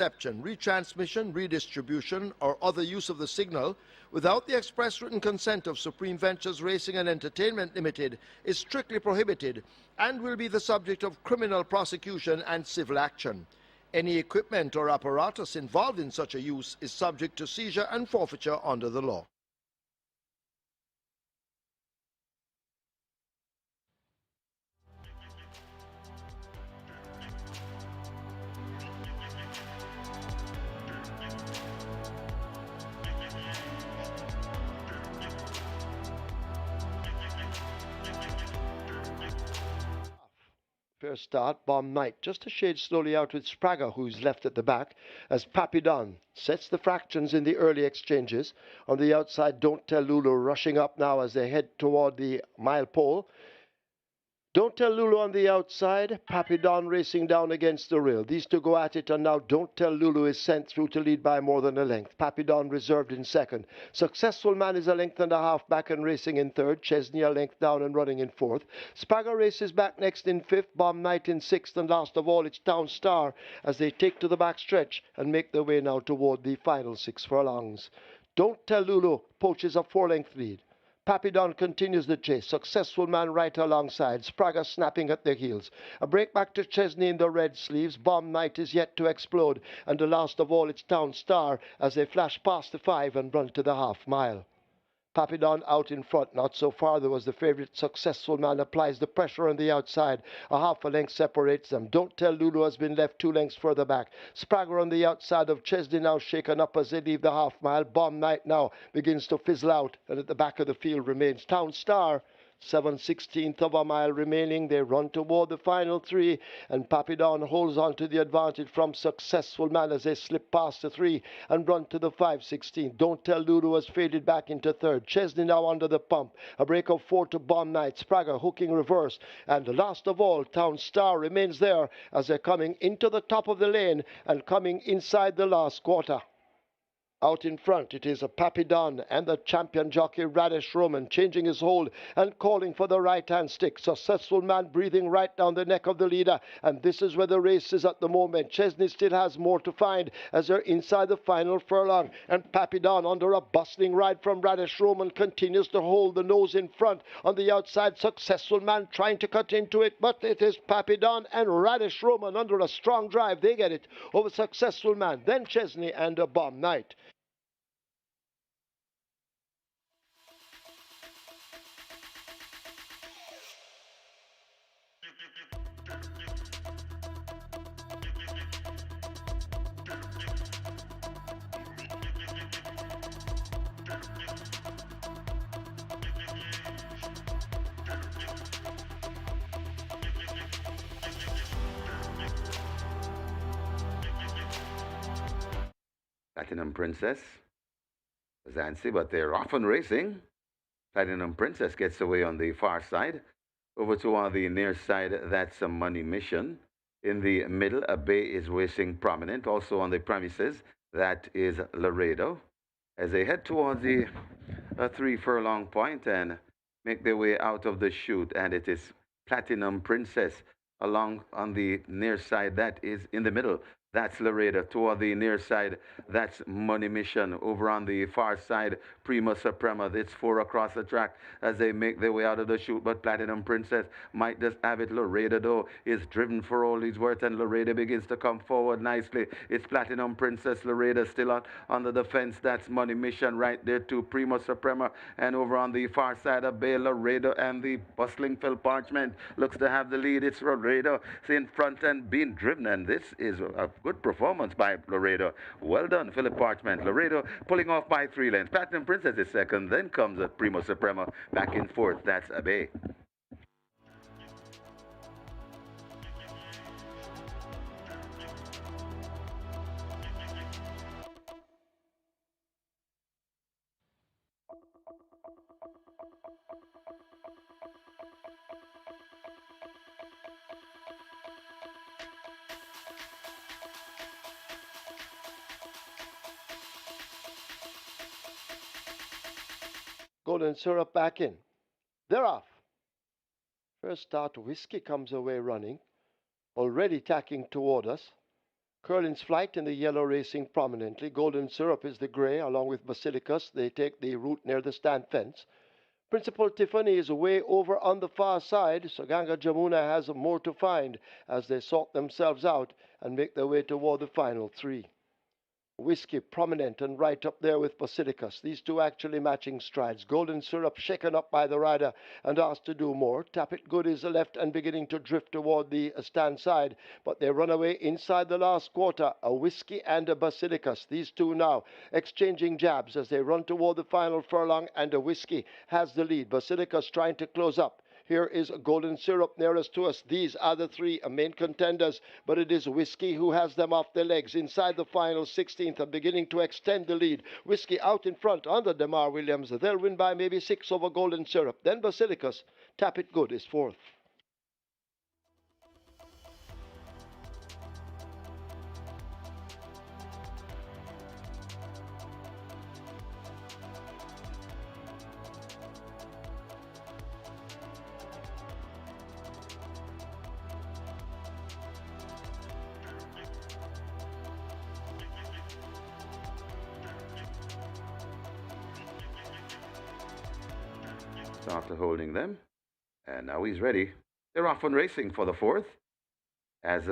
reception, retransmission, redistribution, or other use of the signal without the express written consent of Supreme Ventures Racing and Entertainment Limited is strictly prohibited and will be the subject of criminal prosecution and civil action. Any equipment or apparatus involved in such a use is subject to seizure and forfeiture under the law. First start, Bomb Knight, just a shade slowly out with Sprague, who's left at the back, as Papidon sets the fractions in the early exchanges. On the outside, Don't Tell Lulu rushing up now as they head toward the mile pole. Don't Tell Lulu on the outside, Papidon racing down against the rail. These two go at it, and now Don't Tell Lulu is sent through to lead by more than a length. Papidon reserved in second. Successful Man is a length and a half back and racing in third. Chesney a length down and running in fourth. Sprague races back next in fifth. Bomb Knight in sixth, and last of all it's Town Star as they take to the back stretch and make their way now toward the final 6 furlongs. Don't Tell Lulu poaches a 4-length lead. Papidon continues the chase. Successful Man right alongside. Sprague snapping at their heels. A break back to Chesney in the red sleeves. Bomb Knight is yet to explode. And the last of all, it's Town Star as they flash past the 5 and run to the half mile. Papidon out in front, not so far. There was the favourite. Successful Man applies the pressure on the outside. A half a length separates them. Don't Tell Lulu has been left 2 lengths further back. Sprague on the outside of Chesney now shaken up as they leave the half mile. Bomb Knight now begins to fizzle out, and at the back of the field remains Town Star. 7/16 of a mile remaining. They run toward the final 3, and Papidon holds on to the advantage from Successful Man as they slip past the 3 and run to the 5/16. Don't Tell Lulu has faded back into third. Chesney now under the pump. A break of 4 to Bomb Knight. Sprague hooking reverse, and last of all, Town Star remains there as they're coming into the top of the lane and coming inside the last quarter. Out in front, it is a Papidon and the champion jockey Radish Roman changing his hold and calling for the right-hand stick. Successful Man breathing right down the neck of the leader, and this is where the race is at the moment. Chesney still has more to find as they're inside the final furlong, and Papidon, under a bustling ride from Radish Roman, continues to hold the nose in front. On the outside, Successful Man trying to cut into it, but it is Papidon and Radish Roman under a strong drive. They get it over Successful Man, then Chesney and a Bomb Knight. Platinum Princess, Zancy, but they're often racing. Platinum Princess gets away on the far side. Over to on the near side, that's a Money Mission. In the middle, a Bay is racing prominent. Also on the premises, that is Laredo. As they head towards the 3 furlong point and make their way out of the chute, and it is Platinum Princess along on the near side, that is in the middle. That's Laredo. Toward the near side, that's Money Mission. Over on the far side, Prima Suprema. It's 4 across the track as they make their way out of the chute. But Platinum Princess might just have it. Laredo, though, is driven for all he's worth, and Laredo begins to come forward nicely. It's Platinum Princess. Laredo still on the defense. That's Money Mission right there to Prima Suprema. And over on the far side of Bay, Laredo and the bustling Phil Parchment looks to have the lead. It's Laredo in front and being driven, and this is a good performance by Laredo. Well done, Philip Parchment. Laredo pulling off by 3 lengths. Platinum Princess is second. Then comes a Primo Suprema back in fourth. That's Abe. Golden Syrup back in. They're off. First start, Whiskey comes away running, already tacking toward us. Curlin's Flight in the yellow racing prominently. Golden Syrup is the grey, along with Basilicus. They take the route near the stand fence. Principal Tiffany is away over on the far side. Saganga Jamuna has more to find as they sort themselves out and make their way toward the final three. Whiskey prominent and right up there with Basilicus. These two actually matching strides. Golden Syrup shaken up by the rider and asked to do more. Tap It Good is left and beginning to drift toward the stand side, but they run away inside the last quarter. A Whiskey and a Basilicus. These two now exchanging jabs as they run toward the final furlong, and a Whiskey has the lead. Basilicus trying to close up. Here is Golden Syrup nearest to us. These are the three main contenders, but it is Whiskey who has them off their legs inside the final 16th and beginning to extend the lead. Whiskey out in front under Demar Williams. They'll win by maybe 6 over Golden Syrup. Then Basilicus, Tap It Good is fourth. After holding them, and now he's ready. They're off and racing for the fourth. As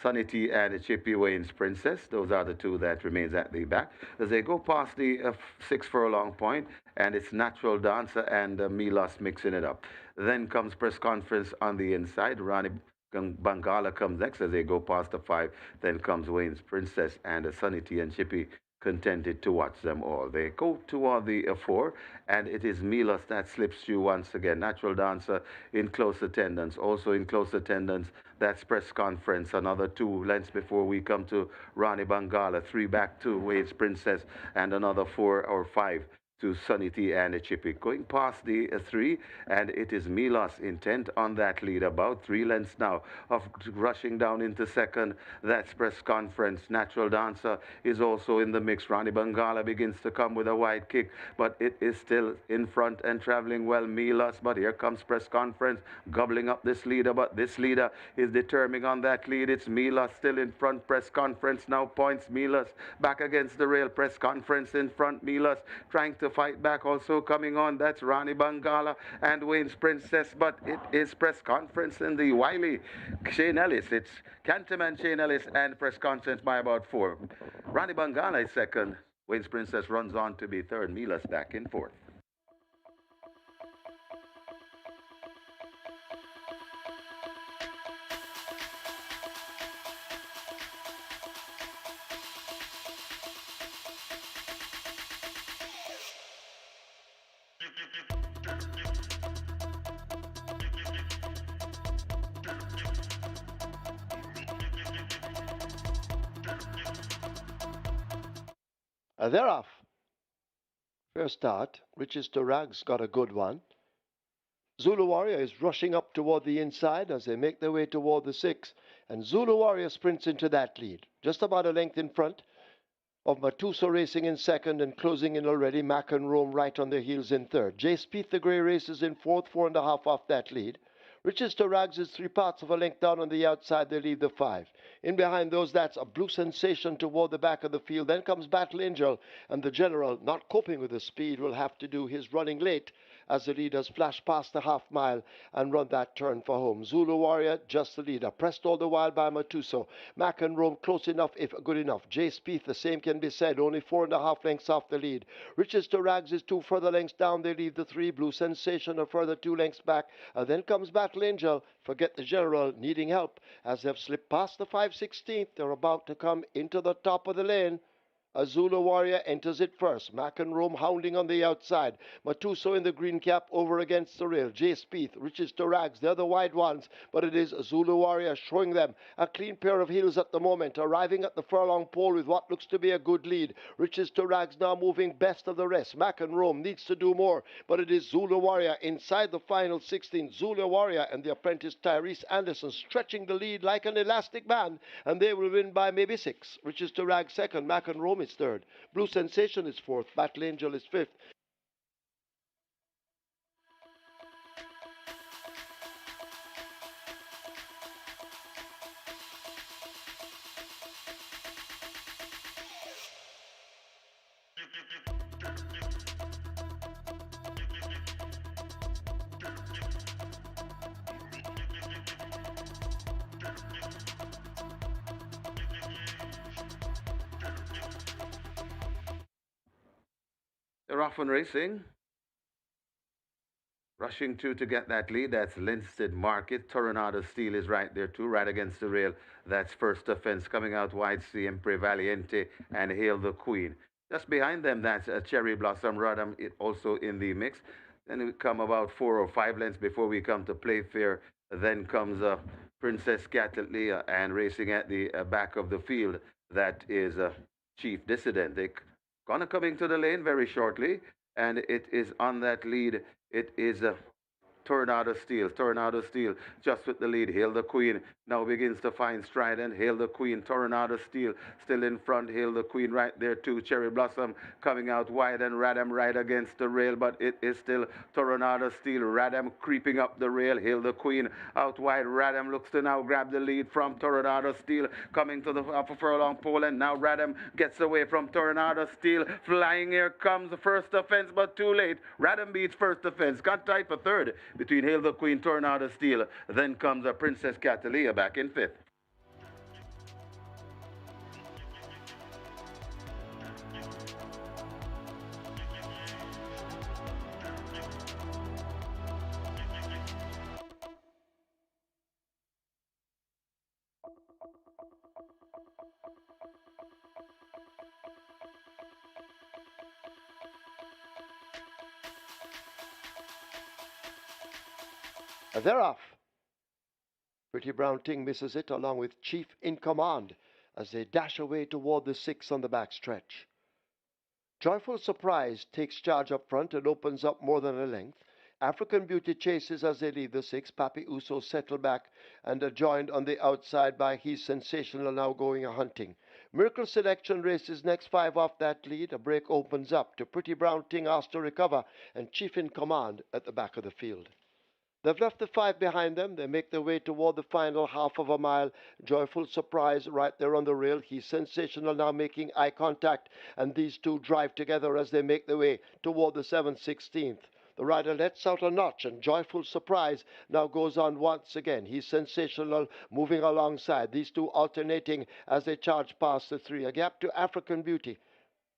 Sunny T and Chippy Wayne's Princess, those are the two that remains at the back. As they go past the 6 furlong point, and it's Natural Dancer and Milos mixing it up. Then comes Press Conference on the inside. Rani Bangala comes next as they go past the 5. Then comes Wayne's Princess and Sunny T and Chippy contented to watch them all. They go toward the 4, and it is Milos that slips through once again. Natural Dancer in close attendance. Also in close attendance, that's Press Conference. Another 2 lengths before we come to Rani Bangala. 3 back to Wade's Princess, and another 4 or 5 to Sunny T and Chippy. Going past the 3, and it is Milos intent on that lead. About 3 lengths now of rushing down into second. That's Press Conference. Natural Dancer is also in the mix. Rani Bangala begins to come with a wide kick, but it is still in front and traveling well. Milos, but here comes Press Conference gobbling up this leader, but this leader is determining on that lead. It's Milos still in front. Press Conference now points Milos back against the rail. Press Conference in front. Milos trying to fight back, also coming on. That's Rani Bangala and Wayne's Princess, but it is Press Conference in the wily Shane Ellis. It's Canterman, Shane Ellis, and Press Conference by about 4. Rani Bangala is second. Wayne's Princess runs on to be third. Milos back in fourth. They're off. First start, Riches to Rags got a good one. Zulu Warrior is rushing up toward the inside as they make their way toward the 6, and Zulu Warrior sprints into that lead, just about a length in front of Matuso racing in second and closing in already. Mac and Rome right on their heels in third. Jay Spieth, the grey, races in fourth, 4.5 off that lead. Riches to Rags is 3/4 of a length down on the outside. They leave the 5. In behind those, that's a Blue Sensation toward the back of the field. Then comes Battle Angel, and the General, not coping with the speed, will have to do his running late as the leaders flash past the half mile and run that turn for home. Zulu Warrior, just the leader, pressed all the while by Matuso. Mac and Rome close enough, if good enough. Jay Spieth, the same can be said, only 4.5 lengths off the lead. Riches to Rags is 2 further lengths down. They leave the 3. Blue Sensation a further 2 lengths back. Then comes Battle Angel. Forget the General, needing help as they've slipped past the 5/16. They're about to come into the top of the lane. A Zulu Warrior enters it first. Mac and Rome hounding on the outside. Matuso in the green cap over against the rail. Jay Spieth, Riches to Rags, they're the wide ones, but it is a Zulu Warrior showing them a clean pair of heels at the moment, arriving at the furlong pole with what looks to be a good lead. Riches to Rags now moving best of the rest. Mac and Rome needs to do more, but it is Zulu Warrior inside the final 16. Zulu Warrior and the apprentice Tyrese Anderson stretching the lead like an elastic band, and they will win by maybe 6. Riches to Rags second. Mac and Rome is third. Blue Sensation is fourth. Battle Angel is fifth. They're off and racing. Rushing to get that lead. That's Linstead Market. Tornado Steel is right there too, right against the rail. That's First Offense coming out wide. Siempre Valiente and Hail the Queen. Just behind them, that's Cherry Blossom Rodham, also in the mix. Then we come about 4 or 5 lengths before we come to Playfair. Then comes Princess Catalia and racing at the back of the field. That is Chief Dissident. They're gonna coming to the lane very shortly, and it is on that lead. It is Tornado Steel. Tornado Steel just with the lead. Hail the Queen now begins to find stride, and Hail the Queen. Tornado Steel still in front. Hail the Queen right there too. Cherry Blossom coming out wide, and Radam right against the rail, but it is still Tornado Steel. Radam creeping up the rail. Hail the Queen out wide. Radam looks to now grab the lead from Tornado Steel, coming to the upper furlong pole, and now Radam gets away from Tornado Steel. Flying, here comes the First Offense, but too late. Radam beats First Offense. Got tight for third between Hail the Queen, Tornado Steel. Then comes a Princess Catalia back in fifth. They're off. Pretty Brown Ting misses it along with Chief in Command as they dash away toward the 6 on the backstretch. Joyful Surprise takes charge up front and opens up more than a length. African Beauty chases as they leave the 6. Papi Uso settle back and are joined on the outside by He's Sensational now going a hunting. Miracle Selection races next 5 off that lead. A break opens up to Pretty Brown Ting asked to recover and Chief in Command at the back of the field. They've left the 5 behind them. They make their way toward the final half of a mile. Joyful Surprise right there on the rail. He's Sensational now making eye contact, and these two drive together as they make their way toward the 7/16th. The rider lets out a notch, and Joyful Surprise now goes on once again. He's Sensational moving alongside. These two alternating as they charge past the 3. A gap to African Beauty.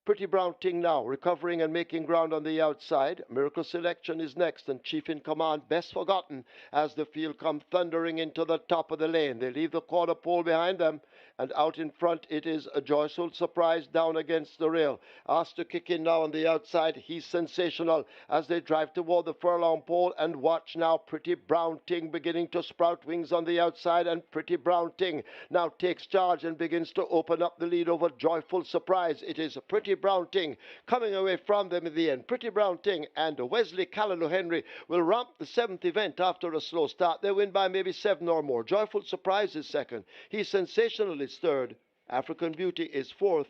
Pretty Brown Ting now, recovering and making ground on the outside. Miracle Selection is next, and Chief in Command, Best Forgotten, as the field come thundering into the top of the lane. They leave the quarter pole behind them, and out in front it is a Joyful Surprise down against the rail. Asked to kick in now on the outside. He's Sensational as they drive toward the furlong pole, and watch now Pretty Brown Ting beginning to sprout wings on the outside, and Pretty Brown Ting now takes charge and begins to open up the lead over Joyful Surprise. It is Pretty Brown Ting coming away from them in the end. Pretty Brown Ting and Wesley Callaloo Henry will romp the 7th event after a slow start. They win by maybe 7 or more. Joyful Surprise is second. He's Sensational is third. African Beauty is fourth.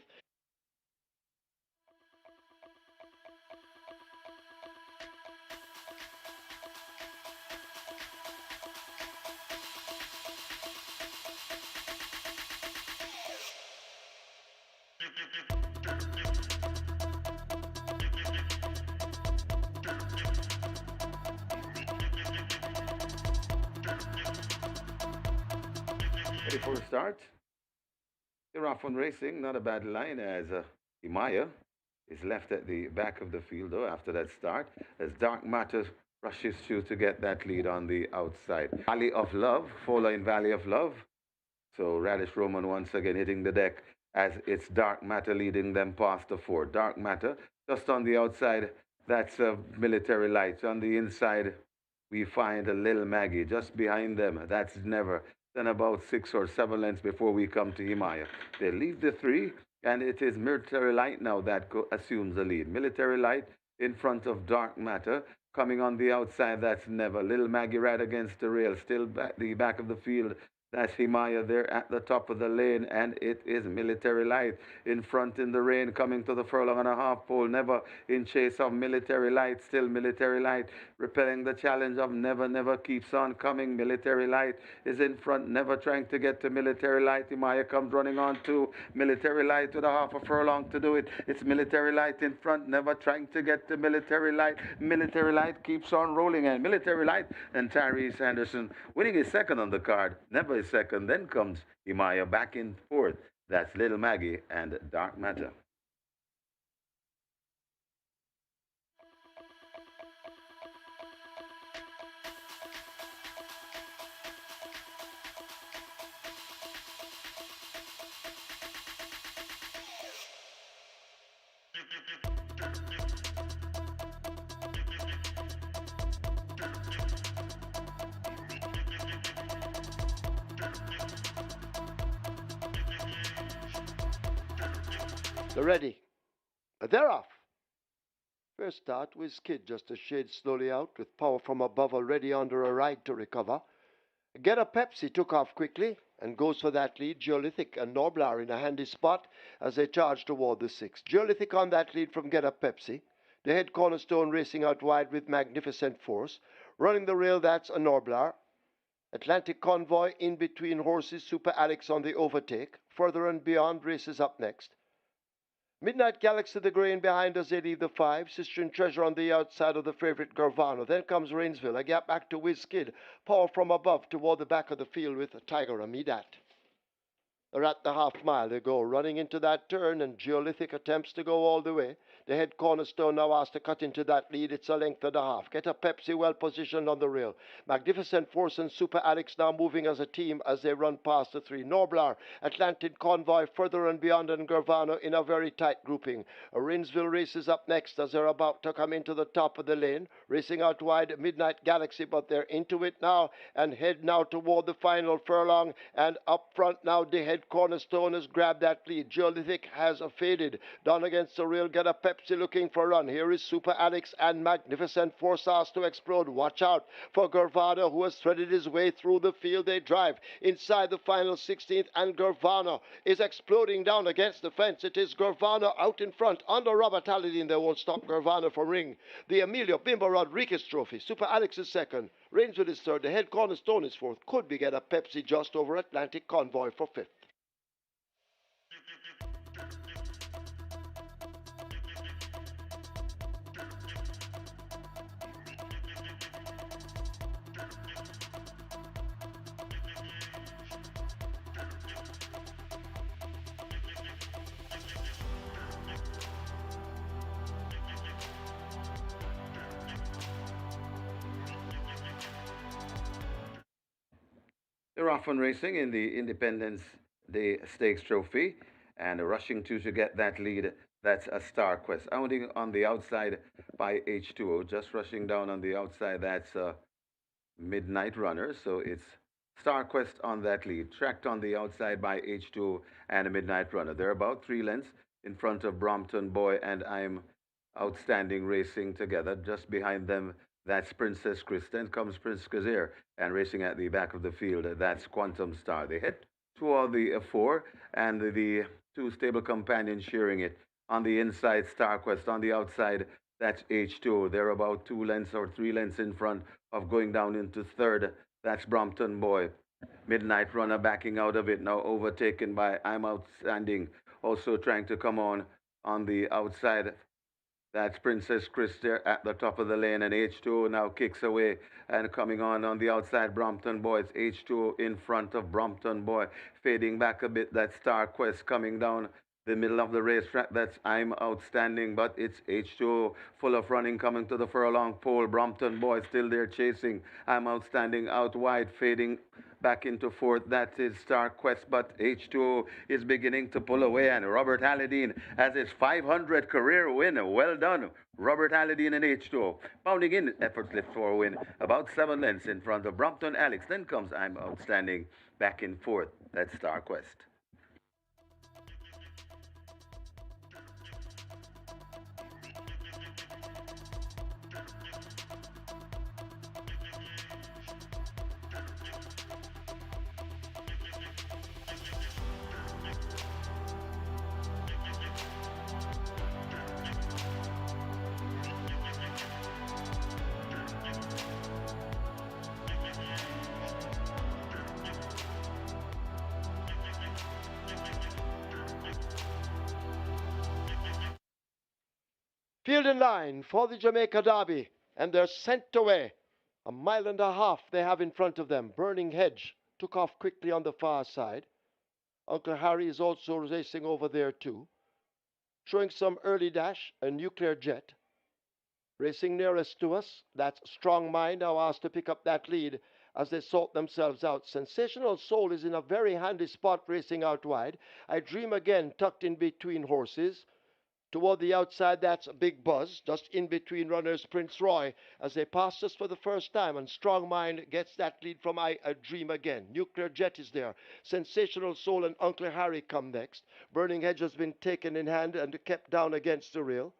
Ready for a start? They're off on racing. Not a bad line as Himaya is left at the back of the field though after that start as Dark Matter rushes through to get that lead on the outside. Valley of Love, following Valley of Love. So Radish Roman once again hitting the deck as it's Dark Matter leading them past the 4. Dark Matter just on the outside. That's Military Lights. On the inside, we find a Lil Maggie just behind them. That's Never. Then about 6 or 7 lengths before we come to Himaya. They leave the 3, and it is Military Light now that assumes the lead. Military Light in front of Dark Matter. Coming on the outside, that's Never. Little Maggie right against the rail, still back the back of the field. That's Himaya there at the top of the lane, and it is Military Light in front in the rain, coming to the furlong and a half pole. Never in chase of Military Light, still Military Light, repelling the challenge of Never, Never keeps on coming. Military Light is in front, Never trying to get to Military Light. Himaya comes running on to Military Light with a half a furlong to do it. It's Military Light in front, Never trying to get to Military Light. Military Light keeps on rolling, and Military Light and Tyrese Anderson winning his second on the card. Never is second. Then comes Himaya back in fourth. That's Little Maggie and Dark Matter. They're ready. They're off. First start with Skid just a shade slowly out, with power from above already under a ride to recover. Get a Pepsi took off quickly and goes for that lead. Geolithic and Norblar in a handy spot as they charge toward the six. Geolithic on that lead from Get a Pepsi. The head cornerstone racing out wide with magnificent force. Running the rail, that's a Norblar. Atlantic Convoy in between horses. Super Alex on the overtake. Further and Beyond races up next. Midnight Galaxy the grain behind as they leave the five. Sister and Treasure on the outside of the favorite Garvano. Then comes Rainsville. A gap back to Whiz-Kid. Power from above toward the back of the field with Tiger Amidat. They're at the half mile. They go running into that turn, and Geolithic attempts to go all the way. The head cornerstone now asked to cut into that lead. It's a length and a half. Get a Pepsi well positioned on the rail. Magnificent Force and Super Alex now moving as a team as they run past the three. Norblar, Atlantic Convoy, Further and Beyond, and Garvano in a very tight grouping. Rainsville races up next as they're about to come into the top of the lane. Racing out wide, Midnight Galaxy, but they're into it now and head now toward the final furlong. And up front now, the head cornerstone has grabbed that lead. Geolithic has faded down against the rail. Get a Pepsi looking for a run. Here is Super Alex and Magnificent Force asked to explode. Watch out for Garvano, who has threaded his way through the field. They drive inside the final 16th, and Garvano is exploding down against the fence. It is Garvano out in front under Robert Hallidine. They won't stop Garvano from ring the Emilio Bimbo Rodriguez Trophy. Super Alex is second. Rainsville is third. The head cornerstone is fourth. Could be Get a Pepsi just over Atlantic Convoy for fifth. They're off and racing in the Independence Day Stakes Trophy and rushing to get that lead. That's a Star Quest. Outing on the outside by H2O. Just rushing down on the outside, that's Midnight Runner. So it's Star Quest on that lead. Tracked on the outside by H2O and a Midnight Runner. They're about 3 lengths in front of Brompton Boy and I'm Outstanding racing together. Just behind them, that's Princess Chris. Then comes Prince Kazir and racing at the back of the field, that's Quantum Star. They head toward the 4 and the 2 stable companions sharing it. On the inside, Star Quest. On the outside, that's H2. They're about 2 lengths or 3 lengths in front of going down into third. That's Brompton Boy. Midnight Runner backing out of it, now overtaken by I'm Outstanding. Also trying to come on the outside. That's Princess Chris there at the top of the lane, and H2O now kicks away and coming on the outside, Brompton Boy. It's H2O in front of Brompton Boy, fading back a bit. That's Star Quest coming down the middle of the racetrack. That's I'm Outstanding, but it's H2O full of running coming to the furlong pole. Brompton Boy still there chasing. I'm Outstanding out wide, fading back into fourth. That is Star Quest, but H2O is beginning to pull away, and Robert Hallidine has his 500 career win. Well done, Robert Hallidine and H2O. Pounding in effortless for a win, about 7 lengths in front of Brompton Alex. Then comes I'm Outstanding back in fourth. That's Star Quest. Field in line for the Jamaica Derby, and they're sent away. A mile and a half they have in front of them. Burning Hedge took off quickly on the far side. Uncle Harry is also racing over there too. Showing some early dash, a nuclear jet. Racing nearest to us, that's Strong Mind now asked to pick up that lead as they sort themselves out. Sensational Soul is in a very handy spot racing out wide. I Dream Again tucked in between horses. Toward the outside, that's Big Buzz, just in between runners Prince Roy as they pass us for the first time. And Strong Mind gets that lead from I Dream Again. Nuclear Jet is there. Sensational Soul and Uncle Harry come next. Burning Hedge has been taken in hand and kept down against the rail.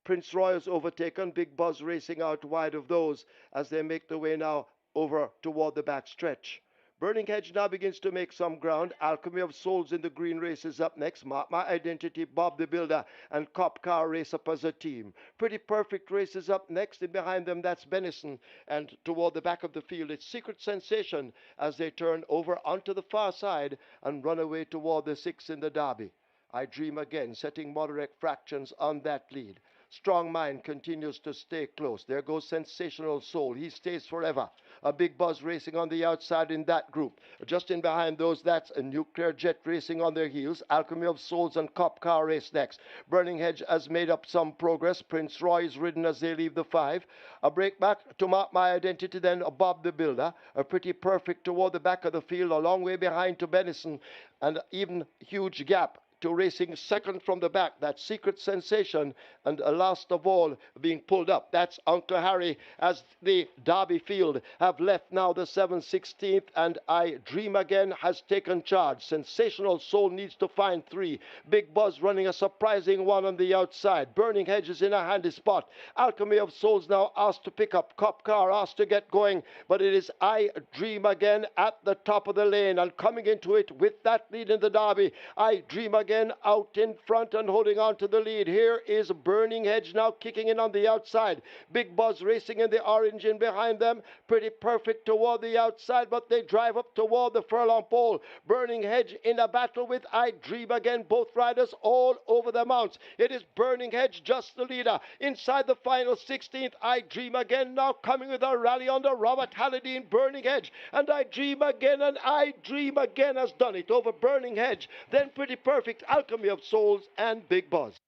Prince Roy is overtaken. Big Buzz racing out wide of those as they make their way now over toward the back stretch. Burning Hedge now begins to make some ground. Alchemy of Souls in the green race is up next. Mark My Identity, Bob the Builder, and Cop Car race up as a team. Pretty Perfect race is up next, and behind them that's Benison. And toward the back of the field, it's Secret Sensation as they turn over onto the far side and run away toward the 6 in the Derby. I Dream Again, setting moderate fractions on that lead. Strong Mind continues to stay close. There goes Sensational Soul. He stays forever. A Big Buzz racing on the outside in that group. Just in behind those, that's a Nuclear Jet racing on their heels. Alchemy of Souls and Cop Car race next. Burning Hedge has made up some progress. Prince Roy is ridden as they leave the 5. A break back to Mark My Identity, then a Bob the Builder. A Pretty Perfect toward the back of the field, a long way behind to Benison, and even huge gap to racing second from the back. That Secret Sensation, and last of all being pulled up. That's Uncle Harry as the Derby field have left now the 7/16th, and I Dream Again has taken charge. Sensational Soul needs to find 3. Big Buzz running a surprising one on the outside. Burning Hedge is in a handy spot. Alchemy of Souls now asked to pick up. Cop Car asked to get going, but it is I Dream Again at the top of the lane and coming into it with that lead in the Derby. I Dream Again out in front and holding on to the lead. Here is Burning Hedge now kicking in on the outside. Big Buzz racing in the orange in behind them. Pretty Perfect toward the outside, but they drive up toward the furlong pole. Burning Hedge in a battle with I Dream Again. Both riders all over the mounts. It is Burning Hedge just the leader. Inside the final 16th, I Dream Again now coming with a rally under Robert Hallidine. Burning Hedge and I Dream Again, and I Dream Again has done it over Burning Hedge. Then Pretty Perfect, Alchemy of Souls, and Big Buzz.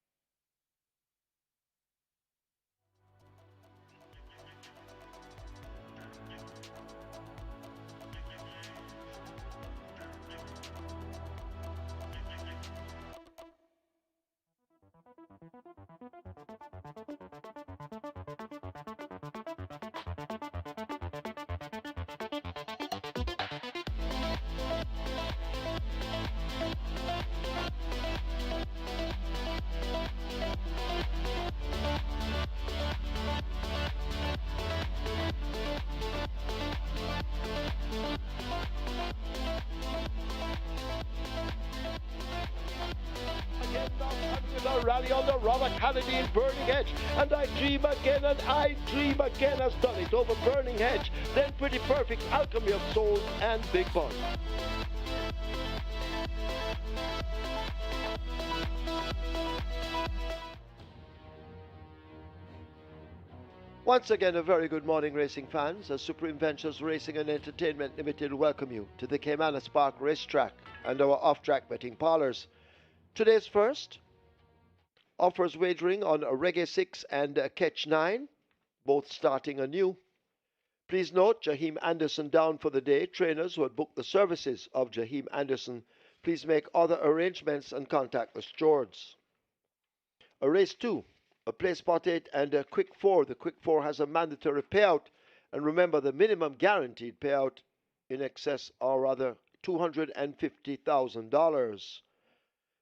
Rally on the Robert Hallidine. Burning Hedge and I Dream Again, and I Dream Again has done it over Burning Hedge. Then Pretty Perfect, Alchemy of Souls, and Big Buzz. Once again, a very good morning, racing fans. As Supreme Ventures Racing and Entertainment Limited welcome you to the Caymanas Park Racetrack and our off-track betting parlors. Today's first offers wagering on Reggae 6 and Catch 9, both starting anew. Please note, Jaheim Anderson down for the day. Trainers who had booked the services of Jaheim Anderson, please make other arrangements and contact the stewards. A race 2, a place spot 8 and a quick 4. The quick 4 has a mandatory payout, and remember the minimum guaranteed payout in excess, or rather $250,000.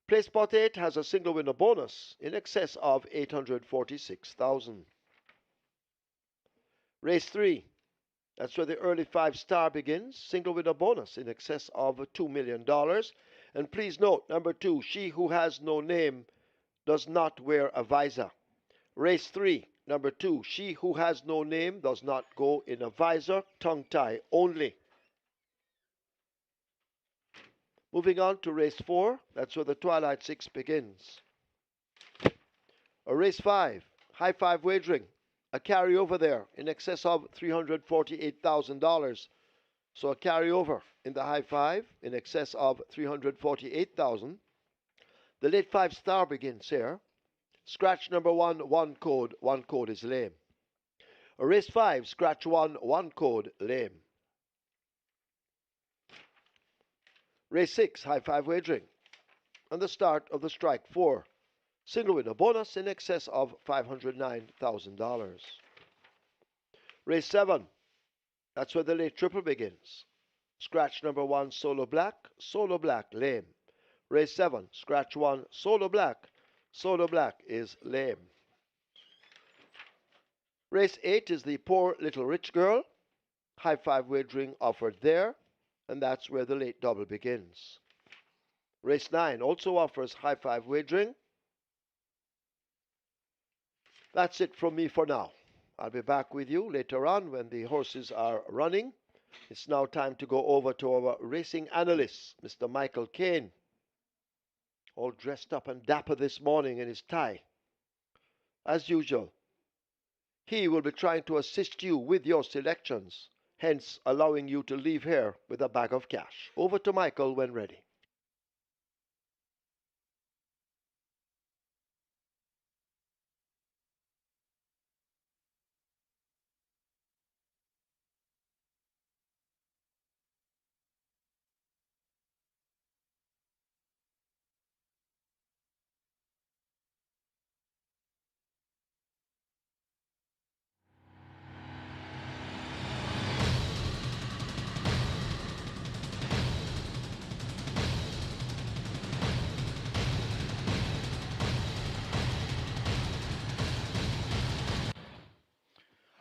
Place spot 8 has a single winner bonus in excess of $846,000. Race 3, that's where the early 5-star begins. Single winner bonus in excess of $2 million. And please note, number 2, She Who Has No Name does not wear a visor. Race 3, number 2, She Who Has No Name does not go in a visor, tongue tie only. Moving on to race 4, that's where the Twilight 6 begins. A race 5 high five wagering. A carryover there in excess of $348,000. So a carryover in the high five in excess of 348,000. The late 5 star begins here. Scratch number 1, one code is lame. Race 5, scratch 1 code, lame. Race 6, high five wagering. And the start of the strike 4. Single winner bonus in excess of $509,000. Race 7, that's where the late triple begins. Scratch number 1, solo black, lame. Race 7, scratch 1, solo black is lame. Race 8 is the Poor Little Rich Girl. High five wagering offered there, and that's where the late double begins. Race 9 also offers high five wagering. That's it from me for now. I'll be back with you later on when the horses are running. It's now time to go over to our racing analyst, Mr. Michael Kane. All dressed up and dapper this morning in his tie. As usual, he will be trying to assist you with your selections, hence allowing you to leave here with a bag of cash. Over to Michael when ready.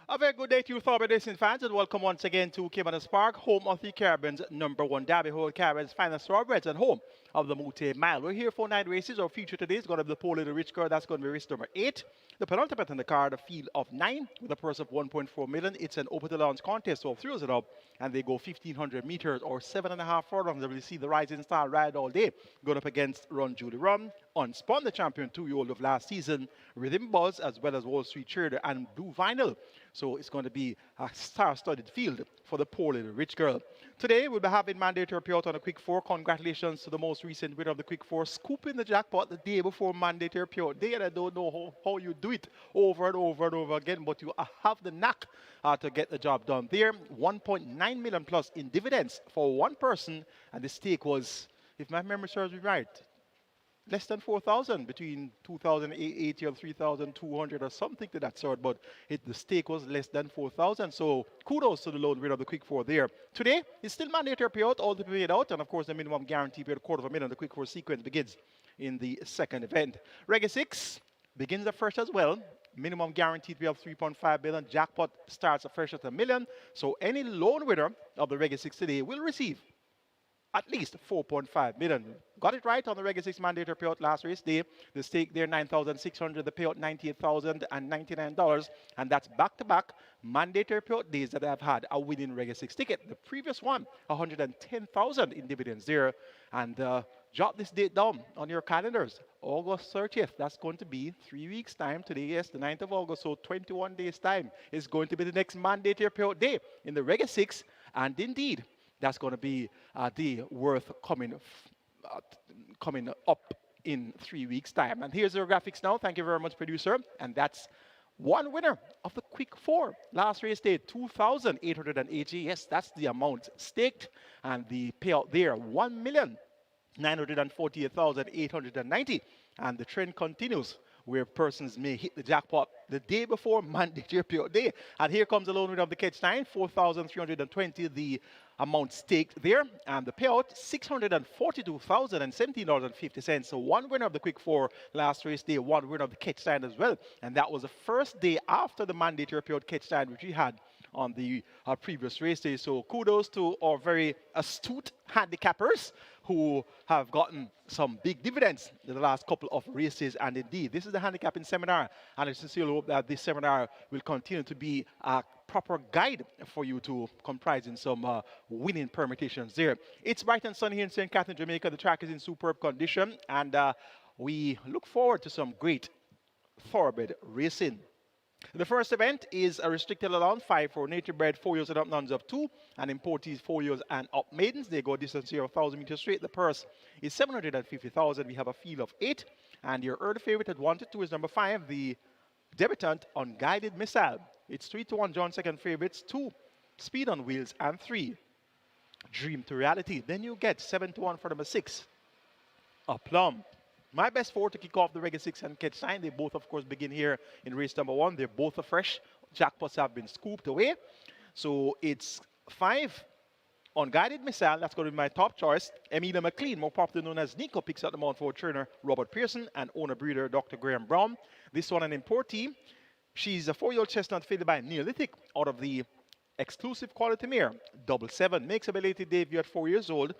A very good day to you, Thorpe Racing fans, and welcome once again to Caymanas Park, home of the Caribbean's #1 Derby, who Caribbean's finest thoroughbreds, and home of the Mute Mile. We're here for 9 races. Our feature today is going to be the Poor Little Rich Girl. That's going to be race number 8. The penultimate in the card, a field of 9 with a purse of 1.4 million. It's an open to launch contest, so throws it up, and they go 1,500 meters or 7.5 furlongs. And we'll see the Rising Star ride all day, going up against Run Julie Run, Unspun, the champion 2-year-old of last season, Rhythm Buzz, as well as Wall Street Trader and Blue Vinyl. So it's going to be a star-studded field for the Poor Little Rich Girl. Today, we'll be having mandatory payout on a quick 4. Congratulations to the most recent winner of the quick 4, scooping the jackpot the day before mandatory payout day. And I don't know how you do it over and over and over again, but you have the knack to get the job done there. 1.9 million plus in dividends for one person, and the stake was, if my memory serves me right, less than 4,000, between 2,080 and 3,200 or something to that sort, but the stake was less than 4,000. So kudos to the lone winner of the quick 4 there. Today, it's still mandatory payout, all to be paid out, and of course the minimum guarantee paid $250,000. The quick 4 sequence begins in the second event. Reggae 6 begins afresh as well. Minimum guaranteed payout 3.5 billion. Jackpot starts afresh at $1 million. So any lone winner of the Reggae 6 today will receive at least 4.5 million. Got it right on the Reggae 6 mandatory payout last race day. The stake there, 9,600. The payout, $98,099. And that's back-to-back mandatory payout days that I've had a winning Reggae 6 ticket. The previous one, 110,000 in dividends there. And jot this date down on your calendars. August 30th. That's going to be 3 weeks' time. Today, yes, the 9th of August. So 21 days' time is going to be the next mandatory payout day in the Reggae 6. And indeed, that's going to be a day worth coming up in 3 weeks' time. And here's your graphics now. Thank you very much, producer. And that's one winner of the quick 4. Last race day, 2,880. Yes, that's the amount staked. And the payout there, 1,948,890. And the trend continues, where persons may hit the jackpot the day before mandatory payout day. And here comes the lone winner of the catch 9, 4,320, the amount staked there. And the payout, $642,017.50. So one winner of the quick 4 last race day, one winner of the catch 9 as well. And that was the first day after the mandatory payout catch 9, which we had on the previous race day. So kudos to our very astute handicappers who have gotten some big dividends in the last couple of races. And indeed, this is the handicapping seminar, and I sincerely hope that this seminar will continue to be a proper guide for you to comprising some winning permutations there. It's bright and sunny here in St. Catherine, Jamaica. The track is in superb condition, and we look forward to some great Thoroughbred Racing. The first event is a restricted allowance 5 for nature bred 4 years and up, nuns of 2, and importees 4 years and up maidens. They go a distance here of 1,000 meters straight. The purse is 750,000. We have a field of 8, and your early favorite at 1 to 2 is number 5, the debutant Unguided Missile. It's 3 to 1 John second favorites, 2 Speed on Wheels, and 3 Dream to Reality. Then you get 7 to 1 for number 6, A Plum. My best 4 to kick off the Reggae 6 and Catch 9. They both, of course, begin here in race number 1. They're both fresh. Jackpots have been scooped away. So it's 5 Unguided Missile. That's going to be my top choice. Emilia McLean, more popularly known as Nico, picks up the mount for trainer Robert Pearson and owner-breeder Dr. Graham Brown. This one an importee. She's a 4-year-old chestnut fitted by Neolithic out of the exclusive quality mare. 7 makes a belated debut at 4 years old.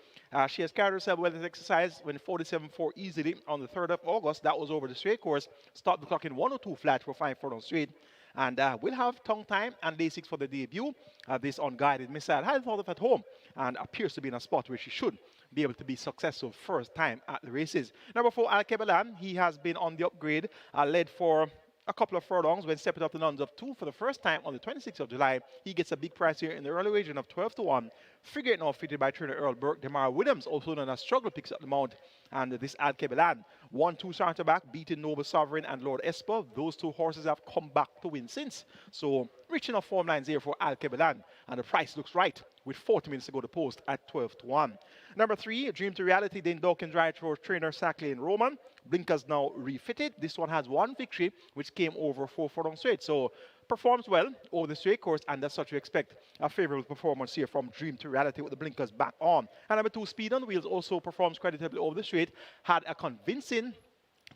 She has carried herself well as exercise when 47.4 easily on the 3rd of August. That was over the straight course. Stopped the clock in 102 flat for 5 furlong straight. And we'll have tongue time and day 6 for the debut. This Unguided Missile had thought of at home and appears to be in a spot where she should be able to be successful first time at the races. Number 4, Al Kebalan. He has been on the upgrade, led for a couple of furlongs when stepping up the nuns of 2 for the first time on the 26th of July. He gets a big price here in the early region of 12 to 1. Figure it now fitted by trainer Earl Burke. Demar Williams, also known as Struggle, picks up the mount. And this Al Kebalan, 1-2 starter back, beating Noble Sovereign and Lord Esper. Those 2 horses have come back to win since. So rich enough form lines here for Al Kebalan. And the price looks right with 40 minutes to go to post at 12 to 1. Number 3, Dream to Reality, Dane Dawkins ride for trainer Sackley Roman. Blinkers now refitted. This one has 1 victory, which came over 4 furlong straight. So performs well over the straight course, and that's what you expect a favorable performance here from Dream to Reality with the blinkers back on. And number 2, Speed on Wheels, also performs creditably over the straight. Had a convincing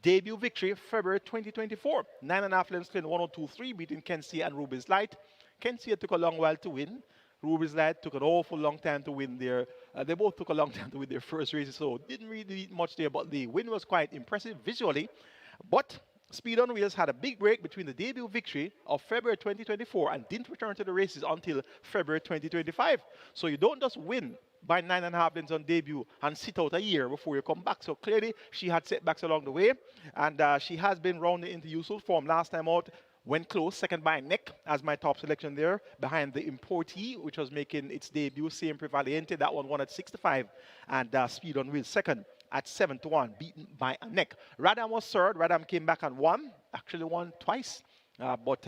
debut victory February 2024. 9.5 lengths clean, 102.3, beating Kensia and Ruby's Light. Kensia took a long while to win. Ruby's Light took an awful long time to win their, they both took a long time to win their first races, so didn't really need much there, but the win was quite impressive visually. But Speed on Wheels had a big break between the debut victory of February 2024 and didn't return to the races until February 2025. So you don't just win by 9.5 lengths on debut and sit out a year before you come back. So clearly she had setbacks along the way, and she has been rounded into useful form. Last time out, went close, second by neck as my top selection there, behind the importee, which was making its debut, Siempre Valiente. That one won at 65, and Speed on Wheels second at 7 to 1, beaten by a neck. Radam was third. Radam came back and won, actually won twice, but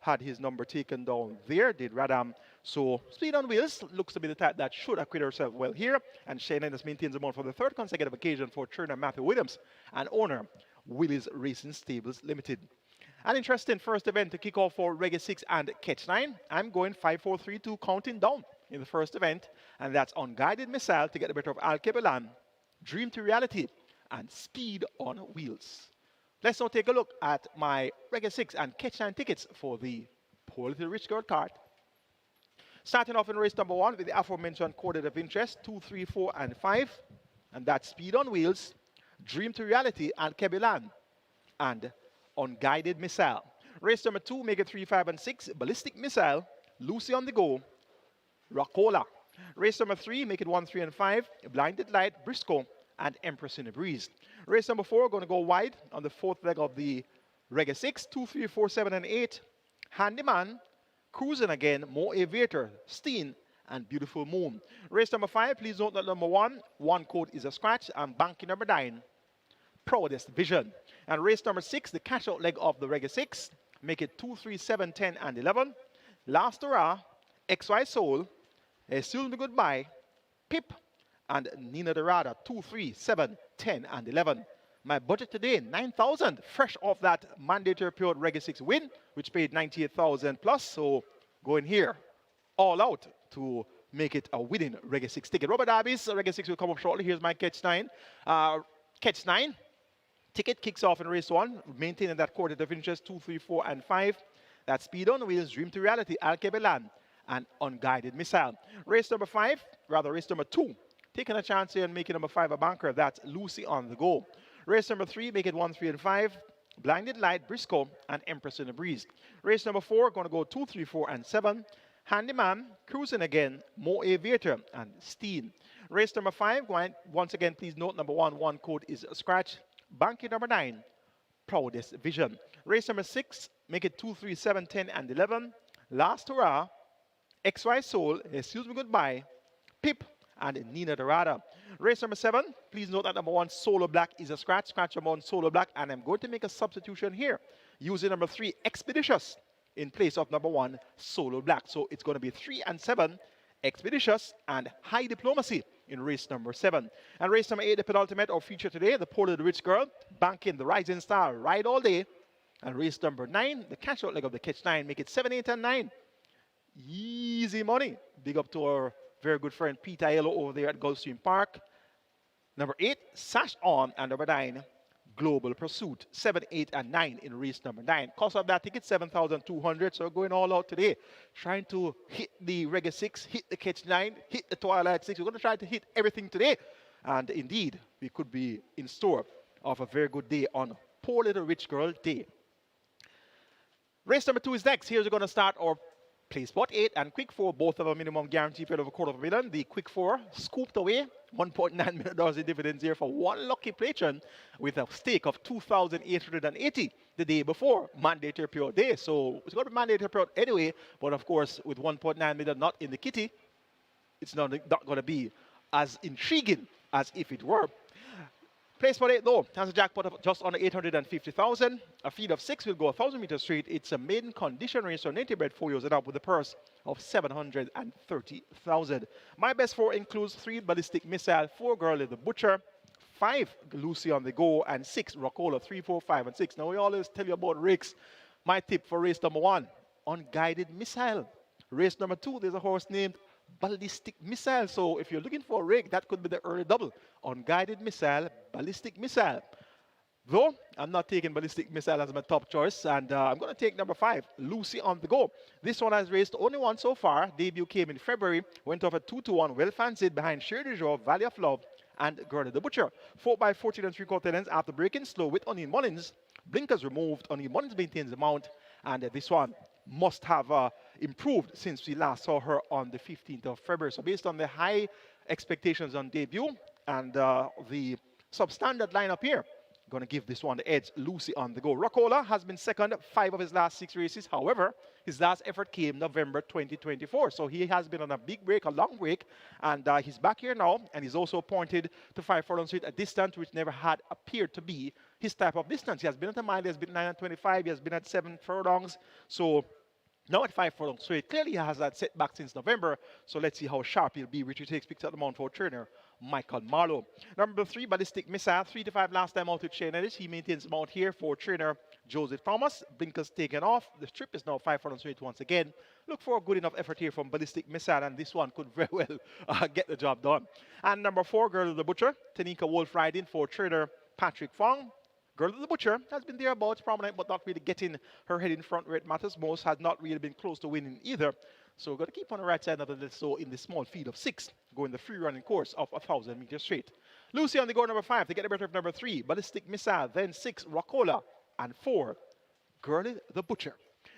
had his number taken down there, did Radam. So Speed on Wheels looks to be the type that should acquit herself well here, and Shayna maintains the mount for the 3rd consecutive occasion for trainer Matthew Williams and owner Willys Racing Stables Limited. An interesting first event to kick off for Reggae 6 and Catch 9. I'm going 5-4-3-2, counting down in the first event, and that's Unguided Missile to get the better of Al Kebalan, Dream to Reality, and Speed on Wheels. Let's now take a look at my Reggae 6 and Catch 9 tickets for the Poor Little Rich Girl card. Starting off in race number 1 with the aforementioned coded of interest, 2, 3, 4, and 5, and that's Speed on Wheels, Dream to Reality, Al Kebalan, and Unguided Missile. Race number 2, make it 3, 5, and 6, Ballistic Missile, Lucy on the Go, Racola. Race number 3, make it 1, 3, and 5, Blinded Light, Briscoe, and Empress in the Breeze. Race number 4, going to go wide on the 4th leg of the Reggae 6, 2, 3, 4, 7, and 8, Handyman, Cruising Again, More Aviator, Steen, and Beautiful Moon. Race number 5, please note that number 1 code is a scratch, and banking number 9, Proudest Vision. And race number 6, the cash out leg of the Reggae 6, make it 2, 3, 7, 10, and 11. Last Hurrah, XY Soul, Soon Be Goodbye, Pip, and Nina Dorada, 2, 3, 7, 10, and 11. My budget today, 9,000, fresh off that mandatory period Reggae 6 win, which paid 98,000 plus. So going here, all out to make it a winning Reggae 6 ticket. Robert Darby's Reggae 6 will come up shortly. Here's my Catch 9. Catch 9. Ticket kicks off in race 1, maintaining that quartet of interest, 2, 3, 4, and 5. That's Speed on Wheels, Dream to Reality, Al Kebalan, and Unguided Missile. Race number 2, taking a chance here and making number 5 a banker. That's Lucy on the Go. Race number 3, make it 1, 3, and 5, Blinded Light, Briscoe, and Empress in the Breeze. Race number 4, going to go 2, 3, 4, and 7, Handyman, Cruising Again, More Aviator, and Steen. Race number 5, going, once again, please note number 1 code is a scratch. Banking number 9, proudest vision. Race number 6, make it 2, 3, 7, 10, and 11. Last hurrah, XY Soul, excuse me goodbye, Pip, and Nina Dorada. Race number 7, please note that number 1, Solo Black, is a scratch. Scratch number 1, Solo Black, and I'm going to make a substitution here using number 3, Expeditious, in place of number 1, Solo Black. So it's going to be 3 and 7, Expeditious and High Diplomacy in race number 7. And race number 8, the penultimate or feature today, the Poor Little Rich Girl, banking the Rising Star, Ride All Day. And race number 9, the catch out leg of the catch 9, make it 7, 8, and 9. Easy money. Big up to our very good friend Peter Yellow over there at Gulfstream Park. Number 8, Sash On, and number 9, Global Pursuit. 7, 8, and 9 in race number 9. Cost of that ticket, 7,200. So we're going all out today, trying to hit the Reggae 6, hit the Catch 9, hit the Twilight 6. We're going to try to hit everything today. And indeed, we could be in store of a very good day on Poor Little Rich Girl Day. Race number 2 is next. Here's we're going to start our play spot 8 and quick 4, both of a minimum guarantee paid of $250,000. The quick 4 scooped away $1.9 million in dividends here for one lucky patron with a stake of $2,880 the day before mandatory period day. So it's going to be mandatory period anyway, but of course with $1.9 million not in the kitty, it's not going to be as intriguing as if it were. Place for 8 though has a jackpot of just under $850,000. A feed of 6 will go 1,000 meters straight. It's a maiden condition race, so native bred 4 years and up with a purse of $730,000. My best 4 includes 3 Ballistic Missile, 4 Girl the Butcher, 5 Lucy on the Go, and 6 Rockola, 3, 4, 5, and 6. Now we always tell you about rigs. My tip for race number 1, Unguided Missile. Race number 2, there's a horse named Ballistic Missile. So if you're looking for a rig, that could be the early double. Unguided Missile, Ballistic Missile. Though, I'm not taking Ballistic Missile as my top choice, and I'm going to take number 5, Lucy on the Go. This one has raced only once so far. Debut came in February, went off at 2-1, well fancied behind Share de Jour, Valley of Love, and Girl the Butcher. 4 by 14 and 3/4 lengths after breaking slow with O'Neil Mullins. Blinkers removed, O'Neil Mullins maintains the mount, and this one must have improved since we last saw her on the 15th of February. So based on the high expectations on debut and the substandard lineup here, going to give this one the edge. Lucy on the Go. Rockola has been second 5 of his last 6 races. However, his last effort came November 2024. So he has been on a big break, a long break, and he's back here now. And he's also pointed to 5 furlongs straight, a distance which never had appeared to be his type of distance. He has been at a mile, he has been 9 and 25, he has been at 7 furlongs. So now at 5 furlongs straight, clearly he has that setback since November. So let's see how sharp he'll be. Richard takes picks at the mount for trainer Michael Marlowe. Number 3, Ballistic Missile, 3 to 5 last time out with Shane Ellis. He maintains the mount here for trainer Joseph Thomas. Blinkers taken off. The strip is now 5 furlongs straight once again. Look for a good enough effort here from Ballistic Missile, and this one could very well get the job done. And number 4, Girl of the Butcher, Tanika Wolf riding for trainer Patrick Fong. Girl of the Butcher has been thereabouts, prominent, but not really getting her head in front where it matters most. Has not really been close to winning either. So we're going to keep on the right side of the list, so in the small field of 6, going the free running course of 1,000 meters straight. Lucy on the Go, number 5, to get the better of number 3, Ballistic Missile, then 6, Rockola, and 4, Girl the Butcher.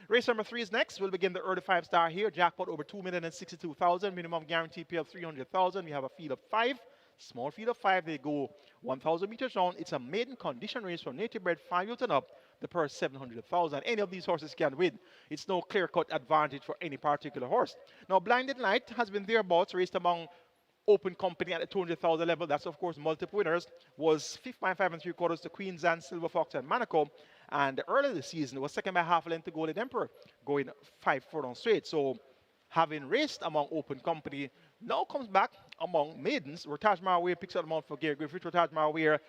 Race number 3 is next. We'll begin the early 5-star here. Jackpot over $2,062,000. Minimum guarantee pay of $300,000. We have a field of 5. Small field of 5, they go 1,000 meters round. It's a maiden condition race for native bred 5 years and up. The purse $700,000. Any of these horses can win. It's no clear-cut advantage for any particular horse. Now, Blinded Light has been thereabouts, raced among open company at the 200,000 level. That's, of course, multiple winners. Was 5 by 5 3/4 to Queen's and Silver Fox and Monaco. And earlier this season was second by half a length to Golden Emperor, going 5 furlongs straight. So, having raced among open company, now comes back among maidens. Rotage Marware picks up the mount for Gary Griffiths. Rotage Marware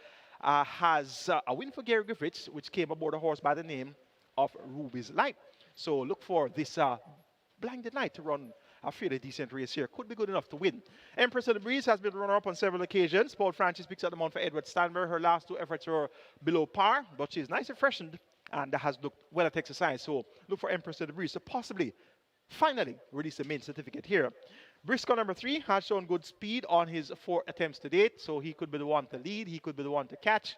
has a win for Gary Griffiths, which came aboard a horse by the name of Ruby's Light. So look for this Blinded Light to run a fairly decent race here. Could be good enough to win. Empress of the Breeze has been runner-up on several occasions. Paul Francis picks up the mount for Edward Stanver. Her last 2 efforts were below par, but she's nice and freshened and has looked well at exercise. So look for Empress of the Breeze to possibly, finally, release the main certificate here. Briscoe number 3 has shown good speed on his 4 attempts to date, so he could be the one to lead, he could be the one to catch.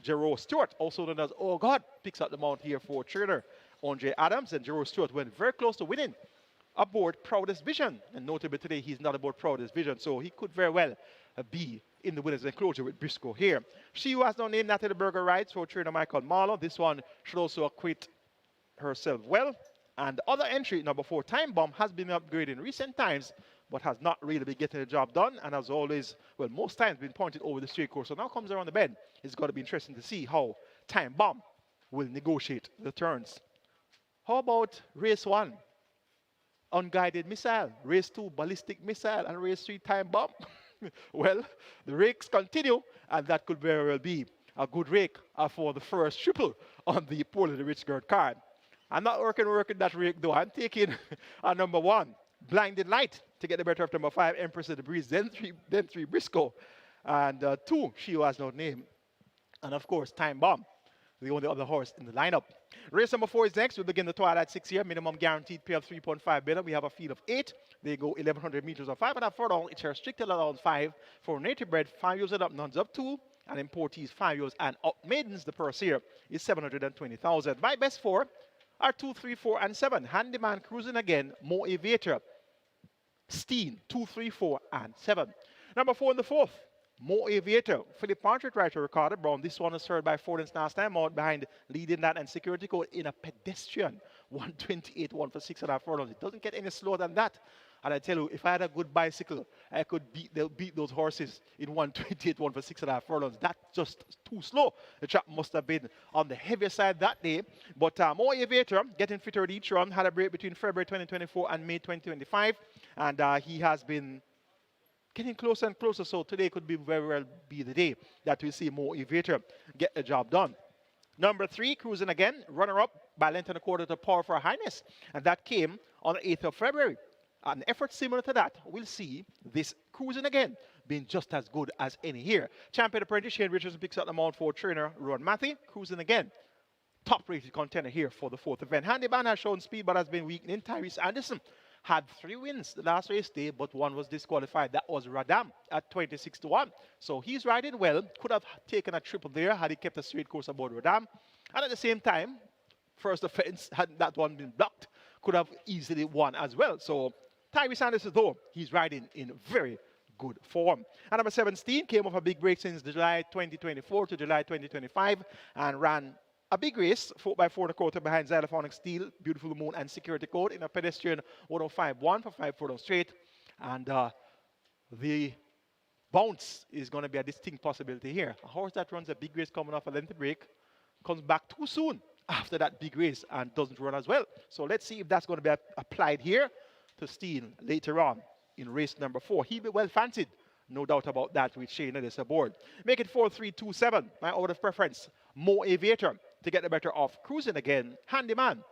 Jerome Stewart, also known as Oh God, picks up the mount here for trainer Andre Adams, and Jerome Stewart went very close to winning aboard Proudest Vision. And notably today, he's not aboard Proudest Vision, so he could very well be in the winner's enclosure with Briscoe here. She who has no name, Natalie Berger rides for trainer Michael Marlowe. This one should also acquit herself well. And the other entry, number 4, Time Bomb, has been upgraded in recent times, but has not really been getting the job done, and has always, well, most times been pointed over the straight course. So now comes around the bend. It's got to be interesting to see how Time Bomb will negotiate the turns. How about race 1? Unguided Missile. Race 2, Ballistic Missile. And race 3, Time Bomb. Well, the rakes continue, and that could very well be a good rake for the first triple on the Poor Little Rich Girl card. I'm not working that rake, though. I'm taking number 1, Blinded Light, to get the better of number 5, Empress of the Breeze, then 3 Briscoe, and 2, She Who Has No Name, and of course, Time Bomb, the only other horse in the lineup. Race number 4 is next. We begin the Twilight 6 here. Minimum guaranteed pay of 3.5 billion. We have a field of 8. They go 1,100 meters of 5 and a furlong. It's restricted around 5 for native bred, 5 years and up, nuns up 2, and importees 5 years and up. Maidens, the purse here is 720,000. My best 4 are 2, 3, 4, and 7. Handyman cruising again. More Aviator. Steen, 2, 3, 4, and 7. Number 4 in the 4th. More Aviator. Philip Partridge rider Ricardo Brown. This one is heard by Fordens last time out behind leading that and security code in a pedestrian. 128, 1 for 6.5 furlongs. It doesn't get any slower than that. And I tell you, if I had a good bicycle, I could beat those horses in 128, 1 for 6.5 furlongs. That's just too slow. The track must have been on the heavier side that day. But More Aviator, getting fitter at each run, had a break between February 2024 and May 2025. And he has been getting closer and closer, so today could be very well be the day that we see More Aviator get the job done. Number 3, cruising again, runner-up by length and a quarter to Power for Highness, and that came on the 8th of February. An effort similar to that, we'll see this cruising again being just as good as any here. Champion apprentice Shane Richardson picks up the mount for trainer Ron Matthew, cruising again. Top-rated contender here for the 4th event. Handyman has shown speed but has been weakening. Tyrese Anderson had 3 wins the last race day, but 1 was disqualified. That was Radam at 26 to 1. So he's riding well. Could have taken a triple there had he kept a straight course aboard Radam. And at the same time, first offense, had that one been blocked, could have easily won as well. So Tyrese Anderson, though, he's riding in very good form. And number 17 came off a big break since July 2024 to July 2025 and ran a big race, 4x4 and a quarter behind Xylophonic Steel, Beautiful Moon, and Security Code in a pedestrian 105-1 for 5 furlongs straight. And the bounce is going to be a distinct possibility here. A horse that runs a big race coming off a lengthy break comes back too soon after that big race and doesn't run as well. So let's see if that's going to be applied here to Steel later on in race number 4. He'll be well fancied, no doubt about that, with Shane Ellis aboard. Make it 4-3-2-7. My order of preference, More Aviator to get the better of cruising again, Handyman,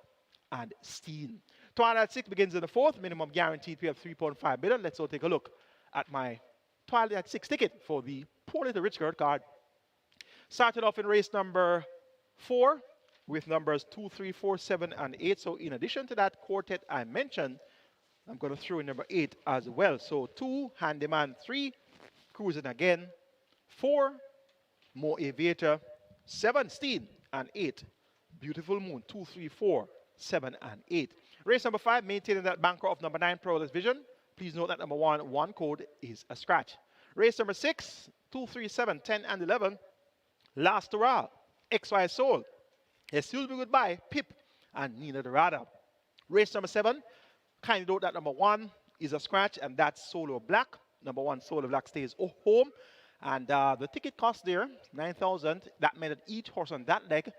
and Steen. Twilight 6 begins in the 4th. Minimum guaranteed pay of 3.5 billion. Let's all take a look at my Twilight 6 ticket for the Poor Little Rich Girl card. Started off in race number 4 with numbers 2, 3, 4, 7, and 8. So in addition to that quartet I mentioned, I'm going to throw in number 8 as well. So 2, Handyman, 3, cruising again, 4, More Aviator, 7, Steen, and 8, Beautiful Moon. 2, 3, 4, 7, and 8. Race number 5, maintaining that banker of number 9, Proudest Vision. Please note that number 1 code is a scratch. Race number 6, 2, 3, 7, 10, and 11, Last Hurrah, XY Soul, Still Be Goodbye, Pip, and Nina Dorada. Race number 7, kindly note that number 1 is a scratch, and that's Solo Black. Number 1, Solo Black, stays home. And the ticket cost there, 9,000. That meant that each horse on that leg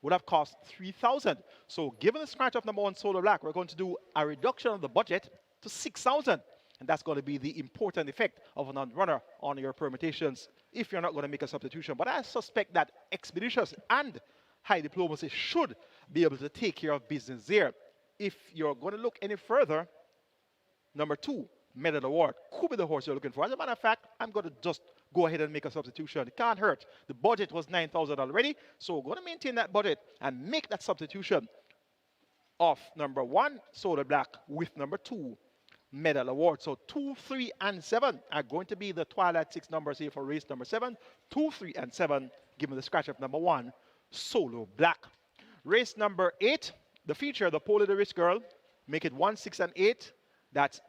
would have cost 3,000. So given the scratch of number 1, Solo Black, we're going to do a reduction of the budget to 6,000. And that's going to be the important effect of a non-runner on your permutations if you're not going to make a substitution. But I suspect that Expeditious and High Diplomacy should be able to take care of business there. If you're going to look any further, number 2, Medal Award, could be the horse you're looking for. As a matter of fact, I'm going to just go ahead and make a substitution. It can't hurt. The budget was 9,000 already, so we're going to maintain that budget and make that substitution of number 1, Solar Black, with number 2, Medal Award. So 2, 3, and 7 are going to be the Twilight 6 numbers here for race number 7. 2, 3, and 7, given the scratch of number 1, Solo Black. Race number 8, the feature, the Poor Little Rich Girl, Make it 1, 6, and 8. That's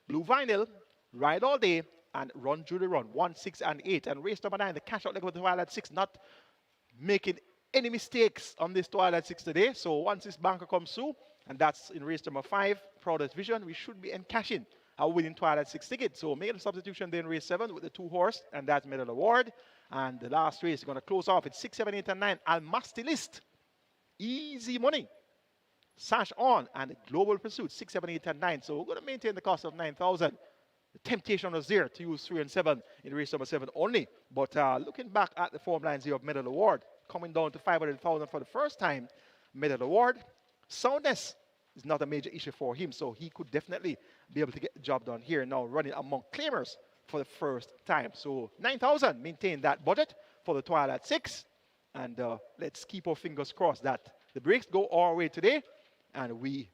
blue vinyl, ride all day, and run through the run. 1, 6, and 8. And race number 9, the cash out leg of the Twilight 6, not making any mistakes on this Twilight 6 today. So once this banker comes through, and that's in race number 5, Proudest Vision, we should be encashing our winning Twilight 6 ticket. So make a substitution then race 7 with the 2 horse, and that's Medal Award. And the last race is going to close off at 6, 7, 8, and 9. Almastilist. Easy money. Sash on and Global Pursuit 6, 7, 8, and 9. So we're going to maintain the cost of 9,000. The temptation was there to use 3 and 7 in race number 7 only. But looking back at the form lines here of Medal Award, coming down to 500,000 for the first time, Medal Award, soundness is not a major issue for him. So he could definitely be able to get the job done here now, running among claimers for the first time. So 9,000, maintain that budget for the Twilight 6. And let's keep our fingers crossed that the breaks go our way today, and we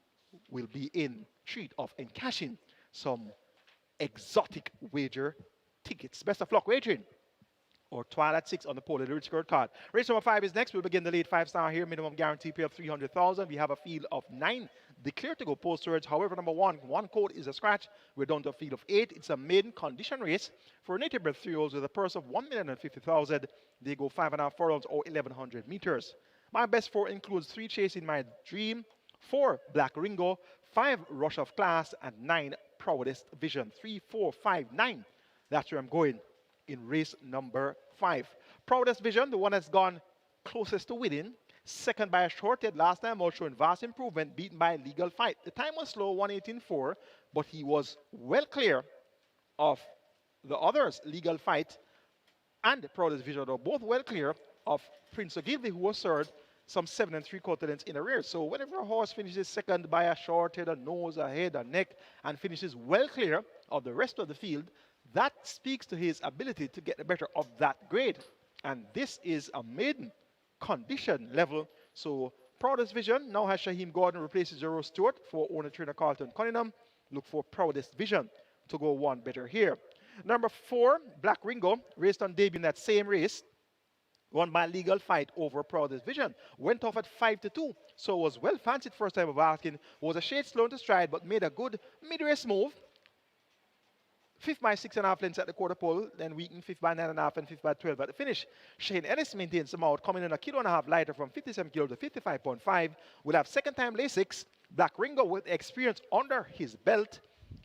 will be in treat of encashing some exotic wager tickets. Best of luck wagering or Twilight 6 on the Polar Rich Girl card. Race number 5 is next. We'll begin the late 5-star here. Minimum guarantee pay of 300,000. We have a field of 9 declared to go post storage. However, number 1 code is a scratch. We're down to a field of 8. It's a maiden condition race for native bred 3-year-olds with a purse of 1,050,000. They go 5.5 furlongs or 1,100 meters. My best 4 includes 3 Chasing My Dream, 4 Black Ringo, 5 Rush of Class, and 9 Proudest Vision. 3, 4, 5, 9. That's where I'm going in race number 5. Proudest Vision, the one that's gone closest to winning. Second by a short head. Last time was showing vast improvement, beaten by Legal Fight. The time was slow, 1:18.4, but he was well clear of the others, Legal Fight and Proudest Vision, are both well clear of Prince Ogilvy, who was third, some 7 3/4 lengths in the rear. So whenever a horse finishes second by a short head, a nose, a head, a neck, and finishes well clear of the rest of the field, that speaks to his ability to get the better of that grade. And this is a maiden condition level. So Proudest Vision now has Shaheem Gordon replaces Zero Stewart for owner trainer Carlton Cunningham. Look for Proudest Vision to go one better here. Number 4, Black Ringo, raced on debut in that same race. Won by Legal Fight over Proudest Vision. Went off at 5-2, so was well fancied first time of asking. Was a shade slow to stride, but made a good mid-race move. 5th by 6.5 lengths at the quarter pole, then weakened 5th by 9.5 and 5th by 12 at the finish. Shane Ellis maintains some out, coming in a kilo and a half lighter from 57 kilo to 55.5. We'll have second time Lasix. Black Ringo with experience under his belt.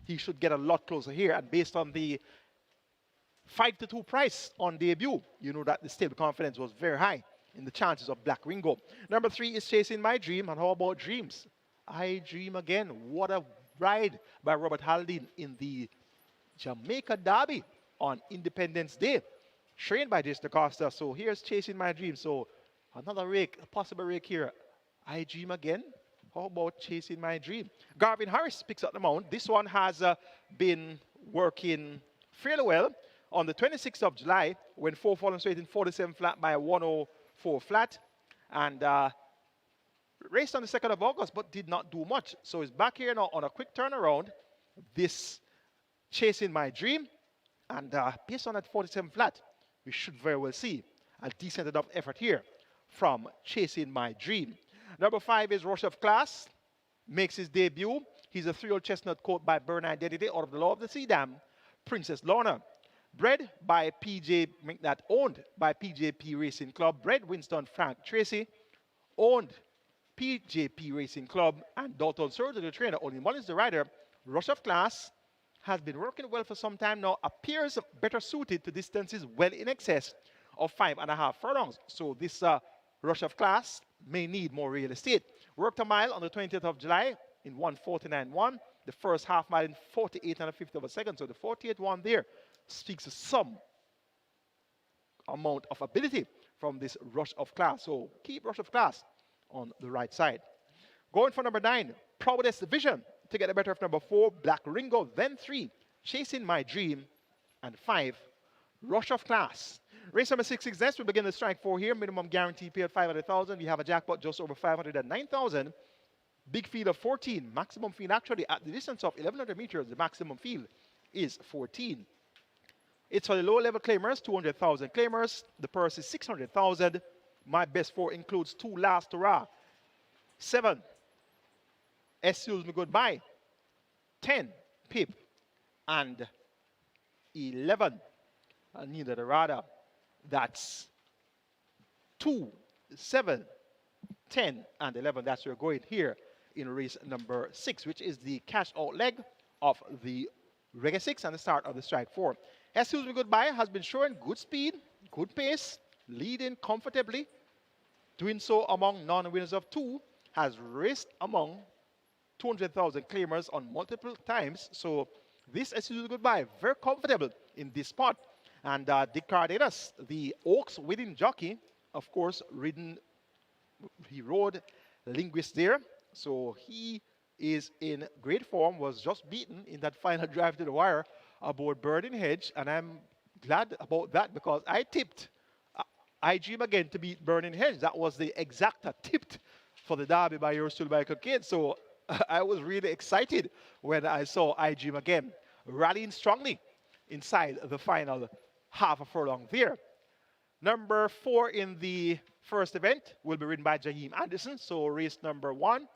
He should get a lot closer here, and based on the 5-2 price on debut, you know that the stable confidence was very high in the chances of Black Ringo. Number 3 is Chasing My Dream, and how about Dreams? I Dream Again. What a ride by Robert Haldane in the Jamaica Derby on Independence Day, trained by Jason Acosta. So here's Chasing My Dream. So another rake, a possible rake here. I Dream Again. How about Chasing My Dream? Garvin Harris picks up the mount. This one has been working fairly well. On the 26th of July, when 4 fallen straight in 47 flat by a 104 flat, and raced on the 2nd of August, but did not do much. So he's back here now on a quick turnaround. This Chasing My Dream, and based on that 47 flat, we should very well see a decent enough effort here from Chasing My Dream. Number 5 is Rush of Class, makes his debut. He's a 3-year-old chestnut coat by Burn Identity out of the Law of the Sea Dam, Princess Lorna. Bred by PJ, that owned by PJP Racing Club. Bred Winston Frank Tracy, owned PJP Racing Club, and Dalton Surgeon, the trainer. Only Mullins, the rider. Rush of Class has been working well for some time now. Appears better suited to distances well in excess of 5.5 furlongs. So this Rush of Class may need more real estate. Worked a mile on the 20th of July in 1:49.1. The first half mile in 48.1 of a second. So the 48.1 there speaks to some amount of ability from this Rush of Class. So keep Rush of Class on the right side. Going for number 9, Proudest Vision, to get the better of number 4, Black Ringo, then 3, Chasing My Dream, and 5, Rush of Class. Race number 6 is next. We begin the strike 4 here. Minimum guarantee pay of 500,000. We have a jackpot just over 509,000. Big field of 14. Maximum field actually at the distance of 1,100 meters. The maximum field is 14. It's for the low-level claimers, 200,000 claimers. The purse is 600,000. My best 4 includes 2 Last Hurrah, 7 Excuse me goodbye. 10, Pip, and 11, Nina Dorada. That's 2, 7, 10, and 11. That's where we're going here in race number 6, which is the cash out leg of the Reggae 6 and the start of the Strike 4. Excuse me goodbye has been showing good speed, good pace, leading comfortably. Doing so among non-winners of 2, has raced among 200,000 claimers on multiple times. So this is goodbye, very comfortable in this spot. And Dick Cardenas, the Oaks winning jockey, of course, he rode Linguist there. So he is in great form, was just beaten in that final drive to the wire aboard Burning Hedge. And I'm glad about that because I tipped IG again to beat Burning Hedge. That was the exacta tipped for the Derby by yours truly by Cocaine. So I was really excited when I saw IG again rallying strongly inside the final half a furlong there. Number 4 in the first event will be ridden by Jaheim Anderson. So race number 1,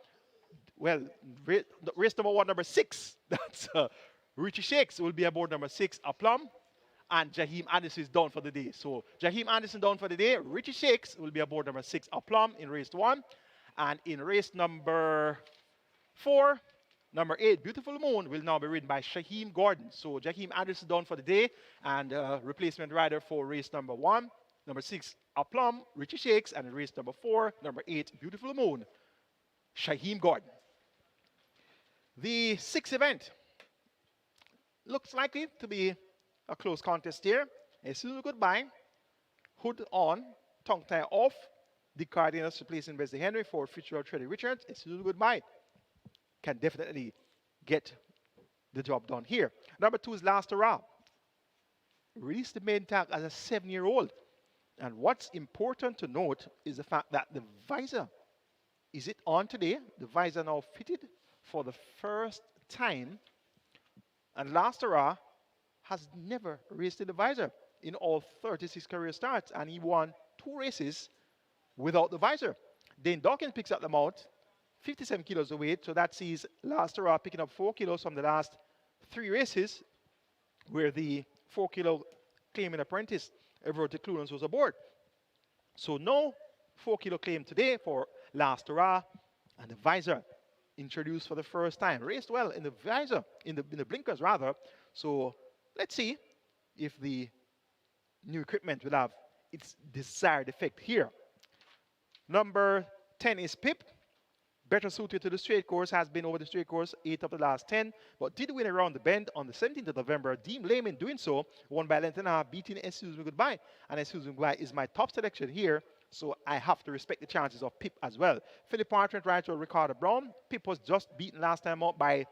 well, race number 1, number 6, that's Richie Shakes will be aboard number 6, Aplomb. And Jaheim Anderson is down for the day. So Jaheim Anderson down for the day. Richie Shakes will be aboard number 6, Aplomb in race 1. And in race number 4, number 8, Beautiful Moon will now be ridden by Shaheem Gordon. So Jaheim Anderson down for the day and replacement rider for race number 1. Number 6, Aplomb, Richie Shakes. And in race number 4, number 8, Beautiful Moon, Shaheem Gordon. The 6th event looks likely to be a close contest here. Excuse goodbye. Hood on, tongue tie off. The Cardenas replacing Wesley Henry for Fitzgerald Treddy Richards. Excuse goodbye. Can definitely get the job done here. Number 2 is Last Hurrah. Released the main tag as a 7-year-old. And what's important to note is the fact that the visor, is it on today? The visor now fitted for the first time. And Last Hurrah has never raced in the visor in all 36 career starts, and he won 2 races without the visor. Dane Dawkins picks up the mount, 57 kilos of weight, so that sees Last Hurrah picking up 4 kilos from the last 3 races, where the 4-kilo claiming apprentice, Everett Clunans, was aboard. So no 4-kilo claim today for Last Hurrah, and the visor introduced for the first time. Raced well in the visor, in the blinkers rather, so let's see if the new equipment will have its desired effect here. Number 10 is Pip. Better suited to the straight course, has been over the straight course 8 of the last 10, but did win around the bend on the 17th of November. Deem Lehman doing so, won by a length and a half, beating Excuse Me Goodbye. And Excuse Me Goodbye is my top selection here, so I have to respect the chances of Pip as well. Philip Partridge rides for Ricardo Brown. Pip was just beaten last time out by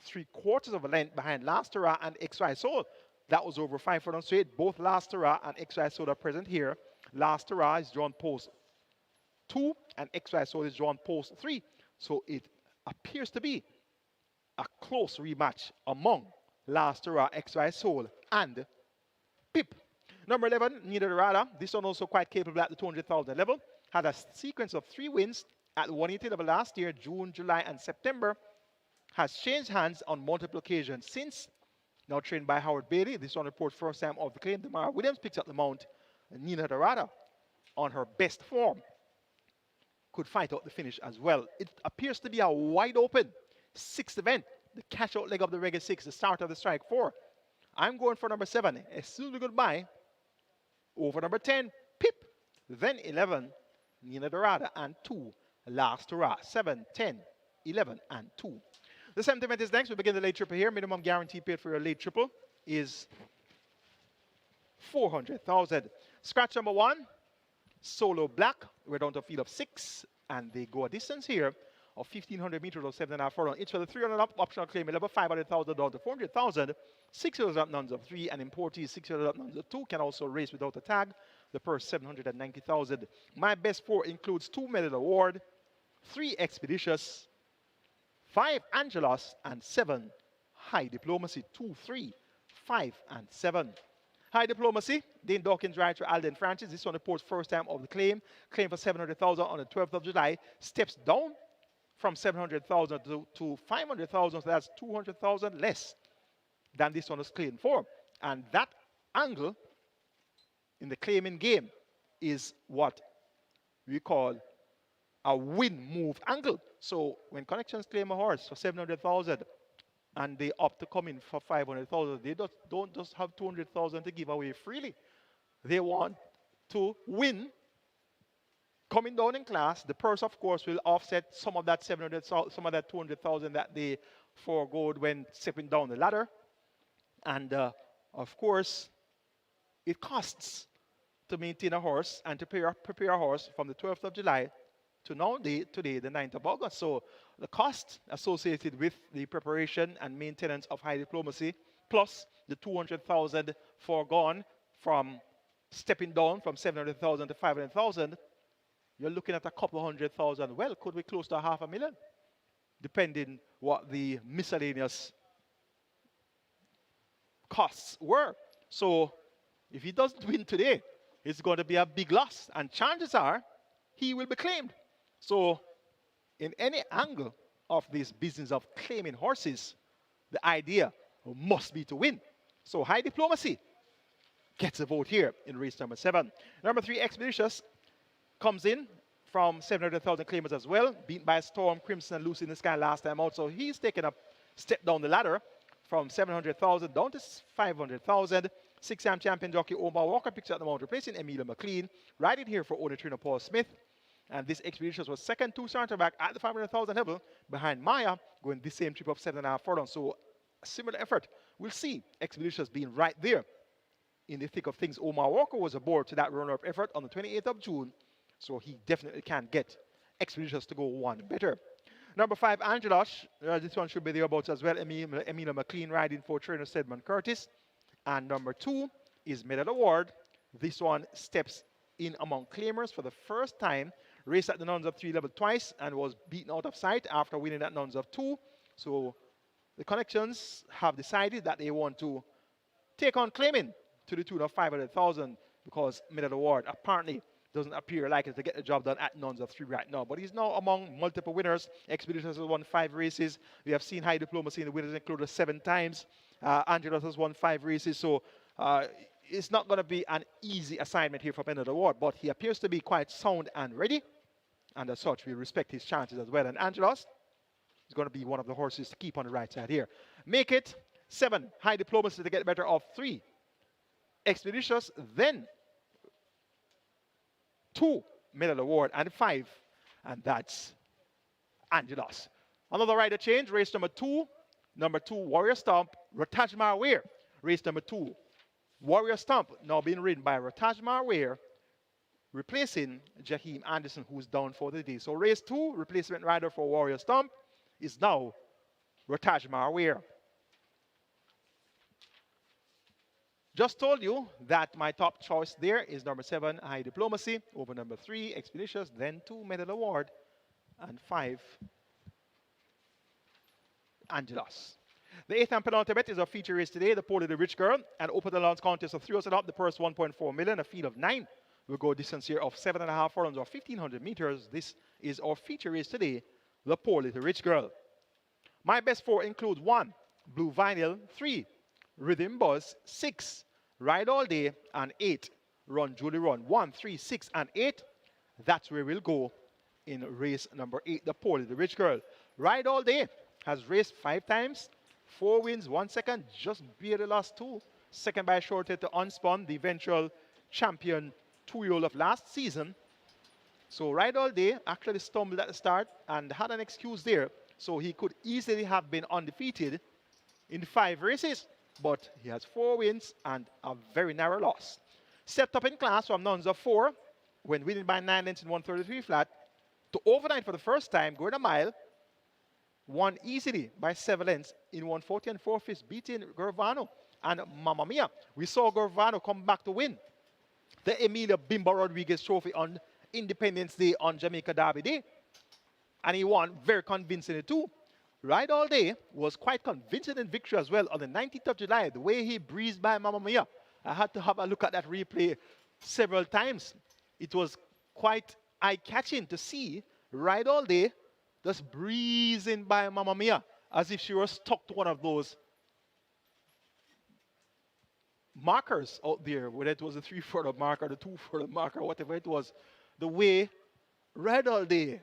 3/4 of a length behind Last Hurrah and XY Soul. That was over 5 furlongs straight. Both Last Hurrah and XY Soul are present here. Last Hurrah is drawn post 2 and XY Soul is drawn post 3. So it appears to be a close rematch among Last Hurrah, XY Soul, and Pip. Number 11, Nina Dorada. This one also quite capable at the 200,000 level. Had a sequence of 3 wins at the 180 level last year, June, July, and September. Has changed hands on multiple occasions since. Now trained by Howard Bailey. This one reports first time of the claim. Damara Williams picks up the mount. Nina Dorada, on her best form, could fight out the finish as well. It appears to be a wide open 6th event. The cash out leg of the Reggae 6, the start of the Strike 4. I'm going for number 7, Excuse Me Goodbye. Over number 10, Pip. Then 11, Nina Dorada. And 2, Last Hurrah. 7, 10, 11, and 2. The 7th event is next. We begin the late triple here. Minimum guarantee paid for your late triple is 400,000. Scratch number 1, Solo Black. We're down to a field of 6, and they go a distance here of 1,500 meters or 7.5 furlongs. Each for the 300 up optional claim, level 500,000 down to 400,000. 600 up nuns of 3, and importees 600 up nuns of 2 can also race without a tag. The purse 790,000. My best 4 includes 2 medal award, 3 expeditious, 5 Angelos, and 7 high diplomacy. 2, 3, 5, and 7. High diplomacy, Dane Dawkins rides for Alden Francis. This one reports first time of the claim. Claim for 700,000 on the 12th of July. Steps down from 700,000 to 500,000, so that's 200,000 less than this one was claimed for. And that angle in the claiming game is what we call a win move angle. So when Connections claim a horse for 700,000 and they opt to come in for 500,000, they don't just have 200,000 to give away freely. They want to win. Coming down in class, the purse, of course, will offset some of that 700, some of that 200,000 that they forgoed when stepping down the ladder. And of course, it costs to maintain a horse and to prepare a horse from the 12th of July to now today, the 9th of August. So the cost associated with the preparation and maintenance of high diplomacy, plus the 200,000 foregone from stepping down from 700,000 to 500,000, you're looking at a couple of 100,000. Well, could be close to $500,000, depending what the miscellaneous costs were. So if he doesn't win today, it's going to be a big loss, and chances are he will be claimed. So in any angle of this business of claiming horses, the idea must be to win. So high diplomacy gets a vote here in race number 7. Number 3, Expeditious, comes in from 700,000 claimers as well, beaten by Storm, Crimson, and Lucy in the Sky last time out. So he's taken a step down the ladder from 700,000 down to 500,000. 6-time champion jockey Omar Walker picks up the mount, replacing Emilia McLean. Riding here for owner trainer Paul Smith. And this Expeditious was second to center back at the 500,000 level behind Maya, going this same trip of 7.5 furlongs. So a similar effort. We'll see Expeditious being right there in the thick of things. Omar Walker was aboard to that runner-up effort on the 28th of June. So he definitely can get Expeditious to go one better. Number 5, Angelos. This one should be thereabouts as well. Emilia McLean riding for trainer Stedman Curtis. And number 2 is Medal Award. This one steps in among claimers for the first time. Raced at the Nuns of 3 level twice and was beaten out of sight after winning at Nuns of 2. So the Connections have decided that they want to take on claiming to the tune of 500,000 because Medal Award apparently doesn't appear likely to get the job done at Nuns of 3 right now. But he's now among multiple winners. Expeditious has won 5 races. We have seen high diplomacy in the winners included 7 times. Angelos has won 5 races. So it's not going to be an easy assignment here for Medal Award. But he appears to be quite sound and ready. And as such, we respect his chances as well. And Angelos is going to be one of the horses to keep on the right side here. Make it 7. High diplomacy to get better of 3. Expeditious, then 2 Medal Award, and 5, and that's Angelos. Another rider change, race number 2. Number 2, Warrior Stomp, Rotajmar Weir. Race number 2, Warrior Stomp, now being ridden by Rotajmar Weir, replacing Jaheim Anderson, who's down for the day. So race 2, replacement rider for Warrior Stomp is now Rotajmar Weir. Just told you that my top choice there is number 7, High Diplomacy, over number 3, Expeditious, then 2, Medal Award, and 5, Angelos. The 8th and penultimate bet is our feature race today, the Poor Little Rich Girl, and open the launch contest of 3 horses up, the purse 1.4 million, a field of 9. We'll go distance here of 7.5 furlongs or 1,500 meters. This is our feature race today, the Poor Little Rich Girl. My best 4 include 1, Blue Vinyl, 3, Rhythm Buzz, 6, Ride All Day, and 8, Run Julie Run. 1, 3, 6, and 8. That's where we'll go in race number 8, the Poor Little Rich Girl. Ride All Day has raced 5 times, 4 wins, 1 second, just barely lost 2. Second by a short head to Unspun, the eventual champion 2-year-old of last season. So Ride All Day actually stumbled at the start and had an excuse there. So he could easily have been undefeated in 5 races. But he has 4 wins and a very narrow loss. Stepped up in class from Nuns of 4 when winning by 9 lengths in 133 flat to overnight for the first time, going a mile, won easily by 7 lengths in 140 and 4/5, beating Gervano and Mamma Mia. We saw Gervano come back to win the Emilia Bimba Rodriguez Trophy on Independence Day on Jamaica Derby Day. And he won very convincingly too. Ride All Day was quite convincing in victory as well on the 19th of July. The way he breezed by Mamma Mia. I had to have a look at that replay several times. It was quite eye-catching to see Ride All Day just breezing by Mamma Mia as if she was stuck to one of those markers out there, whether it was a 3-furlong marker, the 2-furlong marker, whatever it was. The way Ride All Day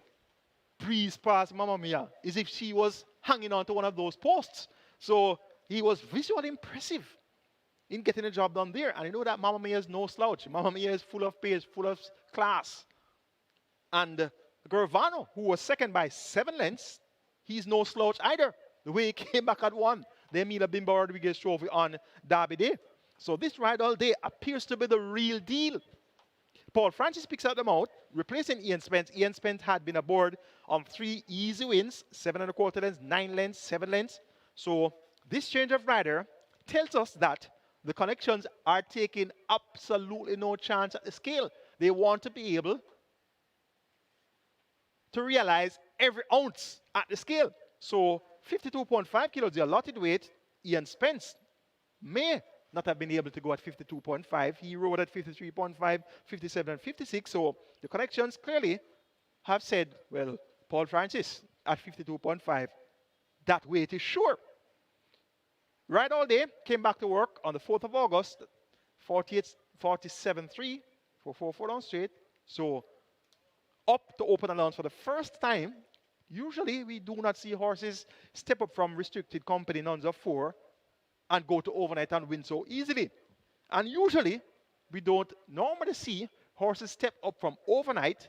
breezed past Mamma Mia as if she was hanging on to one of those posts. So he was visually impressive in getting the job done there. And you know that Mamma Mia is no slouch. Mamma Mia is full of pace, full of class. And Gervano, who was second by 7 lengths, he's no slouch either. The way he came back at one, the Emila Bimba Rodriguez Trophy on Derby Day. So this Ride All Day appears to be the real deal. Paul Francis picks out the mouth, replacing Ian Spence. Ian Spence had been aboard on 3 easy wins, 7 1/4 lengths, 9 lengths, 7 lengths. So this change of rider tells us that the connections are taking absolutely no chance at the scale. They want to be able to realize every ounce at the scale. So 52.5 kilos, the allotted weight. Ian Spence may not have been able to go at 52.5. He rode at 53.5, 57, and 56. So the connections clearly have said, well, Paul Francis at 52.5, that weight is sure. Ride All Day came back to work on the 4th of August, 47.3 for 4 furlongs straight. So up to open allowance for the first time. Usually we do not see horses step up from restricted company nuns of 4 and go to overnight and win so easily. And usually we don't normally see horses step up from overnight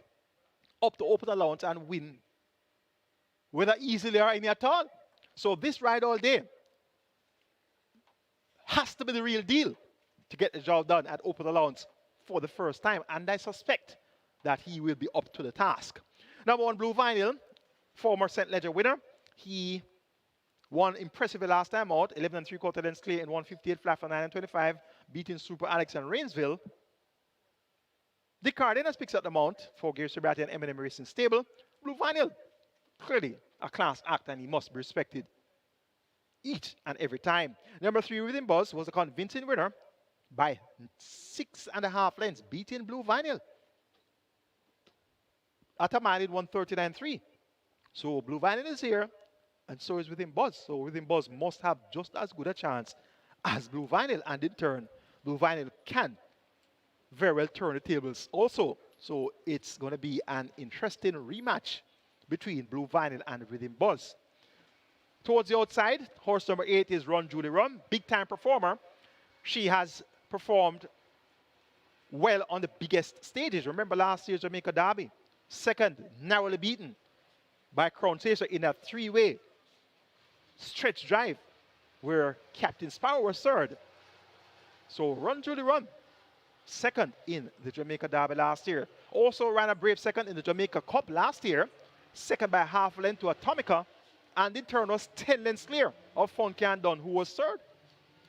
up to open allowance and win, whether easily or any at all. So this Ride All Day has to be the real deal to get the job done at open allowance for the first time. And I suspect that he will be up to the task. Number 1, Blue Vinyl, former St. Ledger winner. He won impressively last time out, 11 3/4 lengths clear in 158 flat for 9 25, beating Super Alex and Rainsville. Dick Cardenas picks up the mount for Gary Sabrati and Eminem Racing Stable. Blue Vinyl, clearly a class act, and he must be respected each and every time. Number 3, Within Buzz, was a convincing winner by 6.5 lengths, beating Blue Vinyl at a mile in 139.3. So Blue Vinyl is here, and so is Within Buzz. So Within Buzz must have just as good a chance as Blue Vinyl, and in turn, Blue Vinyl can very well turn the tables also. So it's going to be an interesting rematch between Blue Vinyl and Within Buzz. Towards the outside, horse number 8 is Run Julie Run, big-time performer. She has performed well on the biggest stages. Remember last year's Jamaica Derby, second, narrowly beaten by Crown Chaser in a 3-way stretch drive where Captain Sparrow was third. So Run Julie Run, second in the Jamaica Derby last year. Also ran a brave second in the Jamaica Cup last year, second by half a length to Atomica, and in turn was 10 lengths clear of Fun Can Done, who was third.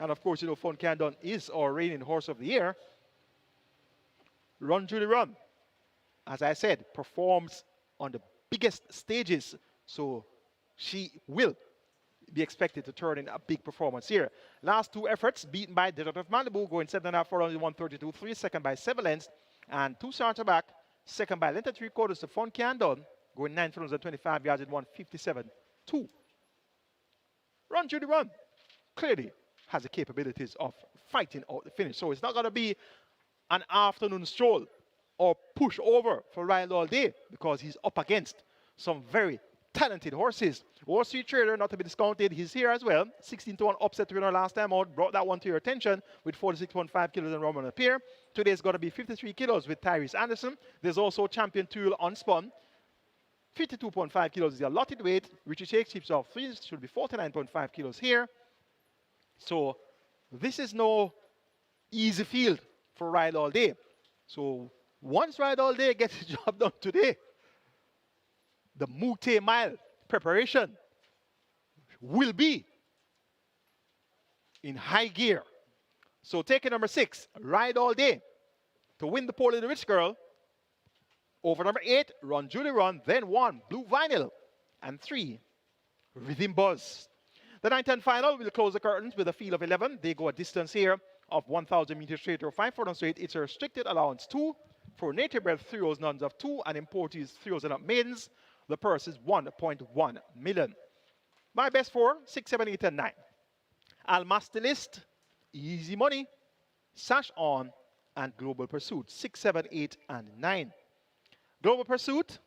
And of course, you know, Fun Can Done is our reigning horse of the year. Run Julie Run, as I said, performs on the biggest stages, so she will be expected to turn in a big performance here. Last 2 efforts, beaten by Desert of Malibu, going 7.5 for only 132.3, second by 7 lengths, and 2 starter back, second by length and 3/4 to Fun Can Done, going 9 furlongs and 25 yards in 157.2. Run Julie Run clearly has the capabilities of fighting out the finish, so it's not going to be an afternoon stroll or push over for Ride All Day, because he's up against some very talented horses. Wall Street Trader, not to be discounted, he's here as well. 16-1 upset winner last time out, brought that one to your attention with 46.5 kilos and Roman Appear. Today's got to be 53 kilos with Tyrese Anderson. There's also Champion Tool Unspun. 52.5 kilos is the allotted weight. Richie Shakes keeps off 3, should be 49.5 kilos here. So this is no easy field for Ride All Day. So once Ride All Day gets the job done today, the Mute Mile preparation will be in high gear. So taking number 6, Ride All Day, to win the Poor Little Rich Girl. Over number 8, Run Julie Run, then 1, Blue Vinyl, and 3, Rhythm Buzz. The 9th and final will close the curtains with a field of 11. They go a distance here of 1,000 meters straight or 5 furlongs straight. It's a restricted allowance 2 for native bred 3-year-olds nuns of 2 and importees 3-year-olds and up maidens. The purse is 1.1 million. My best four, 6, 7, 8, and 9. Almastilist, Easy Money, Sash On, and Global Pursuit, 6, 7, 8, and 9. Global Pursuit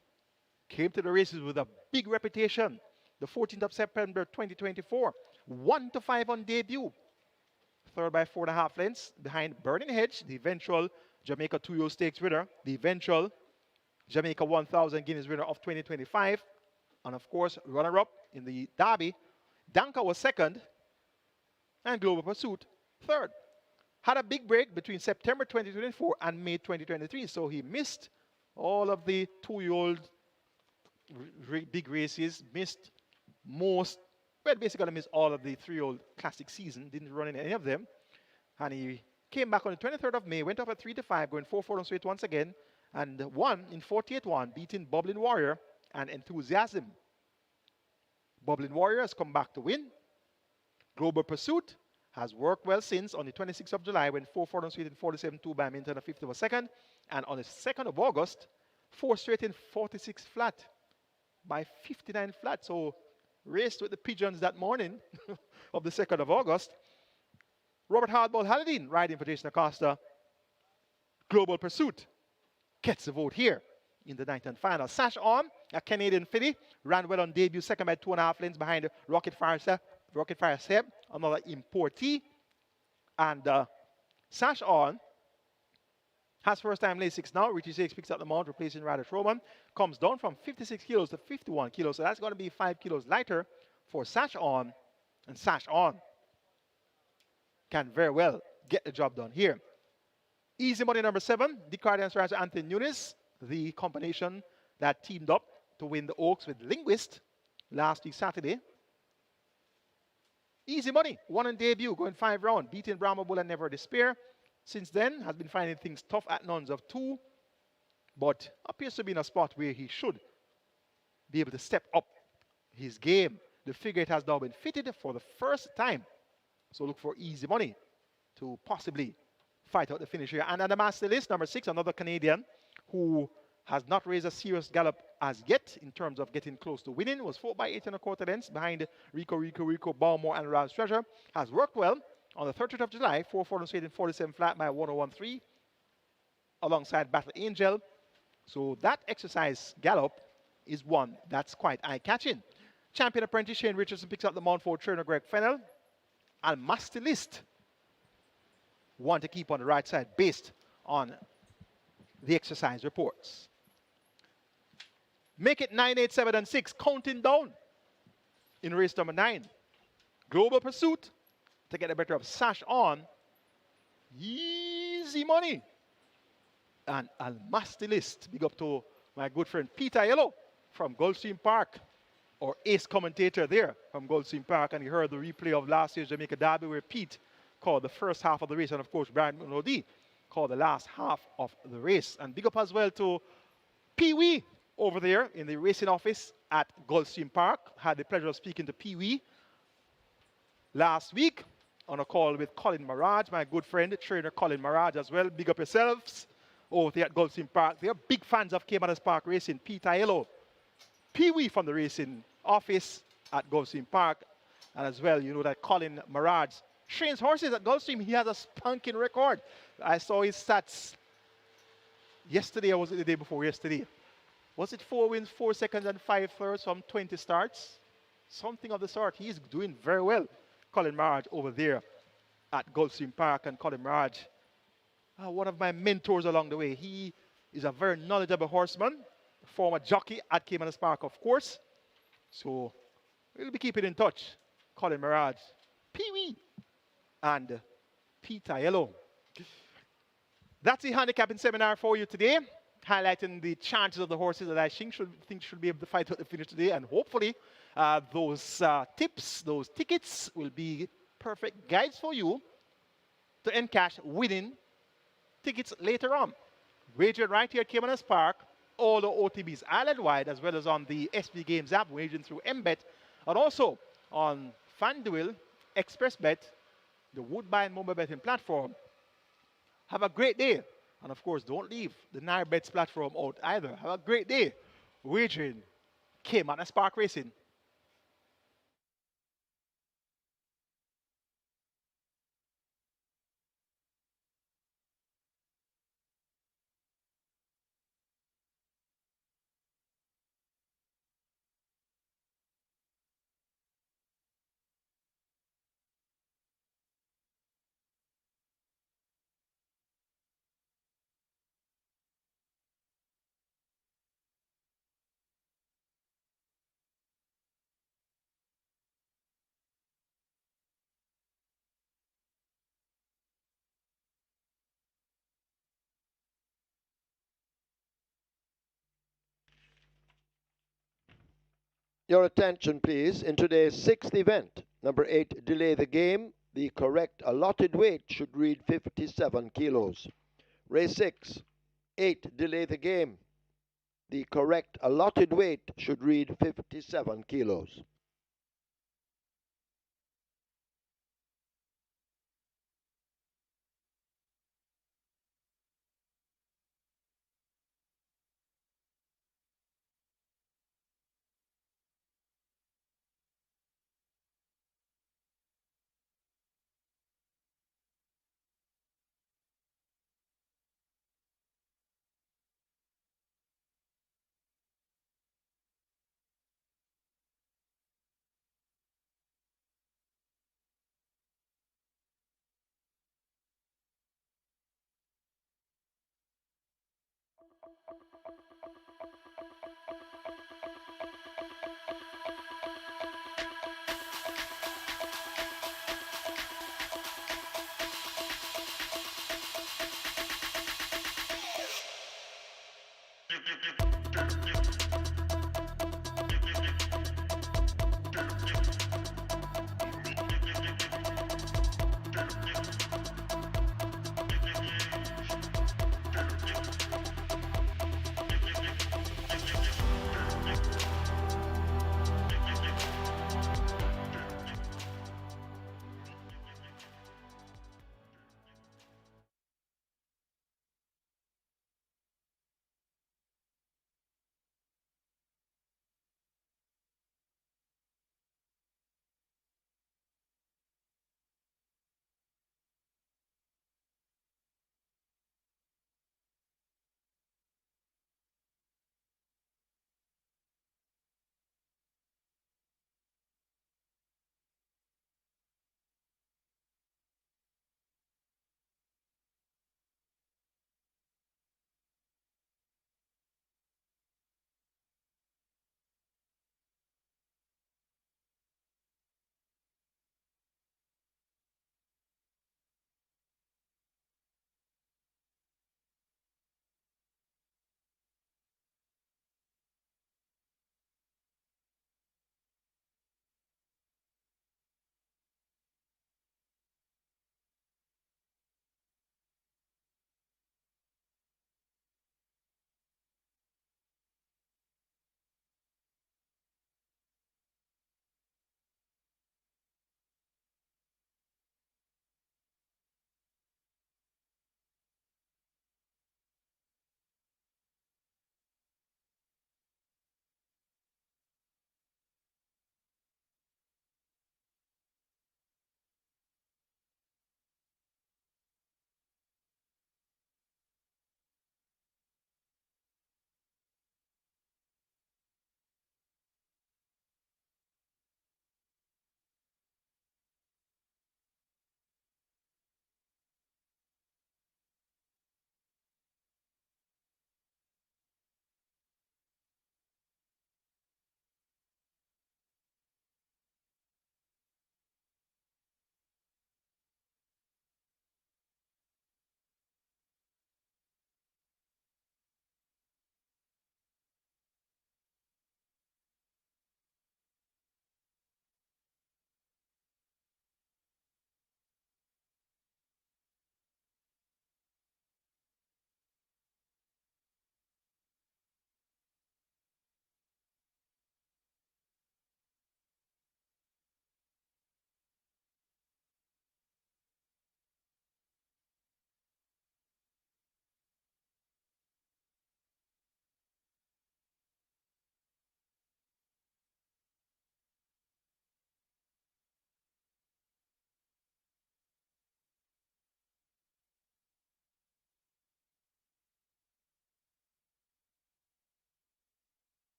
came to the races with a big reputation. The 14th of September 2024, 1 to 5 on debut. Third by 4.5 lengths behind Burning Hedge, the eventual Jamaica 2-year stakes winner, the eventual Jamaica 1000 Guineas winner of 2025, and of course, runner-up in the Derby. Danka was second, and Global Pursuit third. Had a big break between September 2024 and May 2023, so he missed all of the 2-year-old big races, missed most, well, basically missed all of the 3-year-old classic season, didn't run in any of them. And he came back on the 23rd of May, went up at 3 to 5, going 4-4 on straight once again, and won in 48-1, beating Bubbling Warrior and Enthusiasm. Bubbling Warrior has come back to win. Global Pursuit has worked well since. On the 26th of July, went 4-4 on straight in 47-2 by Minton, a fifth of a second. And on the 2nd of August, 4 straight in 46 flat by 59 flat. So raced with the pigeons that morning of the 2nd of August. Robert Hardball Halladine riding for Jason Acosta. Global Pursuit gets the vote here in the 9th and final. Sash On, a Canadian filly, ran well on debut, second by 2.5 lengths behind Rocket Fire Seb, another importee. And Sash On has first time late 6 now. Richie Six picks up the mount, replacing Ryder Roman. Comes down from 56 kilos to 51 kilos. So that's going to be 5 kilos lighter for Sash On. And Sash On can very well get the job done here. Easy Money number 7, the Cardian Rider Anthony Nunes, the combination that teamed up to win the Oaks with Linguist last week Saturday. Easy Money, won on debut, going 5 rounds, beating Brahma Bull and Never Despair. Since then, has been finding things tough at nuns of 2, but appears to be in a spot where he should be able to step up his game. The figure eight has now been fitted for the first time. So look for Easy Money to possibly fight out the finish here. And on the master list, number 6, another Canadian who has not raised a serious gallop as yet in terms of getting close to winning. Was 4 by 8.25 lengths behind Rico, Balmore, and Ralph's Treasure. Has worked well on the 30th of July, 4-4 on straight in 47 flat by 101.3 alongside Battle Angel. So that exercise gallop is one that's quite eye-catching. Champion apprentice Shane Richardson picks up the mount for trainer Greg Fennell. And master list want to keep on the right side based on the exercise reports. Make it 9, 8, 7, and 6, counting down in race number 9. Global Pursuit to get the better of Sash On. Easy Money. And Almastilist. Big up to my good friend Peter Yellow from Gulfstream Park, or ace commentator there from Gulfstream Park. And you heard the replay of last year's Jamaica Derby where Pete called the first half of the race, and of course Brian Lodi called the last half of the race. And big up as well to Pee Wee over there in the racing office at Gulfstream Park. Had the pleasure of speaking to Pee Wee last week on a call with Colin Maraj, my good friend, trainer Colin Maraj as well. Big up yourselves over there at Gulfstream Park. They are big fans of Caymanas Park Racing. Peter Yellow, Pee Wee from the racing office at Gulfstream Park. And as well, you know that Colin Maraj trains horses at Gulfstream. He has a spunking record. I saw his stats yesterday, or was it the day before yesterday? Was it 4 wins, 4 seconds, and 5 thirds from 20 starts? Something of the sort. He's doing very well. Colin Maraj over there at Gulfstream Park. And Colin Maraj, one of my mentors along the way. He is a very knowledgeable horseman, former jockey at Caymanas Park, of course. So we'll be keeping in touch. Colin Maraj, Pee Wee, and Peter Yellow. That's the handicapping seminar for you today, highlighting the chances of the horses that I think should be able to fight out the finish today. And hopefully those tips, those tickets will be perfect guides for you to encash winning tickets later on. Wagered right here at Caymanas Park, all the OTBs island-wide, as well as on the SB Games app, wagering through MBet, and also on FanDuel, ExpressBet, the Woodbine mobile betting platform. Have a great day. And of course, don't leave the NairBets platform out either. Have a great day wagering Caymanas Park Racing. Your attention, please. In today's sixth event, number 8, Delay the Game, the correct allotted weight should read 57 kilos. Race 6, 8, Delay the Game. The correct allotted weight should read 57 kilos.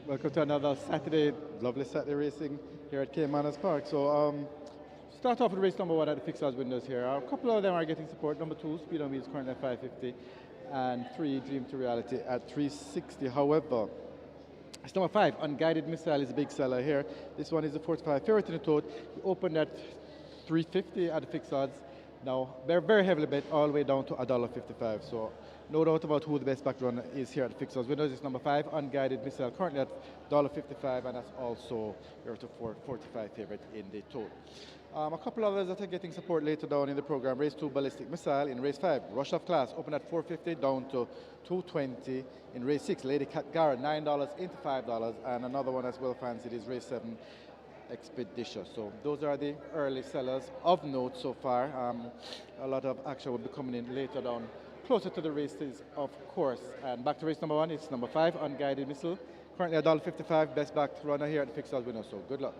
Welcome to another Saturday, lovely Saturday racing here at Caymanas Park. So, start off with race number 1 at the fixed odds windows here. A couple of them are getting support. Number 2, Speed on Me is currently at 550, and 3, Dream to Reality at 360. However, it's number 5, Unguided Missile is a big seller here. This one is a 45 favorite in the tote. He opened at 350 at the fixed odds. Now, they're very heavily bet all the way down to $1.55. So, no doubt about who the best back runner is here at the fixed odds winners. It's number 5, Unguided Missile, currently at $1.55, and that's also your to 45 favorite in the tote. A couple others that are getting support later down in the program. Race 2, Ballistic Missile. In race 5, Rush of Class, open at $4.50 down to $2.20. In race 6, Lady Cat Gara, $9 into $5. And another one as well fancied is race 7, Expeditious. So those are the early sellers of note so far. A lot of action will be coming in later down, closer to the races, of course. And back to race number 1, it's number 5, Unguided Missile. Currently $1.55, best backed runner here at the fixed odds winner. So good luck.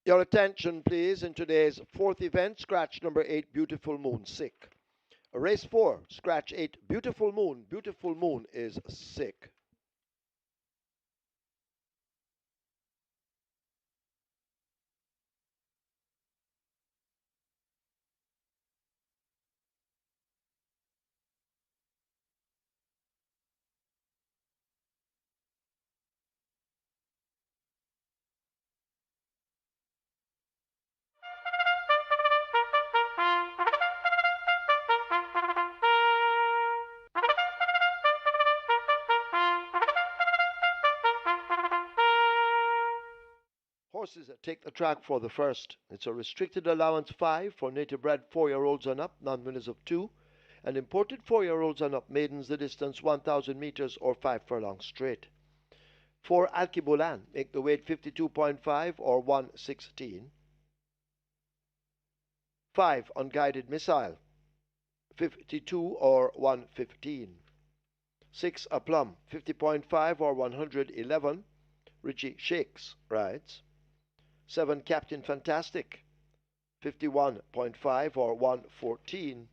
Your attention, please, in today's 4th event, scratch number 8, Beautiful Moon, sick. Race 4, scratch 8, Beautiful Moon. Beautiful Moon is sick. Horses that take the track for the first. It's a restricted allowance 5 for native bred 4-year-olds and up, non-winners of 2, and imported 4-year-olds and up, maidens the distance 1,000 meters or 5 furlongs straight. 4 Alkebulan make the weight 52.5 or 116. 5 Unguided Missile 52 or 115. 6 Aplum 50.5 or 111. Richie Shakes rides. 7 Captain Fantastic 51.5 or 114.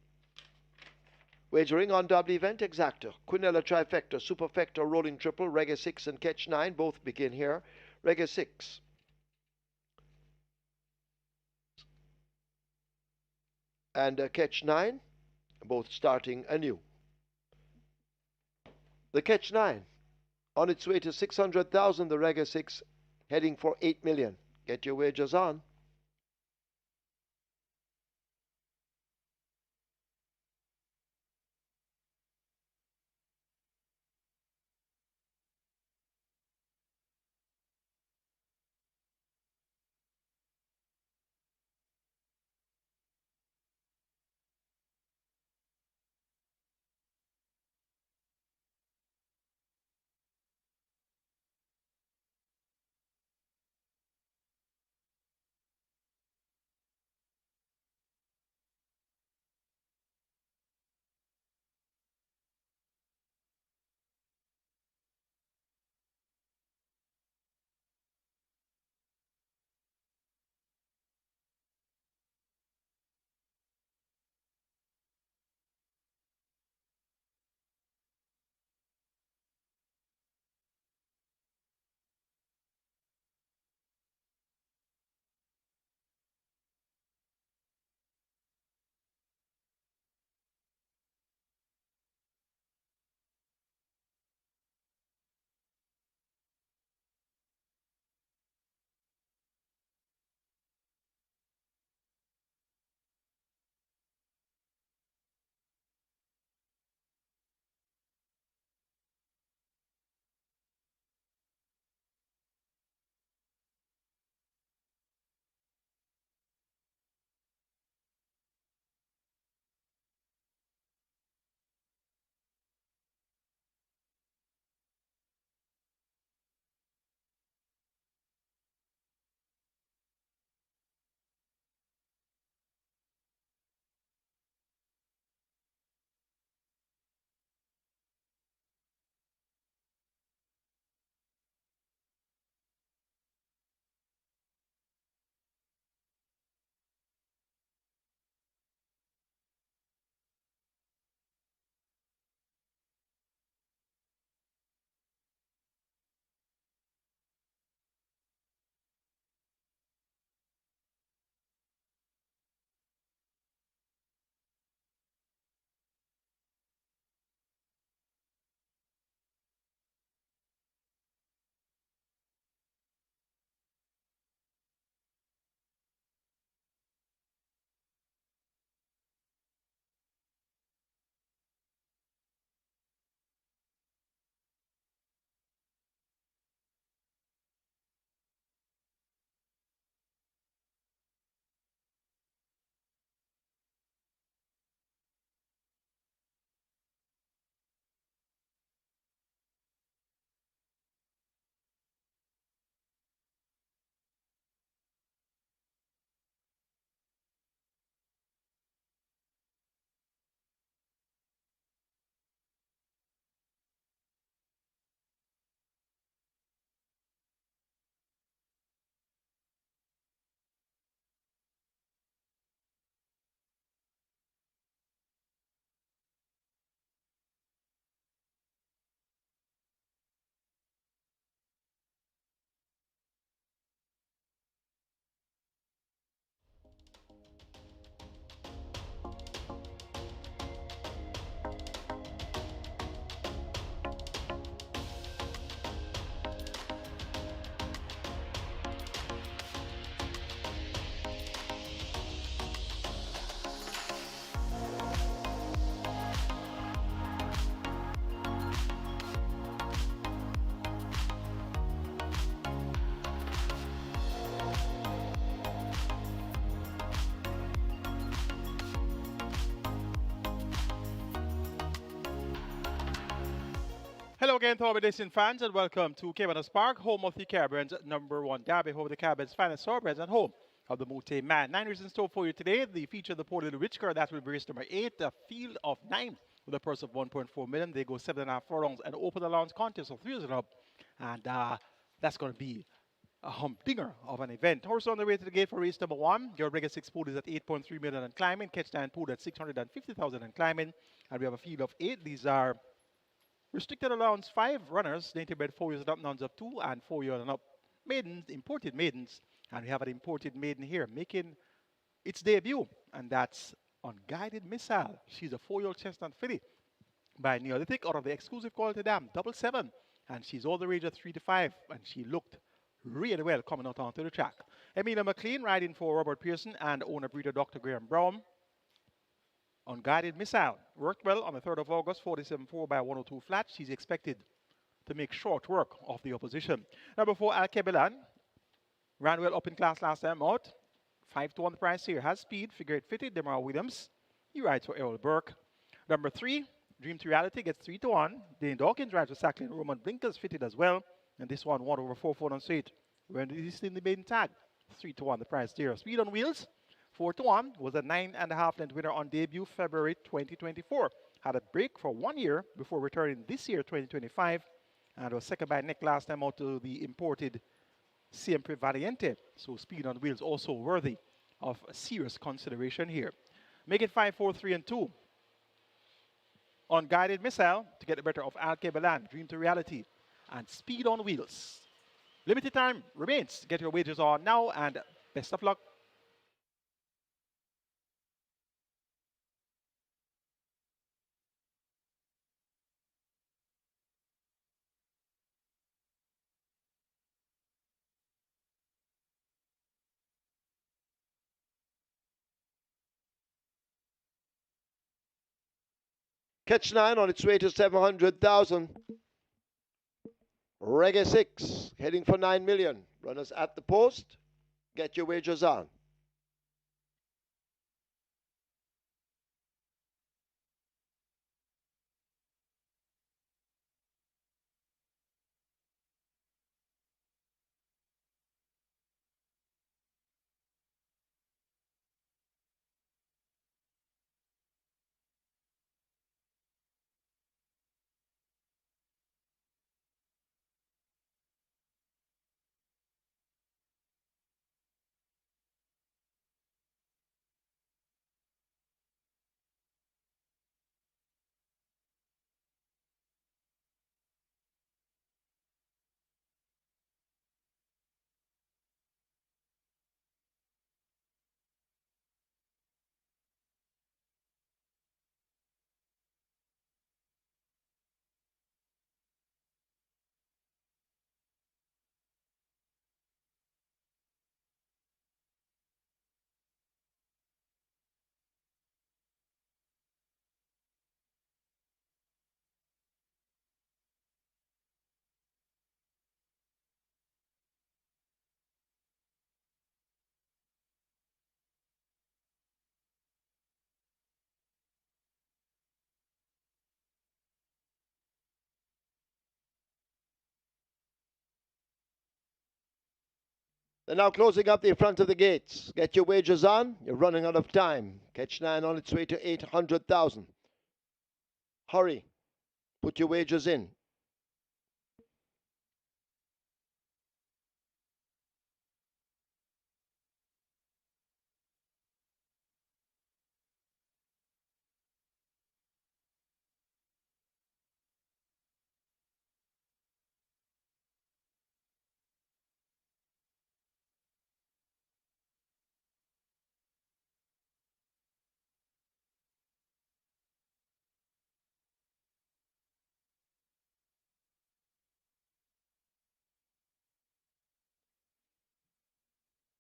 Wagering on double event exactor. Quinella trifecta, superfecta, rolling triple, Reggae 6 and Catch 9 both begin here. Reggae 6. And Catch 9 both starting anew. The Catch 9 on its way to 600,000, the Reggae 6 heading for 8 million. Get your wagers on. Hello again to our racing fans and welcome to Caymanas Park, home of the Caribbean's #1 Derby, home of the Caribbean's finest thoroughbreds and home of the Moute Man. 9 races in store for you today. The feature of the Poor Little Rich Girl, that will be race number 8, a field of 9 with a purse of 1.4 million. They go 7.5 furlongs and open the launch contest of 3 years and up. And that's going to be a humdinger of an event. Horse on the way to the gate for race number 1. Your regular 6 pool is at 8.3 million and climbing. Catch 9 pool at 650,000 and climbing. And we have a field of 8. These are restricted allowance 5 runners, native bred 4 years and up, nuns up 2, and 4 years and up maidens, imported maidens. And we have an imported maiden here making its debut, and that's Unguided Missile. She's a 4-year-old chestnut filly by Neolithic out of the exclusive quality dam, 777. And she's all the rage at 3 to 5, and she looked really well coming out onto the track. Emilia McLean riding for Robert Pearson and owner breeder Dr. Graham Brown. Unguided Missile worked well on the 3rd of August, 47.4 by 102 flat. She's expected to make short work of the opposition. Number 4, Al Kebelan, ran well up in class last time out. 5 to 1 the price here. Has speed, figure 8 fitted. Demar Williams, he rides for Errol Burke. Number 3, Dream to Reality, gets 3 to 1. Dane Dawkins rides for Sacklin. Roman Blinkers fitted as well. And this one, 1 over 4 on straight. When this is in the maiden tag, 3 to 1 the price there. Speed on Wheels, 4 to 1, was a 9.5 length winner on debut February 2024. Had a break for 1 year before returning this year, 2025. And was second by neck last time out to the imported Siempre Valiente. So Speed on Wheels also worthy of serious consideration here. Make it 5, 4, 3, and 2. Unguided Missile to get the better of Al Kebelan, Dream to Reality, and Speed on Wheels. Limited time remains. Get your wagers on now and best of luck. Catch 9 on its way to 700,000. Reggae 6 heading for 9 million. Runners at the post. Get your wagers on. They're now closing up the front of the gates. Get your wagers on. You're running out of time. Catch 9 on its way to 800,000. Hurry. Put your wagers in.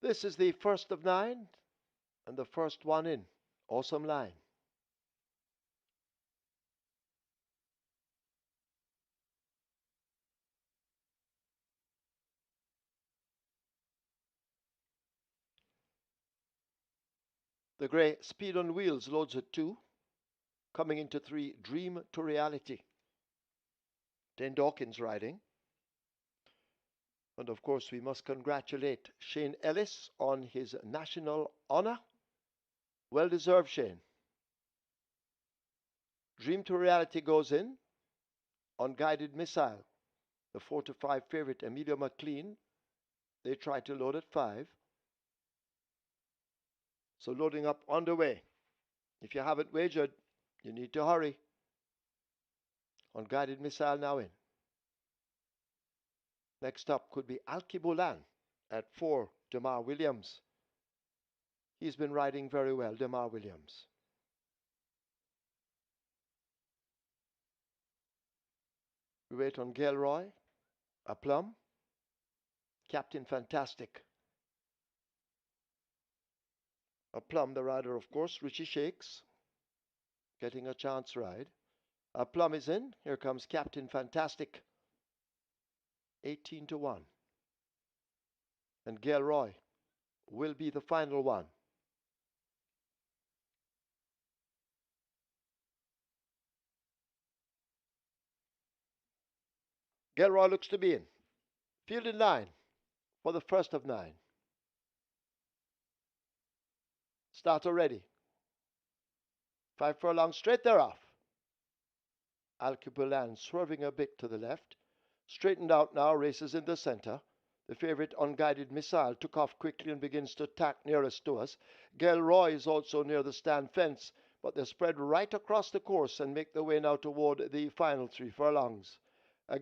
This is the first of 9 and the first one in. Awesome line. The grey Speed on Wheels loads at 2. Coming into 3, Dream to Reality. Dane Dawkins riding. And of course, we must congratulate Shane Ellis on his national honor. Well deserved, Shane. Dream to Reality goes in. Unguided Missile, the 4-5 favorite Emilio McLean. They try to load at 5. So loading up on the way. If you haven't wagered, you need to hurry. Unguided Missile now in. Next up could be Alkebulan at 4, Demar Williams. He's been riding very well, Demar Williams. We wait on Gilroy, a plum, Captain Fantastic. A plum, the rider, of course, Richie Shakes, getting a chance ride. A plum is in. Here comes Captain Fantastic. 18-1. And Gilroy will be the final one. Gilroy looks to be in. Fielded 9 for the first of 9. Starter ready. 5 furlongs straight thereof. Alkebulan swerving a bit to the left. Straightened out now, races in the center. The favorite Unguided Missile took off quickly and begins to attack nearest to us. Gilroy is also near the stand fence, but they're spread right across the course and make their way now toward the final 3 furlongs.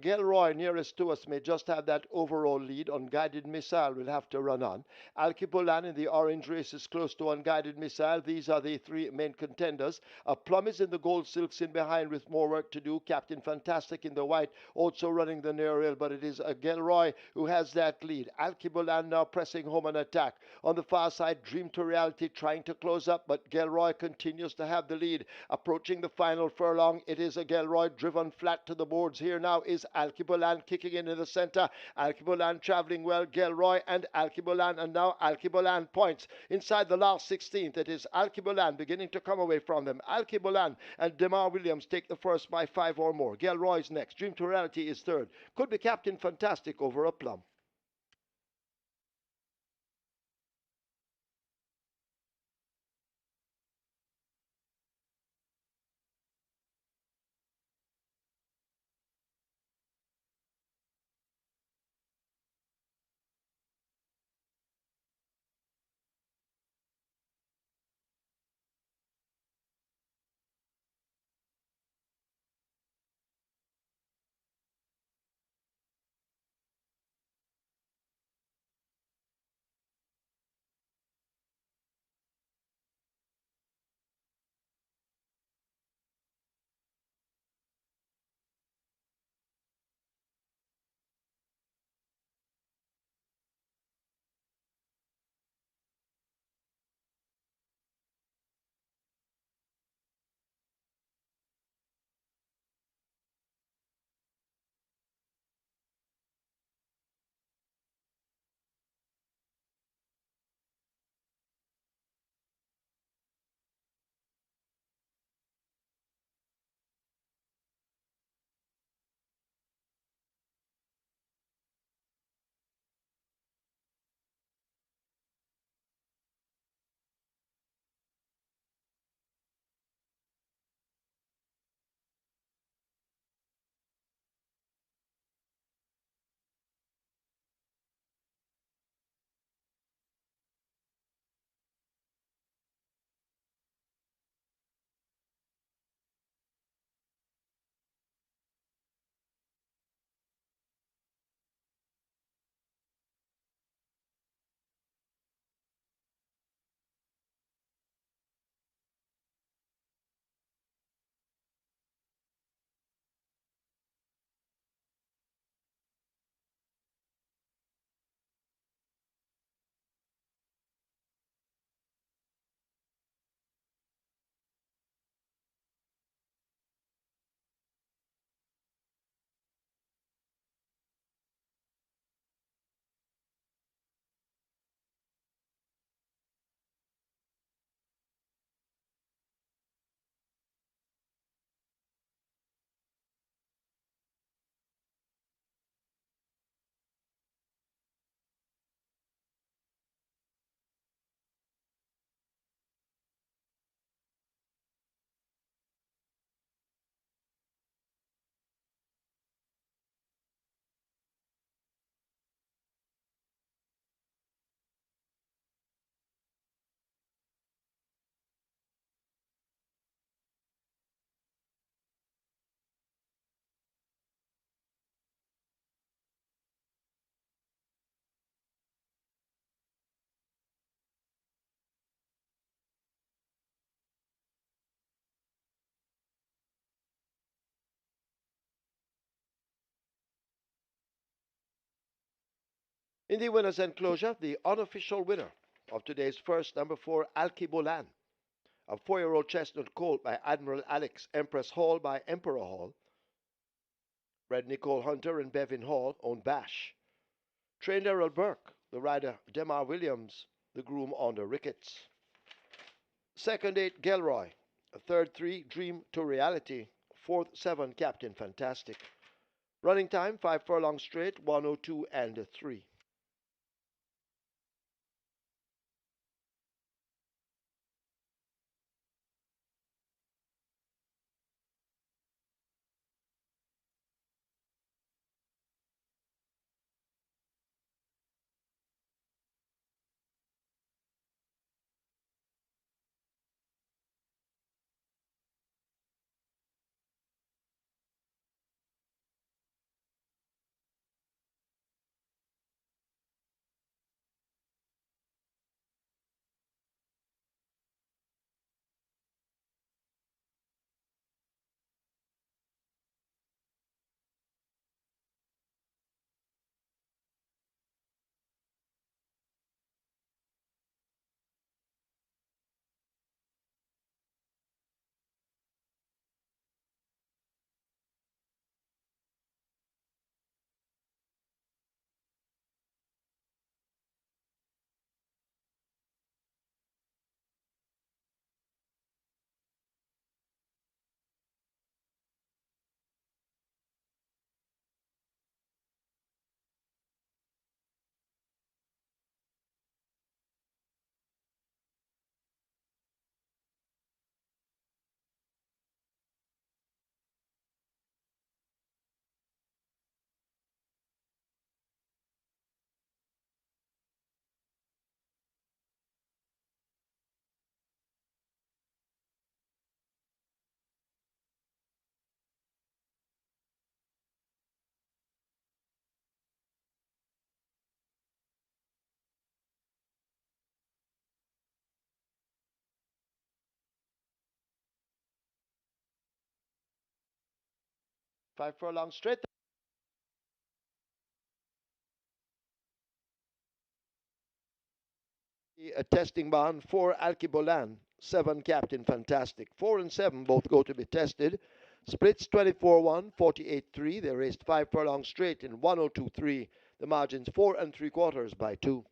Gilroy nearest to us may just have that overall lead. Unguided Missile will have to run on. Alkebulan in the orange race is close to Unguided Missile. These are the 3 main contenders. Plum is in the gold silks in behind with more work to do. Captain Fantastic in the white also running the near rail, but it is Gilroy who has that lead. Alkebulan now pressing home an attack. On the far side, Dream to Reality trying to close up, but Gilroy continues to have the lead. Approaching the final furlong, it is Gilroy driven flat to the boards. Here now is Alkebulan kicking in the center. Alkebulan traveling well. Gilroy and Alkebulan, and now Alkebulan points inside the last 16th. It is Alkebulan beginning to come away from them. Alkebulan and Demar Williams take the first by 5 or more. Gilroy's next. Dream to Reality is third. Could be Captain Fantastic over a plum. In the winner's enclosure, the unofficial winner of today's first number 4, Alkebulan, a 4-year-old chestnut colt by Admiral Alex, Empress Hall by Emperor Hall, bred Nicole Hunter and Bevan Hall, owned Bash. Trained Errol Burke, the rider Demar Williams, the groom under Ricketts. Second 8, Gelroy. Third 3, Dream to Reality. Fourth 7, Captain Fantastic. Running time 5 furlongs straight, 102 and 3. Five furlongs straight. A testing barn, 4, Alkebulan. 7, Captain Fantastic. 4 and 7 both go to be tested. Splits 24-1, 48-3. They raced 5 furlongs straight in 102.3. The margins 4 and 3/4 by 2.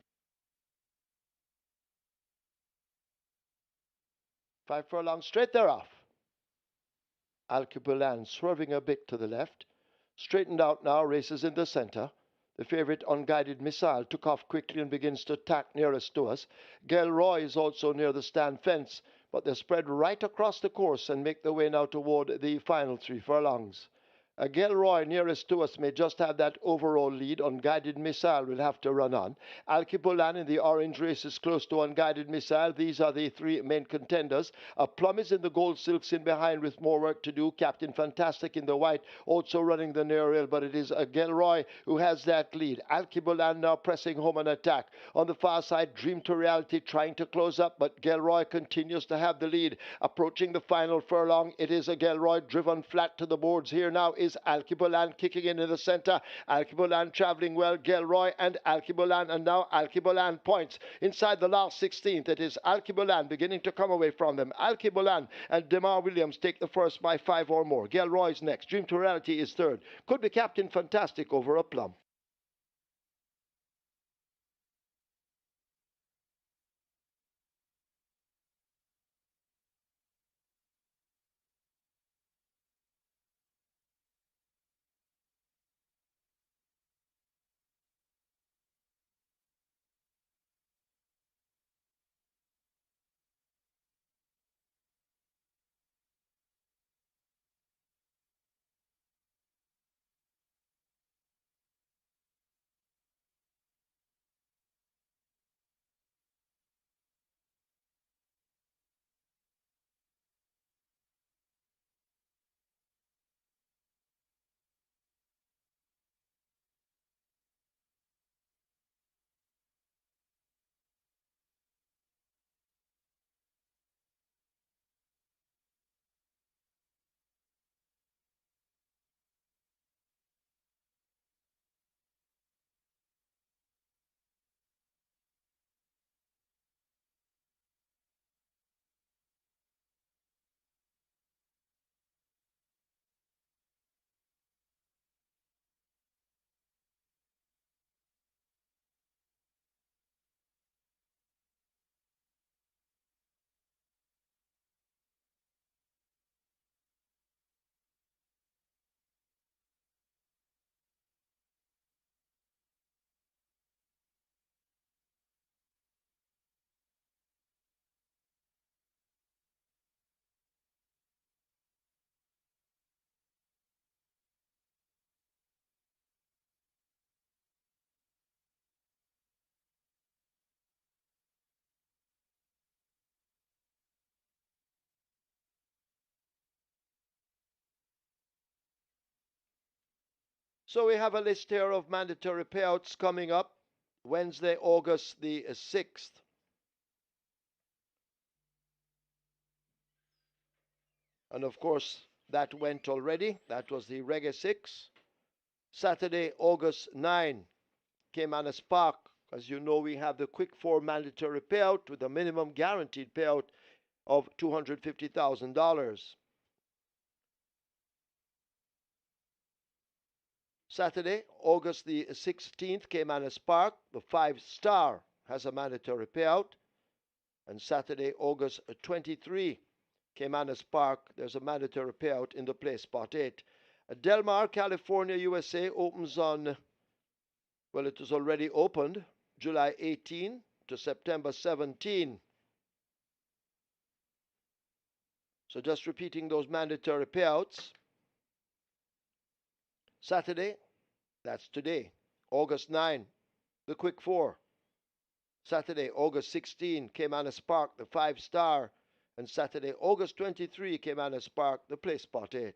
5 furlongs straight, they're off. Alkebulan swerving a bit to the left. Straightened out now, races in the center. The favourite Unguided Missile took off quickly and begins to tack nearest to us. Gelroy is also near the stand fence, but they spread right across the course and make their way now toward the final 3 furlongs. Gelroy nearest to us may just have that overall lead. Unguided Missile will have to run on. Alkebulan in the orange race is close to Unguided Missile. These are the 3 main contenders. Plum is in the gold silks in behind with more work to do. Captain Fantastic in the white also running the near rail, but it is Gelroy who has that lead. Alkebulan now pressing home an attack. On the far side, Dream to Reality trying to close up, but Gelroy continues to have the lead. Approaching the final furlong, it is Gelroy driven flat to the boards. Here now is Alkebulan kicking in the center. Alkebulan traveling well. Gelroy and Alkebulan, and now Alkebulan points inside the last 16th. It is Alkebulan beginning to come away from them. Alkebulan and Demar Williams take the first by 5 or more. Gelroy's next. Dream to Reality is third. Could be Captain Fantastic over a Plum. So we have a list here of mandatory payouts coming up Wednesday, August the 6th. And of course, that went already. That was the Reggae 6. Saturday, August 9, Caymanas Park. As you know, we have the Quick 4 mandatory payout with a minimum guaranteed payout of $250,000. Saturday, August the 16th, Caymanas Park, the 5-star has a mandatory payout. And Saturday, August 23, Caymanas Park, there's a mandatory payout in the play spot 8. Del Mar, California, USA opens on, well, it is already opened, July 18 to September 17. So just repeating those mandatory payouts. Saturday, that's today, August 9, the Quick 4. Saturday, August 16, Caymanas Park, the 5-star. And Saturday, August 23, Caymanas Park, the play spot 8.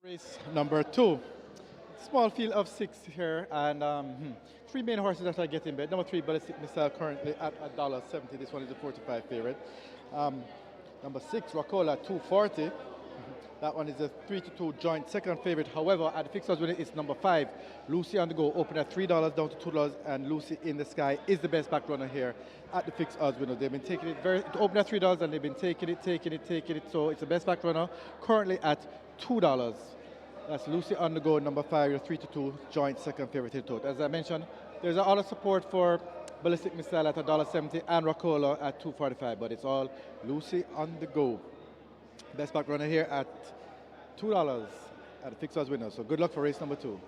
Race number 2. Small field of 6 here, and three main horses that are getting bet. Number 3, Ballistic Missile, currently at $1.70. This one is a 45 favorite. Um, Number 6, Racola, 240. That one is a 3-2 joint second favorite. However, at the fixed winner, it's number 5, Lucy on the go, open at $3 down to $2, and Lucy in the Sky is the best back runner here at the fixed odds winner. They've been taking it it opened at $3, and they've been taking it. So it's the best back runner, currently at $2. That's Lucy on the go, number 5, your 3-2 joint second favorite in total. As I mentioned, there's a lot of support for Ballistic Missile at $1.70 and Racola at $2.45, but it's all Lucy on the go. Best back runner here at $2 at the fixed odds winner. So good luck for race number 2.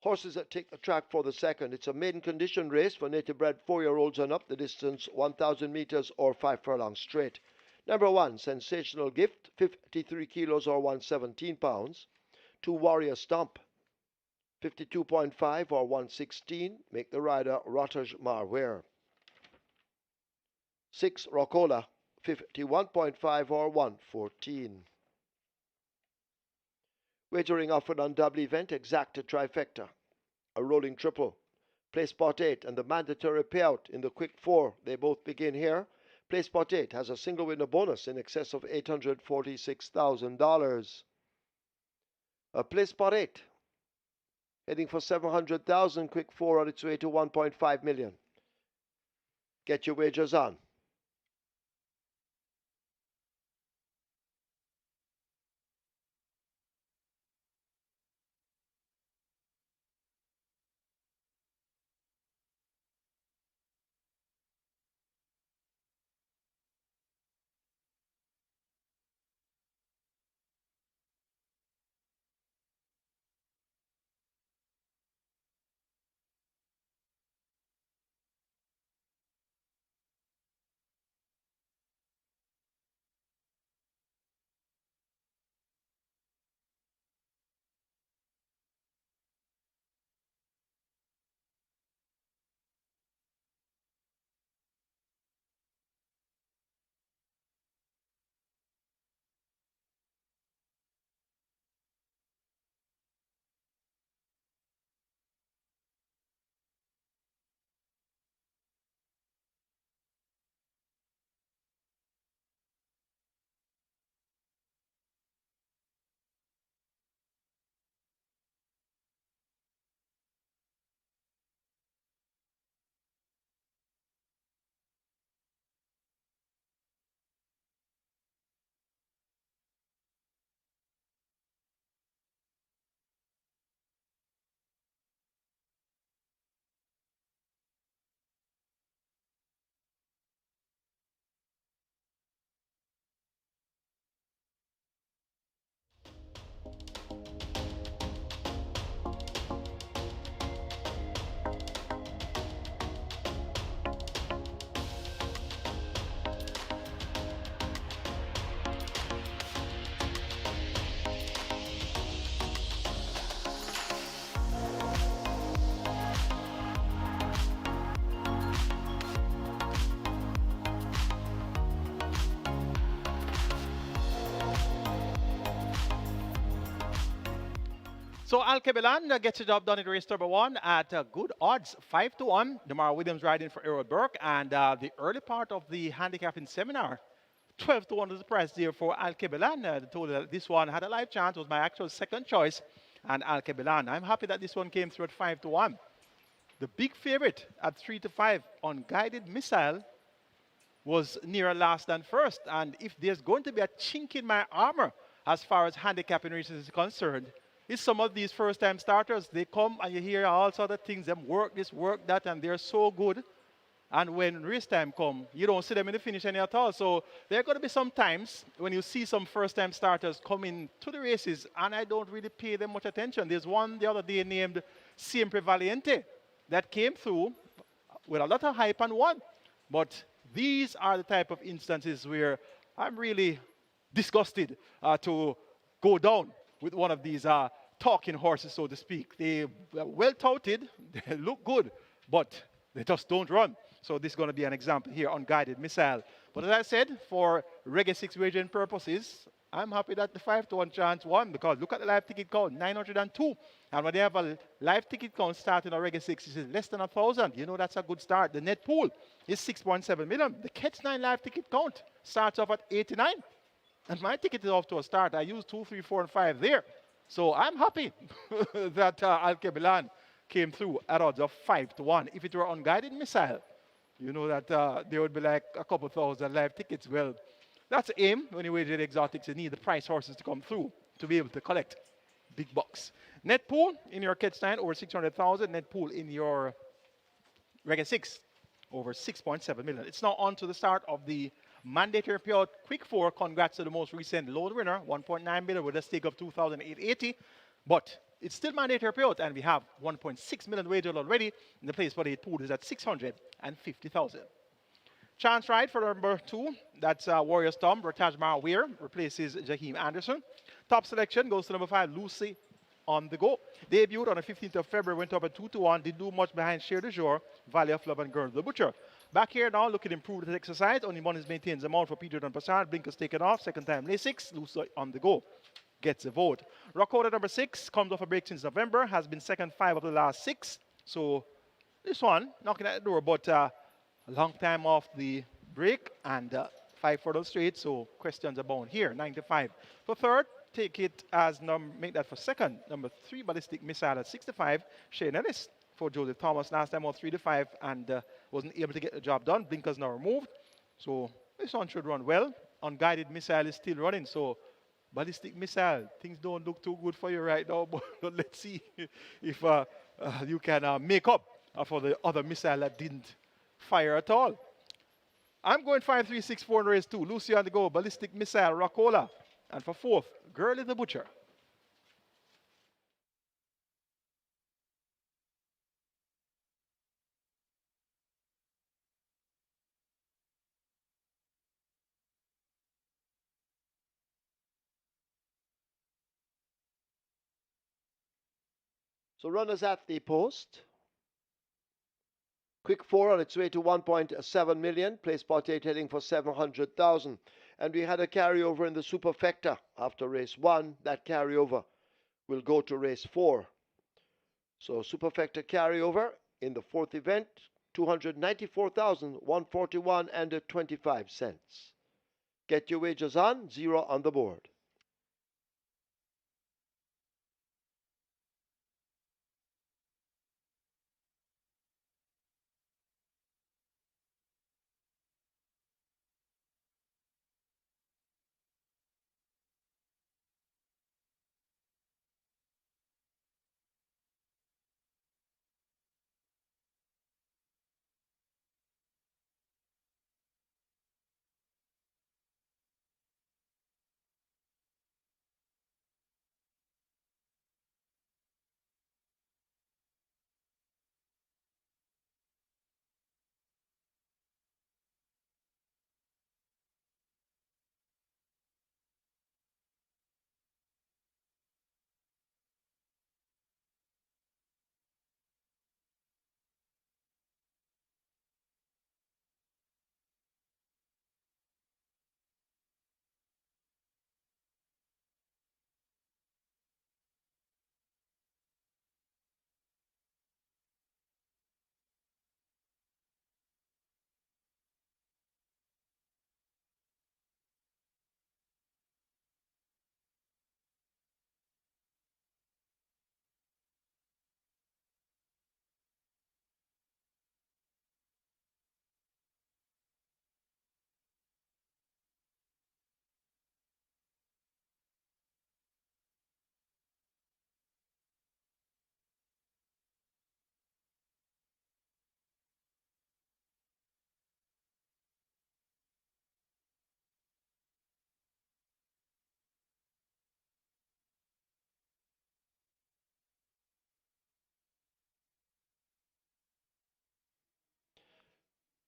Horses that take the track for the second. It's a maiden condition race for native bred 4-year-olds and up. The distance 1,000 meters or 5 furlongs straight. Number 1, Sensational Gift, 53 kilos or 117 pounds. 2, Warrior Stomp, 52.5 or 116. Make the rider Rotage Marware. 6, Rockola, 51.5 or 114. Wagering offered on double event, exacta trifecta, a rolling triple. Play spot 8 and the mandatory payout in the quick 4. They both begin here. Play spot 8 has a single winner bonus in excess of $846,000. Play spot 8 heading for 700,000. Quick 4 on its way to 1.5 million. Get your wagers on. So Alkebelan gets the job done in race number 1 at good odds, 5-1. Demar Williams riding for Errol Burke, and the early part of the handicapping seminar, 12-1 is the price there for Alkebelan. Told that this one had a live chance, was my actual second choice, and Alkebelan. I'm happy that this one came through at 5-1. The big favorite at 3-5 on Guided Missile was nearer last than first, and if there's going to be a chink in my armor as far as handicapping races is concerned, is some of these first-time starters. They come and you hear all sort of things, them work this, work that, and they're so good. And when race time come, you don't see them in the finish any at all. So there are going to be some times when you see some first-time starters coming to the races, and I don't really pay them much attention. There's one the other day named Siempre Valiente that came through with a lot of hype and won. But these are the type of instances where I'm really disgusted to go down with one of these talking horses, so to speak. They are well touted, they look good, but they just don't run. So this is going to be an example here on Guided Missile. But as I said, for Reggae 6 wagering purposes, I'm happy that the 5-1 chance won, because look at the live ticket count, 902. And when they have a live ticket count starting on Reggae 6, it's less than 1,000. You know that's a good start. The net pool is 6.7 million. The Catch 9 live ticket count starts off at 89. And my ticket is off to a start. I used 2, 3, 4, and 5 there. So I'm happy that Alkebelan came through at odds of 5-1. If it were on Guided Missile, you know that there would be like a couple thousand live tickets. Well, that's the aim. When you wager the exotics, you need the price horses to come through to be able to collect big bucks. Net pool in your Catch 9 over 600,000. Net pool in your Reggae 6 over 6.7 million. It's now on to the start of the mandatory payout quick 4. Congrats to the most recent loan winner, 1.9 million with a stake of 2,880. But it's still mandatory payout, and we have 1.6 million wagered already. In the place for the pool is at 650,000. Chance ride for number 2, that's Warrior Storm. Ratajmar Weir replaces Jaheim Anderson. Top selection goes to number 5, Lucy on the go. Debuted on the 15th of February, went up at 2-1, didn't do much behind Share de Jour, Valley of Love, and Girl the Butcher. Back here now, looking improved at exercise. Only one is maintains the mount for Peter Dunn-Passard. Blinkers taken off. Second time Lasix. Lucy on the go. Gets a vote. Rockout number 6 comes off a break since November. Has been second 5 of the last 6. So this one knocking at the door, but a long time off the break and 5 further straight. So questions abound here. 95 for third. Take it as make that for second. Number 3 Ballistic Missile at 65. Shane Ellis for Joseph Thomas last time out 3-5 and wasn't able to get the job done. Blinkers now removed. So this one should run well. Unguided Missile is still running. So Ballistic Missile, things don't look too good for you right now, but let's see if you can make up for the other missile that didn't fire at all. I'm going 5-3-6-4 in race 2. Lucy on the go, Ballistic Missile, Rockola. And for fourth, Girl is the Butcher. So runners at the post. Quick 4 on its way to 1.7 million. Place spot 8 heading for 700,000. And we had a carryover in the superfecta after race 1. That carryover will go to race 4. So superfecta carryover in the fourth event, 294,141 and 25 cents. Get your wagers on, 0 on the board.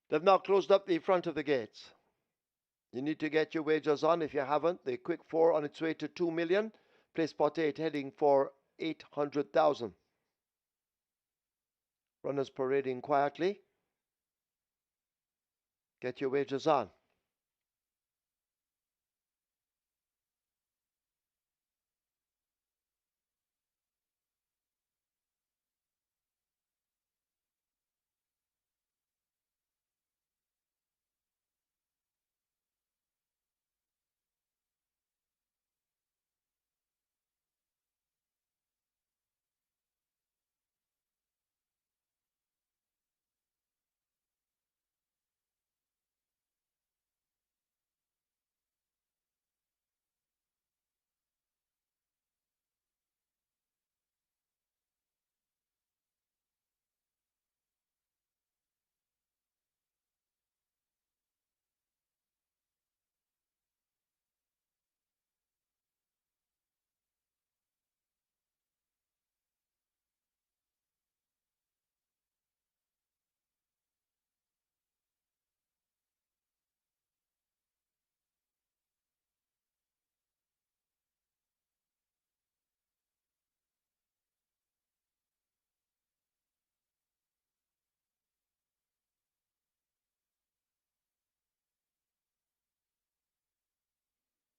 They've now closed up the front of the gates. You need to get your wagers on if you haven't. The quick 4 on its way to 2 million. Place spot 8 heading for 800,000. Runners parading quietly. Get your wagers on.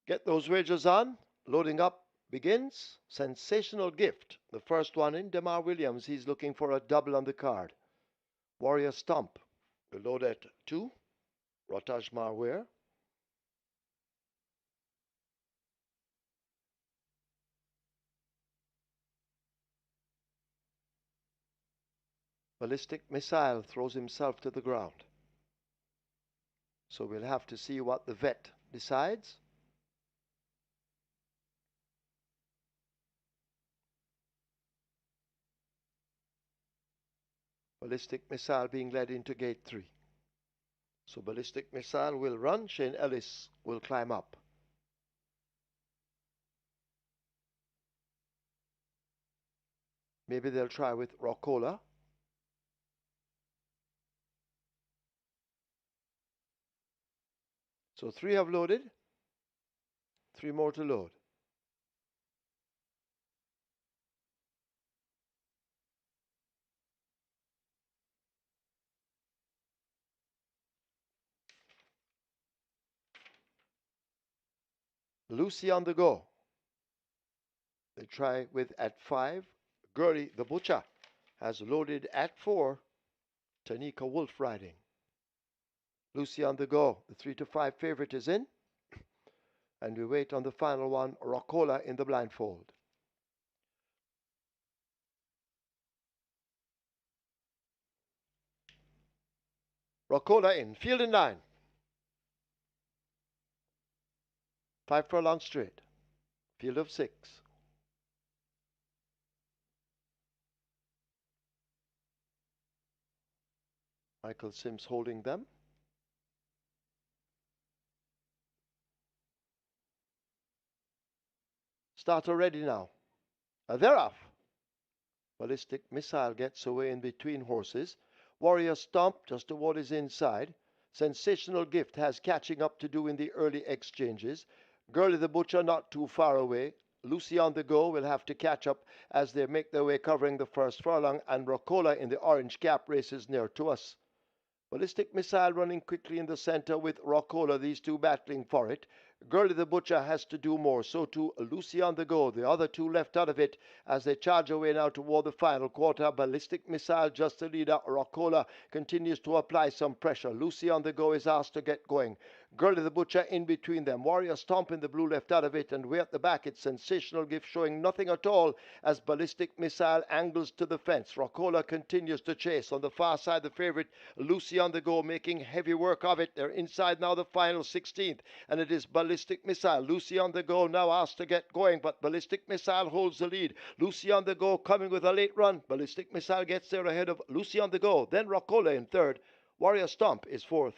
Get those wagers on. Loading up begins. Sensational Gift. The first one in. Demar Williams. He's looking for a double on the card. Warrior Stomp. We load at 2. Rotaj Marware. Ballistic Missile throws himself to the ground. So we'll have to see what the vet decides. Ballistic Missile being led into gate 3. So Ballistic Missile will run. Shane Ellis will climb up. Maybe they'll try with Rockola. So 3 have loaded. 3 more to load. Lucy on the go. They try with at 5. Gurley the Butcher has loaded at 4. Tanika Wolf riding. Lucy on the go. The 3 to 5 favorite is in. And we wait on the final one, Rockola in the blindfold. Rockola in. Field in 9. 5 furlong straight. Field of 6. Michael Sims holding them. Starter ready now. They're off. Ballistic Missile gets away in between horses. Warrior Stomp just toward his inside. Sensational Gift has catching up to do in the early exchanges. Gurley the Butcher not too far away. Lucy on the go will have to catch up as they make their way covering the first furlong, and Rockola in the orange cap races near to us. Ballistic Missile running quickly in the center with Rockola, these two battling for it. Gurley the Butcher has to do more, so too Lucy on the go. The other two left out of it as they charge away now toward the final quarter. Ballistic Missile just the leader. Rockola continues to apply some pressure. Lucy on the go is asked to get going. Gurley the Butcher in between them. Warrior Stomp in the blue left out of it, and way at the back it's Sensational Gift showing nothing at all as Ballistic Missile angles to the fence. Rockola continues to chase. On the far side, the favorite Lucy on the go making heavy work of it. They're inside now the final 16th, and it is Ballistic Missile. Lucy on the go now asked to get going, but Ballistic Missile holds the lead. Lucy on the go coming with a late run. Ballistic Missile gets there ahead of Lucy on the go. Then Rockola in third. Warrior Stomp is fourth.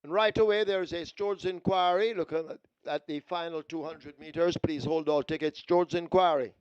And right away, there's a Stewards inquiry. Look at the final 200 meters. Please hold all tickets. Stewards inquiry.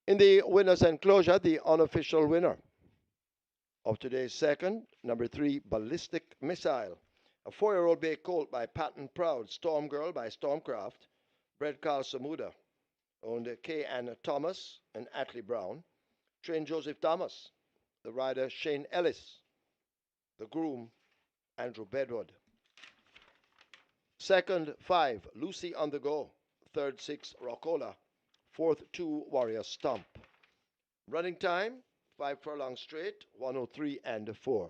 In the winner's enclosure, the unofficial winner of today's second, number 3, Ballistic Missile. A 4-year-old bay colt by Patton Proud, Storm Girl by Stormcraft, bred Carl Samuda, owned K. Ann Thomas and Atlee Brown, trained Joseph Thomas, the rider Shane Ellis, the groom Andrew Bedward. Second, 5, Lucy on the Go. Third, 6, Rockola. Fourth, 2, Warrior Stomp. Running time, 5 furlong straight, 103 and 4.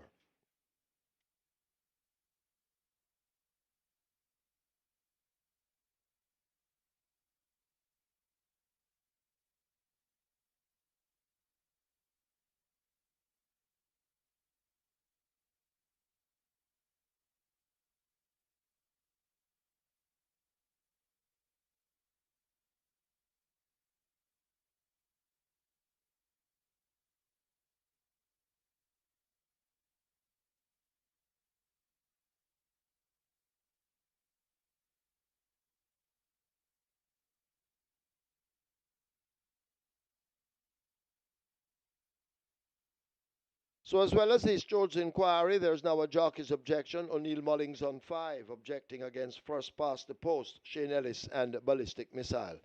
So as well as the Stewards inquiry, there's now a jockey's objection. O'Neill Mullings on 5, objecting against first past the post, Shane Ellis and Ballistic Missile.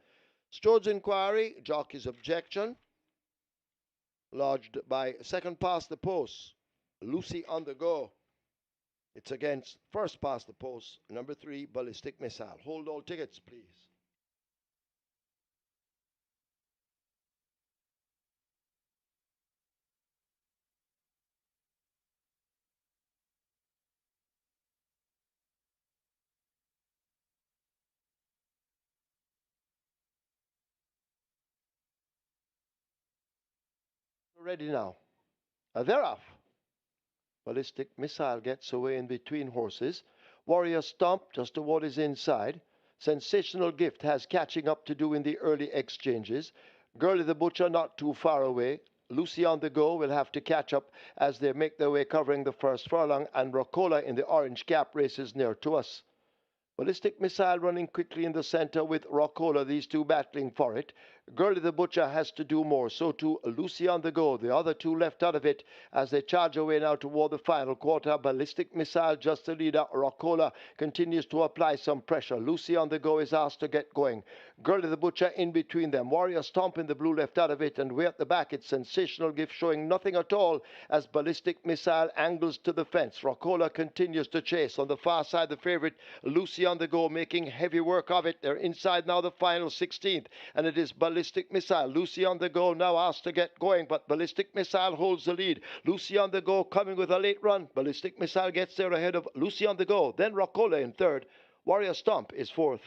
Stewards inquiry, jockey's objection, lodged by second past the post, Lucy on the Go. It's against first past the post, number 3, Ballistic Missile. Hold all tickets, please. Ready now. They're off. Ballistic Missile gets away in between horses. Warrior Stomp just to what is inside. Sensational Gift has catching up to do in the early exchanges. Girlie the Butcher not too far away. Lucy on the Go will have to catch up as they make their way covering the first furlong, and Rockola in the orange cap races near to us. Ballistic Missile running quickly in the center with Rockola, these two battling for it. Girlie the Butcher has to do more, so too Lucy on the Go. The other two left out of it as they charge away now toward the final quarter. Ballistic Missile just the leader. Rockola continues to apply some pressure. Lucy on the Go is asked to get going. Girlie the Butcher in between them. Warrior Stomp in the blue left out of it, and way at the back it's Sensational Gift showing nothing at all as Ballistic Missile angles to the fence. Rockola continues to chase. On the far side, the favorite Lucy on the Go making heavy work of it. They're inside now the final 16th, and it is Ballistic Missile. Lucy on the Go now asked to get going, but Ballistic Missile holds the lead. Lucy on the Go coming with a late run. Ballistic Missile gets there ahead of Lucy on the Go. Then Rockola in third. Warrior Stomp is fourth.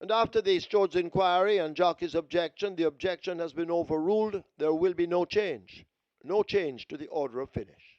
And after the steward's inquiry and jockey's objection, the objection has been overruled. There will be no change. No change to the order of finish.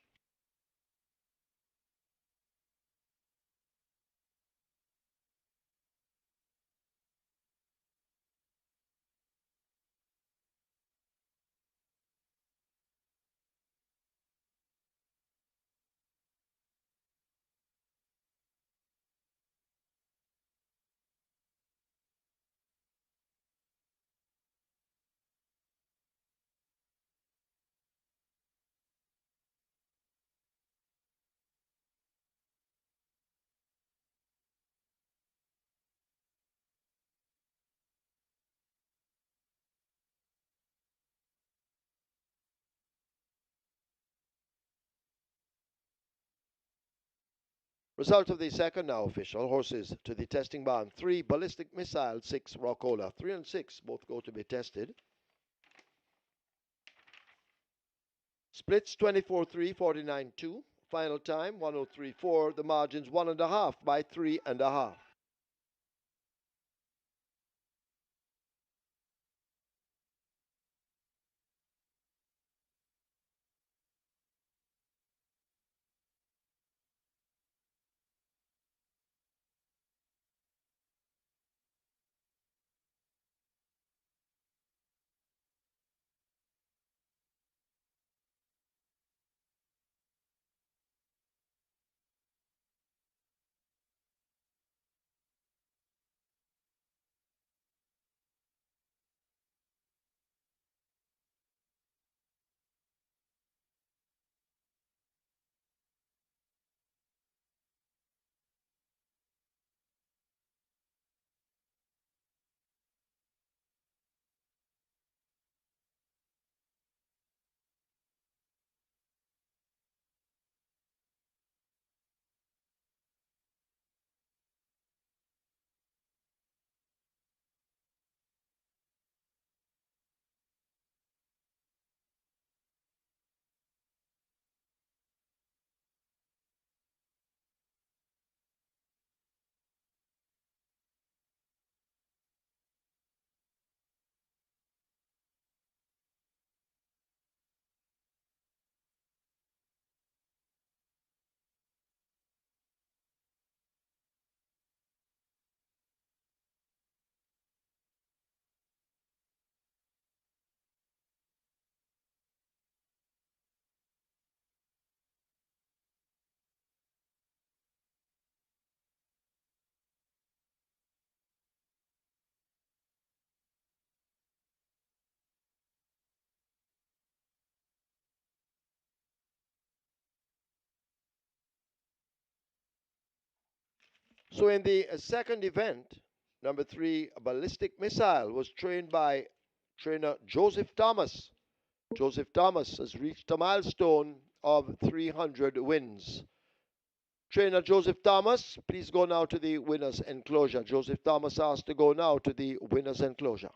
Result of the second now official. Horses to the testing barn. 3 Ballistic Missile, 6 Rockola. 3 and 6 both go to be tested. Splits 24-3, 49-2. Final time 103.4. The margins 1.5 by 3.5. So in the second event, number 3 Ballistic Missile was trained by trainer Joseph Thomas. Joseph Thomas has reached a milestone of 300 wins. Trainer Joseph Thomas, please go now to the winner's enclosure. Joseph Thomas asked to go now to the winner's enclosure.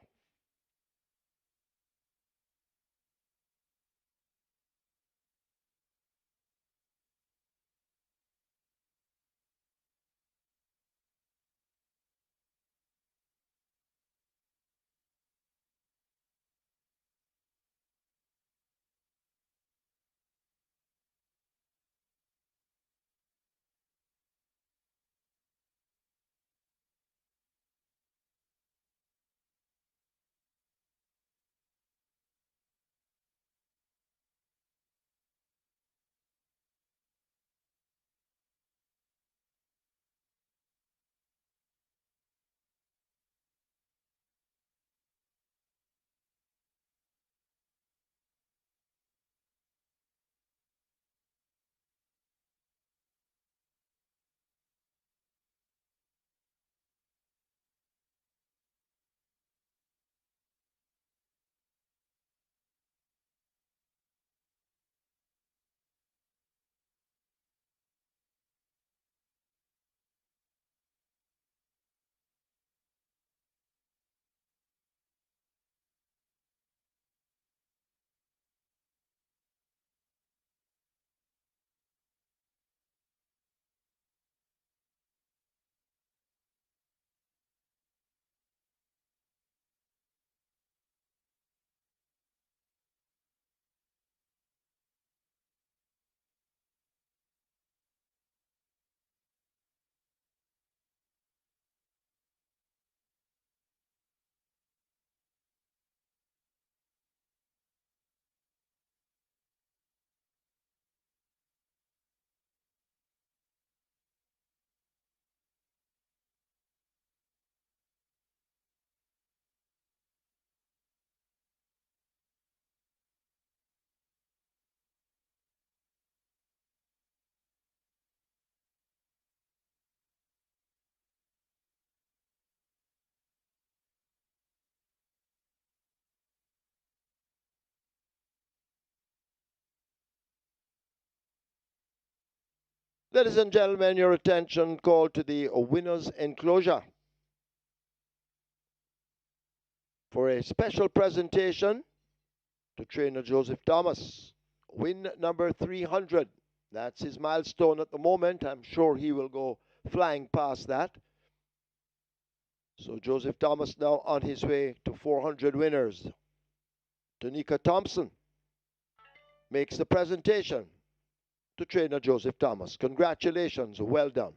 Ladies and gentlemen, your attention called to the winner's enclosure for a special presentation to trainer Joseph Thomas. Win number 300. That's his milestone at the moment. I'm sure he will go flying past that. So Joseph Thomas now on his way to 400 winners. Danica Thompson makes the presentation to trainer Joseph Thomas. Congratulations, well done.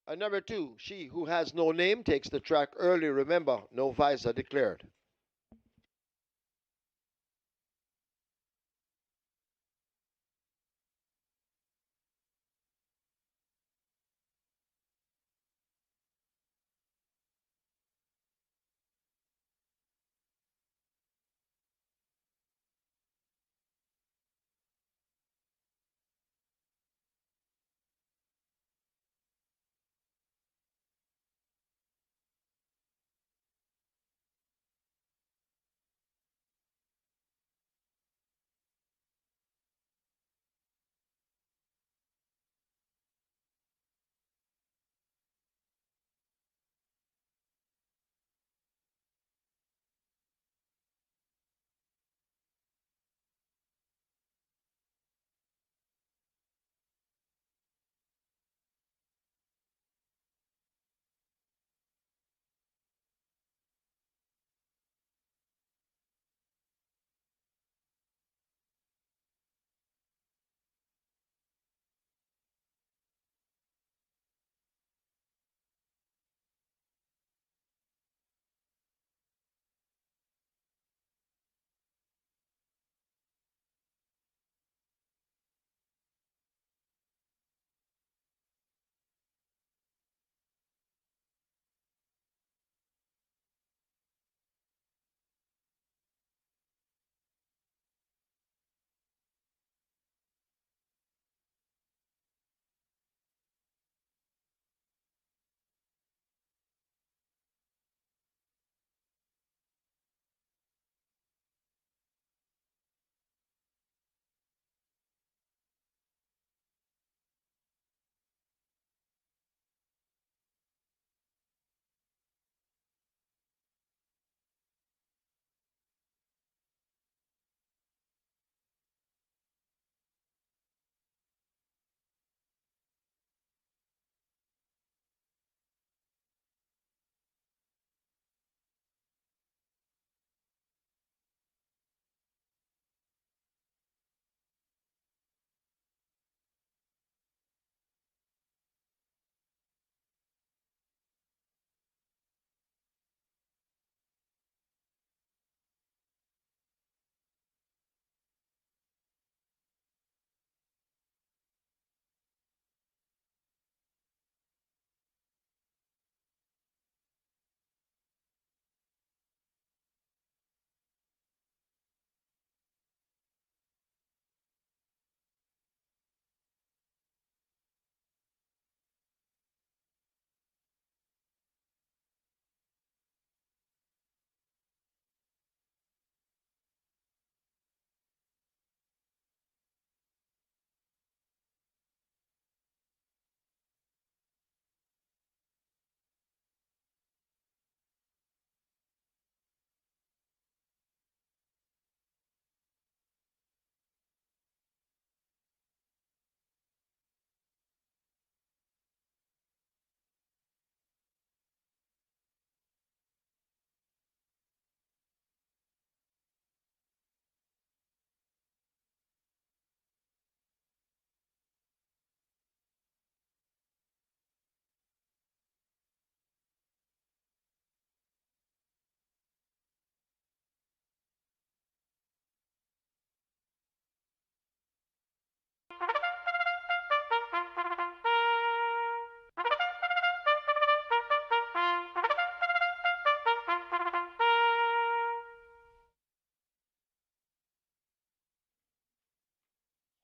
And number 2, She Who Has No Name takes the track early. Remember, no visor declared.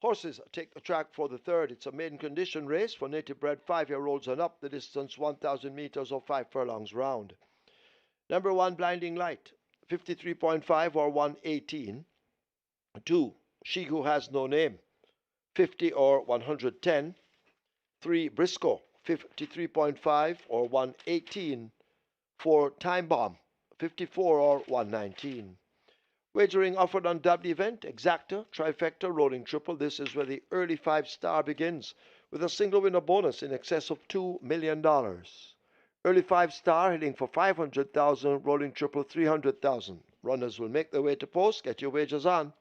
Horses take the track for the third. It's a maiden condition race for native bred 5-year-olds and up. The distance 1,000 meters or 5 furlongs round. Number 1, Blinding Light, 53.5 or 118. 2, She Who Has No Name, 50 or 110. 3, Briscoe, 53.5 or 118. 4, Time Bomb, 54 or 119. Wagering offered on W event, exacta, trifecta, rolling triple. This is where the early 5-star begins with a single winner bonus in excess of $2 million. Early 5-star heading for 500,000, rolling triple 300,000. Runners will make their way to post. Get your wagers on.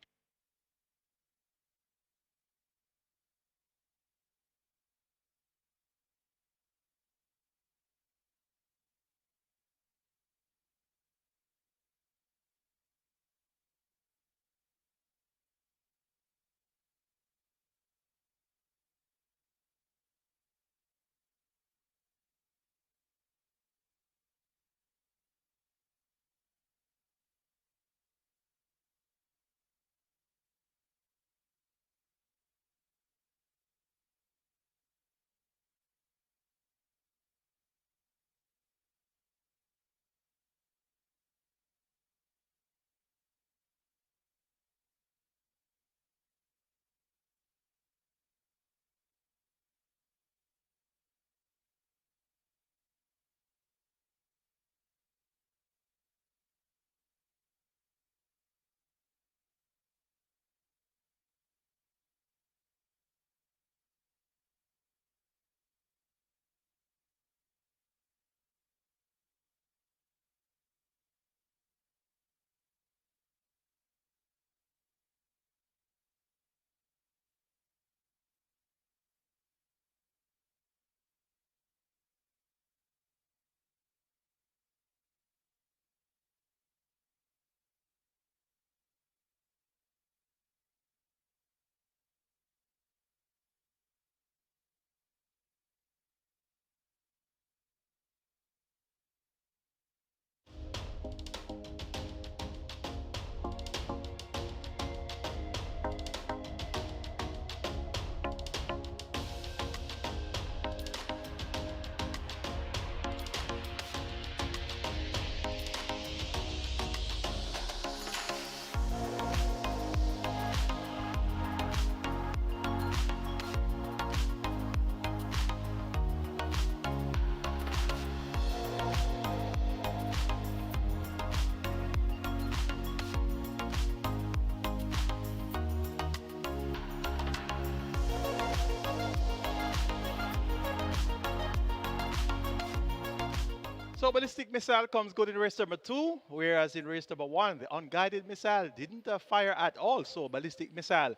So ballistic missile comes good in race number 2, whereas in race number 1, the unguided missile didn't fire at all. So ballistic missile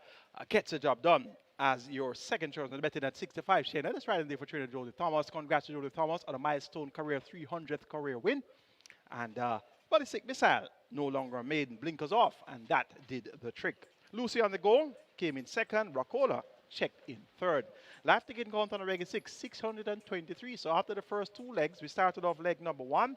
gets the job done as your second choice on the betting at 65. Shane, that's right in there for trainer Jody Thomas. Congrats to Jody Thomas on a milestone career 300th career win. And ballistic missile no longer made blinkers off, and that did the trick. Lucy on the goal came in second. Racola checked in third. Live ticket count on the regular 623. So after the first 2 legs, we started off leg number 1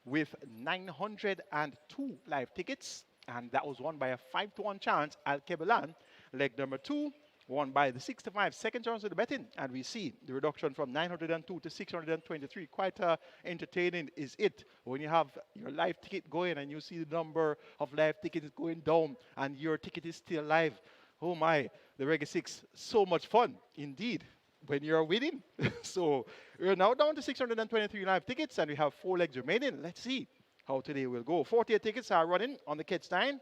with 902 live tickets, and that was won by a 5-1 chance Al Kebelan. Leg number 2 won by the 65 second chance of the betting, and we see the reduction from 902 to 623. Quite entertaining is it when you have your live ticket going and you see the number of live tickets going down and your ticket is still live. Oh my, the Reggae 6, so much fun indeed when you're winning. So we're now down to 623 live tickets and we have 4 legs remaining. Let's see how today will go. 48 tickets are running on the kids' time,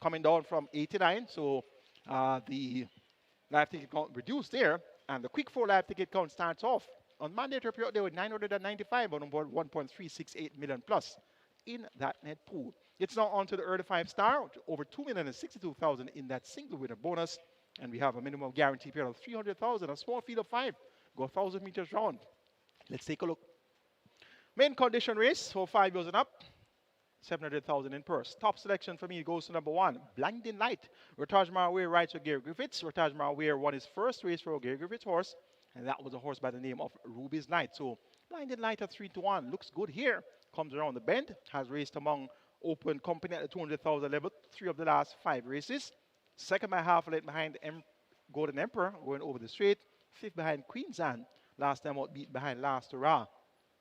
coming down from 89. So the live ticket count reduced there, and the quick 4 live ticket count starts off on mandatory period there with 995 on board 1.368 million plus in that net pool. It's now on to the early 5-star, over 2,062,000 in that single winner bonus, and we have a minimum guarantee period of 300,000, a small field of 5, go 1,000 meters round. Let's take a look. Main condition race for 5 years and up. 700,000 in purse. Top selection for me goes to number 1, Blinding Light. Rotage Marway rides for Gary Griffiths. Rotage Marway won his first race for Gary Griffiths' horse, and that was a horse by the name of Ruby's Night. So Blinding Light at 3-1 looks good here. Comes around the bend, has raced among open company at the 200,000 level 3 of the last 5 races. Second by half length behind Golden Emperor going over the straight. 5th behind Queen's Anne. Last time out beat behind Last Hurrah.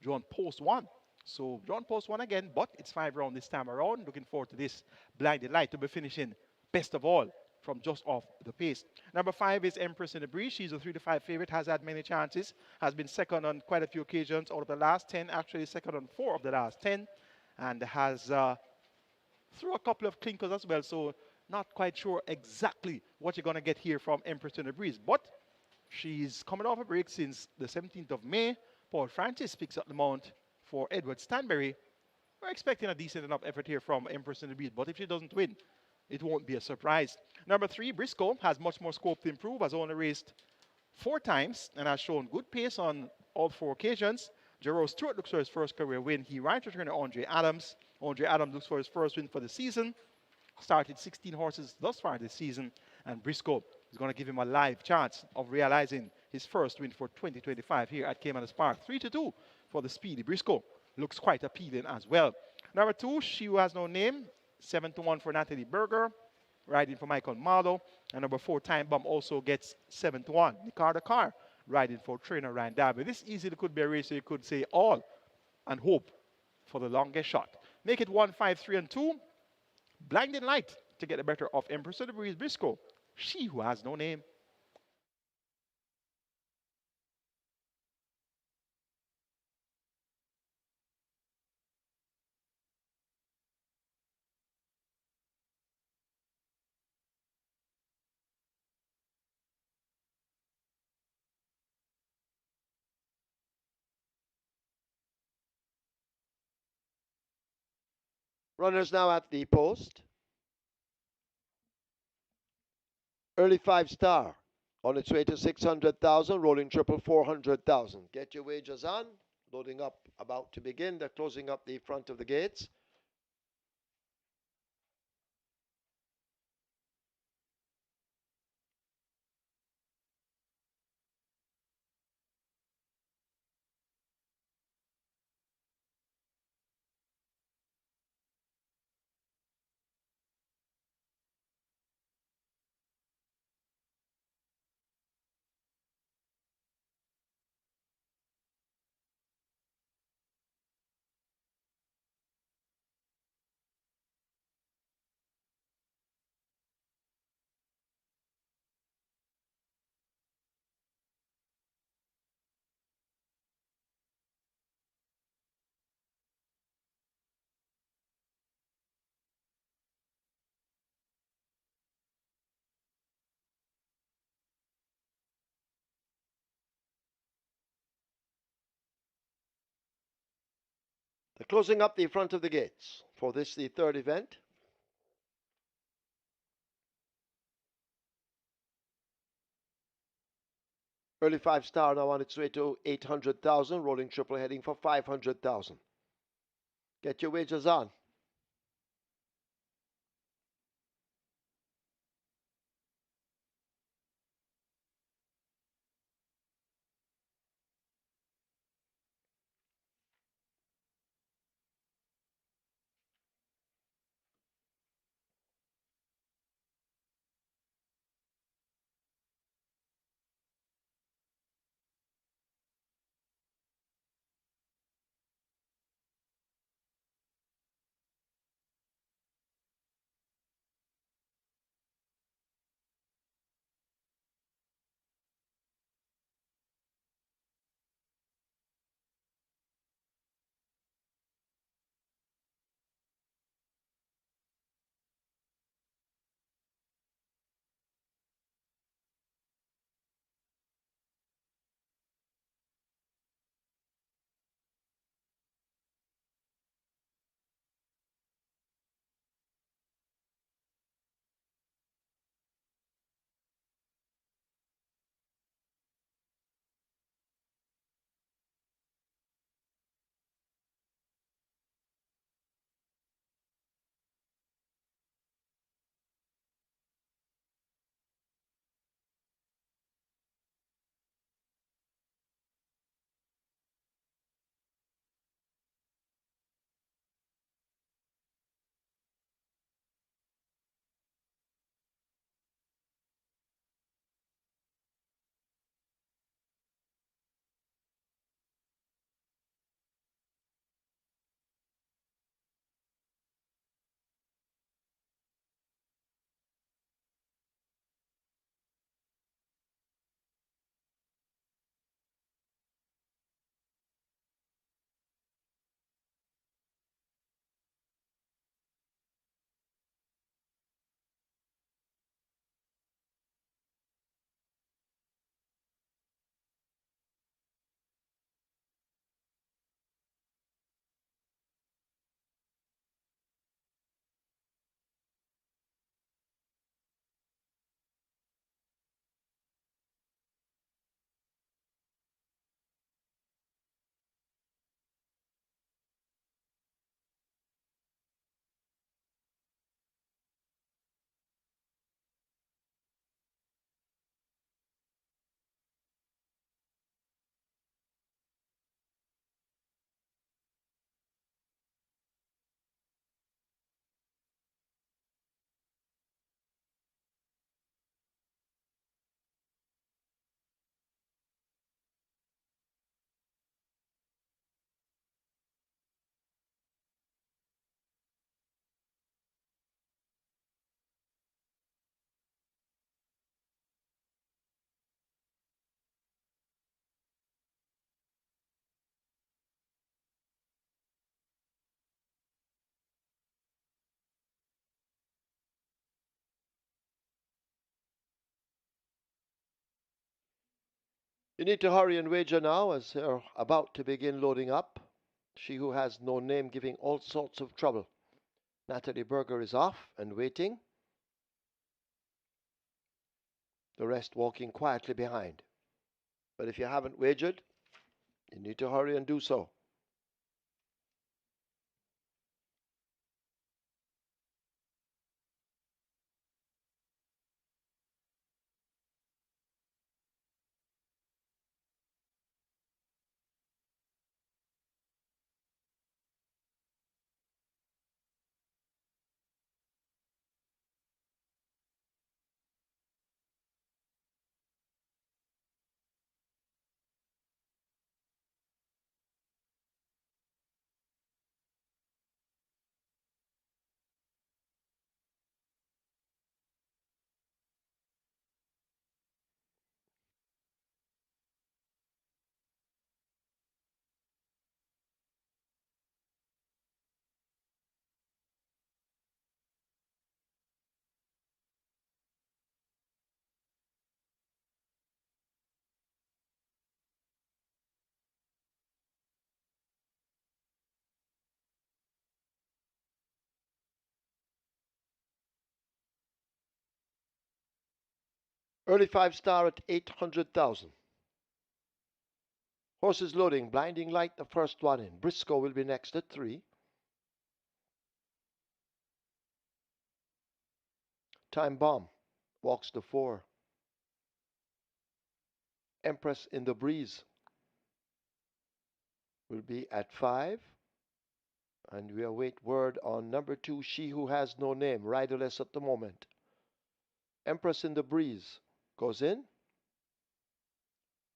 John Post 1. So John Post 1 again, but it's 5 rounds this time around. Looking forward to this Blinded Light to be finishing best of all from just off the pace. Number 5 is Empress in the Breeze. She's a 3-5 favorite, has had many chances, has been second on quite a few occasions out of the last 10, actually second on 4 of the last 10, and has through a couple of clinkers as well. So not quite sure exactly what you're going to get here from Empress in the Breeze, but she's coming off a break since the 17th of May. Paul Francis picks up the mount for Edward Stanberry. We're expecting a decent enough effort here from Empress in the Breeze, but if she doesn't win, it won't be a surprise. Number 3, Briscoe, has much more scope to improve, has only raced 4 times and has shown good pace on all 4 occasions. Jerome Stewart looks for his first career win. He rides returner Andre Adams. Andre Adams looks for his first win for the season. Started 16 horses thus far this season, and Briscoe is going to give him a live chance of realizing his first win for 2025 here at Caymanas Park. 3-2 for the speedy Briscoe. Looks quite appealing as well. Number 2, She Who Has No Name. 7-1 for Natalie Berger, riding for Michael Marlowe. And number 4, Time Bomb also gets 7-1. Ricardo Carr, riding for trainer Ryan Darby. This easily could be a race you could say all and hope for the longest shot. Make it 1, 5, 3, and 2. Blinding Light to get the better of Empress of the Breeze Briscoe. She Who Has No Name. Runners now at the post. Early 5-star on its way to 600,000, rolling triple 400,000. Get your wagers on. Loading up, about to begin. They're closing up the front of the gates. They're closing up the front of the gates for this, the third event. Early 5-star now on its way to 800,000. Rolling triple heading for 500,000. Get your wagers on. You need to hurry and wager now as they're about to begin loading up. She who has no name giving all sorts of trouble. Natalie Berger is off and waiting. The rest walking quietly behind. But if you haven't wagered, you need to hurry and do so. Early 5-star at 800,000. Horses loading. Blinding Light, the first one in. Briscoe will be next at 3. Time Bomb walks the 4. Empress in the Breeze will be at 5. And we await word on number 2, She Who Has No Name, riderless at the moment. Empress in the Breeze goes in.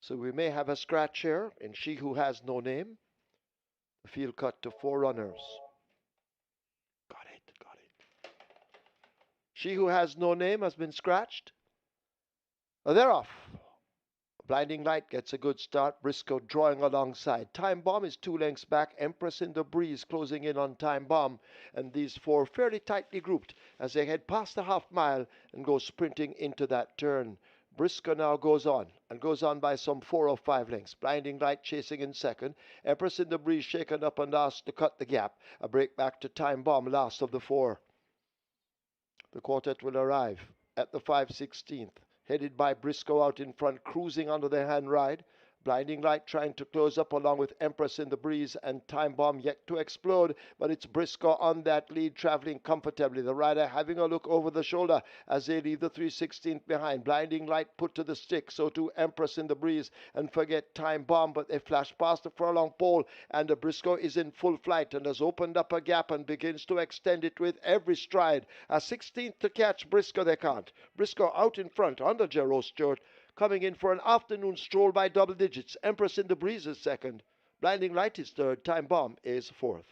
So we may have a scratch here in She Who Has No Name. The field cut to 4 runners. Got it. She Who Has No Name has been scratched. They're off. Blinding Light gets a good start. Briscoe drawing alongside. Time Bomb is 2 lengths back. Empress in the Breeze closing in on Time Bomb. And these 4 fairly tightly grouped as they head past the half mile and go sprinting into that turn. Briscoe now goes on by some 4 or 5 lengths. Blinding Light chasing in second. Empress in the Breeze shaken up and last to cut the gap. A break back to Time Bomb, last of the 4. The quartet will arrive at the 5/16th. Headed by Briscoe out in front, cruising under the hand ride. Blinding Light trying to close up along with Empress in the Breeze and Time Bomb yet to explode, but it's Briscoe on that lead, traveling comfortably. The rider having a look over the shoulder as they leave the 3/16th behind. Blinding Light put to the stick, so too Empress in the Breeze, and forget Time Bomb, but they flash past the furlong pole, and the Briscoe is in full flight and has opened up a gap and begins to extend it with every stride. A 16th to catch Briscoe they can't. Briscoe out in front under Gerald Stewart, coming in for an afternoon stroll by double digits. Empress in the Breeze is second. Blinding Light is third. Time Bomb is fourth.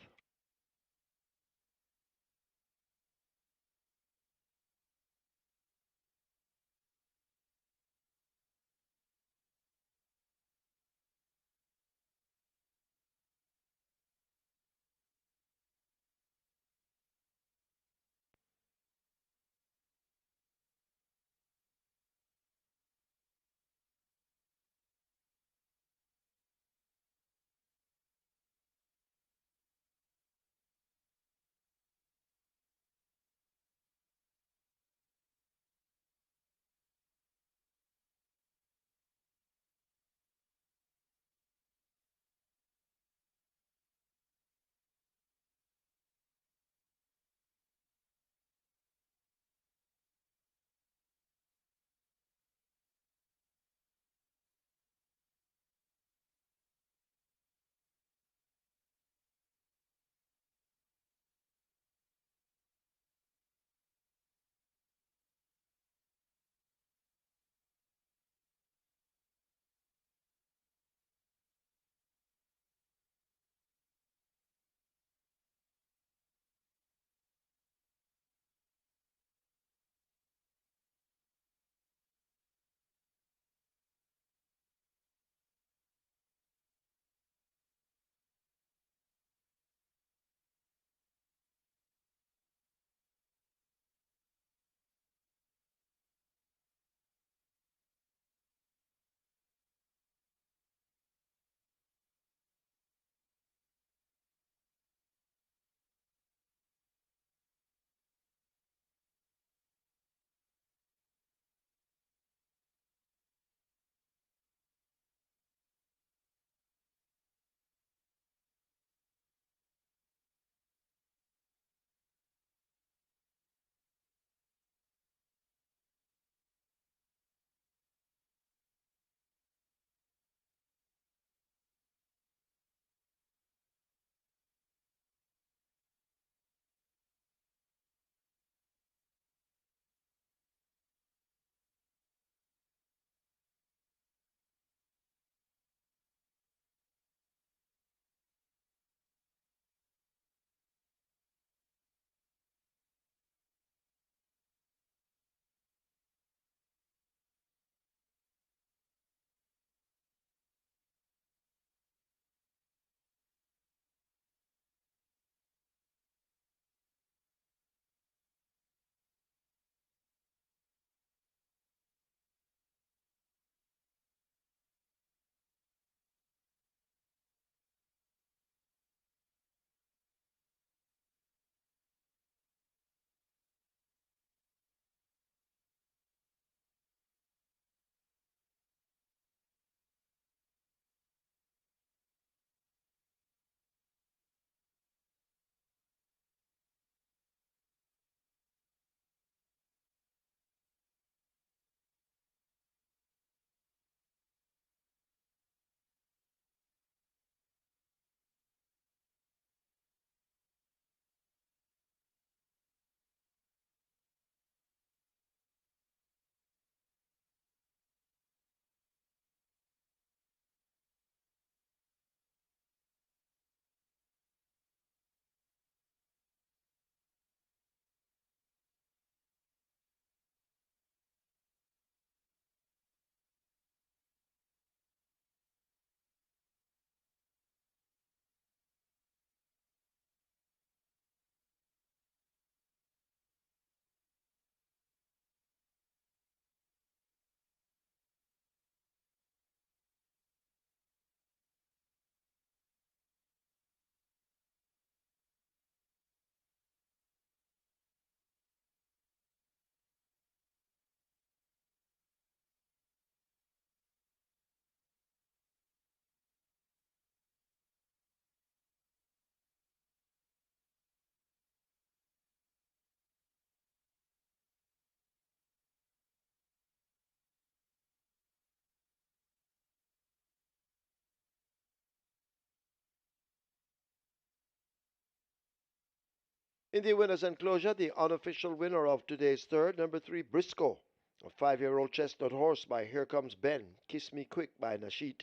In the winner's enclosure, the unofficial winner of today's third, number 3, Briscoe, a 5-year-old chestnut horse by Here Comes Ben, Kiss Me Quick by Nasheed.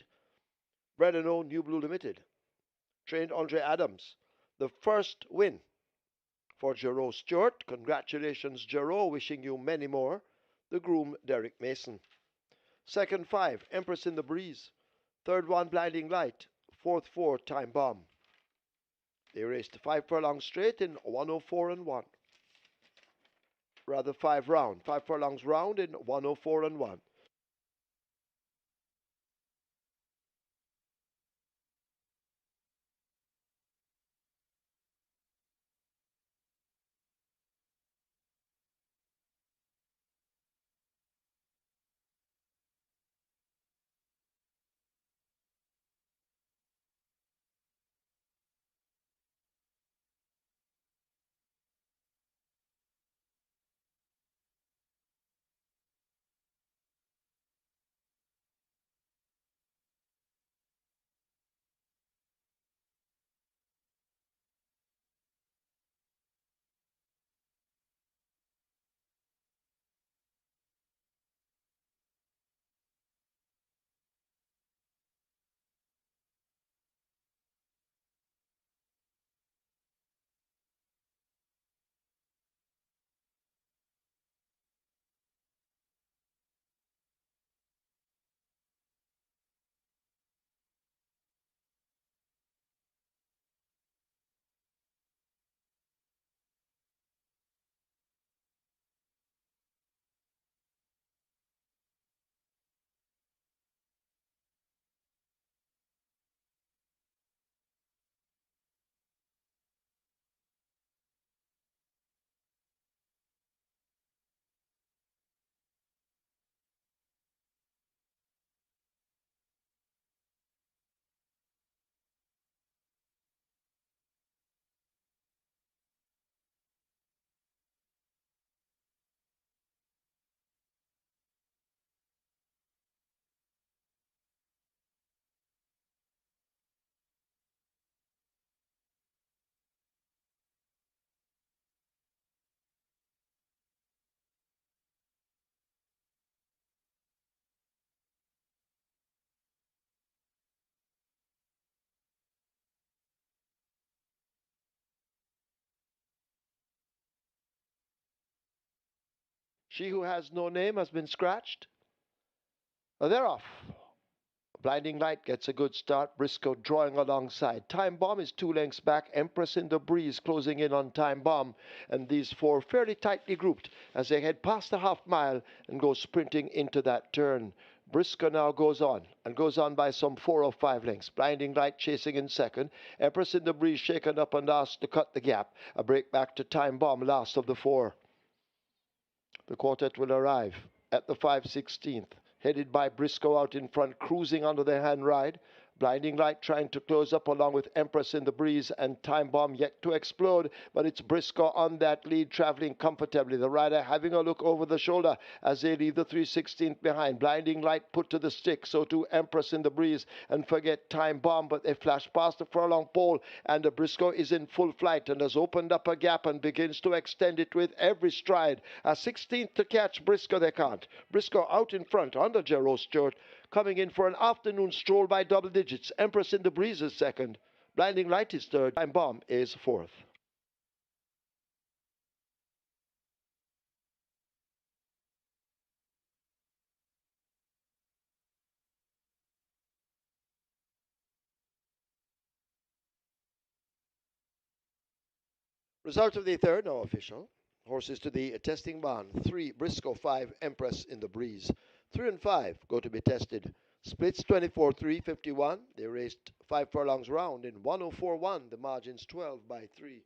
Bred and owned New Blue Limited. Trained Andre Adams. The first win for Jero Stewart. Congratulations, Jero. Wishing you many more. The groom, Derek Mason. Second 5, Empress in the Breeze. Third 1, Blinding Light. Fourth 4, Time Bomb. They raced 5 furlongs straight in 104 and 1. Rather 5 furlongs round in 104 and 1. She who has no name has been scratched. They're off. Blinding Light gets a good start. Briscoe drawing alongside. Time Bomb is 2 lengths back. Empress in the Breeze closing in on Time Bomb. And these 4 fairly tightly grouped as they head past the half mile and go sprinting into that turn. Briscoe now goes on by some 4 or 5 lengths. Blinding Light chasing in second. Empress in the Breeze shaken up and asked to cut the gap. A break back to Time Bomb, last of the 4. The quartet will arrive at the 5/16th, headed by Briscoe out in front, cruising under the hand ride. Blinding Light trying to close up along with Empress in the Breeze and Time Bomb yet to explode, but it's Briscoe on that lead, traveling comfortably. The rider having a look over the shoulder as they leave the 3/16th behind. Blinding Light put to the stick, so too Empress in the Breeze, and forget Time Bomb, but they flash past the furlong pole, and the Briscoe is in full flight and has opened up a gap and begins to extend it with every stride. A 16th to catch Briscoe they can't. Briscoe out in front under Jero Stewart, coming in for an afternoon stroll by double digits. Empress in the Breeze is second. Blinding Light is third. Time Bomb is fourth. Result of the third, now official. Horses to the testing barn. 3, Briscoe. 5, Empress in the Breeze. 3 and 5 go to be tested. Splits 24-3, 51. They raced 5 furlongs round in 104.1. The margin's 12 by 3.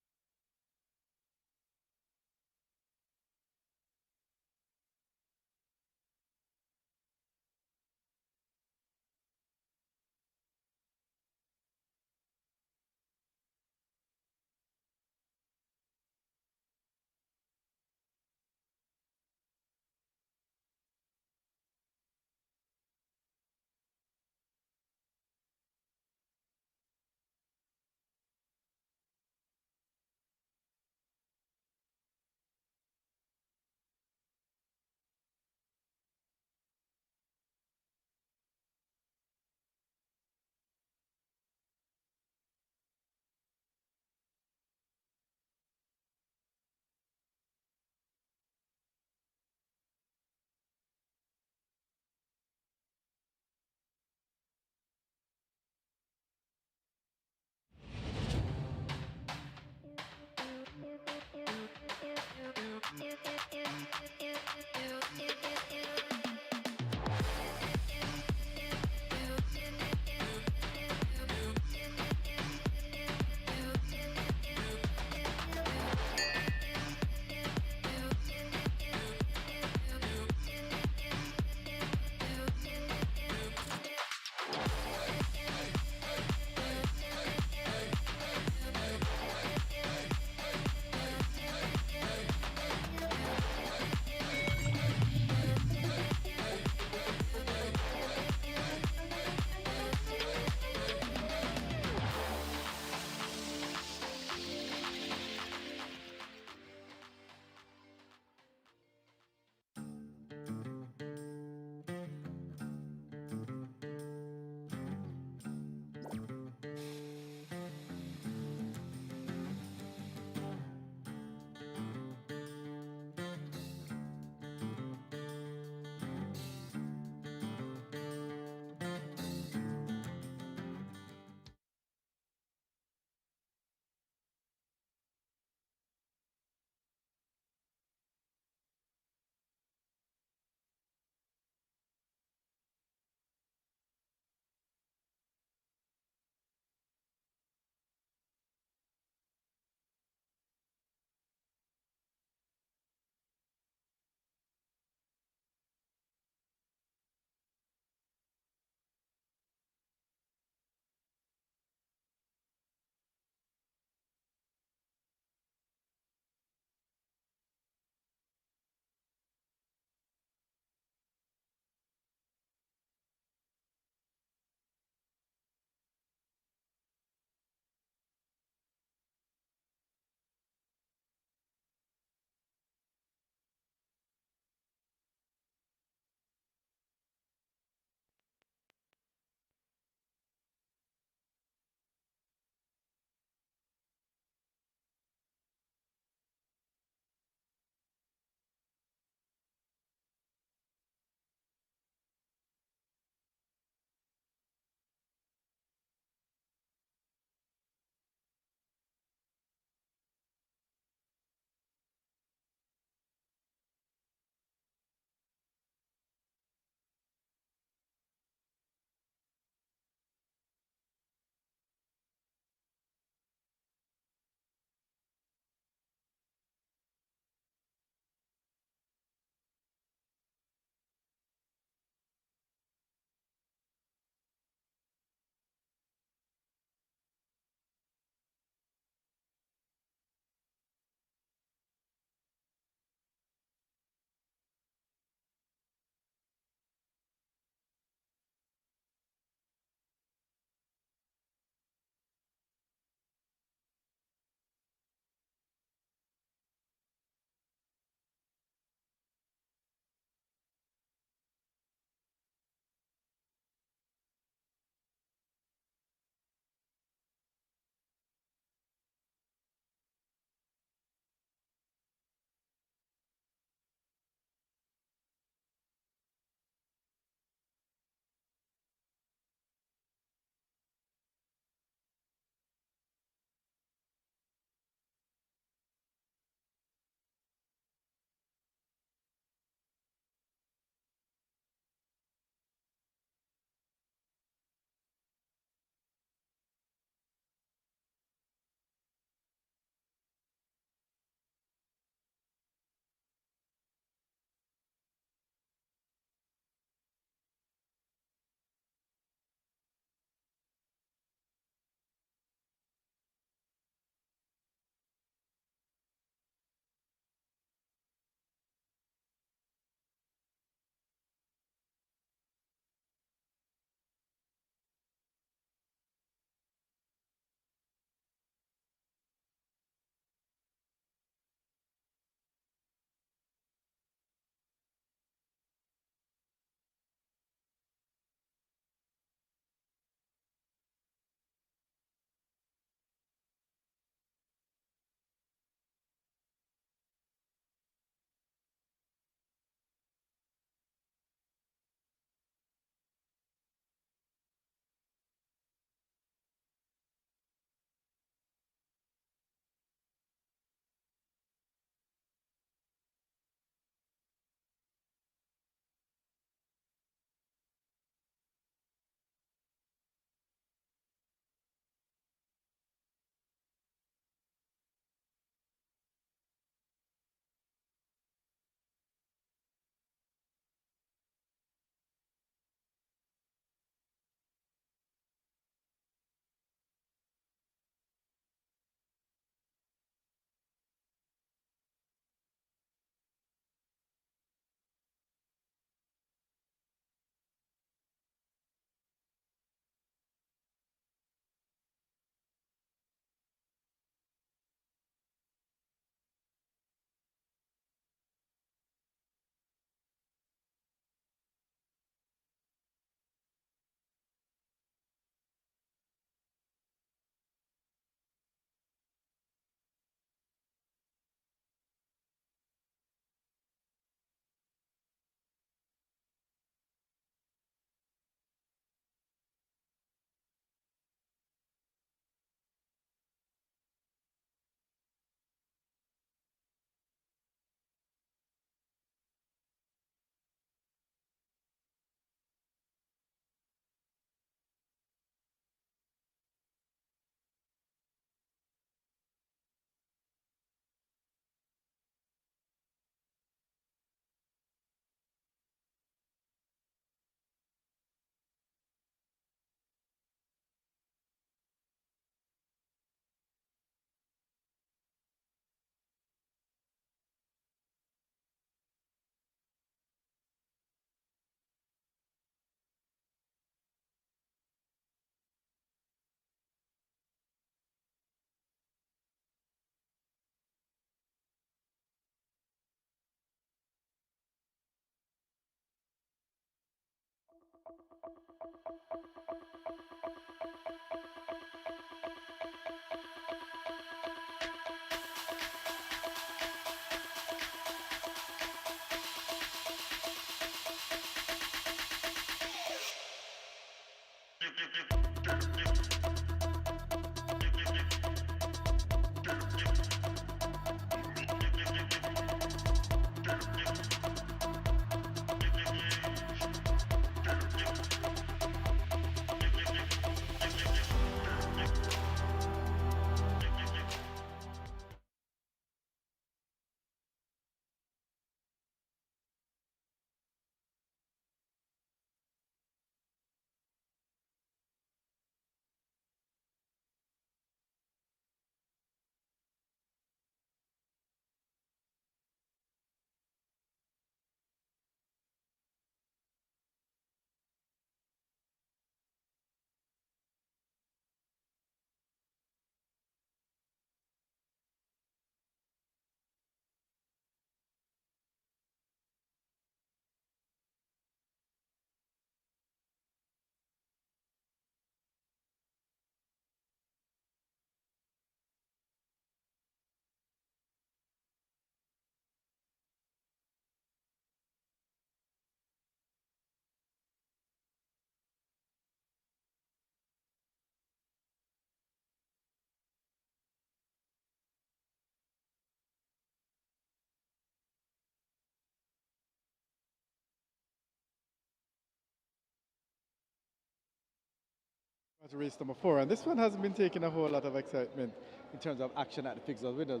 To race number 4, and this one hasn't been taking a whole lot of excitement in terms of action at the fixed winners,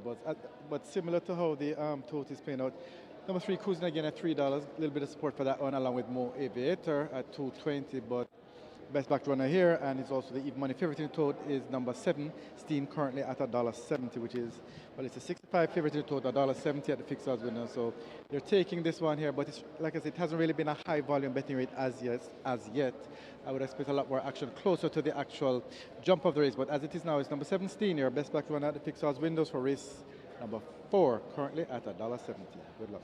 but similar to how the total is playing out. Number 3 cruising again at $3, a little bit of support for that one, along with Mo Aviator at 220, but best back runner here, and it's also the even money favorite in the total is number 7, Steen, currently at $1.70, which is, well, it's a 65 favorite in the total, $1.70 at the fixed odds winner. So they're taking this one here, but it's, like I said, it hasn't really been a high volume betting rate as yet. I would expect a lot more action closer to the actual jump of the race, but as it is now, it's number 7, Steen here, best back runner at the fixed odds windows for race number 4, currently at $1.70. Good luck.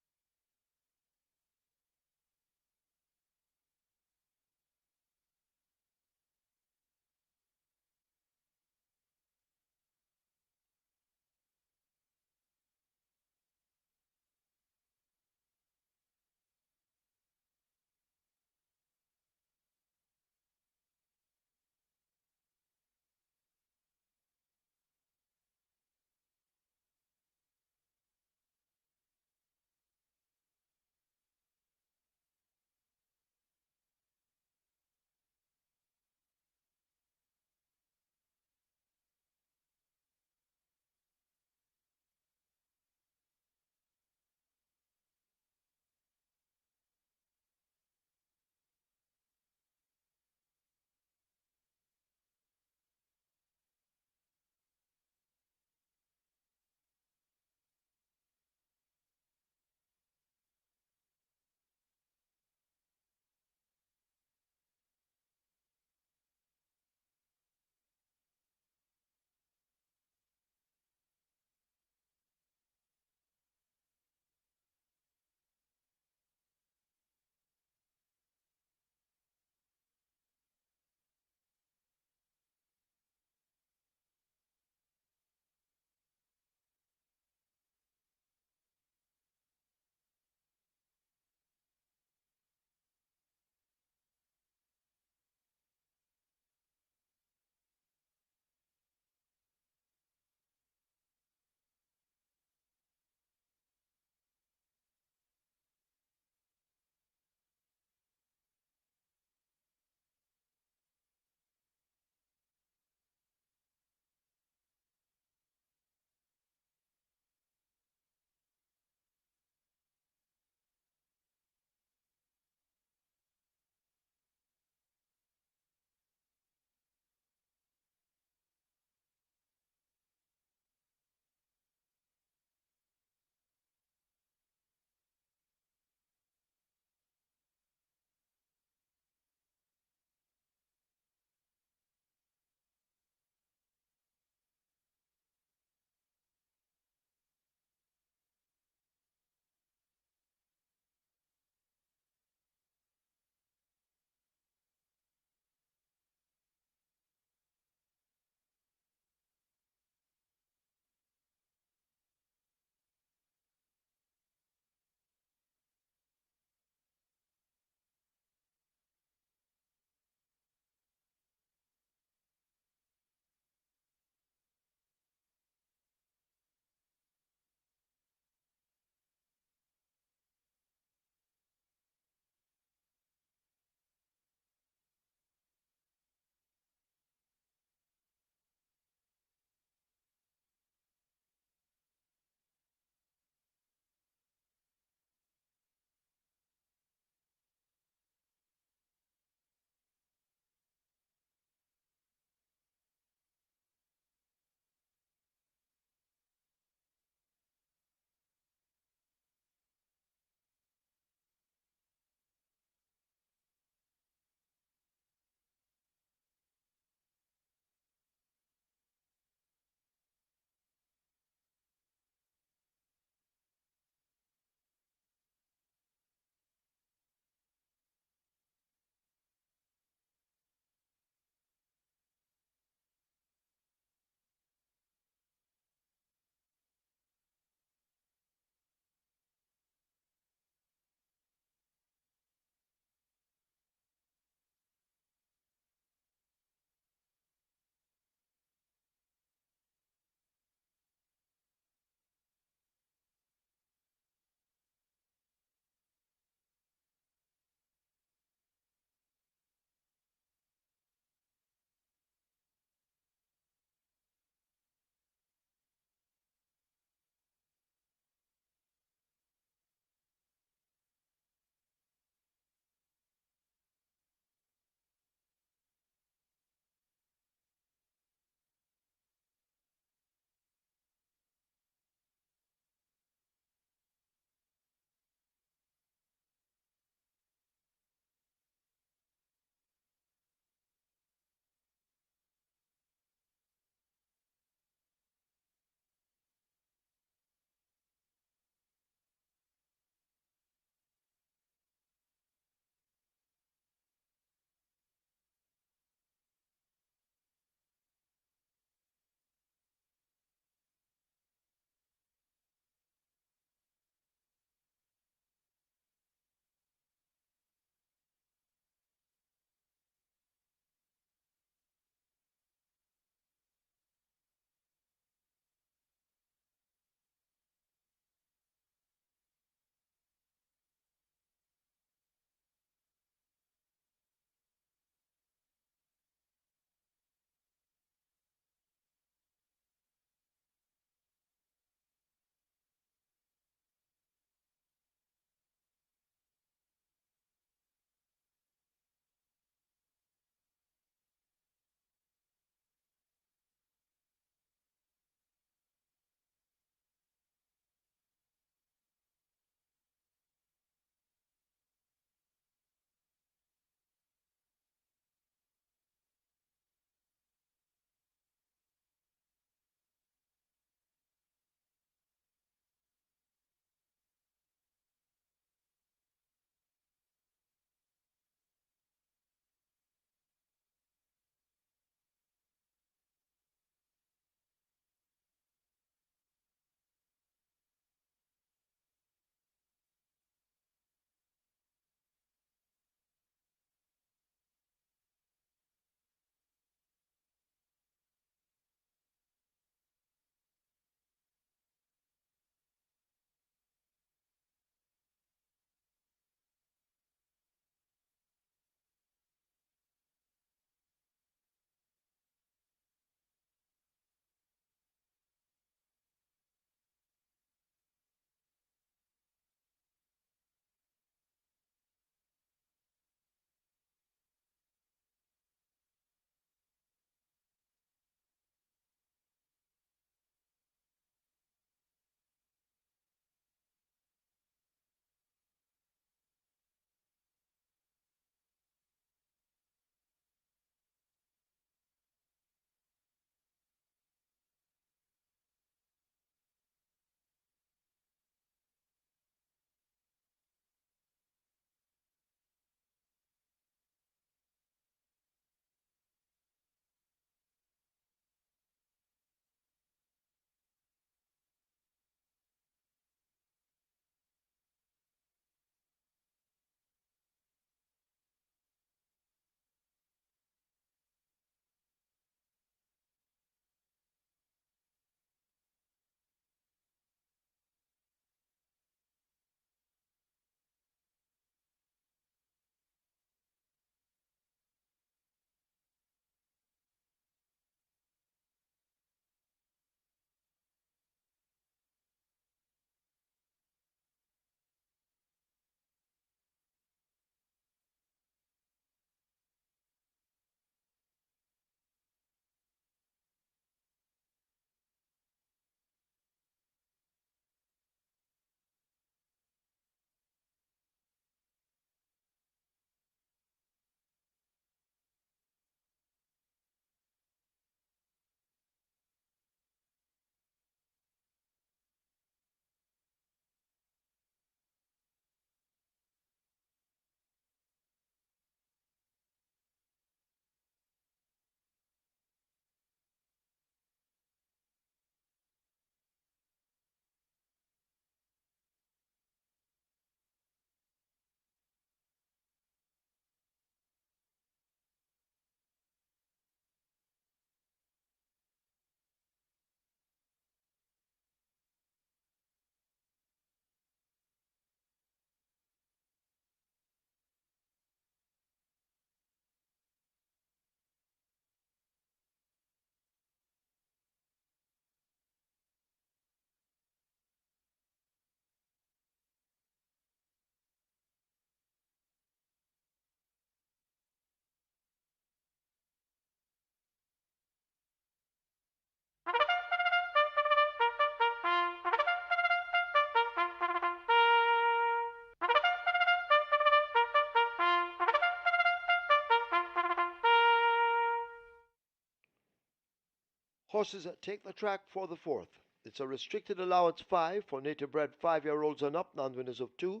horses take the track for the fourth. It's a restricted allowance 5 for native bred 5-year-olds and up, non-winners of 2.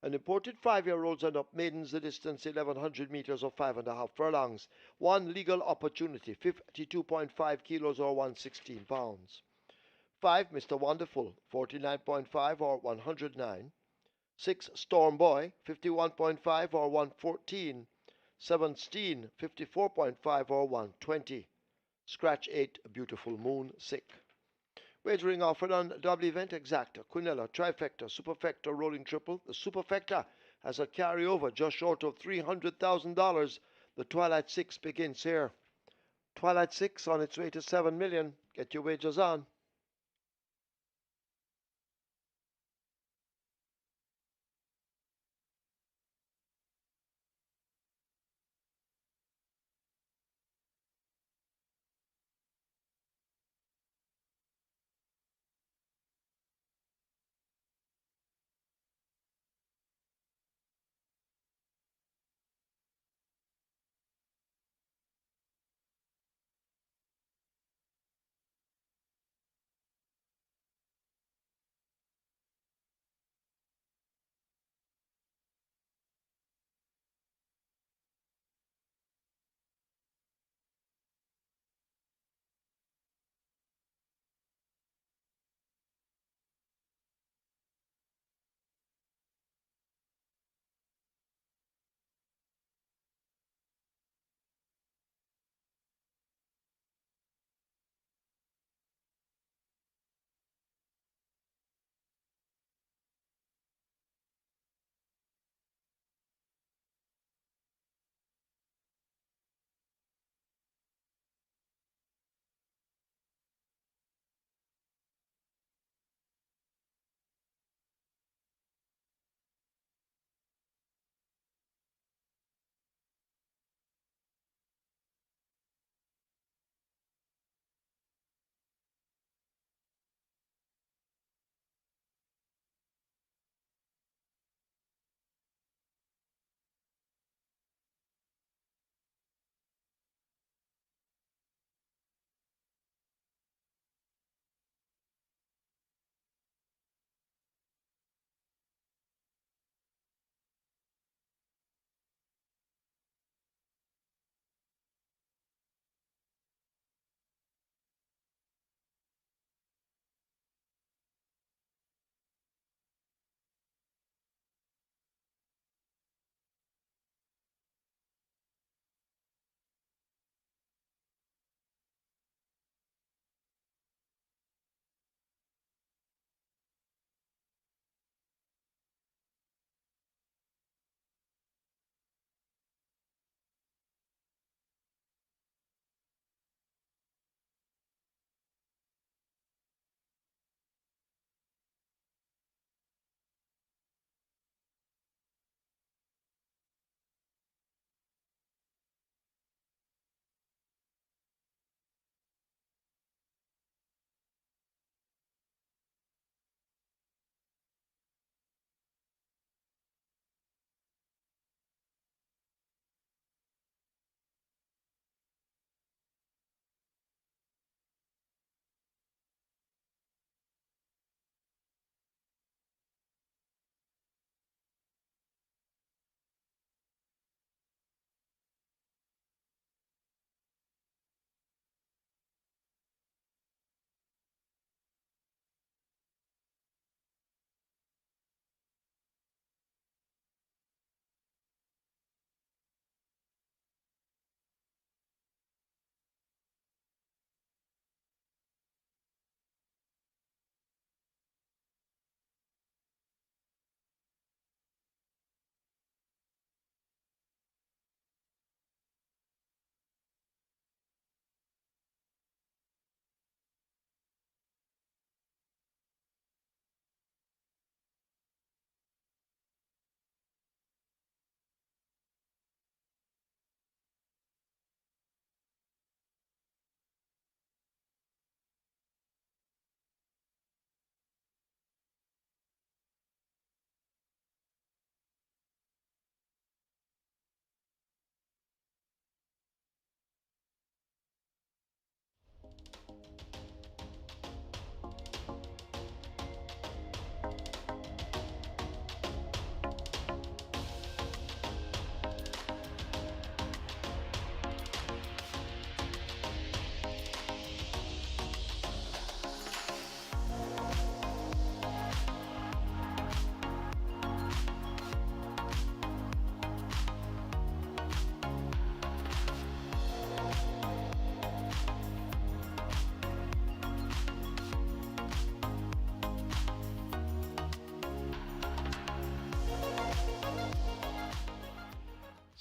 And imported 5-year-olds and up, maidens the distance 1100 meters or 5.5 furlongs. One legal opportunity, 52.5 kilos or 116 pounds. 5, Mr. Wonderful, 49.5 or 109. 6, Storm Boy, 51.5 or 114. 7, Steen, 54.5 or 120. Scratch 8, Beautiful Moon, sick. Wagering offered on double event exacta, quinella, trifecta, superfecta, rolling triple. The superfecta has a carryover just short of $300,000. The Twilight 6 begins here. Twilight 6 on its way to 7 million. Get your wagers on.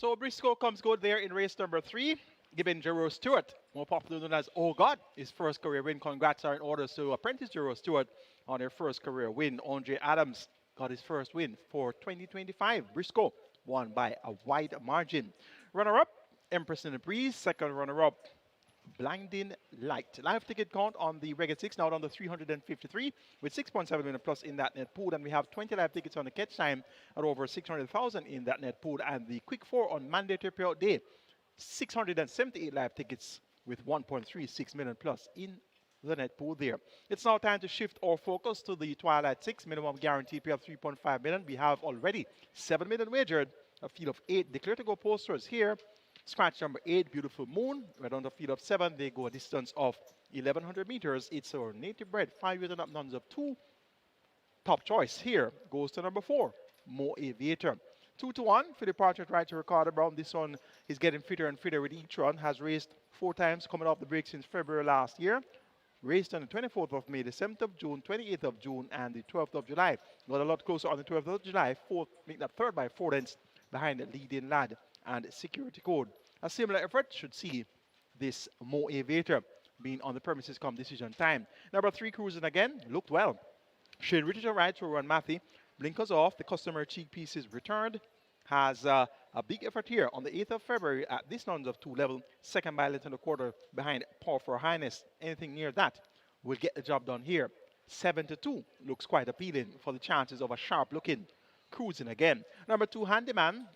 So Briscoe comes good there in race number 3, giving Jero Stewart, more popular known as Oh God, his first career win. Congrats are in order to apprentice Jero Stewart on their first career win. Andre Adams got his first win for 2025. Briscoe won by a wide margin. Runner-up, Empress in the Breeze. Second runner-up, Blinding Light. Live ticket count on the Regular 6 now down to 353 with 6.7 million plus in that net pool. And we have 20 live tickets on the catch time at over 600,000 in that net pool. And the quick 4 on mandatory payout day, 678 live tickets with 1.36 million plus in the net pool there. It's now time to shift our focus to the Twilight 6 minimum guaranteed payout 3.5 million. We have already 7 million wagered, a field of 8 declare to go posters here. Scratch number 8, Beautiful Moon. We're on the field of 7. They go a distance of 1,100 meters. It's our native bred, 5 years and up, nuns of 2. Top choice here goes to number 4, Mo Aviator. 2-1 for the partner right to Ricardo Brown. This one is getting fitter and fitter with each run. Has raced 4 times coming off the break since February last year. Raced on the 24th of May, the 7th of June, 28th of June, and the 12th of July. Got a lot closer on the 12th of July, making that third by 4 lengths behind the leading lad and security code. A similar effort should see this Mo Aviator being on the premises come decision time. Number 3, Cruising Again, looked well. Shane Richardson rides for Ron Matthew. Blinkers off, the customer cheek pieces returned. Has a big effort here on the 8th of February at this nuns of 2 level, second by length and a quarter behind Power for Highness. Anything near that will get the job done here. 7-2 looks quite appealing for the chances of a sharp looking Cruising Again. Number 2, Handyman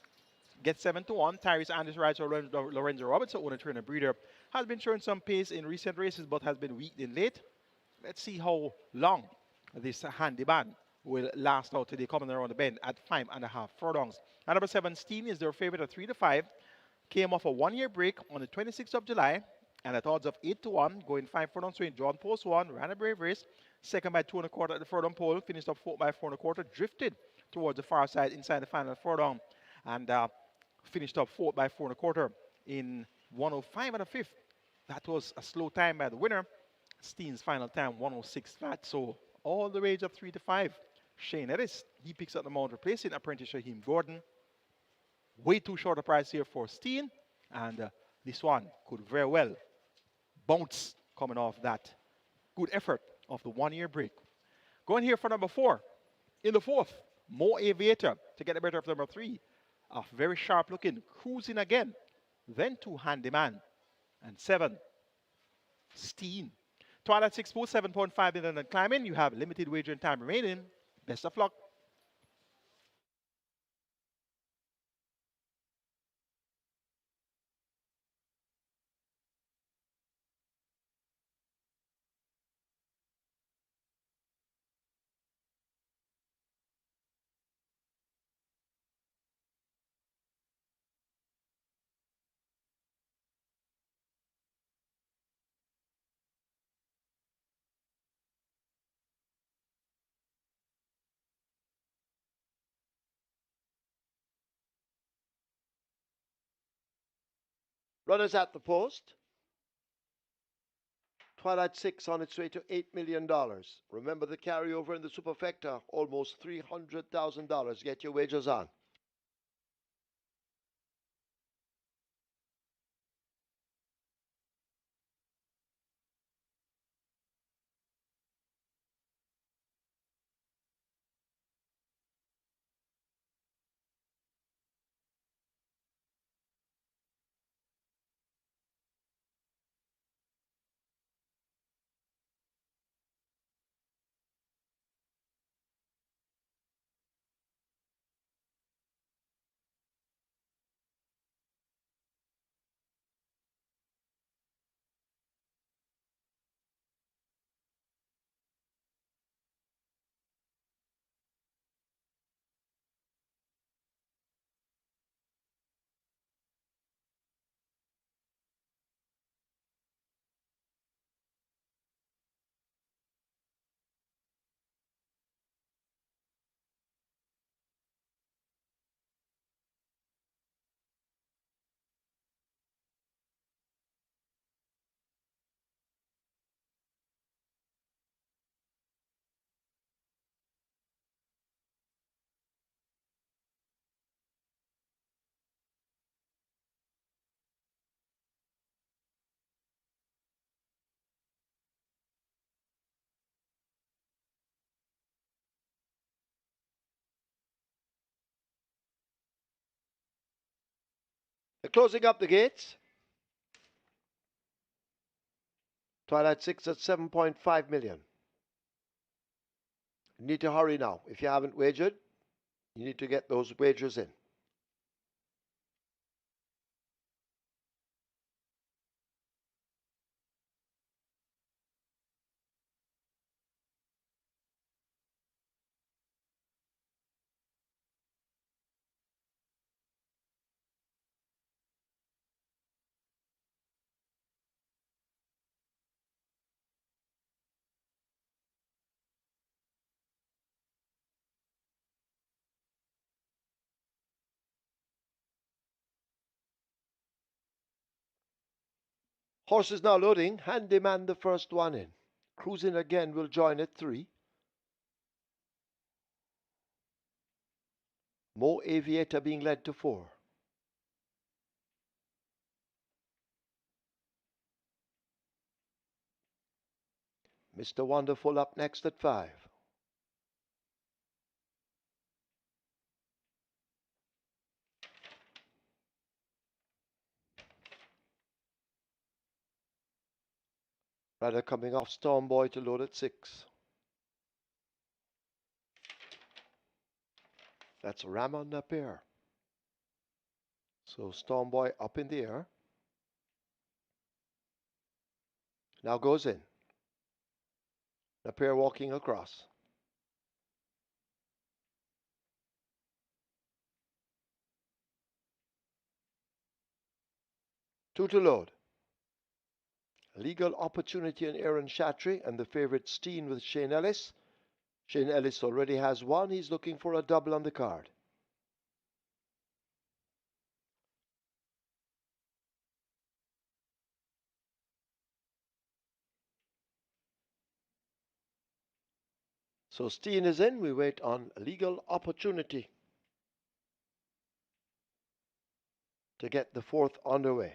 gets 7-1. Tyrese Anderson rides for Lorenzo Robertson, owner trainer breeder. Has been showing some pace in recent races but has been weak in late. Let's see how long this Handyman will last out today, coming around the bend at 5.5 furlongs. And number 7, Steen, is their favorite at 3-5. Came off a 1-year break on the 26th of July and at odds of 8-1, going 5 furlongs to John Post 1, ran a brave race. Second by 2 1/4 at the furlong pole, finished up 4 by 4 1/4, drifted towards the far side inside the final furlong, and finished up 4 by 4 1/4 in 105 1/5. That was a slow time by the winner. Steen's final time 106 flat. So all the range of 3-5. Shane Ellis, he picks up the mount, replacing apprentice Shaheem Gordon. Way too short a price here for Steen, and this one could very well bounce coming off that good effort of the 1-year break. Going here for number 4. In the 4th, Mo Aviator to get the better of number 3. A very sharp looking Cruising Again. Then 2, Handyman. And 7, Steen. Twilight 6 pool, 7.5 million and climbing. You have limited wagering time remaining. Best of luck. Runners at the post. Twilight 6 on its way to $8 million. Remember the carryover in the superfecta, almost $300,000. Get your wagers on. Closing up the gates. Twilight 6 at 7.5 million. You need to hurry now. If you haven't wagered, you need to get those wagers in. Horse is now loading. Handyman the first one in. Cruising again will join at 3. Mo Aviator being led to 4. Mr. Wonderful up next at 5. Rider coming off Storm Boy to load at 6. That's Ram on the pair. So Storm Boy up in the air. Now goes in. The pair walking across. Two to load. Legal Opportunity and Aaron Shatry and the favorite Steen with Shane Ellis. Shane Ellis already has one. He's looking for a double on the card. So Steen is in. We wait on Legal Opportunity to get the fourth underway.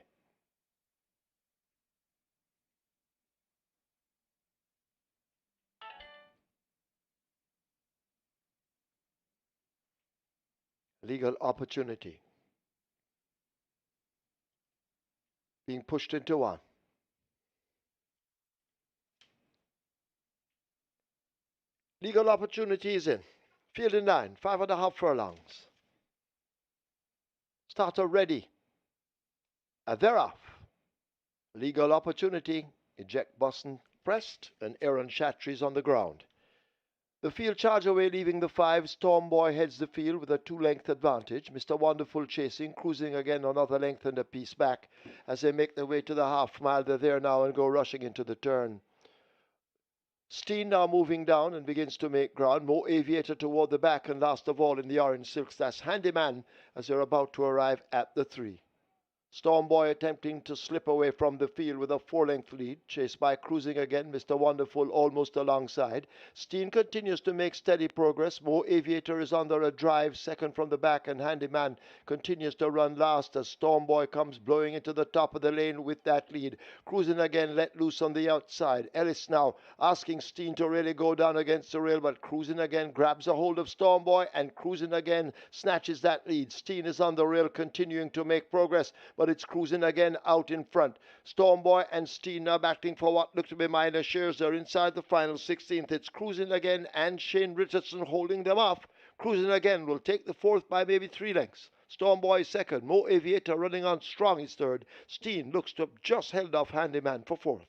Legal Opportunity being pushed into one. Legal Opportunity is in. Field in 9, 5.5 furlongs. Starter ready. They're off. Legal Opportunity. Eject button pressed and Aaron Shatry's on the ground. The field charge away, leaving the 5. Storm Boy heads the field with a 2-length advantage. Mr. Wonderful chasing, cruising again another length and a piece back. As they make their way to the half mile, they're there now and go rushing into the turn. Steen now moving down and begins to make ground. Mo Aviator toward the back, and last of all in the orange silks, that's Handyman as they're about to arrive at the 3. Storm Boy attempting to slip away from the field with a 4-length lead, chased by cruising again, Mr. Wonderful almost alongside. Steen continues to make steady progress. Mo Aviator is under a drive, second from the back, and Handyman continues to run last as Storm Boy comes blowing into the top of the lane with that lead. Cruising again, let loose on the outside. Ellis now asking Steen to really go down against the rail, but cruising again grabs a hold of Storm Boy, and cruising again snatches that lead. Steen is on the rail, continuing to make progress, but it's cruising again out in front. Storm Boy and Steen now battling for what look to be minor shares. They're inside the final 16th. It's cruising again and Shane Richardson holding them off. Cruising again will take the 4th by maybe 3 lengths. Storm Boy second. Mo Aviator running on strong is third. Steen looks to have just held off Handyman for 4th.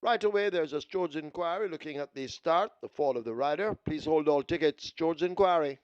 Right away, there's a George Inquiry looking at the start, the fall of the rider. Please hold all tickets. George Inquiry.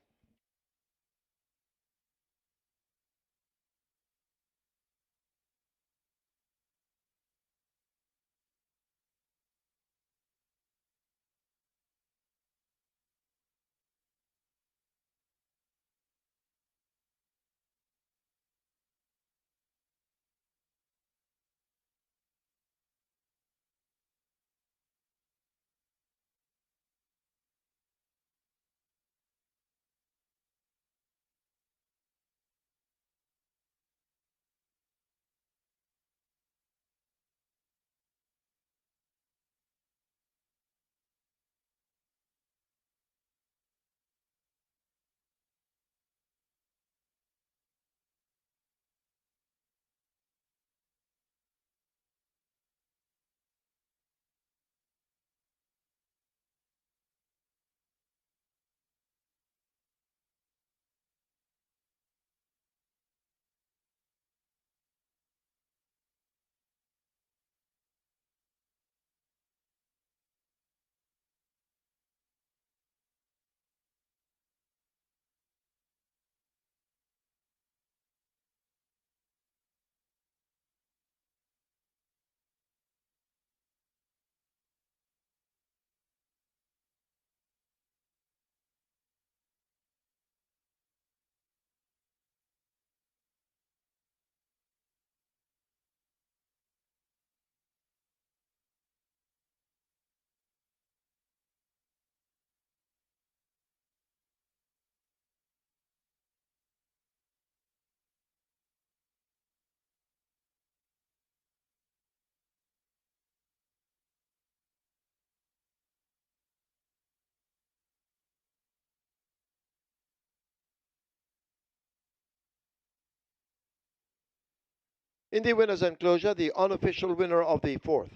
In the winner's enclosure, the unofficial winner of the fourth.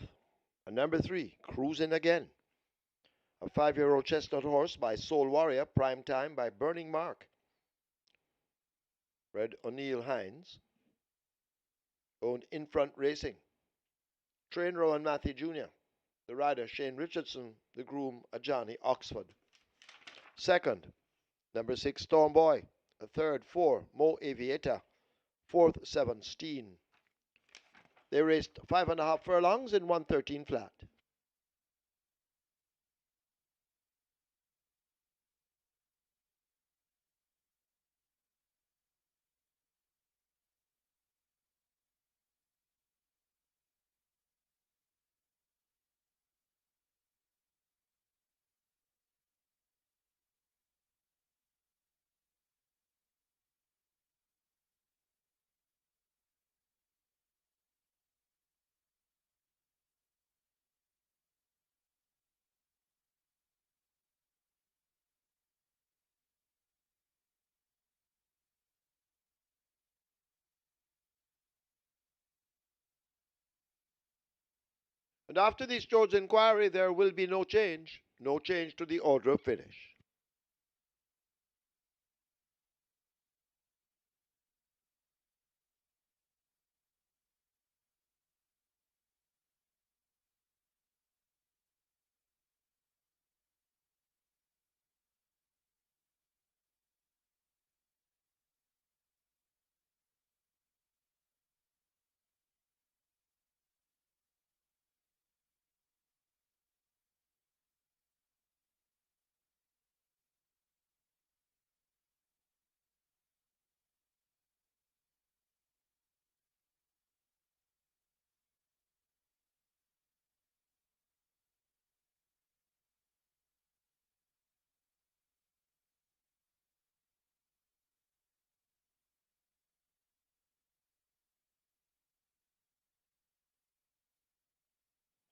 And number 3, Cruising Again. A 5-year-old chestnut horse by Soul Warrior, prime time by Burning Mark. Red O'Neill Hines. Owned In Front Racing. Train Rowan Matthew Jr. The rider Shane Richardson, the groom Ajani Oxford. Second, number 6 Storm Boy. A third, 4 Mo Aviator. Fourth, 7 Steen. They raced 5.5 furlongs in 113 flat. And after this George inquiry, there will be no change. No change to the order of finish.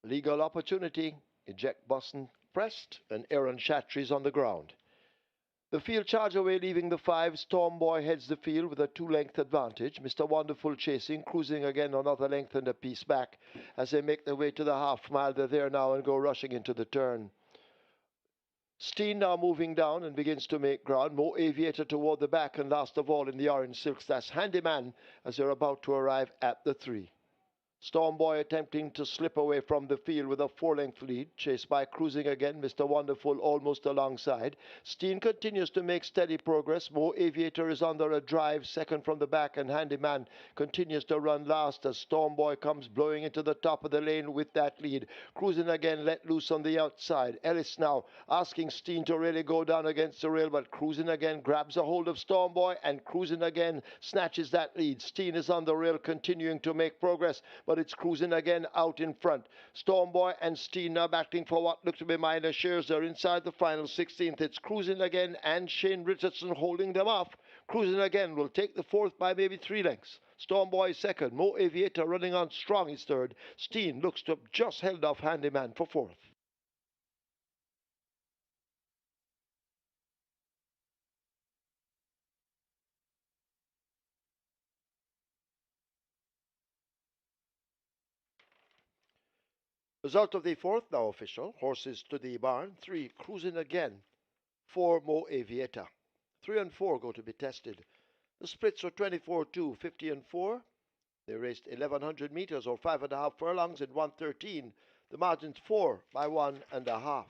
Legal opportunity. Eject button pressed, and Aaron Chatry's on the ground. The field charge away, leaving the 5. Storm Boy heads the field with a 2-length advantage. Mr. Wonderful chasing, cruising again another length and a piece back. As they make their way to the half mile, they're there now and go rushing into the turn. Steen now moving down and begins to make ground. Mo Aviator toward the back, and last of all in the orange silks, that's Handyman as they're about to arrive at the 3. Stormboy attempting to slip away from the field with a 4-length lead, chased by Cruising Again, Mr. Wonderful almost alongside. Steen continues to make steady progress. Mo Aviator is under a drive, second from the back, and Handyman continues to run last as Stormboy comes blowing into the top of the lane with that lead. Cruising Again let loose on the outside. Ellis now asking Steen to really go down against the rail, but Cruising Again grabs a hold of Stormboy, and Cruising Again snatches that lead. Steen is on the rail continuing to make progress, but it's Cruising Again out in front. Stormboy and Steen now battling for what look to be minor shares. They're inside the final 16th. It's Cruising Again and Shane Richardson holding them off. Cruising Again will take the fourth by maybe 3 lengths. Stormboy second. Mo Aviator running on strong is third. Steen looks to have just held off Handyman for fourth. Result of the fourth now official. Horses to the barn. 3, Cruising Again. 4, Mo Aviator. 3 and 4 go to be tested. The splits are 24-2, 50 and 4. They raced 1,100 meters or 5.5 furlongs in 1:13. The margin's 4 by 1.5.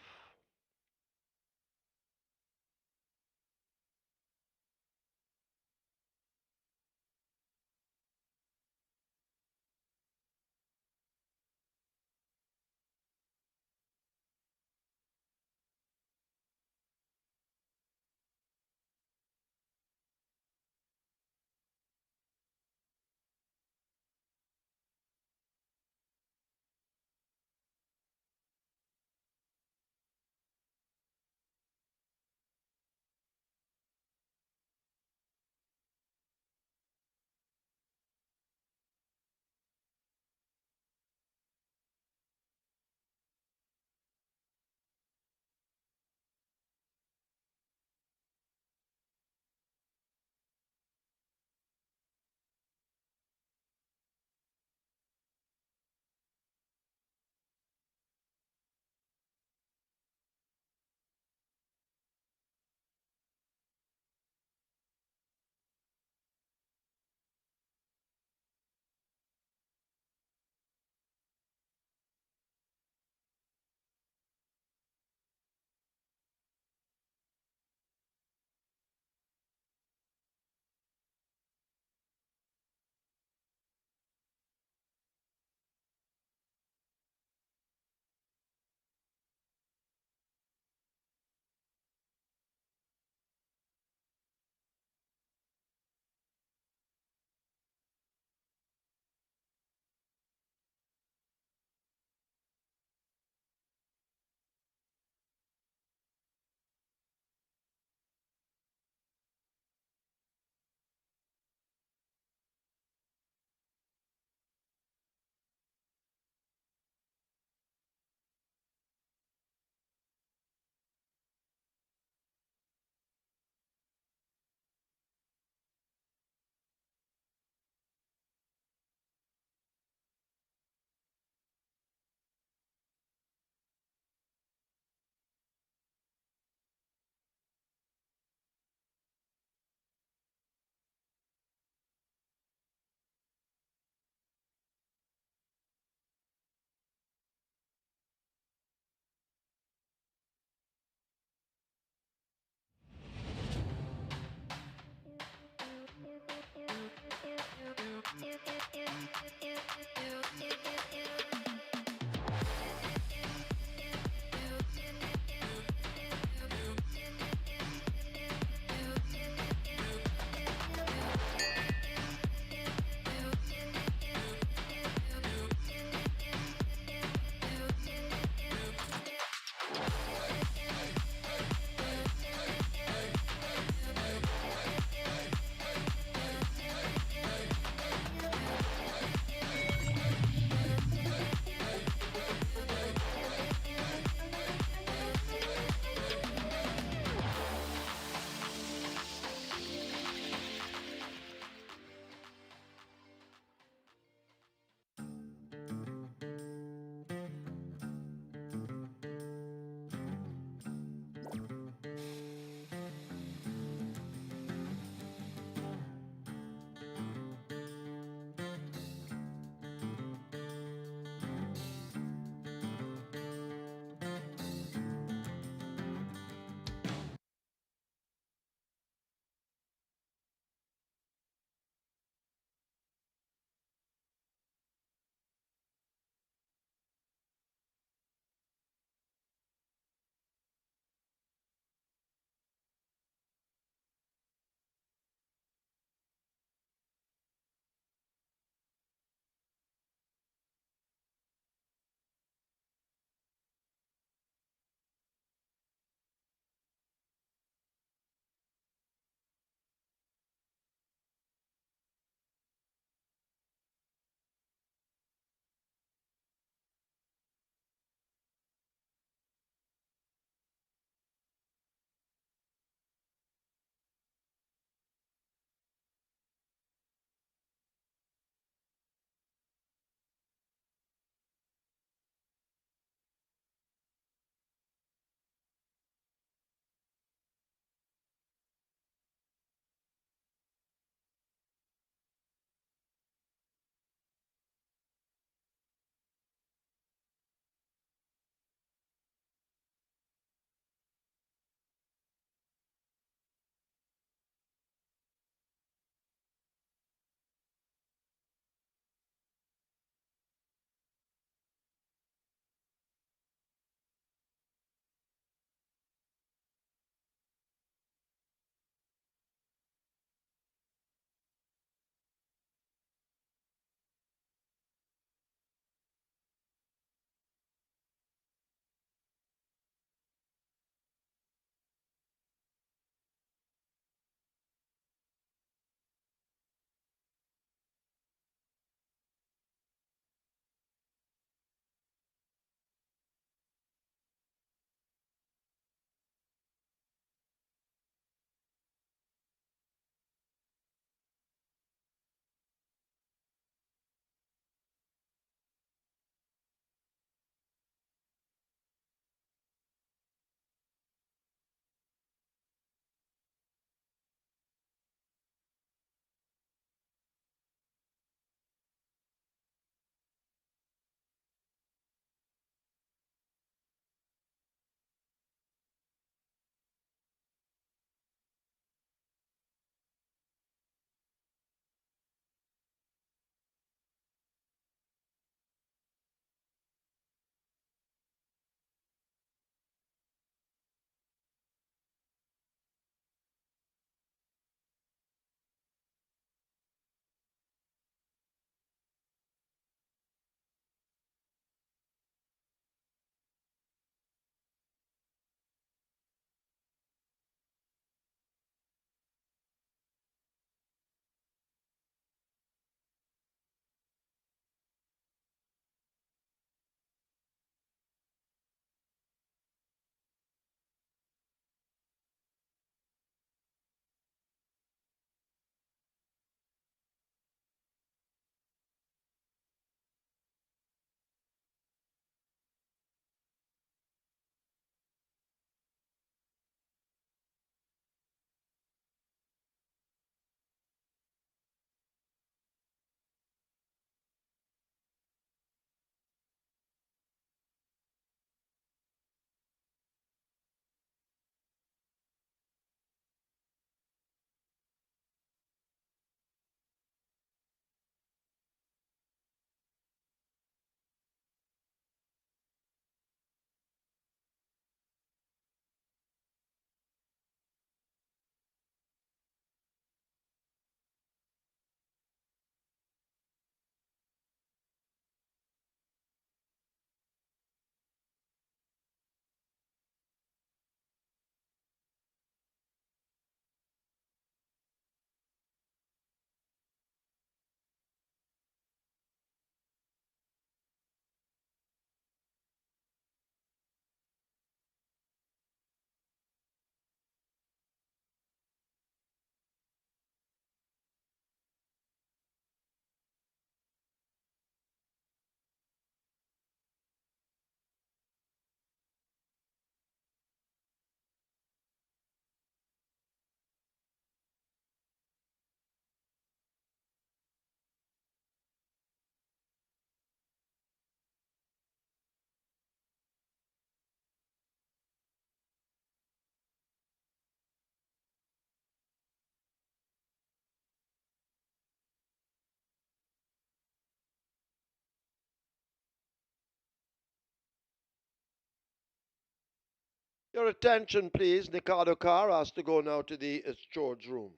Your attention, please. Ricardo Carr has to go now to the storage room.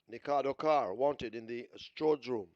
Ricardo Carr wanted in the storage room.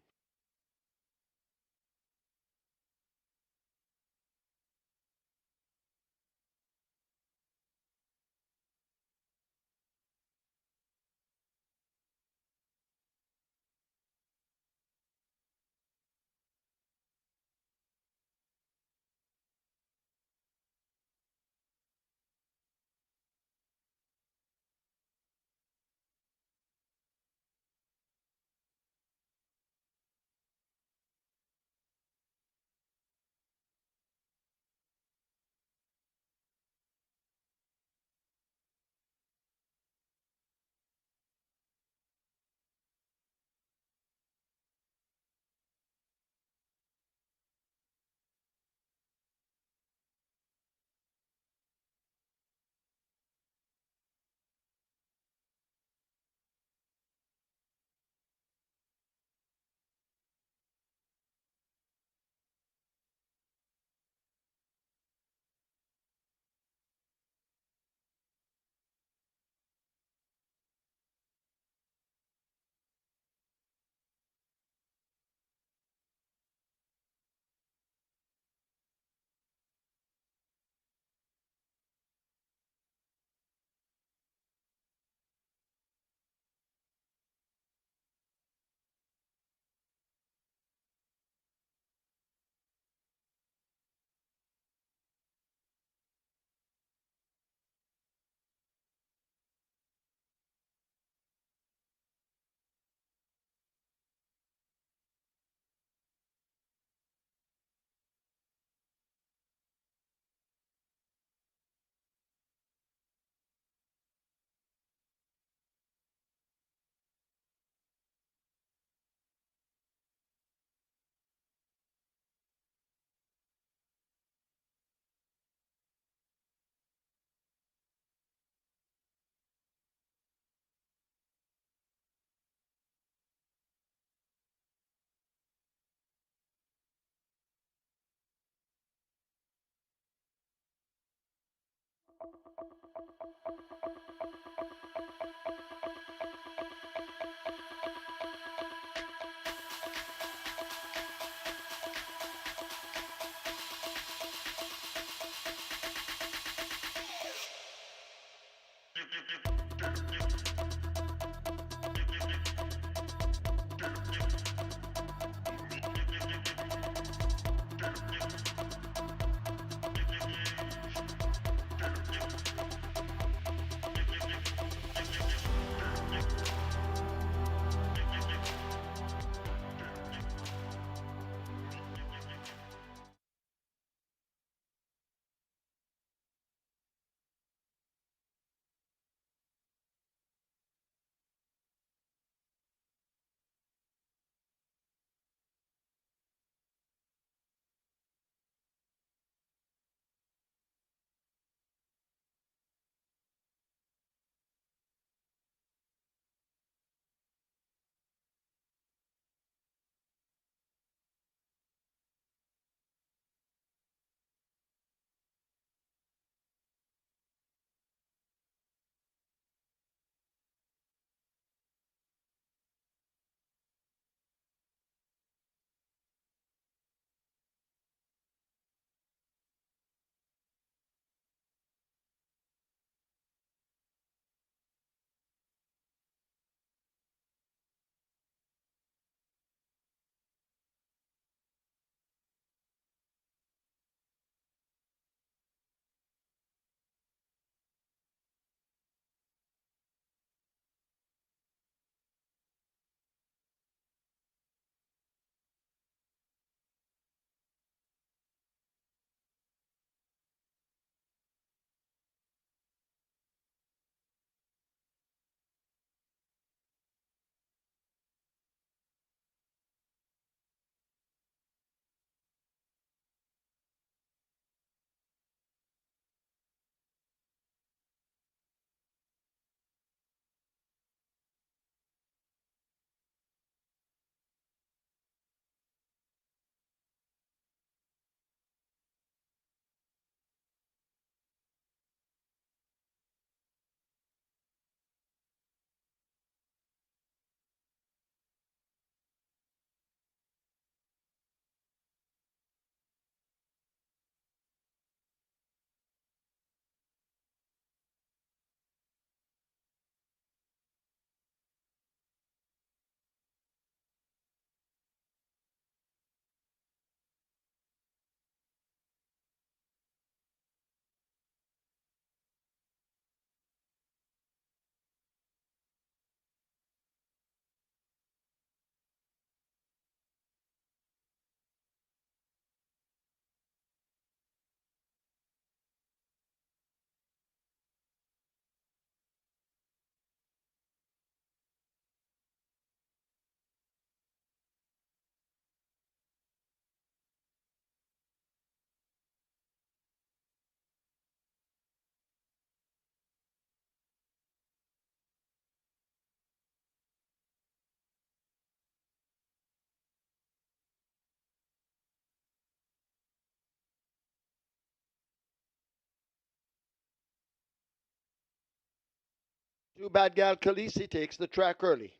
Too bad gal Khaleesi takes the track early.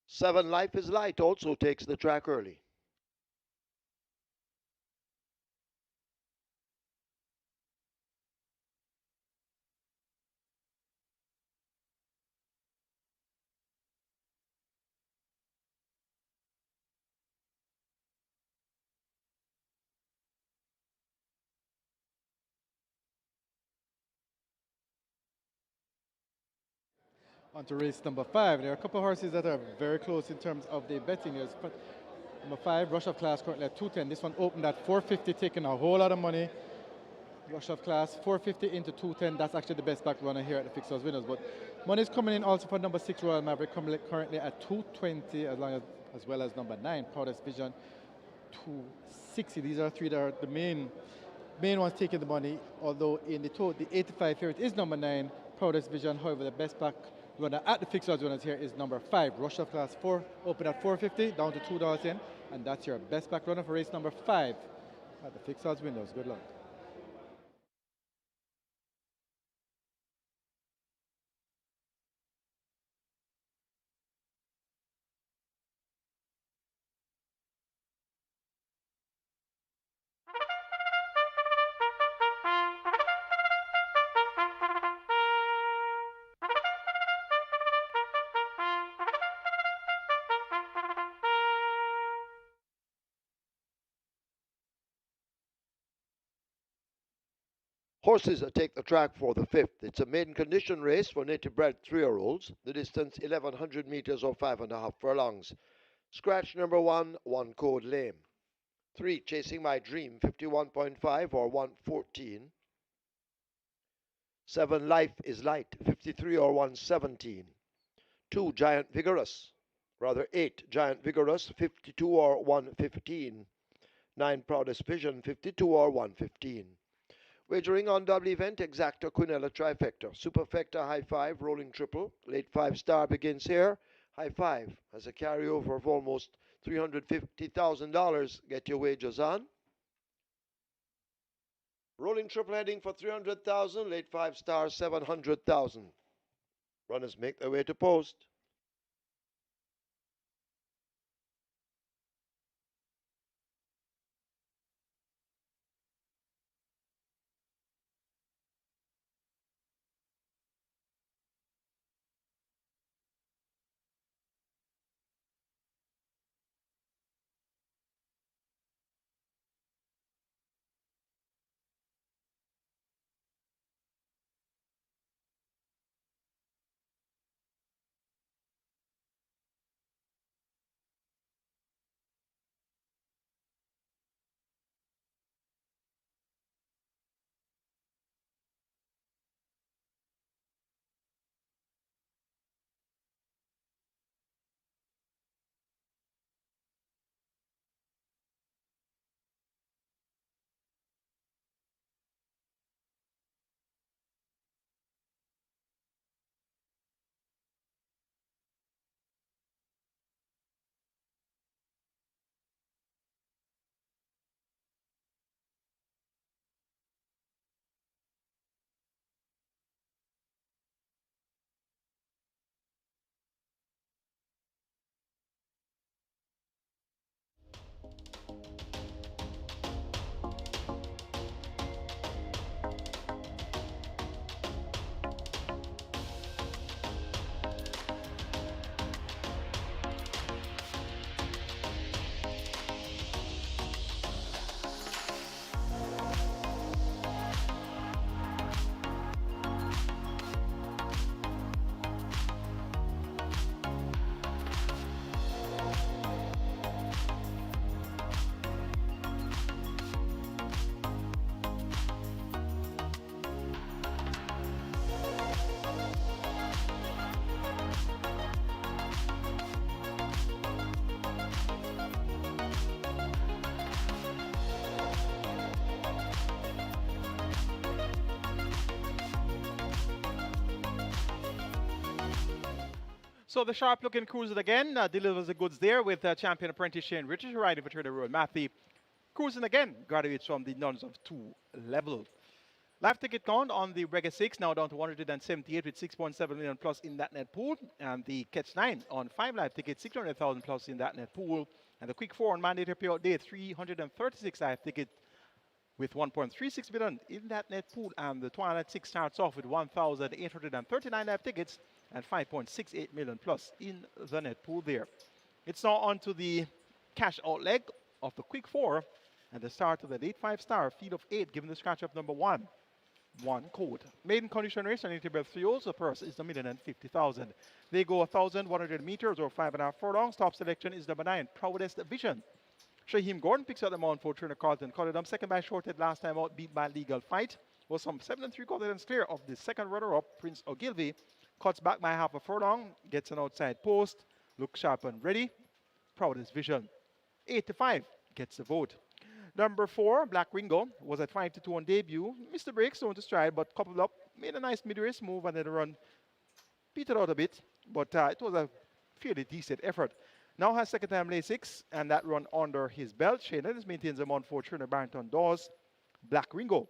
Seven Life is Light also takes the track early. On to race number 5. There are a couple of horses that are very close in terms of the betting. Number 5, Rush of Class, currently at 210. This one opened at 450, taking a whole lot of money. Rush of Class, 450 into 210. That's actually the best back runner here at the Fixers Winners. But money is coming in also for number 6, Royal Maverick, currently at 220, as well as number 9, Proudest Vision, 260. These are three that are the main ones taking the money. Although in the 85 favorite is number 9, Proudest Vision. However, the best back runner at the Fixers Winners here is number 5, Rush of Class, 4, open at 450, down to $2 in. And that's your best back runner for race number 5 at the Fixers Winners. Good luck. Horses that take the track for the 5th. It's a maiden condition race for native bred 3-year-olds. The distance 1100 meters or 5.5 furlongs. Scratch number 1, 1 code lame. 3, Chasing My Dream, 51.5 or 114. 7, Life is Light, 53 or 117. 2, Giant Vigorous, 8, Giant Vigorous, 52 or 115. 9, Proudest Vision, 52 or 115. Wagering on double event, exacta, quinella, trifecta, superfecta, high 5, rolling triple, late 5 star begins here. High 5 has a carryover of almost $350,000. Get your wagers on. Rolling triple heading for 300,000, late 5 star 700,000. Runners make their way to post. So the sharp-looking cruiser again delivers the goods there with champion apprentice Shane Richards riding for Trader Road. Matthew cruising again graduates from the nuns of 2 level. Live ticket count on the Reggae 6 now down to 178 with 6.7 million plus in that net pool. And the Catch 9 on 5 live tickets, 600,000 plus in that net pool. And the Quick 4 on mandatory payout day, 336 live tickets with 1.36 million in that net pool. And the Twilight 6 starts off with 1,839 live tickets and 5.68 million plus in the net pool there. It's now on to the cash out leg of the Quick 4 and the start of the 8-5 star field of 8 given the scratch of number 1. One code. Maiden condition race on Interval 3 The purse is the 1,050,000. They go 1,100 meters or 5.5 furlongs. Top selection is number 9, Proudest Vision. Shaheem Gordon picks up the mount for Turner Carlton Collidum. Second by Shorthead last time out, beat by Legal Fight. Was some 7 3/4 clear of the second runner-up, Prince Ogilvy. Cuts back by half a furlong, gets an outside post, looks sharp and ready. Proudest Vision. 8-5 gets the vote. Number 4, Black Ringo, was at 5-2 on debut. Missed the break, so to stride, but coupled up, made a nice mid-race move and then the run petered out a bit, but it was a fairly decent effort. Now has second time late 6, and that run under his belt. Shane Ellis maintains him on 4, Turner Barrington Dawes. Black Ringo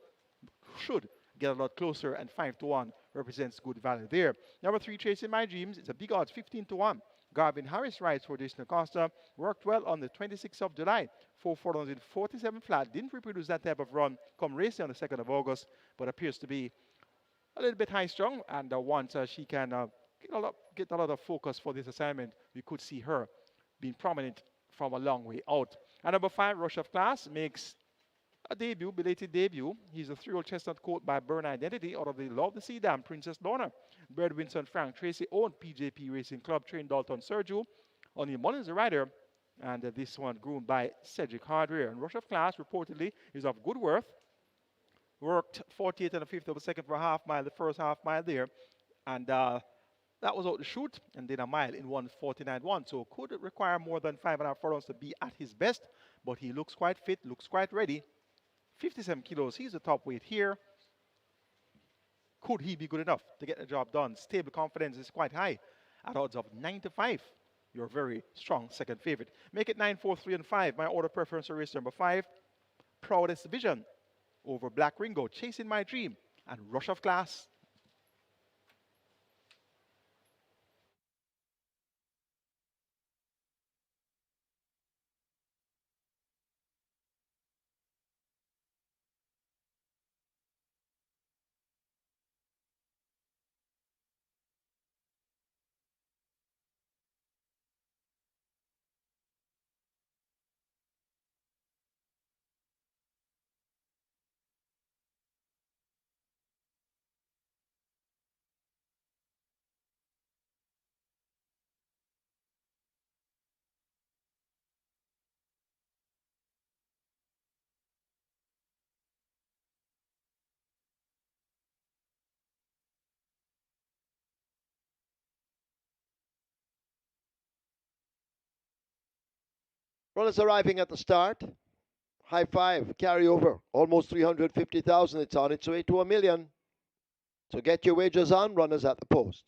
should get a lot closer, and 5-1 represents good value there. Number 3, Chasing My Dreams, it's a big odds, 15-1. Garvin Harris rides for Disney Costa. Worked well on the 26th of July. 4 furlongs in 47 flat. Didn't reproduce that type of run come racing on the 2nd of August, but appears to be a little bit high strung. And once she can get a lot of focus for this assignment, we could see her being prominent from a long way out. And number 5, Rush of Class, makes a debut, belated debut. He's a 3-year-old chestnut coat by Burn Identity out of the Love the Sea Dam, Princess Lorna. Bird Winston Frank Tracy owned PJP Racing Club, trained Dalton Sergio. O'Neill Mullins, the rider, and this one groomed by Cedric Hardware. And Rush of Class reportedly is of good worth. Worked 48 and a fifth of a second for a half mile, the first half mile there. And that was out the chute and did a mile in 1:49.1. So could require more than 5.5 furlongs to be at his best. But he looks quite fit, looks quite ready. 57 kilos, he's the top weight here. Could he be good enough to get the job done? Stable confidence is quite high at odds of 9-5. Your very strong second favorite. Make it 9, 4, 3, and 5. My order preference for race number 5. Proudest Vision over Black Ringo, Chasing My Dream, and Rush of Class. Runners arriving at the start. High 5, carry over. Almost 350,000 it's on its way to a million. So get your wagers on, runners at the post.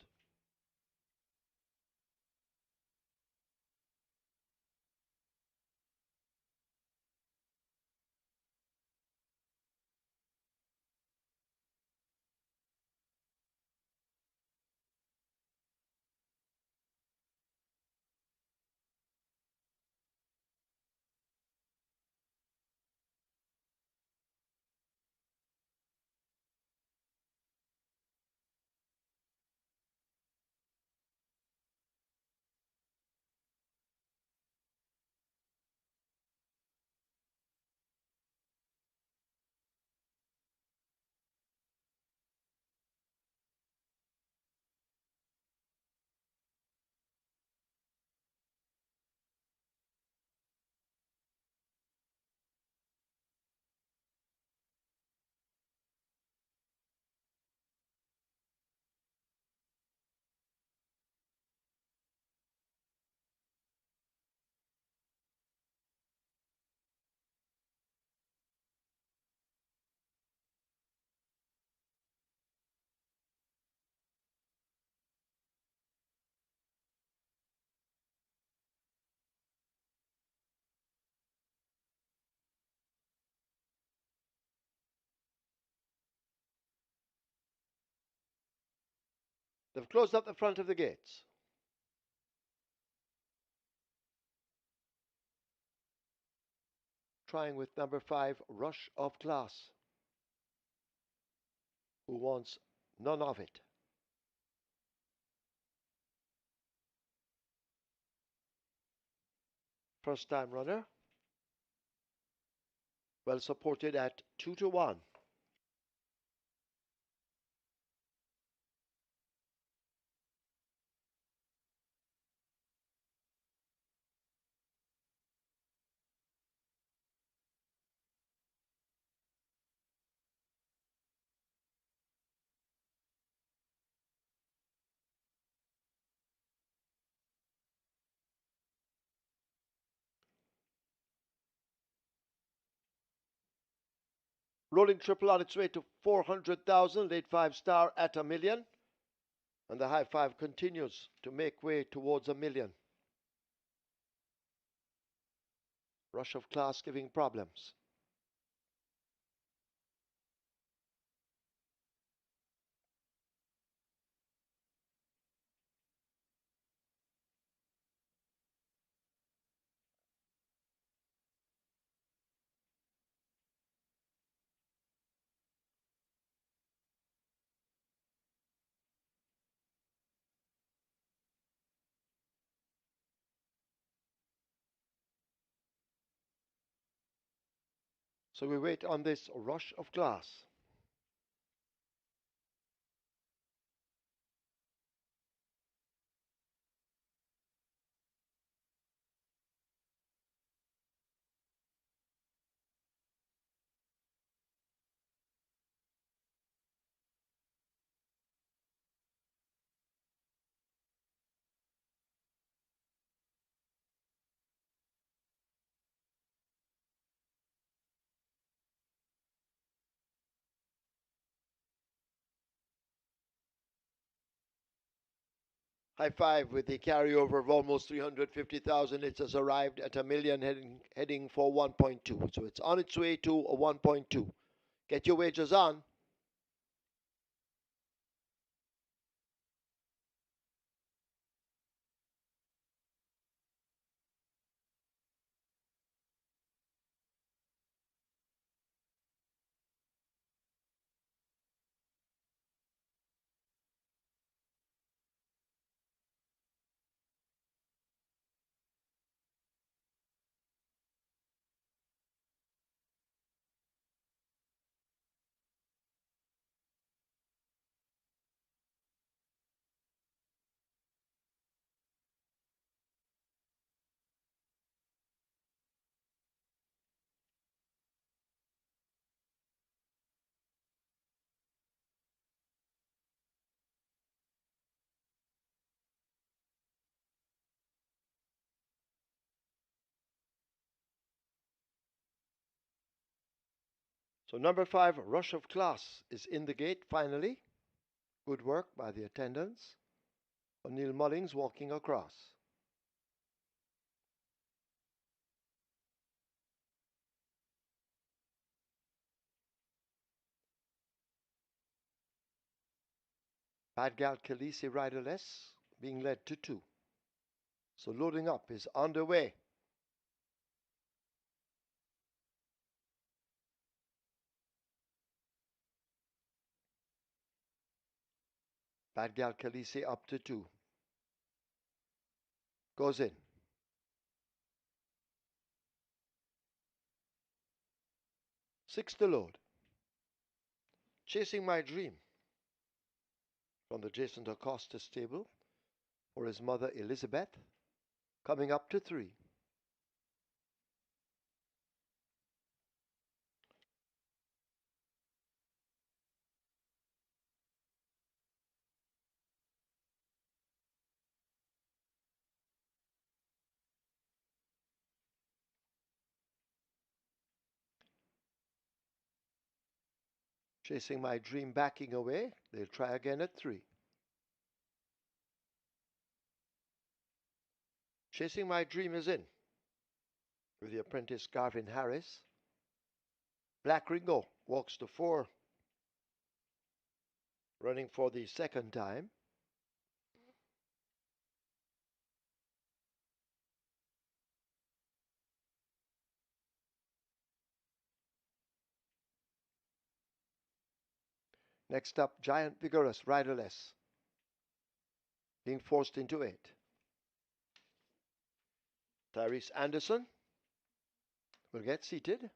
They've closed up the front of the gates. Trying with number 5, Rush of Glass, who wants none of it. First time runner. Well supported at 2-1. Rolling triple on its way to 400,000, late 5-star at $1 million. And the high five continues to make way towards $1 million. Rush of Class giving problems. So we wait on this Rush of Glass. High five with the carryover of almost 350,000. It has arrived at $1 million, heading for 1.2. So it's on its way to a 1.2. Get your wagers on. So number 5, Rush of Class, is in the gate finally. Good work by the attendants. O'Neill Mullings walking across. Bad Gal Khaleesi riderless, being led to 2. So loading up is underway. Bad Gal Khaleesi up to 2. Goes in. 6 to load. Chasing My Dream from the Jason Acosta stable for his mother Elizabeth, coming up to 3. Chasing My Dream backing away. They'll try again at 3. Chasing My Dream is in with the apprentice Garvin Harris. Black Ringo walks to 4, running for the second time. Next up, Giant Vigorous, riderless, being forced into 8. Tyrese Anderson will get seated.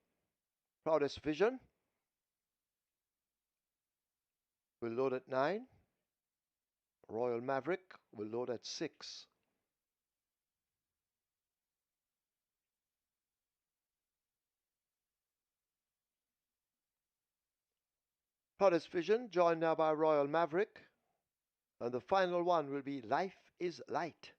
Proudest Vision will load at 9. Royal Maverick will load at 6. Proudest Vision joined now by Royal Maverick. And the final one will be Life is Light.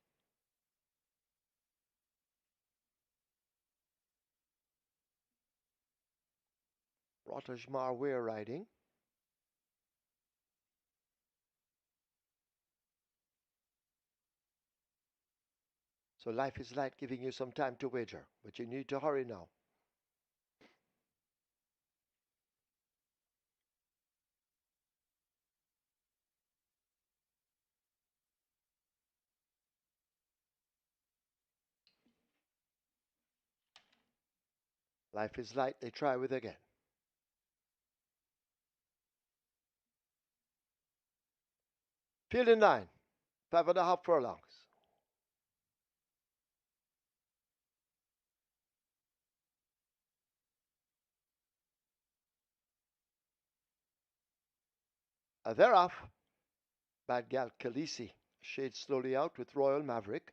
Rotterdam Weir riding. So Life is Light giving you some time to wager, but you need to hurry now. Life is Light, they try with again. Field in 9, 5.5 furlongs. They're off. Bad Gal Khaleesi shades slowly out with Royal Maverick.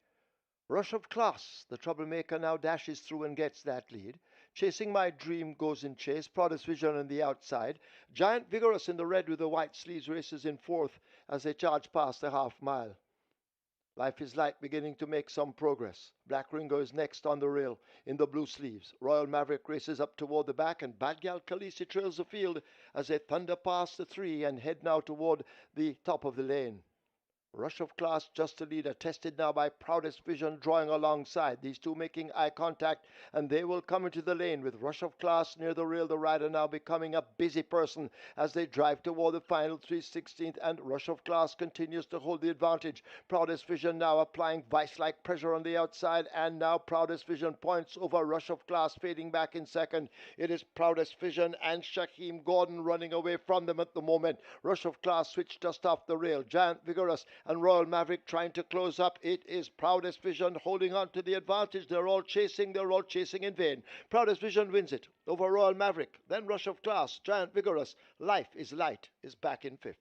Rush of Class, the troublemaker, now dashes through and gets that lead. Chasing My Dream goes in chase. Proudest Vision on the outside. Giant Vigorous in the red with the white sleeves races in 4th as they charge past the half mile. Life is Light beginning to make some progress. Black Ringo is next on the rail in the blue sleeves. Royal Maverick races up toward the back, and Bad Gal Khaleesi trails the field as they thunder past the 3 and head now toward the top of the lane. Rush of Class just a leader, tested now by Proudest Vision drawing alongside. These two making eye contact, and they will come into the lane with Rush of Class near the rail. The rider now becoming a busy person as they drive toward the final 3/16th, and Rush of Class continues to hold the advantage. Proudest Vision now applying vice-like pressure on the outside, and now Proudest Vision points over Rush of Class, fading back in second. It is Proudest Vision and Shaheem Gordon running away from them at the moment. Rush of Class switched just off the rail. Giant Vigorous and Royal Maverick trying to close up. It is Proudest Vision holding on to the advantage. They're all chasing in vain. Proudest Vision wins it over Royal Maverick. Then Rush of Class, Giant Vigorous, Life is Light is back in 5th.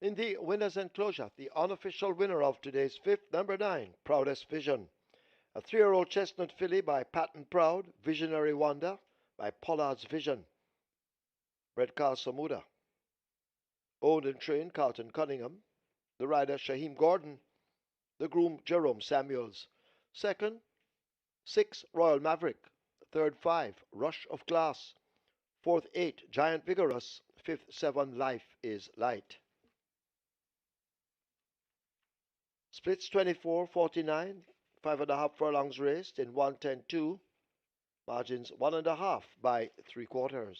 In the winner's enclosure, the unofficial winner of today's fifth, number 9, Proudest Vision. A 3-year-old chestnut filly by Patton Proud, Visionary Wonder by Pollard's Vision. Bred Castle Muda. Owned and trained Carlton Cunningham. The rider Shaheem Gordon. The groom Jerome Samuels. Second, 6, Royal Maverick. Third, 5, Rush of Class. Fourth, 8, Giant Vigorous. Fifth, 7, Life is Light. Splits 24-49, 5.5 furlongs raced in 110-2. Margins 1.5 by 3/4.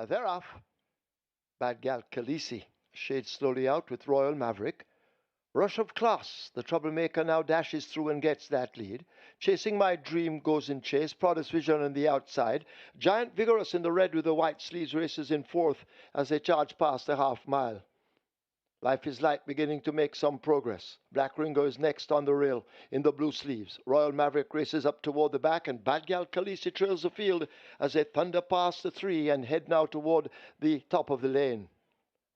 They're off. Bad Gal Khaleesi shades slowly out with Royal Maverick. Rush of Class, the troublemaker, now dashes through and gets that lead. Chasing My Dream goes in chase. Proudest Vision on the outside. Giant Vigorous in the red with the white sleeves races in fourth as they charge past the half mile. Life is Light beginning to make some progress. Black Ringo is next on the rail in the blue sleeves. Royal Maverick races up toward the back, and Bad Gal Khaleesi trails the field as they thunder past the 3 and head now toward the top of the lane.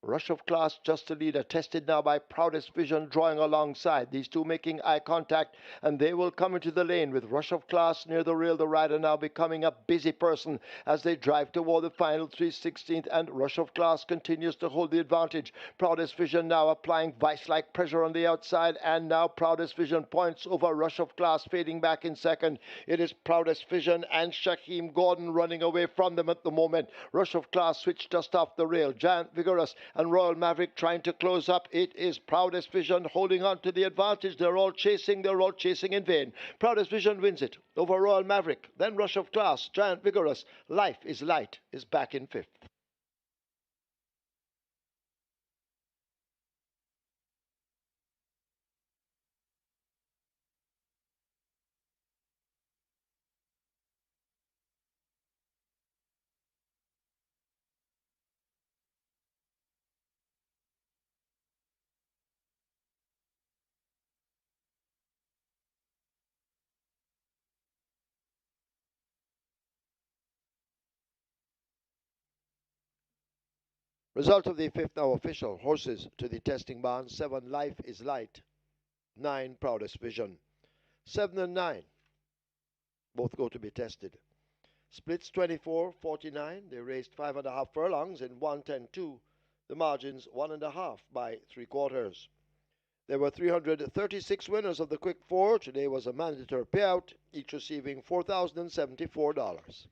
Rush of Class just the leader, tested now by Proudest Vision drawing alongside. These two making eye contact, and they will come into the lane with Rush of Class near the rail. The rider now becoming a busy person as they drive toward the final 3/16th, and Rush of Class continues to hold the advantage. Proudest Vision now applying vice-like pressure on the outside, and now Proudest Vision points over Rush of Class, fading back in second. It is Proudest Vision and Shaheem Gordon running away from them at the moment. Rush of Class switched just off the rail. Giant Vigorous and Royal Maverick trying to close up. It is Proudest Vision holding on to the advantage. They're all chasing in vain. Proudest Vision wins it over Royal Maverick. Then Rush of Class, Giant Vigorous, Life is Light is back in fifth. Result of the fifth now official. Horses to the testing barn. 7, Life is Light. 9, Proudest Vision. 7 and 9 both go to be tested. Splits 24-49. They raced 5.5 furlongs in 110-2. The margins 1.5 by 3/4. There were 336 winners of the Quick Four. Today was a mandatory payout, each receiving $4,074.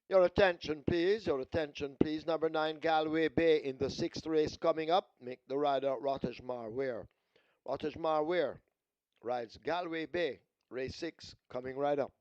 Your attention, please. Your attention, please. Number 9, Galway Bay in the 6th race coming up. Make the rider Rotterdam Wear. Rotterdam Wear rides Galway Bay, race 6, coming right up.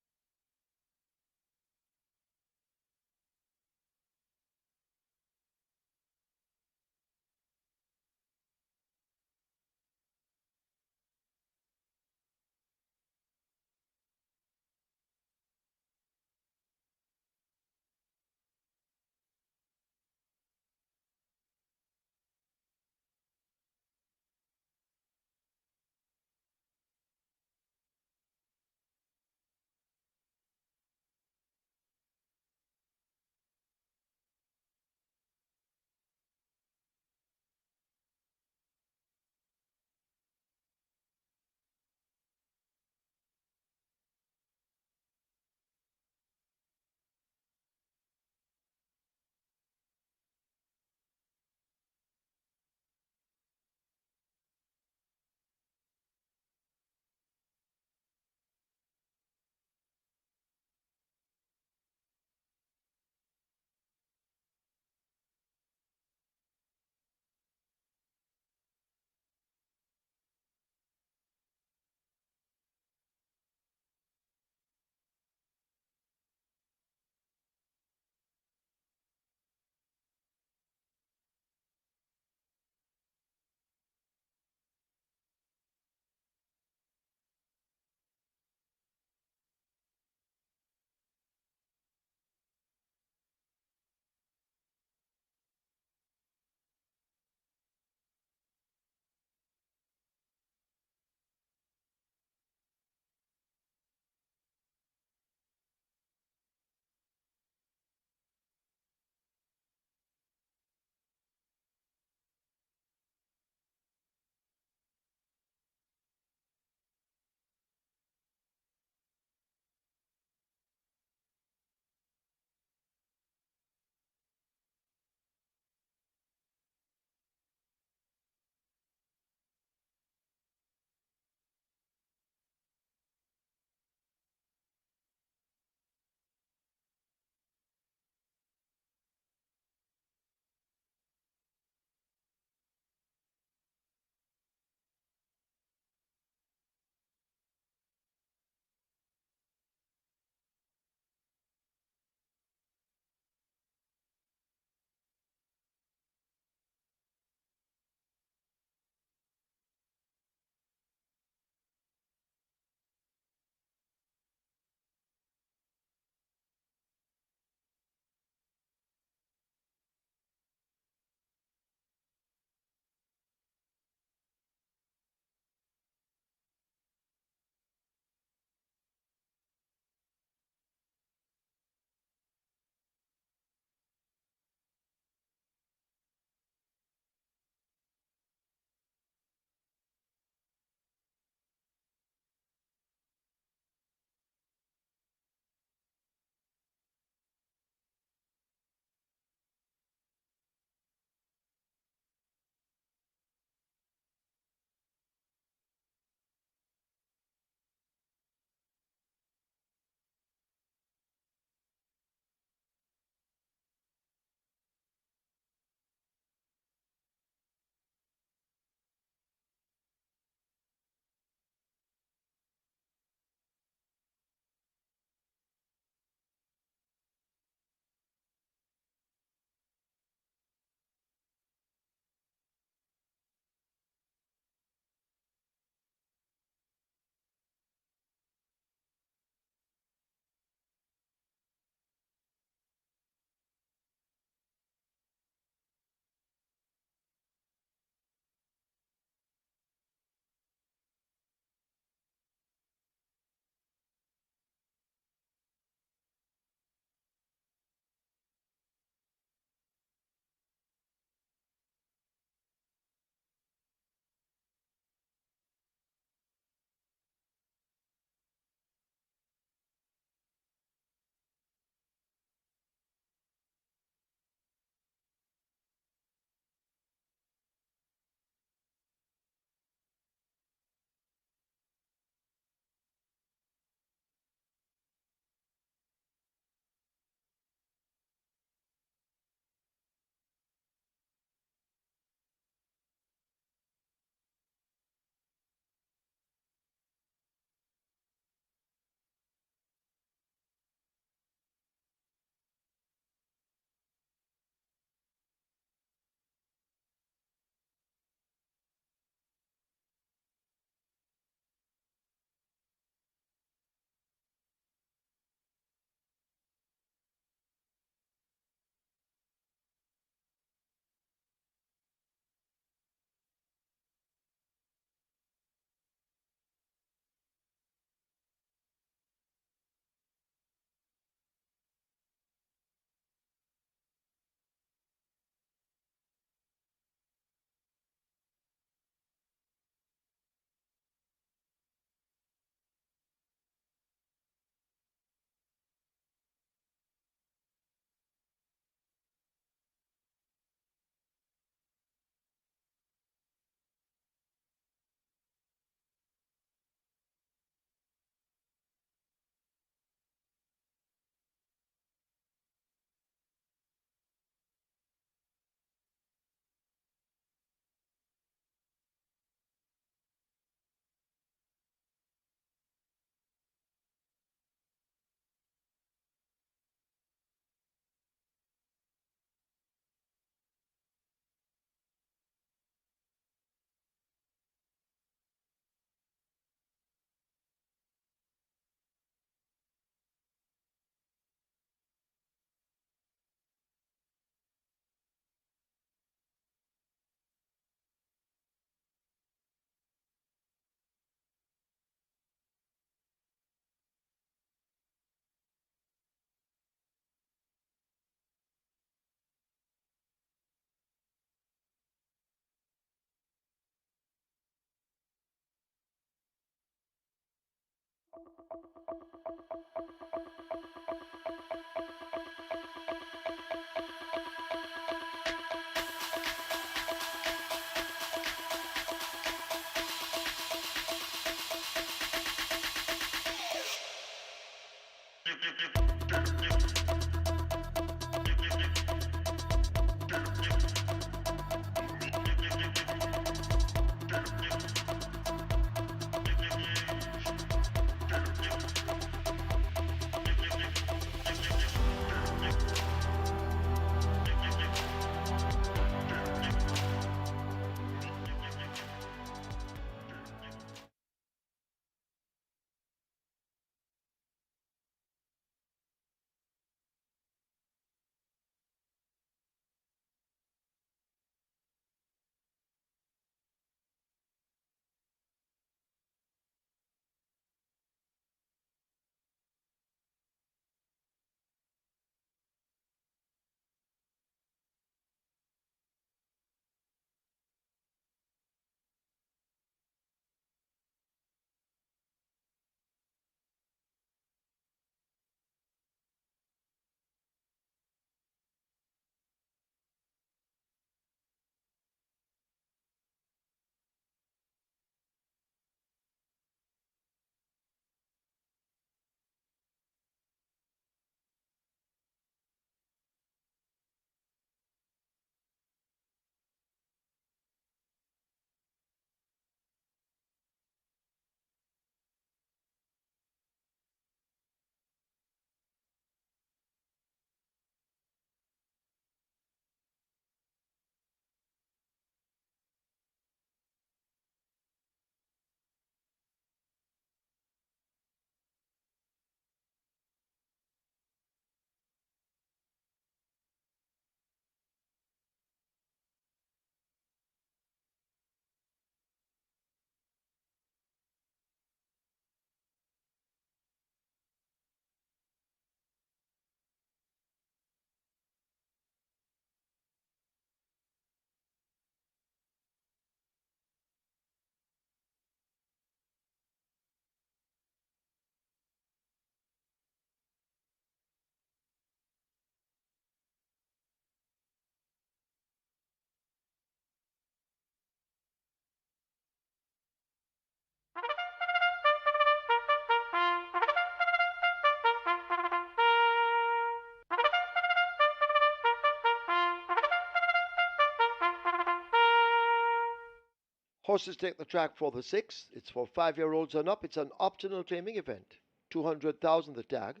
Horses take the track for the 6th. It's for 5-year-olds and up. It's an optional claiming event. 200,000 the tag.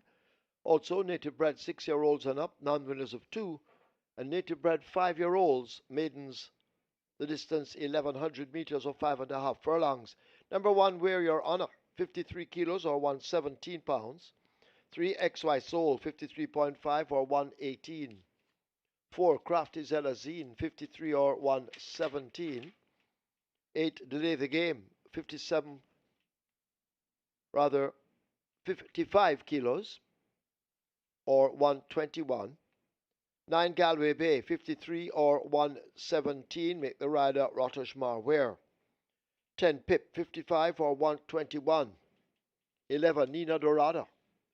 Also, native bred 6-year-olds and up, non-winners of 2, and native bred 5-year-olds, maidens, the distance 1100 meters or 5.5 furlongs. Number 1, Wear Your Honor, 53 kilos or 117 pounds. 3, XY Soul, 53.5 or 118. 4, Crafty Zelazine, 53 or 117. 8, Delay the Game, 55 kilos or 121. 9, Galway Bay, 53 or 117. Make the rider Rotterdam Ware. 10, Pip, 55 or 121. 11, Nina Dorada,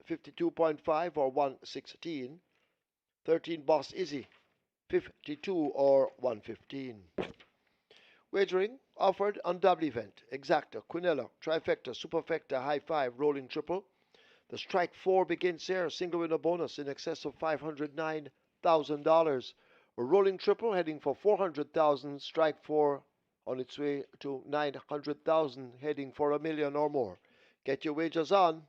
52.5 or 116. 13, Boss Izzy, 52 or 115. Wagering offered on double event, exacta, quinella, trifecta, superfecta, high five, rolling triple. The strike 4 begins here, single winner bonus in excess of $509,000. A rolling triple heading for 400,000, strike 4 on its way to 900,000, heading for $1 million or more. Get your wagers on.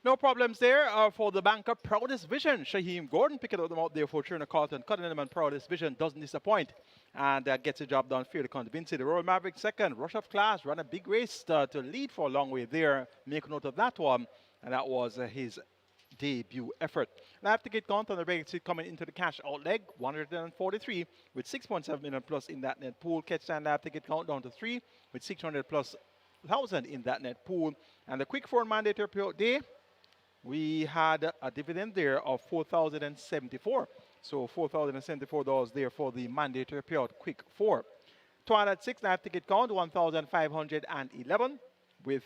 No problems there for the banker. Proudest Vision. Shaheem Gordon picking up them out there for Trina Carlton. Cutting and Proudest Vision doesn't disappoint and gets the job done fairly convincing. The Royal Maverick second. Rush of Class ran a big race to lead for a long way there. Make note of that one. And that was his debut effort. Now I have to get count on the break coming into the cash out leg. 143 with 6.7 million plus in that net pool. Catch stand I have to get count down to 3 with 600 plus thousand in that net pool. And the quick four mandatory payout day. We had a dividend there of 4,074. So $4,074 there for the mandatory payout quick four. Twilight 6, I have ticket count 1,511 with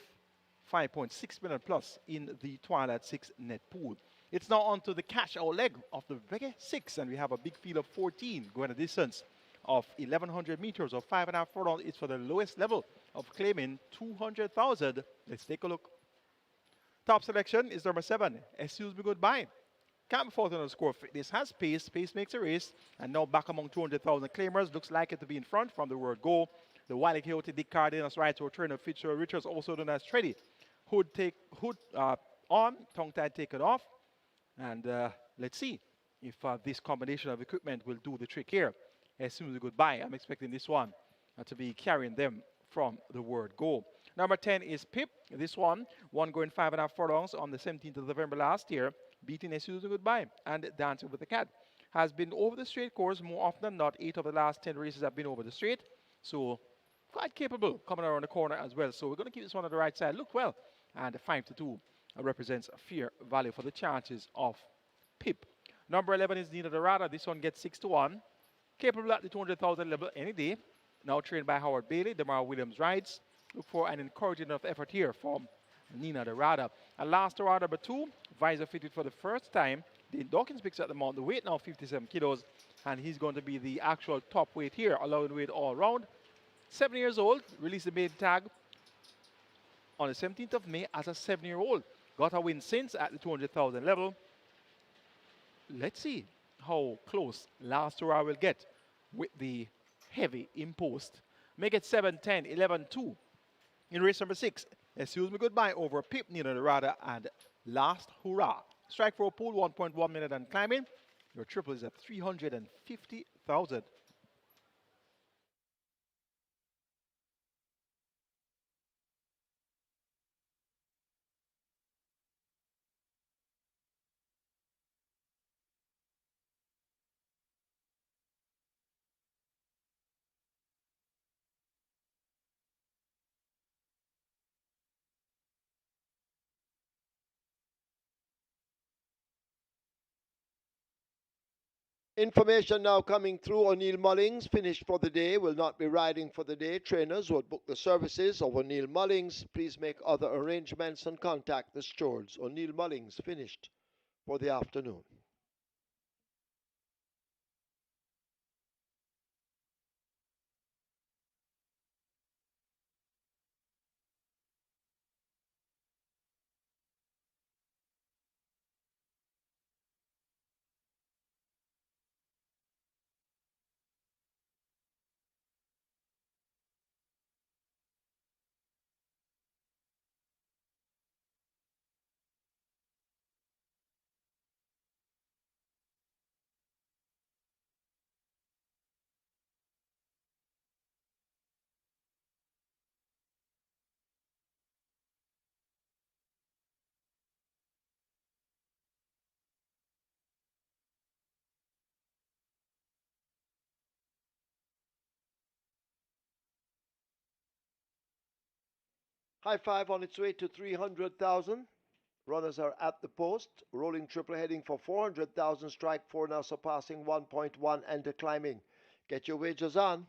5.6 million plus in the Twilight 6 net pool. It's now on to the cash out leg of the Reggae 6, and we have a big field of 14 going a distance of 1,100 meters or 5.5 furlongs. It's for the lowest level of claiming 200,000. Let's take a look. Top selection is number 7, Excuse Me Goodbye. Can't be faulted on the score. This has pace. Pace makes a race. And now back among 200,000 claimers. Looks like it to be in front from the word go. The Wiley Coyote, Dick Cardenas, right to return of Fitzgerald Richards, also known as Treddy. Hood on, tongue tied taken off. And let's see if this combination of equipment will do the trick here. As soon as goodbye, I'm expecting this one to be carrying them from the word go. Number 10 is Pip. This one going 5.5 furlongs on the 17th of November last year, beating A Susan Goodbye and Dancing with the Cat. Has been over the straight course more often than not. 8 of the last 10 races have been over the straight. So quite capable coming around the corner as well. So we're going to keep this one on the right side. Look well. And 5-2 represents a fair value for the chances of Pip. Number 11 is Nina Dorada. This one gets 6-1. Capable at the 200,000 level any day. Now trained by Howard Bailey. Demar Williams rides. Look for an encouraging enough effort here from Nina Dorada. And last Dorada number 2, visor fitted for the first time. Dean Dawkins picks up the mount. The weight now 57 kilos. And he's going to be the actual top weight here, allowing weight all around. 7 years old, released the maiden tag on the 17th of May as a 7-year-old. Got a win since at the 200,000 level. Let's see how close last Dorada will get with the heavy impost. Make it 7-10, 11-2. In race number 6, Excuse Me Goodbye over Pip, Nina Dorada, and Last Hurrah. Strike for a pool, 1.1 minute and climbing. Your triple is at 350,000. Information now coming through. O'Neill Mullings finished for the day, will not be riding for the day. Trainers who had booked the services of O'Neill Mullings, please make other arrangements and contact the stewards. O'Neill Mullings finished for the afternoon. High Five on its way to 300,000. Runners are at the post. Rolling triple heading for 400,000. Strike 4 now surpassing 1.1 and climbing. Get your wagers on.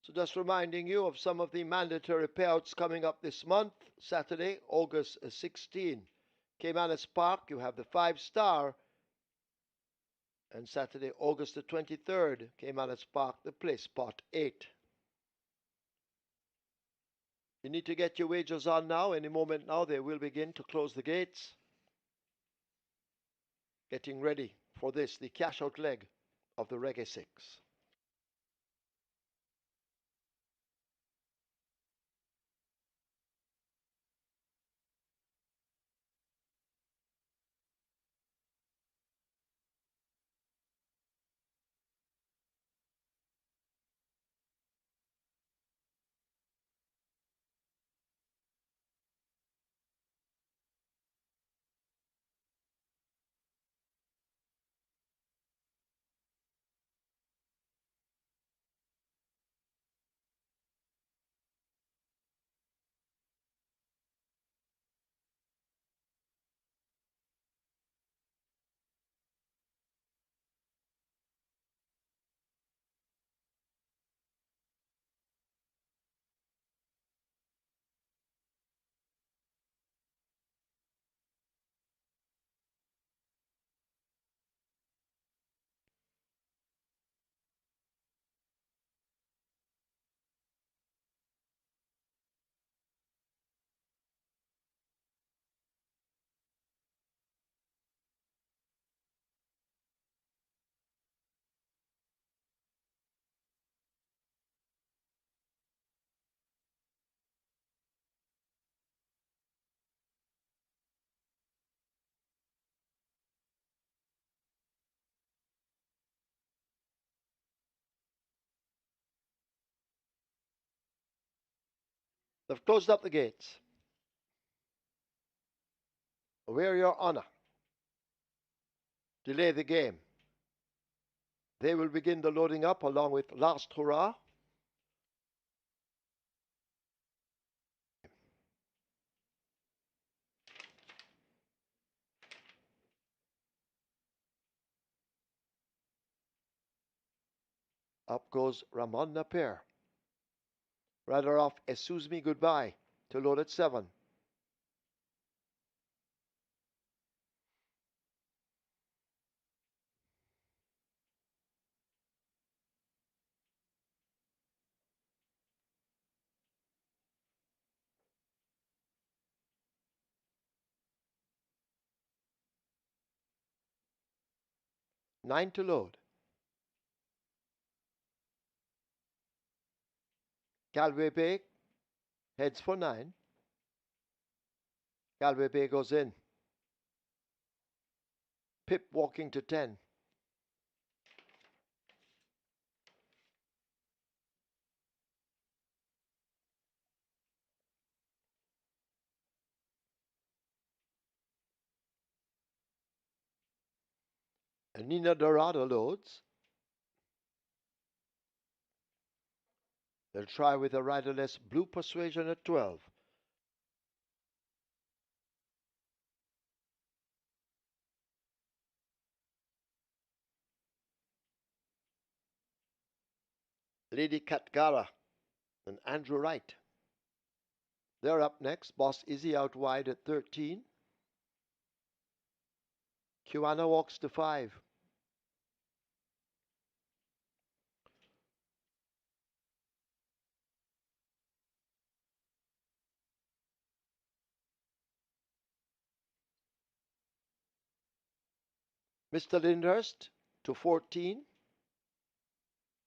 So just reminding you of some of the mandatory payouts coming up this month. Saturday, August 16. Caymanas Park, you have the 5-star. And Saturday, August the 23rd, Caymanas Park, the place spot 8. You need to get your wagers on now. Any moment now, they will begin to close the gates. Getting ready for this, the cash out leg of the Reggae 6. They've closed up the gates. Where your honor. Delay the game. They will begin the loading up along with Last Hurrah. Up goes Ramon Napier. Rider off Excuse Me Goodbye to load at 7. Nine to load. Galway Bay heads for 9. Galway Bay goes in. Pip walking to 10. And Nina Dorado loads. They'll try with a riderless Blue Persuasion at 12. Lady Katgara and Andrew Wright. They're up next. Boss Izzy out wide at 13. Kiwana walks to 5. Mr. Lyndhurst to 14.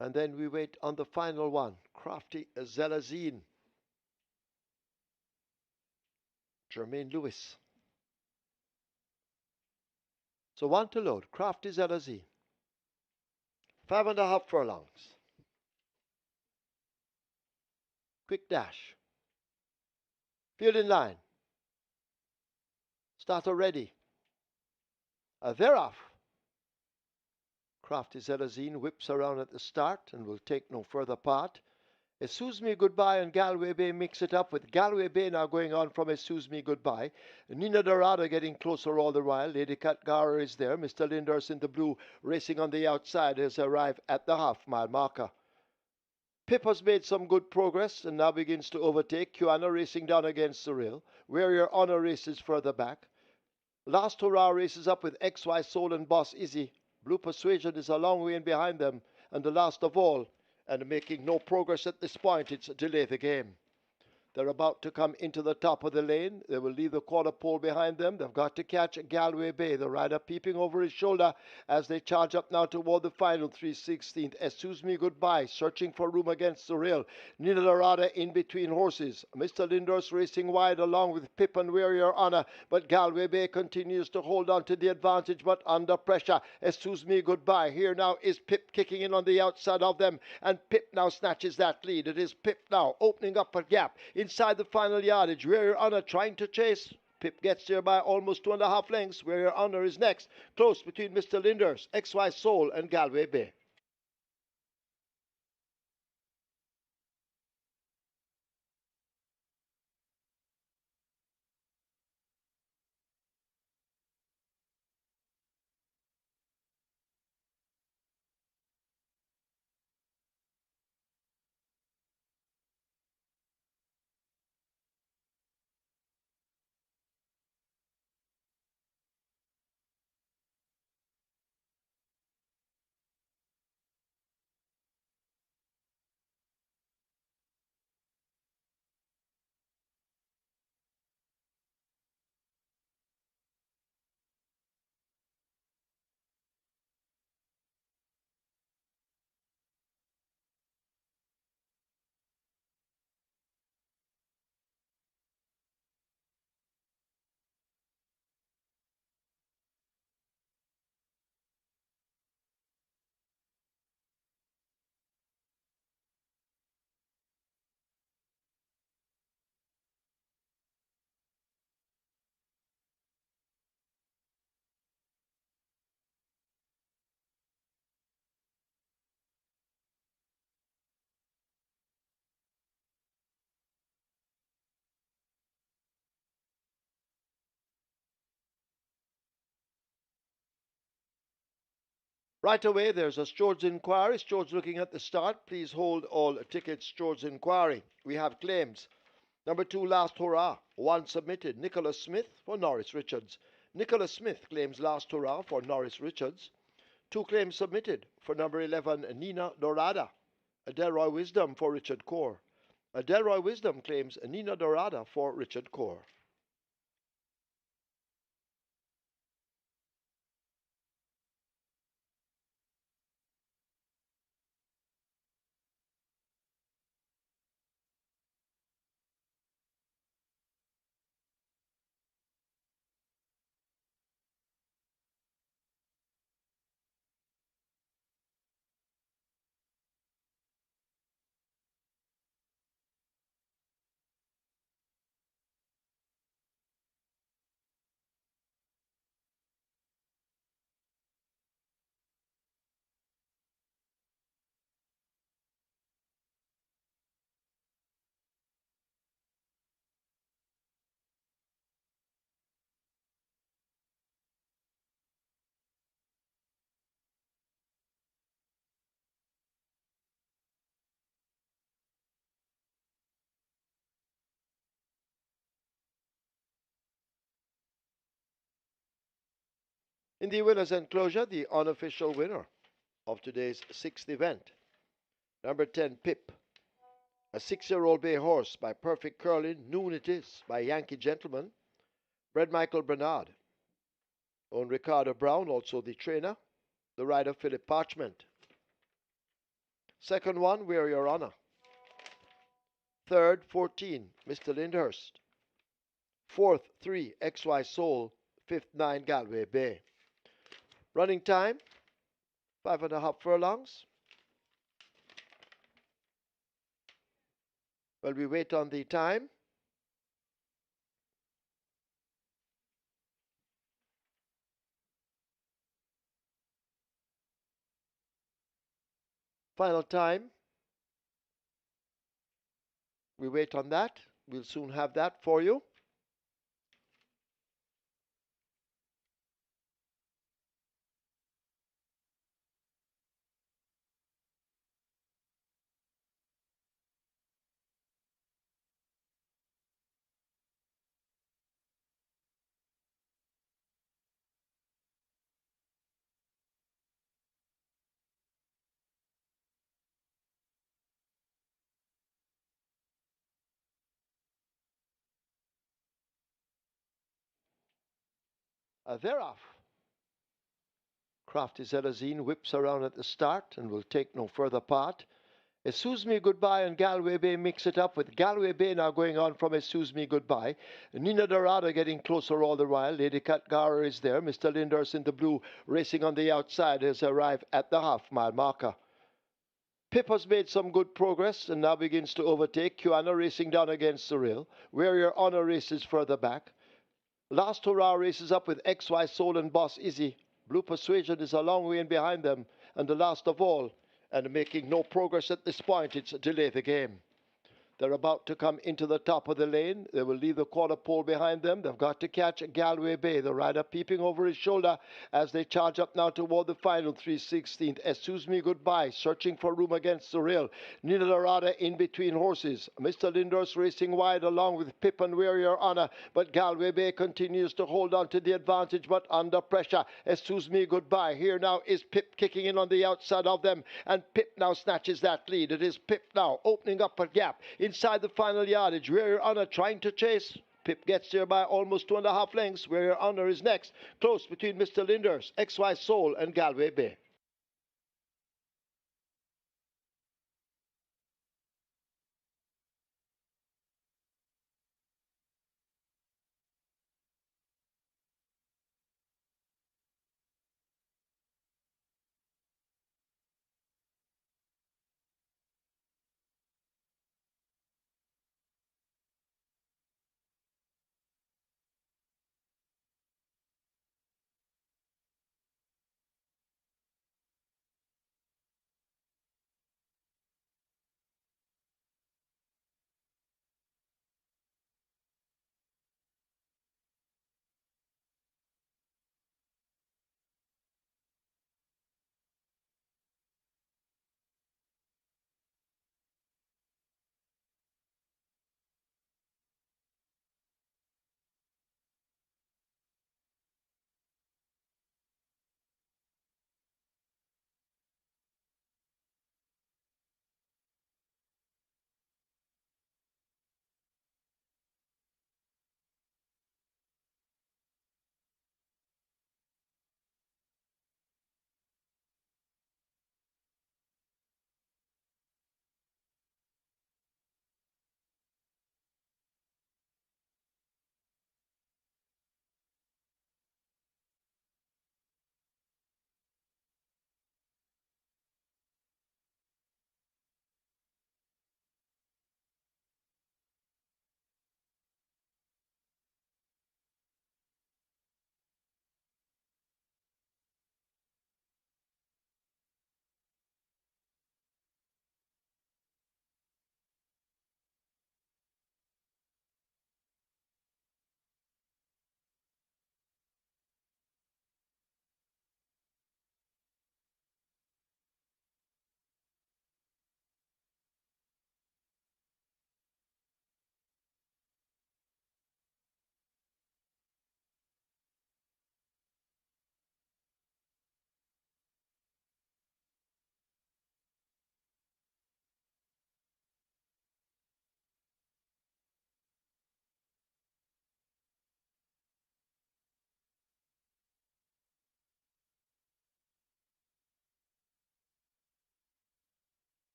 And then we wait on the final one. Crafty Zelazine. Jermaine Lewis. So 1 to load. Crafty Zelazine. 5.5 furlongs. Quick dash. Field in line. Starter ready. They're off. Crafty Zelazine whips around at the start and will take no further part. Excuse Me Goodbye and Galway Bay mix it up with Galway Bay now going on from Excuse Me Goodbye. Nina Dorado getting closer all the while. Lady Katgara is there. Mr. Lyndhurst in the blue racing on the outside has arrived at the half-mile marker. Pip has made some good progress and now begins to overtake. Kiwana racing down against the rail. Where Your Honor races further back. Last Hurrah races up with XY Soul and Boss Izzy. Blue Persuasion is a long way in behind them. And the last of all, and making no progress at this point, it's Delay the Game. They're about to come into the top of the lane. They will leave the quarter pole behind them. They've got to catch Galway Bay. The rider peeping over his shoulder as they charge up now toward the final 3/16. Excuse Me Goodbye, searching for room against the rail. Nina Dorada in between horses. Mr. Lyndhurst racing wide along with Pip and Wear Your Honor. But Galway Bay continues to hold on to the advantage, but under pressure. Excuse Me Goodbye. Here now is Pip kicking in on the outside of them. And Pip now snatches that lead. It is Pip now opening up a gap inside the final yardage. Where Your Honor trying to chase. Pip gets there by almost 2.5 lengths. Where Your Honor is next. Close between Mr. Lyndhurst, XY Soul, and Galway Bay. Right away, there's a Stewards inquiry. Stewards looking at the start. Please hold all tickets. Stewards inquiry. We have claims. Number 2, Last Hurrah. 1 submitted. Nicholas Smith for Norris Richards. Nicholas Smith claims Last Hurrah for Norris Richards. 2 claims submitted for number 11, Nina Dorada. Adelroy Wisdom for Richard Core. Adelroy Wisdom claims Nina Dorada for Richard Core. In the winner's enclosure, the unofficial winner of today's 6th event, number 10, Pip. A 6-year-old bay horse by Perfect Curling, Noon It Is by Yankee Gentleman. Bred Michael Bernard. Owned Ricardo Brown, also the trainer. The rider Philip Parchment. Second one, Wear Your Honor. Third, 14, Mr. Lyndhurst. Fourth, 3, XY Soul. Fifth, 9, Galway Bay. Running time, 5.5 furlongs. While we wait on the time, final time, we wait on that. We'll soon have that for you. They're off. Crafty Zelazine whips around at the start and will take no further part. Excuse Me Goodbye and Galway Bay mix it up, with Galway Bay now going on from Excuse Me Goodbye. Nina Dorada getting closer all the while. Lady Katgara is there. Mr. Linders in the blue racing on the outside has arrived at the half-mile marker. Pip has made some good progress and now begins to overtake. Kiwana racing down against the rail. Where Your Honor races further back. Last Hurrah races up with XY Soul and Boss Izzy. Blue Persuasion is a long way in behind them. And the last of all, and making no progress at this point, it's Delay the Game. They're about to come into the top of the lane. They will leave the quarter pole behind them. They've got to catch Galway Bay. The rider peeping over his shoulder as they charge up now toward the final 3/16. Excuse Me Goodbye, searching for room against the rail. Nina Dorada in between horses. Mr. Linders racing wide along with Pip and Wear Your Honor. But Galway Bay continues to hold on to the advantage, but under pressure. Excuse Me Goodbye. Here now is Pip kicking in on the outside of them. And Pip now snatches that lead. It is Pip now opening up a gap inside the final yardage. Where Your Honor trying to chase. Pip gets there by almost 2.5 lengths. Where Your Honor is next. Close between Mr. Linders, XY Soul, and Galway Bay.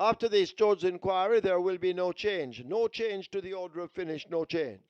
After the steward's inquiry, there will be no change. No change to the order of finish, no change.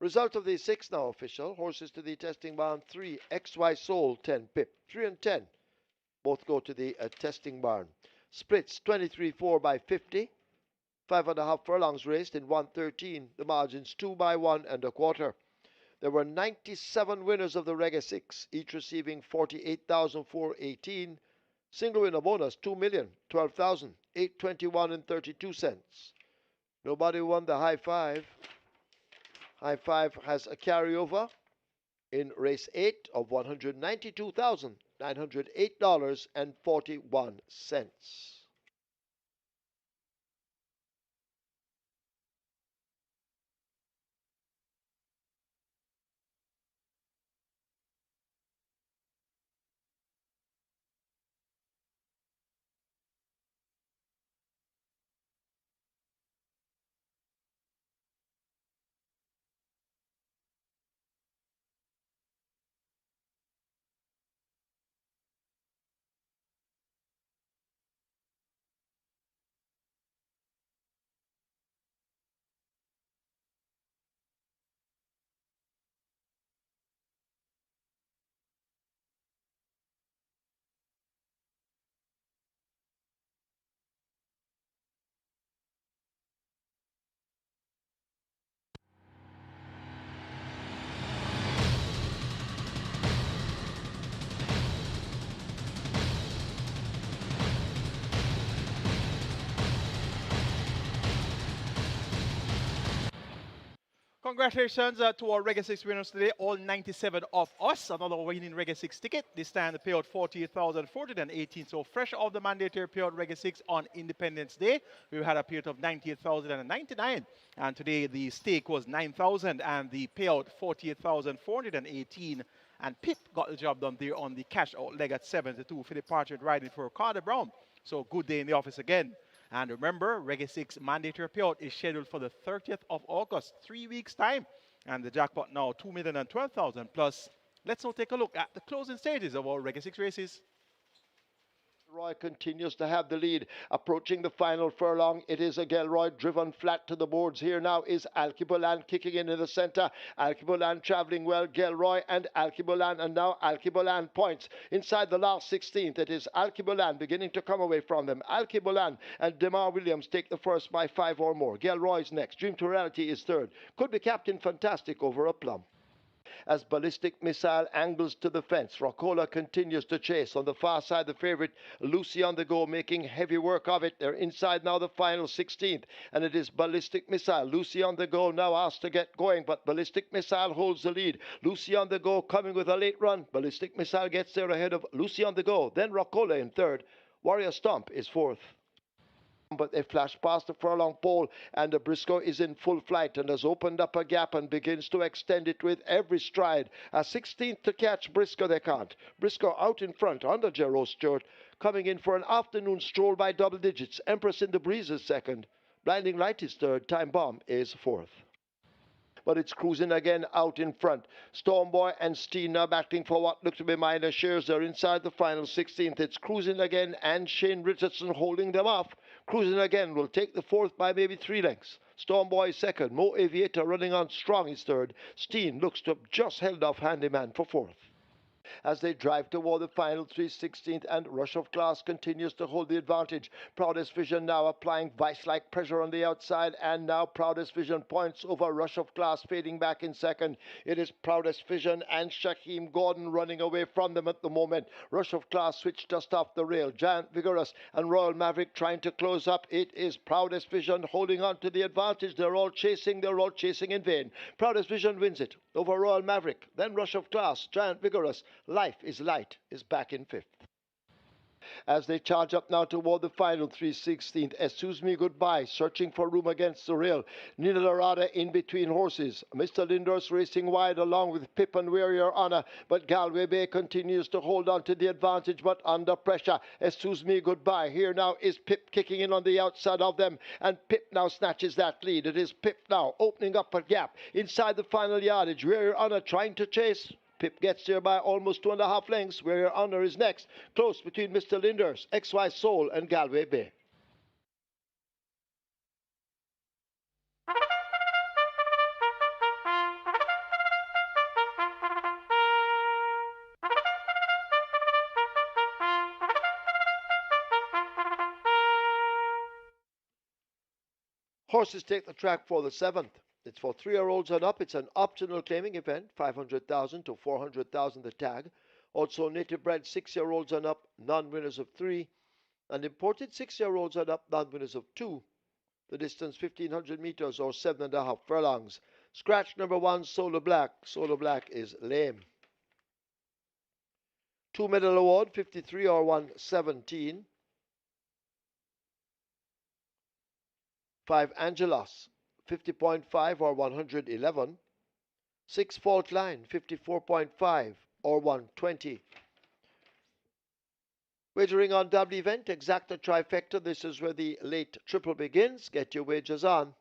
Result of the six now official. Horses to the testing barn 3. XY Soul 10 pip. 3 and 10. Both go to the testing barn. Splits 23-4 by 50. 5.5 furlongs raced in 113. The margins 2 by 1 and a quarter. There were 97 winners of the Reggae 6, each receiving 48,418. Single winner bonus 2,012,821 and 32 cents. Nobody won the high five. High five has a carryover in race 8 of $192,908.41. Congratulations to our Reggae 6 winners today, all 97 of us. Another winning Reggae 6 ticket. This time the payout 48,418. So fresh off the mandatory payout Reggae 6 on Independence Day. We had a payout of 98,099. And today the stake was 9,000 and the payout 48,418. And Pip got the job done there on the cash out leg at 72. Philip Partridge riding for Carter Brown. So good day in the office again. And remember, Reggae 6 mandatory payout is scheduled for the 30th of August, 3 weeks' time. And the jackpot now, 2,012,000 plus. Let's now take a look at the closing stages of our Reggae 6 races. Roy continues to have the lead. Approaching the final furlong, it is a Gelroy driven flat to the boards. Here now is Alkebulan kicking in the center. Alkebulan traveling well. Gelroy and Alkebulan, and now Alkebulan points. Inside the last 16th, it is Alkebulan beginning to come away from them. Alkebulan and Demar Williams take the first by 5 or more. Gelroy's next. Dream to Reality is third. Could be Captain Fantastic over a plum. As Ballistic Missile angles to the fence, Rockola continues to chase. On the far side, the favourite, Lucy on the go, making heavy work of it. They're inside now the final 16th, and it is Ballistic Missile. Lucy on the go, now asked to get going, but Ballistic Missile holds the lead. Lucy on the go, coming with a late run. Ballistic Missile gets there ahead of Lucy on the go. Then Rockola in third. Warrior Stomp is fourth. But they flash past the furlong pole, and the Briscoe is in full flight and has opened up a gap and begins to extend it with every stride. A 16th to catch Briscoe they can't. Briscoe out in front under Gerald Stewart, coming in for an afternoon stroll by double digits. Empress in the Breeze is second. Blinding Light is third. Time Bomb is fourth. But it's cruising again out in front. Stormboy and Steen now battling for what look to be minor shares. They're inside the final 16th. It's cruising again, and Shane Richardson holding them off. Cruising again will take the fourth by maybe 3 lengths. Stormboy second. Mo Aviator running on strong is third. Steen looks to have just held off Handyman for fourth. As they drive toward the final 3/16th, and Rush of Class continues to hold the advantage. Proudest Vision now applying vice-like pressure on the outside, and now Proudest Vision points over Rush of Class, fading back in second. It is Proudest Vision and Shaquem Gordon running away from them at the moment. Rush of Class switched just off the rail. Giant Vigorous and Royal Maverick trying to close up. It is Proudest Vision holding on to the advantage. They're all chasing in vain. Proudest Vision wins it over Royal Maverick. Then Rush of Class, Giant Vigorous. Life is Light is back in fifth. As they charge up now toward the final 3/16th, Excuse Me Goodbye, searching for room against the rail. Nina Larada in between horses. Mr. Lindors racing wide along with Pip and Wear Your Honor, but Galway Bay continues to hold on to the advantage, but under pressure. Excuse Me Goodbye. Here now is Pip kicking in on the outside of them, and Pip now snatches that lead. It is Pip now opening up a gap inside the final yardage. Wear Your Honor trying to chase. Pip gets there by almost 2.5 lengths. Where Your Honor is next, close between Mr. Linders, XY Soul, and Galway Bay. Horses take the track for the 7th. It's for 3-year-olds and up. It's an optional claiming event, 500,000 to 400,000 the tag. Also native bred 6-year-olds and up, non-winners of 3. And imported 6-year-olds and up, non-winners of 2. The distance 1,500 meters or 7.5 furlongs. Scratch number 1, Solar Black. Solar Black is lame. 2 medal award, 53 or 117. 5 Angelos, 50.5 or 111. 6 Fault Line, 54.5 or 120. Wagering on double event, exacta trifecta. This is where the late triple begins. Get your wagers on.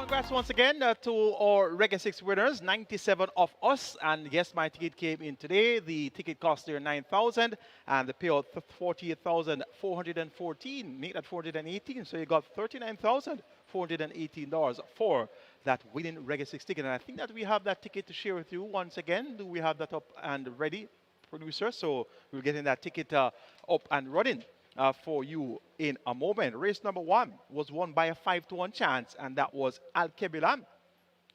Congrats once again to our Reggae 6 winners, 97 of us. And yes, my ticket came in today. The ticket cost there 9,000 and the payout 48,414. Make that 418. So you got $39,418 for that winning Reggae 6 ticket. And I think that we have that ticket to share with you once again. Do we have that up and ready, producer? So we're getting that ticket up and running for you in a moment. Race number 1 was won by a 5-1 chance, and that was Al Kebilan.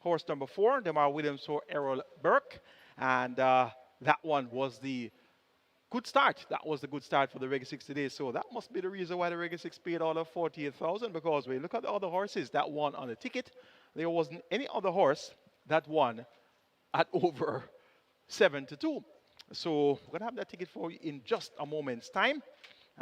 Horse number 4, Demar Williams for Errol Burke, and that one was the good start. That was the good start for the Reggae 6 today. So that must be the reason why the Reggae 6 paid all of 48,000, because when you look at the other horses that won on the ticket, there wasn't any other horse that won at over 7-2. So we're gonna have that ticket for you in just a moment's time.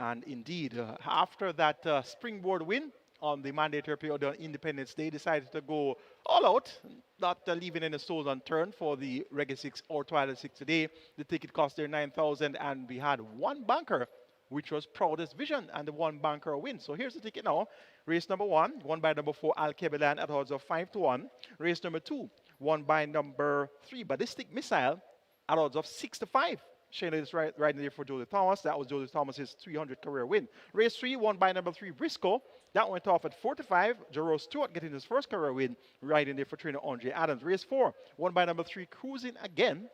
And indeed, after that springboard win on the mandatory period on Independence Day, decided to go all out, not leaving any stones unturned for the Reggae 6 or Twilight 6 today. The ticket cost there 9,000, and we had one banker, which was Proudest Vision, and the one banker win. So here's the ticket now. Race number 1, won by number 4, Al Kebilan at odds of 5-1. Race number 2, won by number 3, Ballistic Missile at odds of 6-5. Shayna is right there for Joseph Thomas. That was Joseph Thomas's 300 career win. Race 3 won by number 3 Briscoe. That went off at 4-5. Jerome Stewart getting his first career win right in there for trainer Andre Adams. Race 4 won by number 3 Cruising Again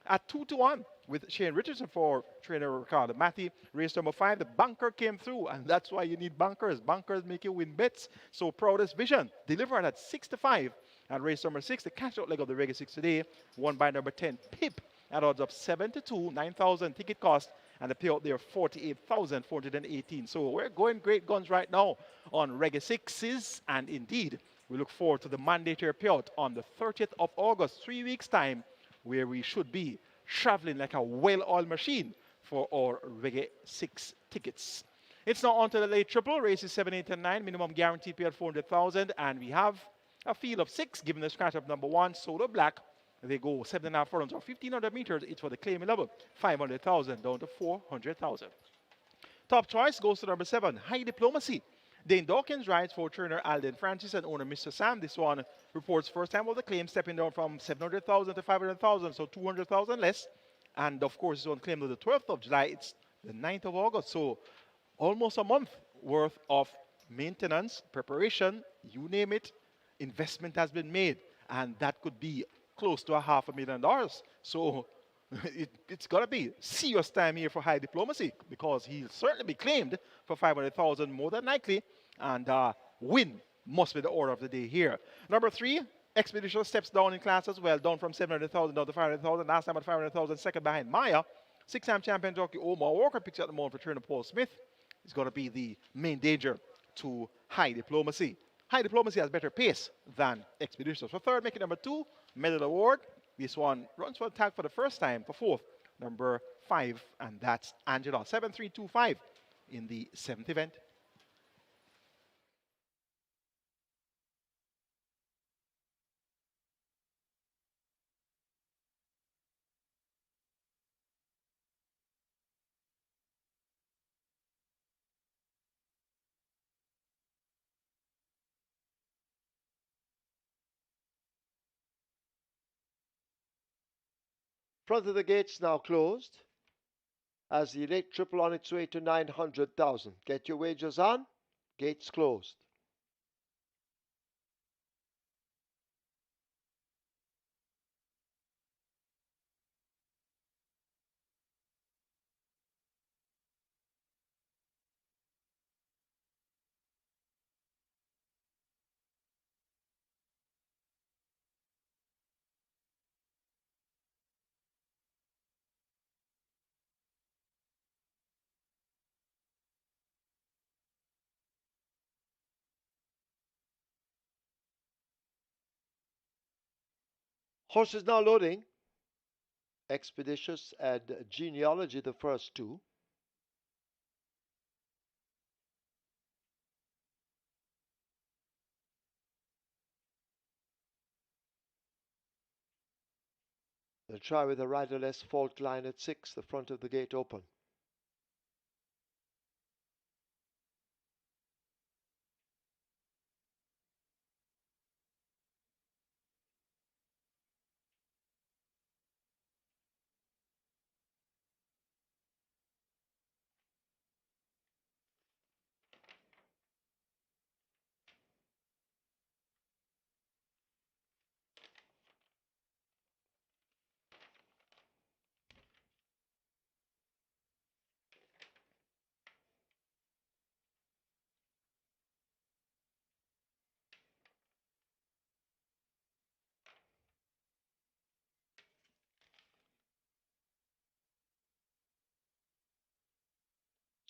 at 2-1 with Shane Richardson for trainer Ricardo Matty. Race number 5, the banker came through, and that's why you need bankers. Bankers make you win bets. So Proudest Vision delivered at 6-5. And race number 6, the catch-out leg of the Reggae 6 today, won by number 10 Pip at odds of 7-2, 9,000 ticket cost, and the payout there 48,418. So we're going great guns right now on Reggae 6s, and indeed we look forward to the mandatory payout on the 30th of August, 3 weeks time, where we should be traveling like a well-oiled machine for our Reggae 6 tickets. It's now on to the late triple, races 7, 8, and 9, minimum guaranteed payout 400,000, and we have a field of 6, given the scratch of number 1, Solar Black. They go 7.5 furlongs or 1,500 meters. It's for the claiming level, 500,000 down to 400,000. Top choice goes to number 7, High Diplomacy. Dane Dawkins rides for trainer Alden Francis and owner Mr. Sam. This one reports first time of the claim, stepping down from 700,000 to 500,000, so 200,000 less. And of course, it's on claim to the 12th of July. It's the 9th of August, so almost a month worth of maintenance, preparation, you name it, investment has been made, and that could be close to $500,000. So it's got to be serious time here for High Diplomacy, because he'll certainly be claimed for 500,000 more than likely, and win must be the order of the day here. Number 3, Expedition steps down in class as well, down from 700,000 down to 500,000. Last time at 500,000, second behind Maya. 6-time champion jockey Omar Walker picks up the moment for trainer Paul Smith. It's going to be the main danger to High Diplomacy. High Diplomacy has better pace than Expedition. So third, making number 2, Medal Award. This one runs for the tag for the first time. For fourth, number 5, and that's Angela. 7-3-2-5 in the 7th event. Front of the gates now closed as the late triple on its way to 900,000. Get your wagers on. Gates closed. Horses now loading. Expeditious and Genealogy, the first 2. They'll try with a riderless fault line at 6, the front of the gate open.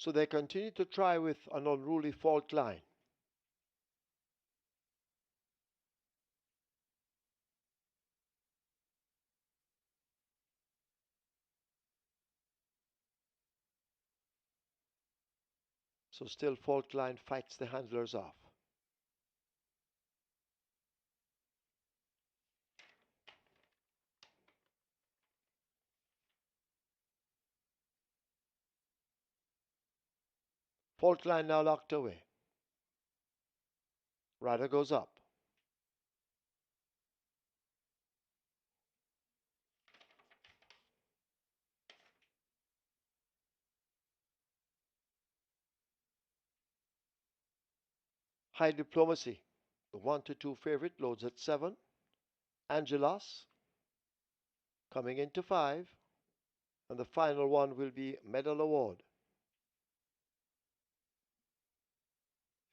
So they continue to try with an unruly fault line. So still fault line fights the handlers off. Fault line now locked away. Rider goes up. High Diplomacy, the 1-2 favorite, loads at 7. Angelos coming into 5. And the final one will be Medal Award.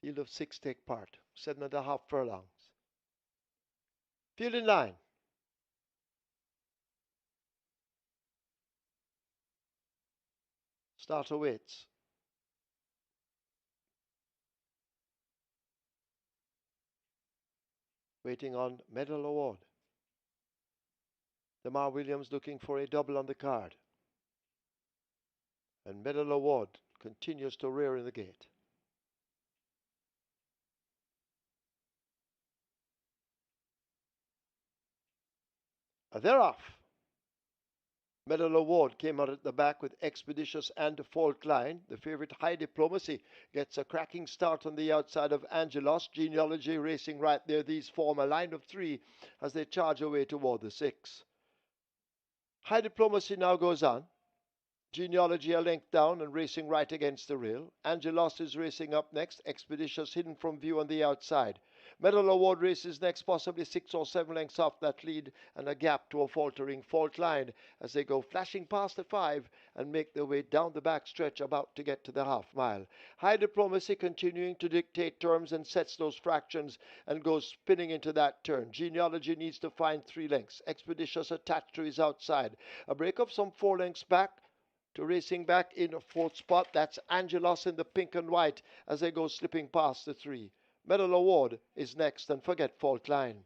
Field of 6 take part, 7.5 furlongs. Field in line. Starter waits. Waiting on Medal Award. Demar Williams looking for a double on the card. And Medal Award continues to rear in the gate. And they're off. Medal Award came out at the back with Expeditious and Fault Line. The favorite High Diplomacy gets a cracking start on the outside of Angelos. Genealogy racing right there. These form a line of 3 as they charge away toward the 6. High Diplomacy now goes on. Genealogy a length down and racing right against the rail. Angelos is racing up next. Expeditious hidden from view on the outside. Medal Award races next, possibly 6 or 7 lengths off that lead and a gap to a faltering Fault Line as they go flashing past the 5 and make their way down the back stretch about to get to the half mile. High Diplomacy continuing to dictate terms and sets those fractions and goes spinning into that turn. Genealogy needs to find 3 lengths. Expeditious attached to his outside. A break of some 4 lengths back to racing back in a 4th spot. That's Angelos in the pink and white as they go slipping past the 3. Medal Award is next, and forget Fault Line.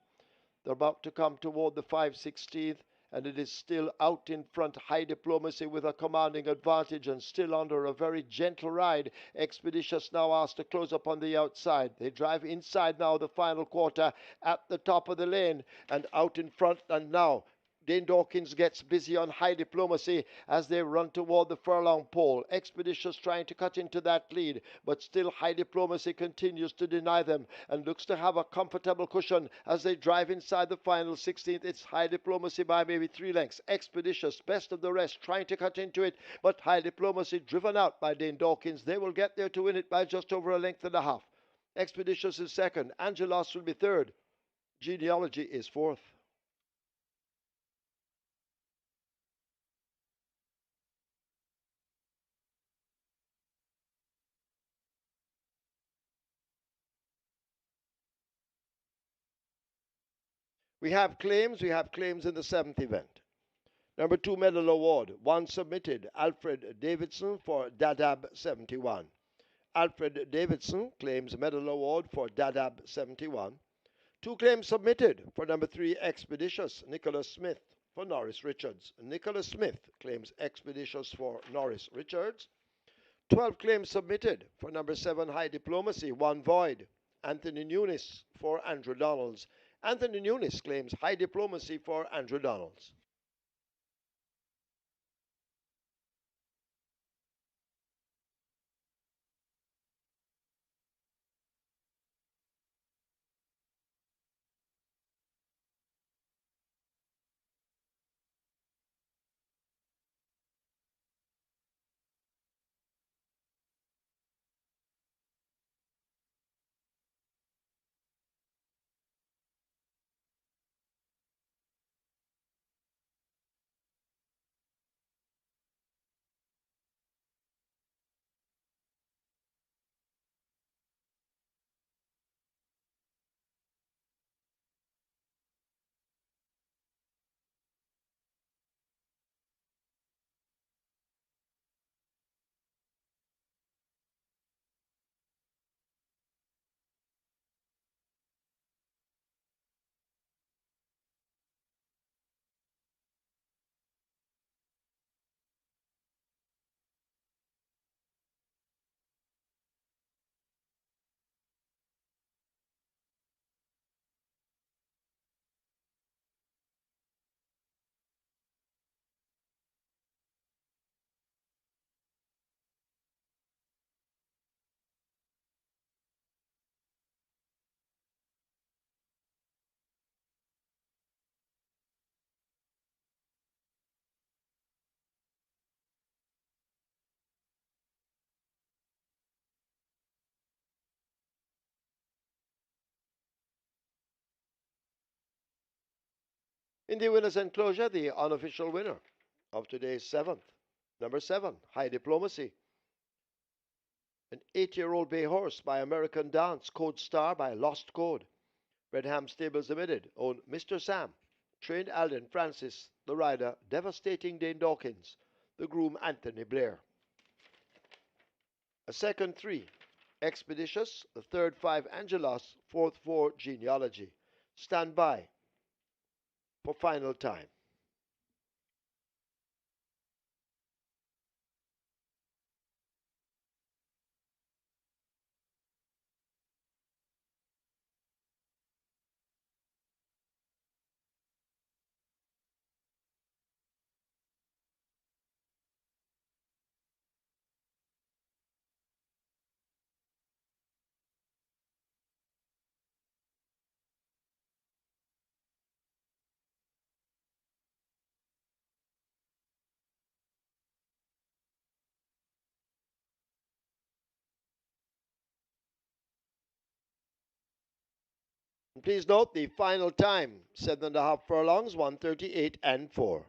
They're about to come toward the 5/16th, and it is still out in front. High Diplomacy with a commanding advantage and still under a very gentle ride. Expeditious now asked to close up on the outside. They drive inside now the final quarter at the top of the lane and out in front, and now Dane Dawkins gets busy on High Diplomacy as they run toward the furlong pole. Expeditious trying to cut into that lead, but still High Diplomacy continues to deny them and looks to have a comfortable cushion as they drive inside the final 16th. It's High Diplomacy by maybe 3 lengths. Expeditious, best of the rest, trying to cut into it, but High Diplomacy driven out by Dane Dawkins. They will get there to win it by just over a length and a half. Expeditious is second. Angelos will be third. Genealogy is fourth. We have claims in the 7th event. Number 2 Medal Award, 1 submitted, Alfred Davidson for Dadab 71. Alfred Davidson claims Medal Award for Dadab 71. 2 claims submitted for number 3 Expeditious, Nicholas Smith for Norris Richards. Nicholas Smith claims Expeditious for Norris Richards. 12 claims submitted for number 7 High Diplomacy, 1 void, Anthony Nunes for Andrew Donalds. Anthony Nunes claims High Diplomacy for Andrew Donalds. In the winner's enclosure, the unofficial winner of today's seventh, number 7, High Diplomacy. An 8-year-old bay horse by American Dance, Code Star by Lost Code. Redham Stables Limited own Mr. Sam, trained Alden Francis, the rider Devastating Dane Dawkins, the groom Anthony Blair. A second 3, Expeditious, the third 5, Angelos, fourth 4, Genealogy. Stand by for final time. Please note the final time, 7.5 furlongs, 1:38 and 4.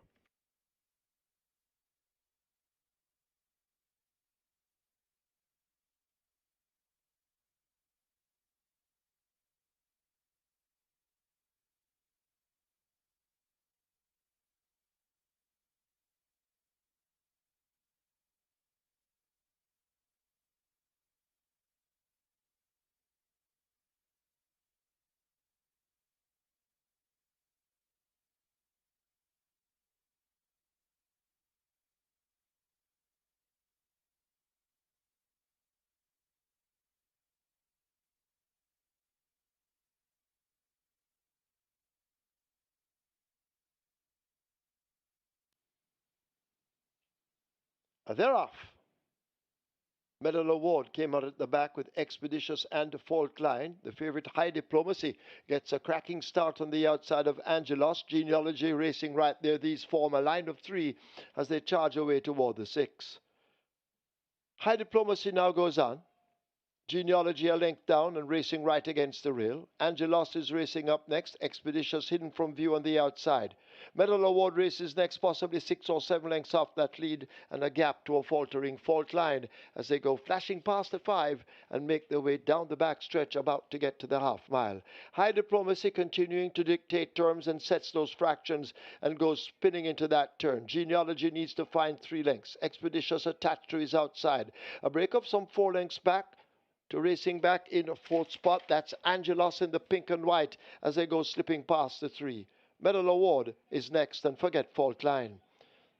They're off. Medal Award came out at the back with Expeditious and Fault Line. The favorite High Diplomacy gets a cracking start on the outside of Angelos. Genealogy racing right there. These form a line of 3 as they charge away toward the 6. High Diplomacy now goes on. Genealogy a length down and racing right against the rail. Angelos is racing up next. Expeditious hidden from view on the outside. Medal Award races next, possibly 6 or 7 lengths off that lead, and a gap to a faltering Fault Line as they go flashing past the 5 and make their way down the back stretch, about to get to the half mile. High Diplomacy continuing to dictate terms and sets those fractions and goes spinning into that turn. Genealogy needs to find 3 lengths. Expeditious attached to his outside. A break of some 4 lengths back to racing back in a 4th spot. That's Angelos in the pink and white as they go slipping past the 3. Medal Award is next, and forget Fault Line.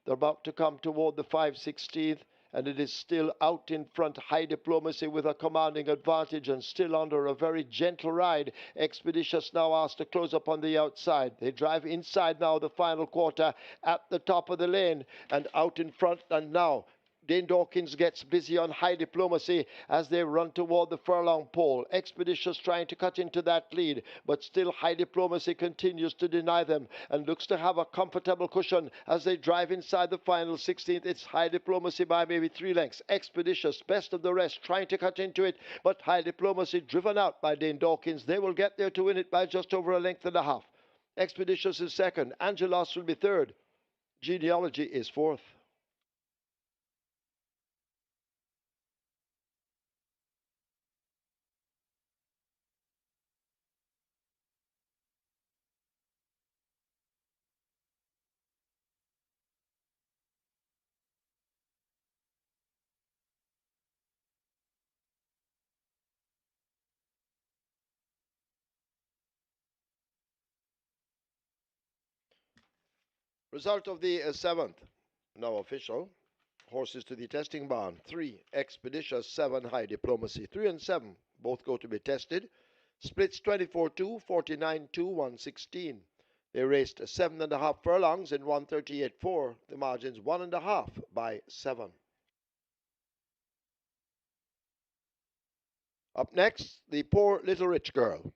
They're about to come toward the 5/16th, and it is still out in front. High Diplomacy with a commanding advantage and still under a very gentle ride. Expeditious now asked to close up on the outside. They drive inside now the final quarter at the top of the lane and out in front, and now Dane Dawkins gets busy on High Diplomacy as they run toward the furlong pole. Expeditious trying to cut into that lead, but still High Diplomacy continues to deny them and looks to have a comfortable cushion as they drive inside the final 16th. It's High Diplomacy by maybe 3 lengths. Expeditious, best of the rest, trying to cut into it, but High Diplomacy driven out by Dane Dawkins. They will get there to win it by just over a length and a half. Expeditious is second. Angelos will be third. Genealogy is fourth. Result of the 7th, now official. Horses to the testing barn. 3, Expeditious. 7, High Diplomacy. 3 and 7 both go to be tested. Splits 24-2, 49-2, 116. They raced 7.5 furlongs in 1:38.4. The margin's 1.5 by 7. Up next, the Poor Little Rich Girl.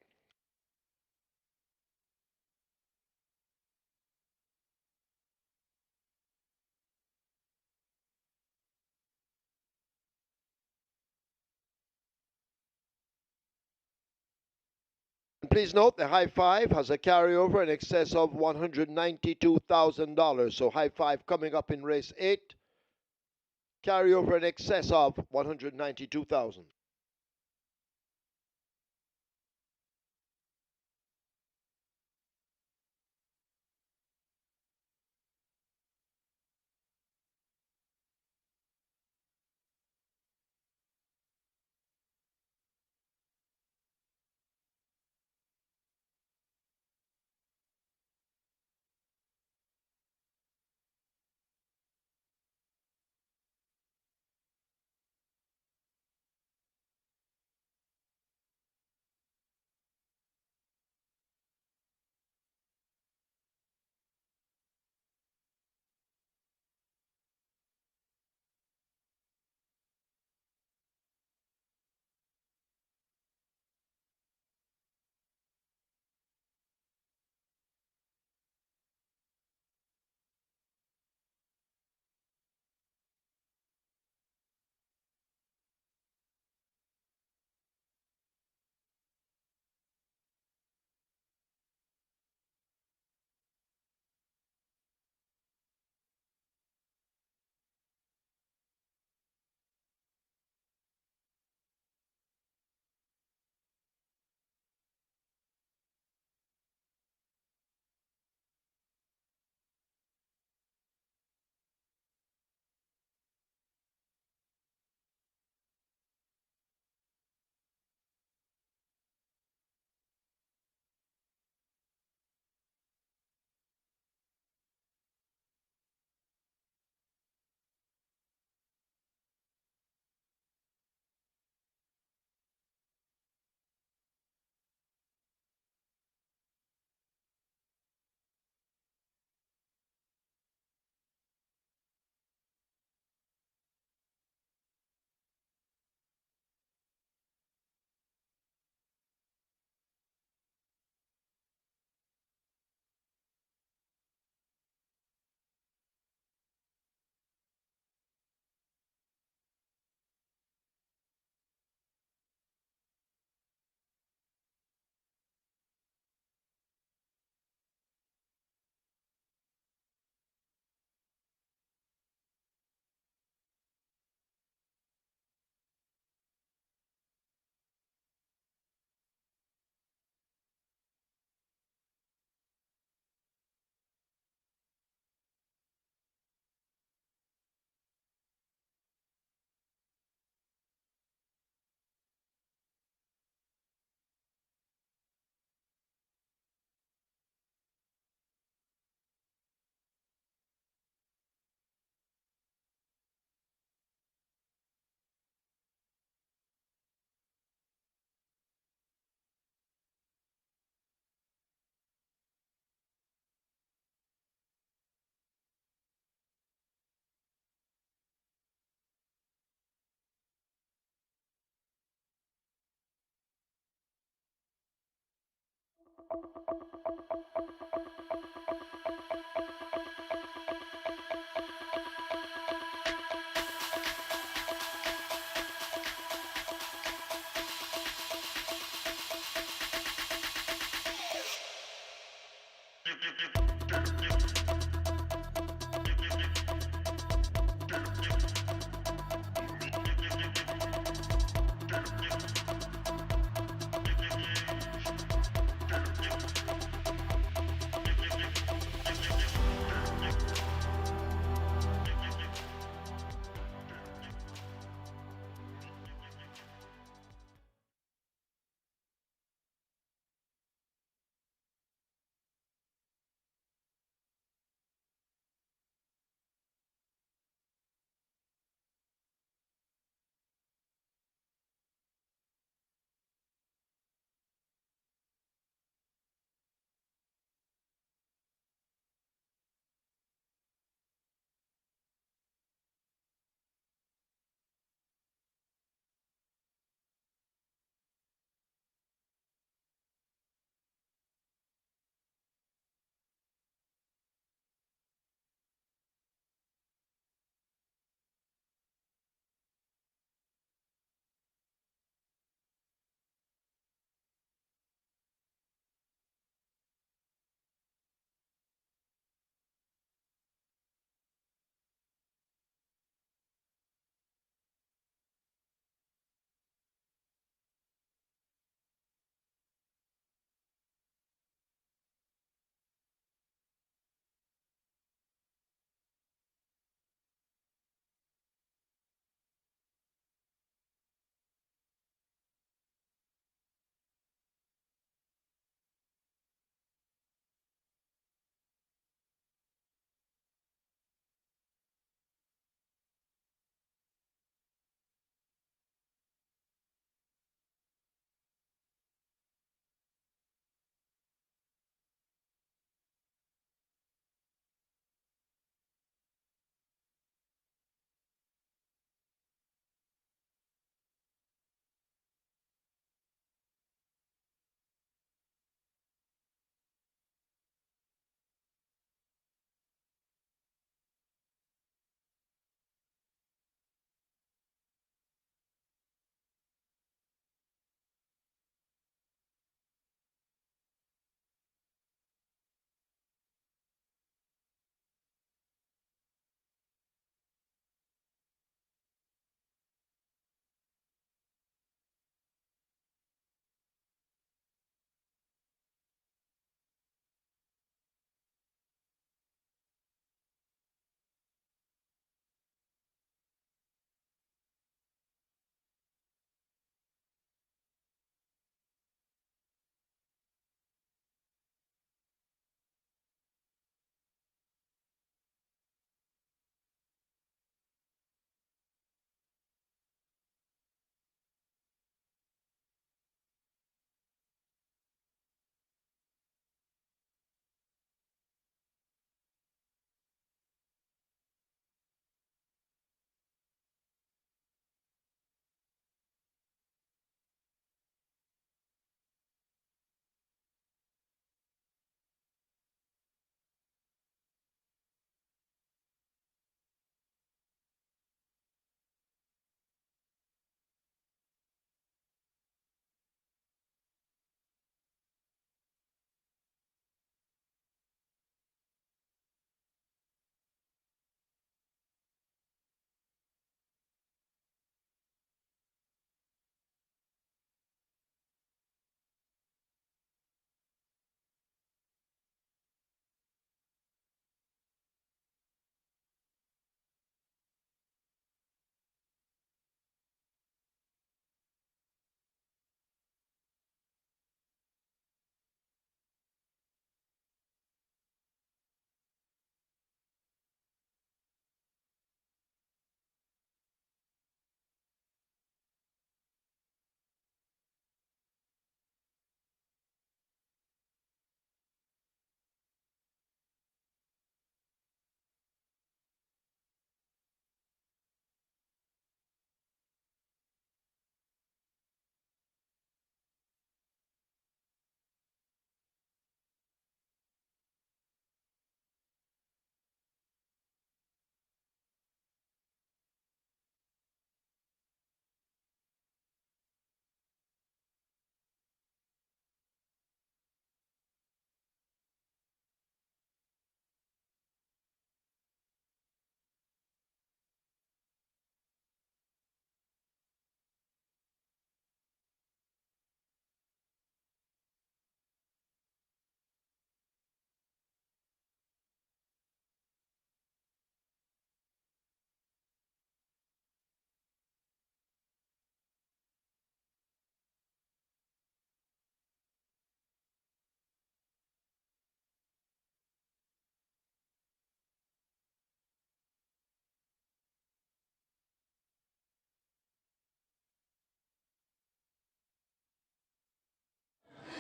please note the high five has a carryover in excess of $192,000. So high five coming up in race 8. Carryover in excess of $192,000.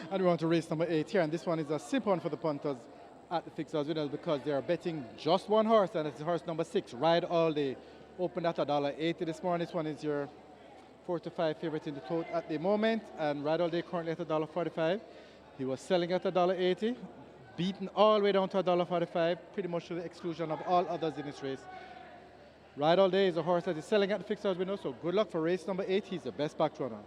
And we want to race number 8 here. And this one is a simple one for the punters at the fixers winners because they are betting just one horse, and it's horse number 6, Ride All Day. Opened at $1.80 this morning. This one is your 4 to 5 favorite in the tote at the moment, and Ride All Day currently at $1.45. He was selling at $1.80, beaten all the way down to $1.45, pretty much to the exclusion of all others in this race. Ride All Day is a horse that is selling at the fixers window, so good luck for race number 8. He's the best backed runner.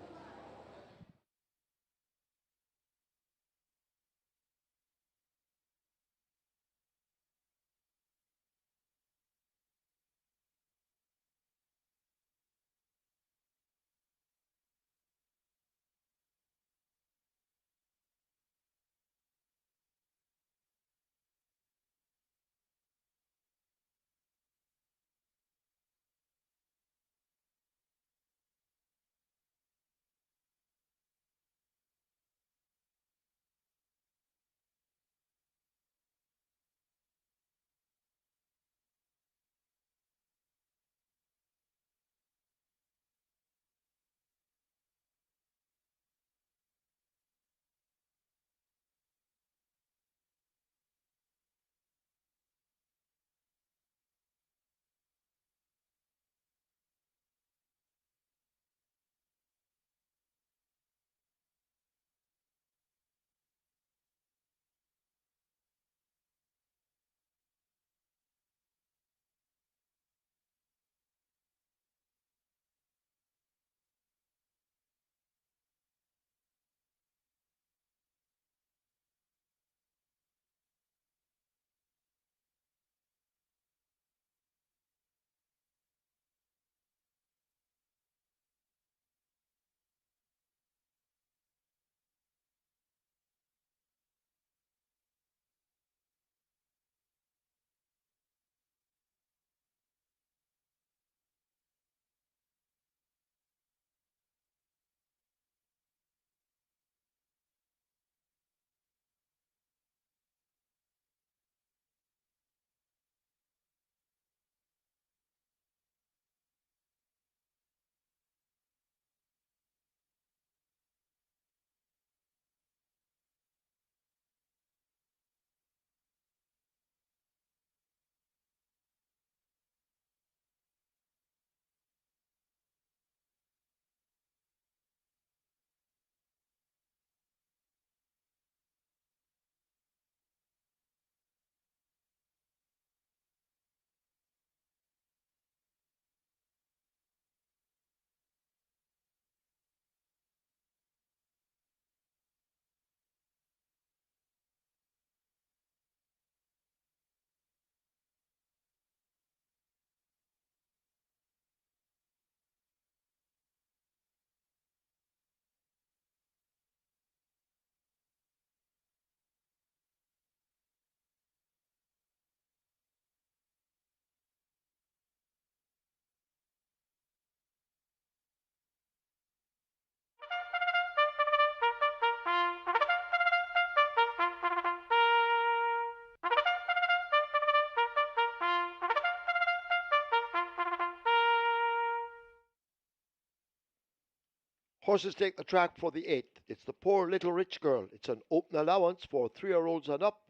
Horses take the track for the 8th. It's the Poor Little Rich Girl. It's an open allowance for 3-year-olds and up,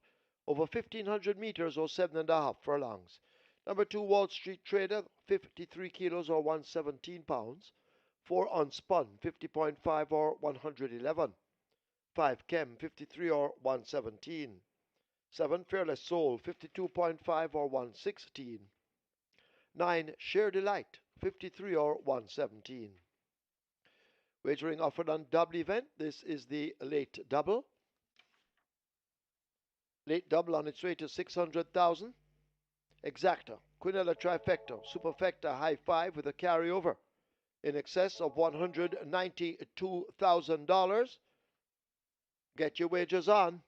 over 1,500 meters or 7.5 furlongs. Number 2, Wall Street Trader, 53 kilos or 117 pounds. 4, Unspun, 50.5 or 111. 5, Chem, 53 or 117. 7, Fearless Soul, 52.5 or 116. 9, Sheer Delight, 53 or 117. Wagering offered on double event. This is the late double. Late double on its way to 600,000. Exacta, Quinella Trifecta, Superfecta High 5 with a carryover in excess of $192,000. Get your wagers on.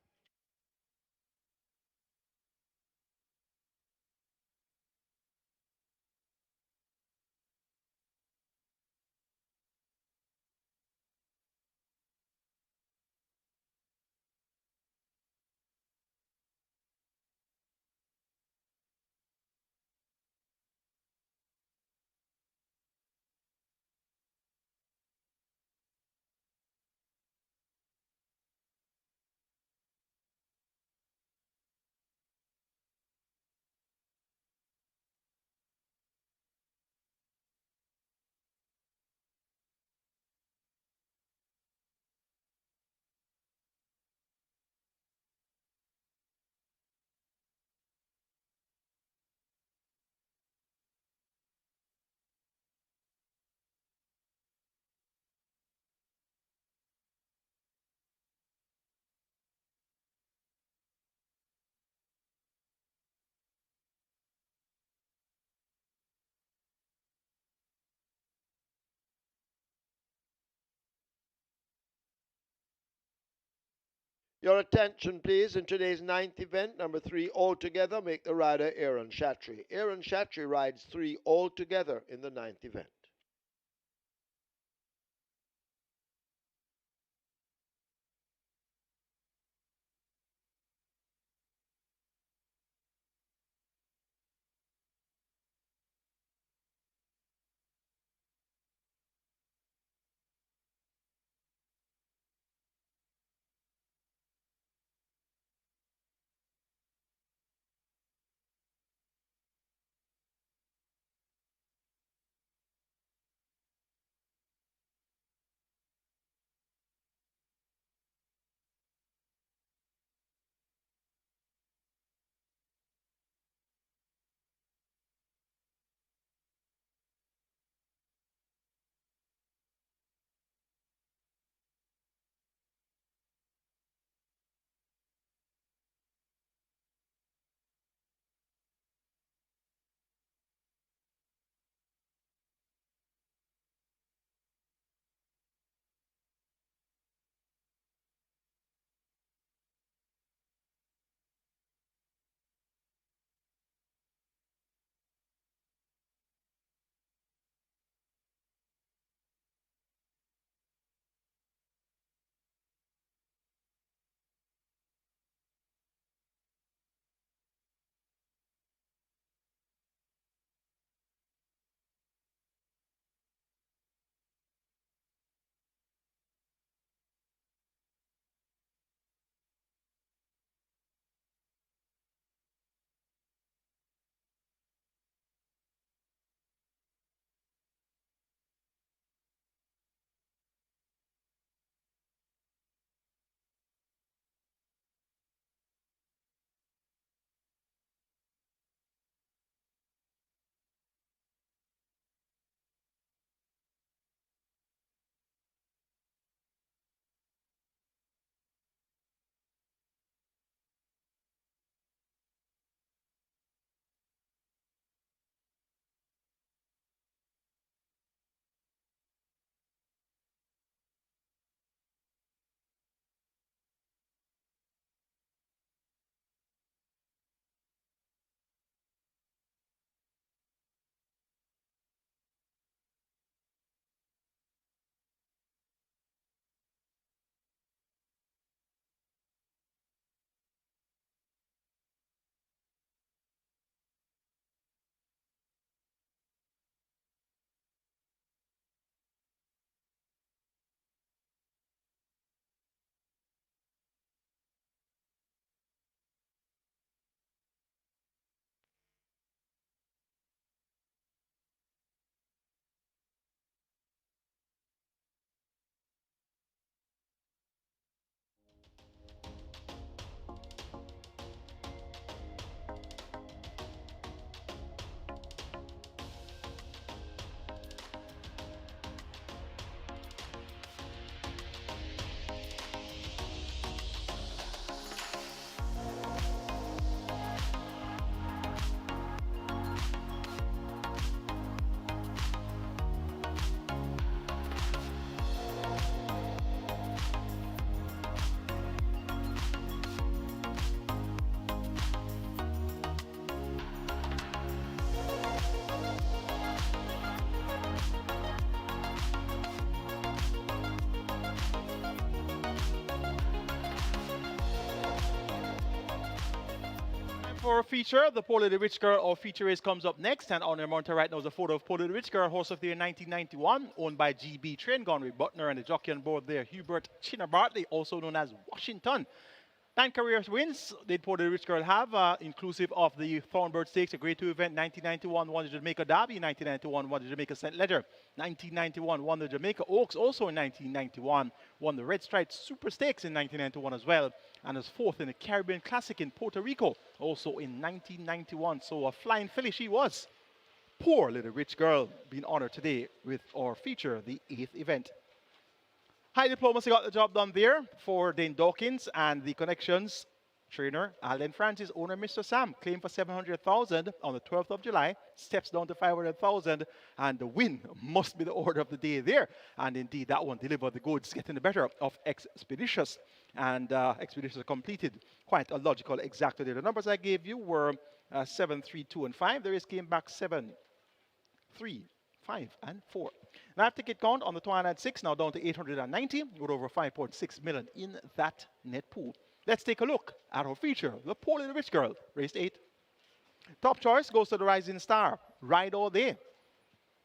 Your attention, please, in today's ninth event, number 3 altogether, make the rider Aaron Shatry. Aaron Shatry rides 3 altogether in the ninth event. For a feature, the Poor Little Rich Girl or feature race comes up next. And on your monitor right now is a photo of Poor Little Rich Girl, horse of the year 1991, owned by GB Train Gunnery Butner, and the jockey on board there, Hubert Chinner Bartley, also known as Washington. 9 career wins did Poor Little Rich Girl have, inclusive of the Thornbird Stakes, a Grade 2 event, 1991 won the Jamaica Derby, 1991 won the Jamaica St. Ledger, 1991 won the Jamaica Oaks, also in 1991 won the Red Stripe Super Stakes in 1991 as well, and was fourth in the Caribbean Classic in Puerto Rico, also in 1991. So a flying filly she was. Poor Little Rich Girl being honored today with our feature, the 8th event. High Diplomacy got the job done there for Dane Dawkins, and the Connections trainer, Alden Francis, owner Mr. Sam, claimed for 700,000 on the 12th of July, steps down to 500,000, and the win must be the order of the day there. And indeed, that one delivered the goods, getting the better of Expeditious. and Expeditions completed quite a logical exactly. The numbers I gave you were 7, 3, 2, and 5. The race came back 7, 3, 5, and 4. Now ticket count on the 206 now down to 890 with over 5.6 million in that net pool. Let's take a look at our feature, the Poor Little Rich Girl, race 8. Top choice goes to the Rising Star, Ride All Day.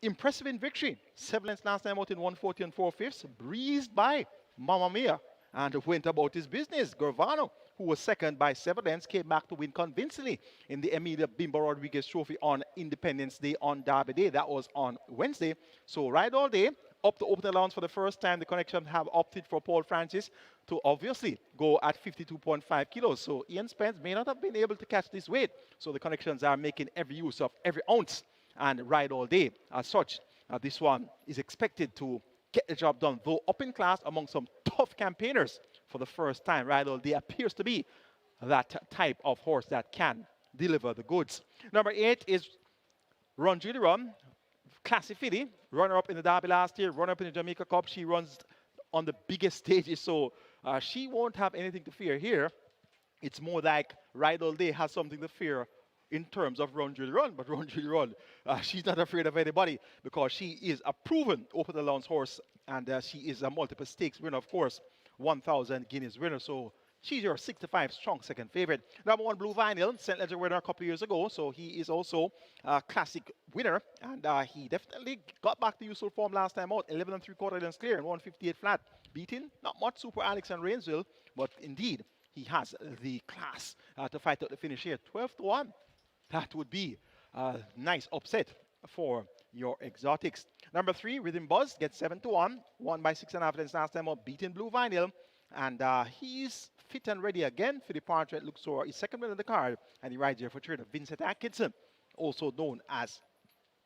Impressive in victory. 7 lengths last time out in 140 and 4/5, breezed by Mamma Mia and went about his business. Gervano, who was second by 7 lengths, came back to win convincingly in the Emilia Bimbo Rodriguez Trophy on Independence Day on Derby Day. That was on Wednesday. So Ride All Day, up to open allowance for the first time. The connection have opted for Paul Francis to obviously go at 52.5 kilos. So Ian Spence may not have been able to catch this weight. So the connections are making every use of every ounce and Ride All Day. As such, this one is expected to get the job done, though up in class among some tough campaigners for the first time. Ride All Day appears to be that type of horse that can deliver the goods. Number 8 is Run Judy Run. Classy filly, runner-up in the Derby last year, runner-up in the Jamaica Cup. She runs on the biggest stages, so she won't have anything to fear here. It's more like Ride All Day has something to fear in terms of Run Judy Run, but Run Judy Run, she's not afraid of anybody because she is a proven open allowance horse, and she is a multiple stakes winner, of course, 1,000 Guineas winner. So she's your 65 strong second favorite. Number 1, Blue Vinyl, St. Ledger winner a couple of years ago, so he is also a classic winner, and he definitely got back to useful form last time out. 11 and 3/4 lengths clear and 158 flat, beating not much Super Alex and Rainsville, but indeed he has the class to fight out the finish here. 12-1. That would be a nice upset for your exotics. Number 3, Rhythm Buzz gets 7-1, won by 6.5 lengths last time out, beating Blue Vinyl. And he's fit and ready again for departure at Luxor. He's second win on the card, and he rides here for trainer Vincent Atkinson, also known as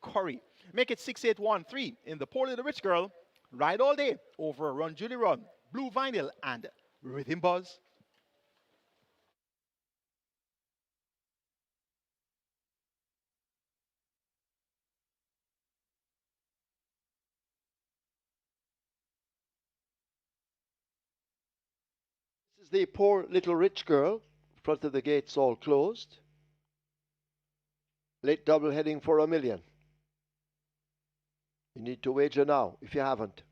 Curry. Make it 6-8-1-3 in the Poor Little Rich Girl. Ride All Day over Run Judy Run, Blue Vinyl, and Rhythm Buzz. This is the Poor Little Rich Girl. Front of the gates all closed. Late double heading for $1 million. You need to wager now if you haven't.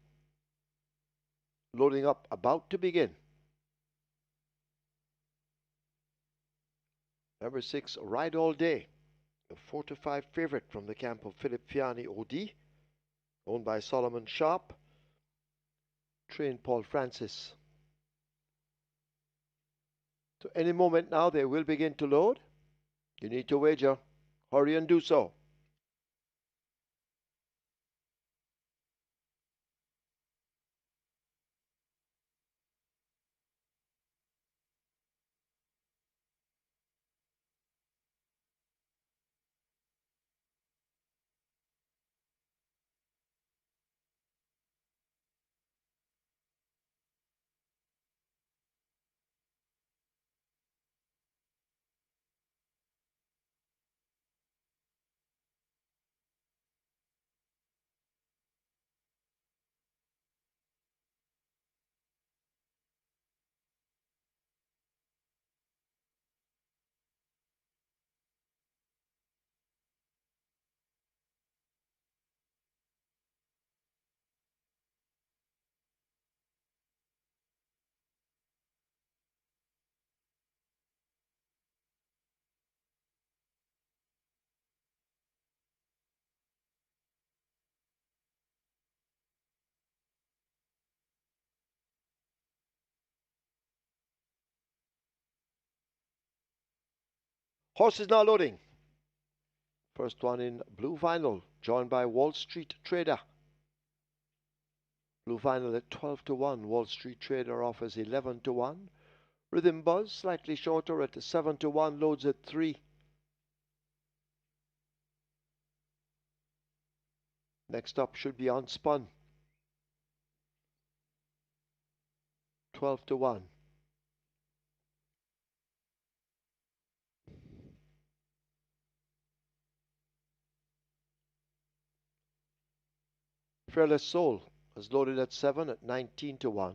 Loading up, about to begin. Number 6, Ride All Day. A 4-5 favorite from the camp of Philip Fiani OD. Owned by Solomon Sharp. Trained Paul Francis. So any moment now they will begin to load. You need to wager. Hurry and do so. Horse is now loading. First one in Blue Vinyl, joined by Wall Street Trader. Blue Vinyl at 12-1. Wall Street Trader offers 11-1. Rhythm Buzz slightly shorter at 7-1. Loads at 3. Next up should be Unspun. 12-1. Fearless Soul has loaded at 7 at 19-1.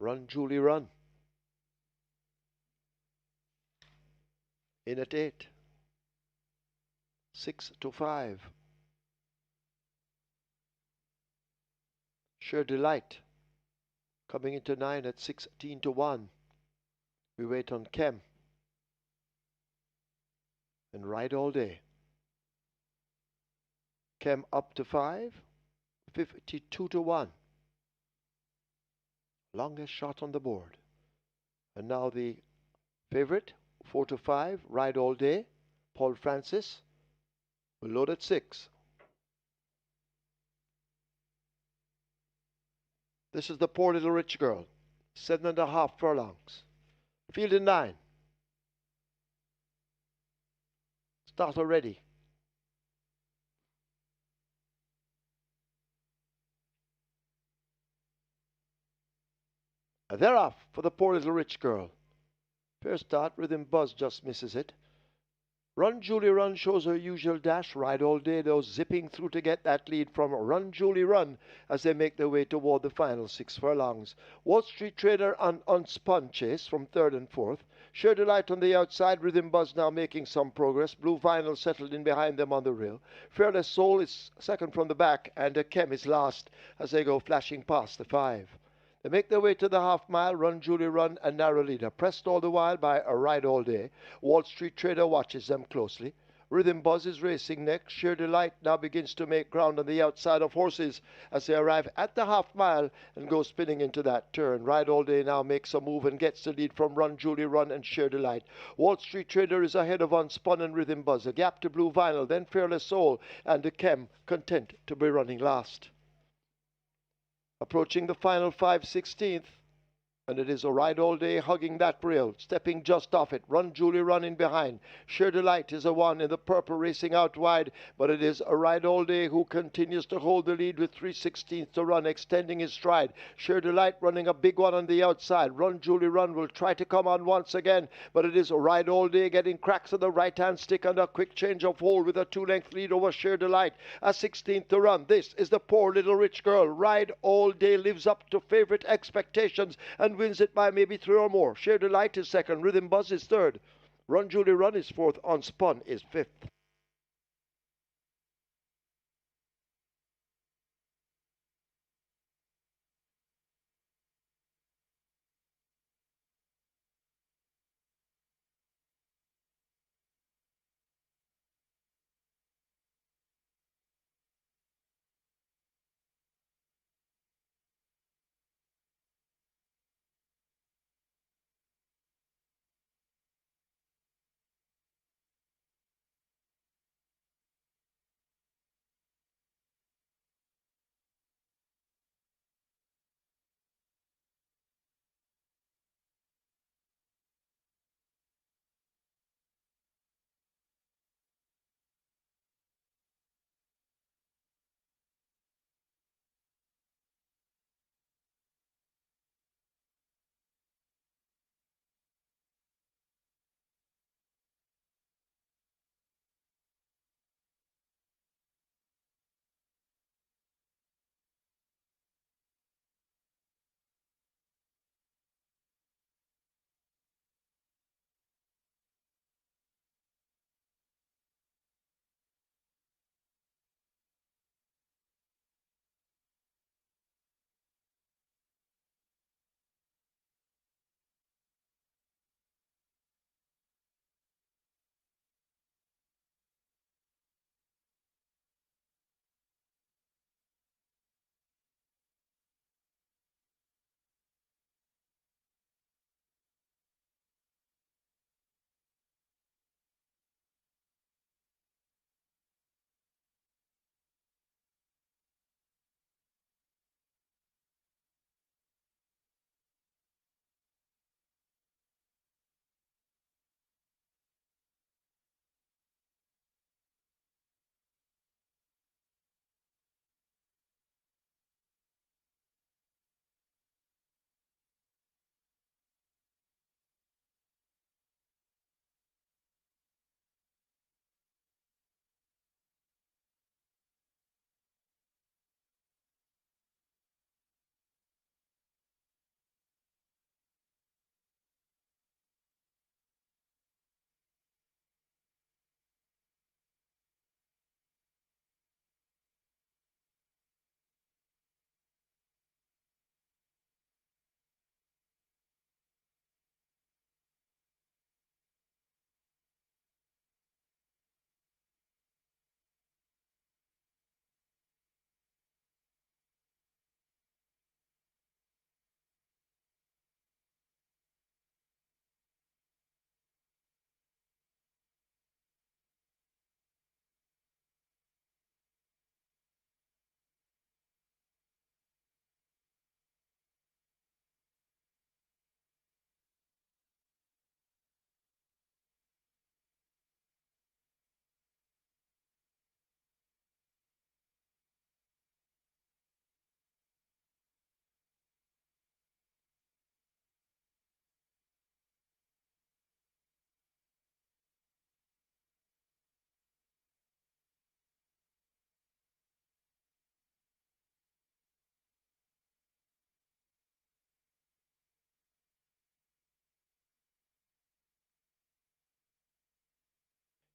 Run, Julie, run. In at 8. 6 to 5. Sure Delight. Coming into 9 at 16 to 1. We wait on Kem. And Ride All Day. Kem up to 5. 52 to 1. Longest shot on the board. And now the favorite, 4 to 5, Ride All Day. Paul Francis. Will load at 6. This is the Poor Little Rich Girl. 7.5 furlongs. Field in 9. Start already. And they're off for the Poor Little Rich Girl. Fair start, Rhythm Buzz just misses it. Run Julie Run shows her usual dash. Ride All Day, though, zipping through to get that lead from Run Julie Run as they make their way toward the final 6 furlongs. Wall Street Trader on Unspun chase from 3rd and 4th. Sure Delight on the outside. Rhythm Buzz now making some progress. Blue Vinyl settled in behind them on the rail. Fearless Soul is second from the back, and Kem is last as they go flashing past the 5. They make their way to the half mile. Run Julie Run, a narrow leader, pressed all the while by a Ride All Day. Wall Street Trader watches them closely. Rhythm Buzz is racing next. Sheer Delight now begins to make ground on the outside of horses as they arrive at the half mile and go spinning into that turn. Ride All Day now makes a move and gets the lead from Run Julie Run and Sheer Delight. Wall Street Trader is ahead of Unspun and Rhythm Buzz. A gap to Blue Vinyl, then Fearless Soul, and the Kem content to be running last. Approaching the final 5/16th, and it is a Ride All Day hugging that rail, stepping just off it. Run Julie Run in behind. Sheer Delight is a one in the purple racing out wide, but it is a Ride All Day who continues to hold the lead with 3/16 to run, extending his stride. Sheer Delight running a big one on the outside. Run Julie Run will try to come on once again, but it is a Ride All Day getting cracks on the right-hand stick and a quick change of hold with a 2-length lead over Sheer Delight. A 16th to run. This is the Poor Little Rich Girl. Ride All Day lives up to favorite expectations and wins it by maybe 3 or more. Sheer Delight is second. Rhythm Buzz is third. Run Julie Run is fourth. Unspun is fifth.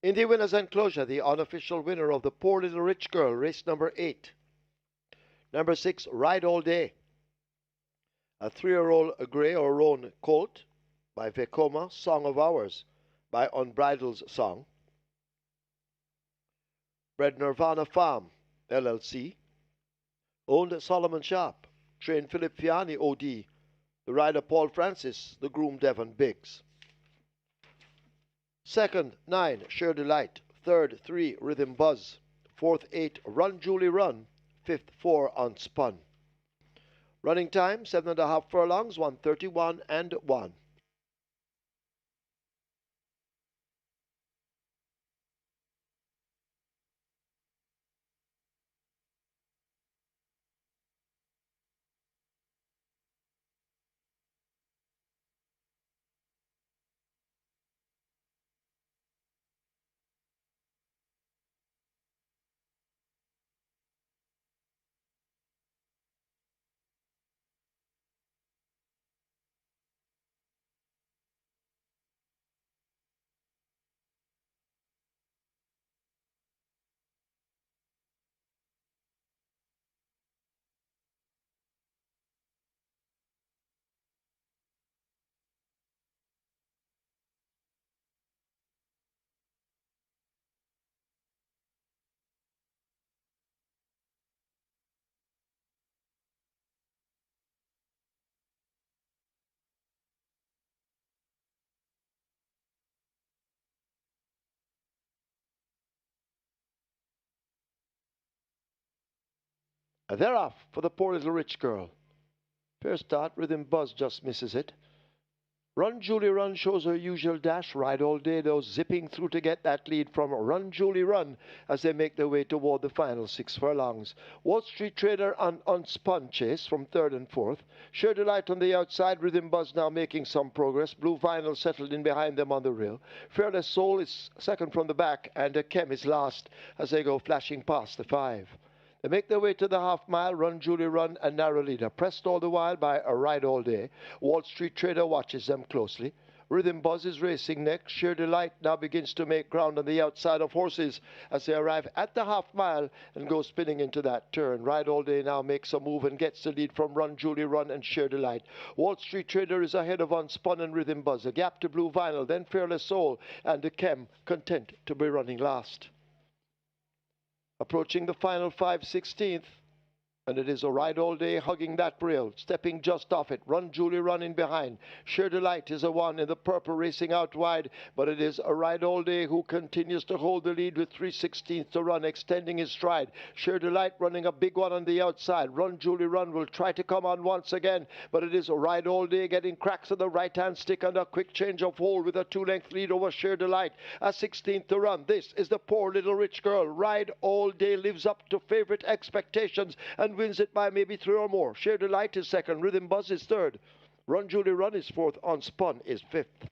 In the winner's enclosure, the unofficial winner of the Poor Little Rich Girl, race number 8. Number 6, Ride All Day. A 3-year-old grey or roan colt by Vekoma, Song of Hours by Unbridled's Song. Bred Nirvana Farm, LLC. Owned Solomon Sharp. Trained Philip Fiani, OD. The rider Paul Francis, the groom Devon Biggs. Second, 9, Sheer Delight. Third, 3, Rhythm Buzz. Fourth, 8, Run Julie Run. Fifth, 4, Unspun. Running time, 7.5 furlongs, 1:31 and 1. They're off for the Poor Little Rich Girl. First start, Rhythm Buzz just misses it. Run Julie Run shows her usual dash. Ride All Day, though, zipping through to get that lead from Run Julie Run as they make their way toward the final 6 furlongs. Wall Street Trader on Unspun chase from 3rd and 4th. Sheer Delight on the outside. Rhythm Buzz now making some progress. Blue Vinyl settled in behind them on the rail. Fearless Soul is second from the back, and Kem is last as they go flashing past the 5. They make their way to the half-mile. Run Julie Run, a narrow leader, pressed all the while by a Ride All Day. Wall Street Trader watches them closely. Rhythm Buzz is racing next. Sheer Delight now begins to make ground on the outside of horses as they arrive at the half-mile and go spinning into that turn. Ride All Day now makes a move and gets the lead from Run Julie Run and Sheer Delight. Wall Street Trader is ahead of Unspun and Rhythm Buzz. A gap to Blue Vinyl, then Fearless Soul, and the Kem content to be running last. Approaching the final 5/16th, and it is a Ride All Day hugging that rail, stepping just off it. Run Julie Run in behind. Sheer Delight is a one in the purple racing out wide, but it is a Ride All Day who continues to hold the lead with 3/16 to run, extending his stride. Sheer Delight running a big one on the outside. Run Julie Run will try to come on once again, but it is a Ride All Day getting cracks on the right-hand stick and a quick change of hold with a 2-length lead over Sheer Delight. A 16th to run. This is the Poor Little Rich Girl. Ride All Day lives up to favorite expectations and wins it by maybe 3 or more. Sheer Delight is second. Rhythm Buzz is third. Run Julie Run is fourth. Unspun is fifth.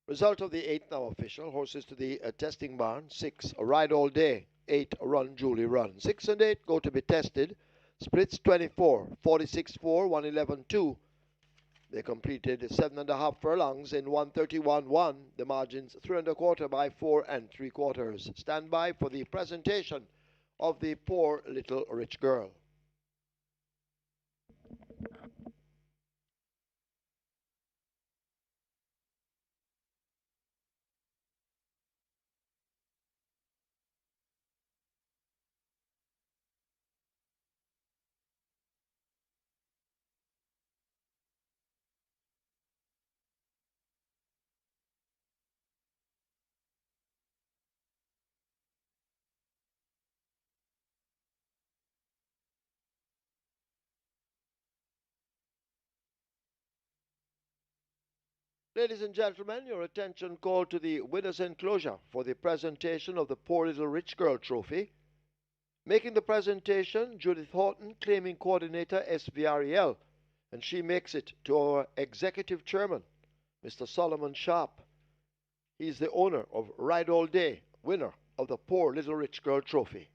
Result of the 8th now official. Horses to the testing barn. 6, Ride All Day. 8, Run Julie Run. 6 and 8 go to be tested. Splits 24, 46-4, 111-2. They completed 7.5 furlongs in 131-1. The margins 3 1/4 by 4 3/4. Stand by for the presentation of the Poor Little Rich Girl. Ladies and gentlemen, your attention called to the winner's enclosure for the presentation of the Poor Little Rich Girl Trophy. Making the presentation, Judith Horton, claiming coordinator SVREL, and she makes it to our executive chairman, Mr. Solomon Sharp. He's the owner of Ride All Day, winner of the Poor Little Rich Girl Trophy.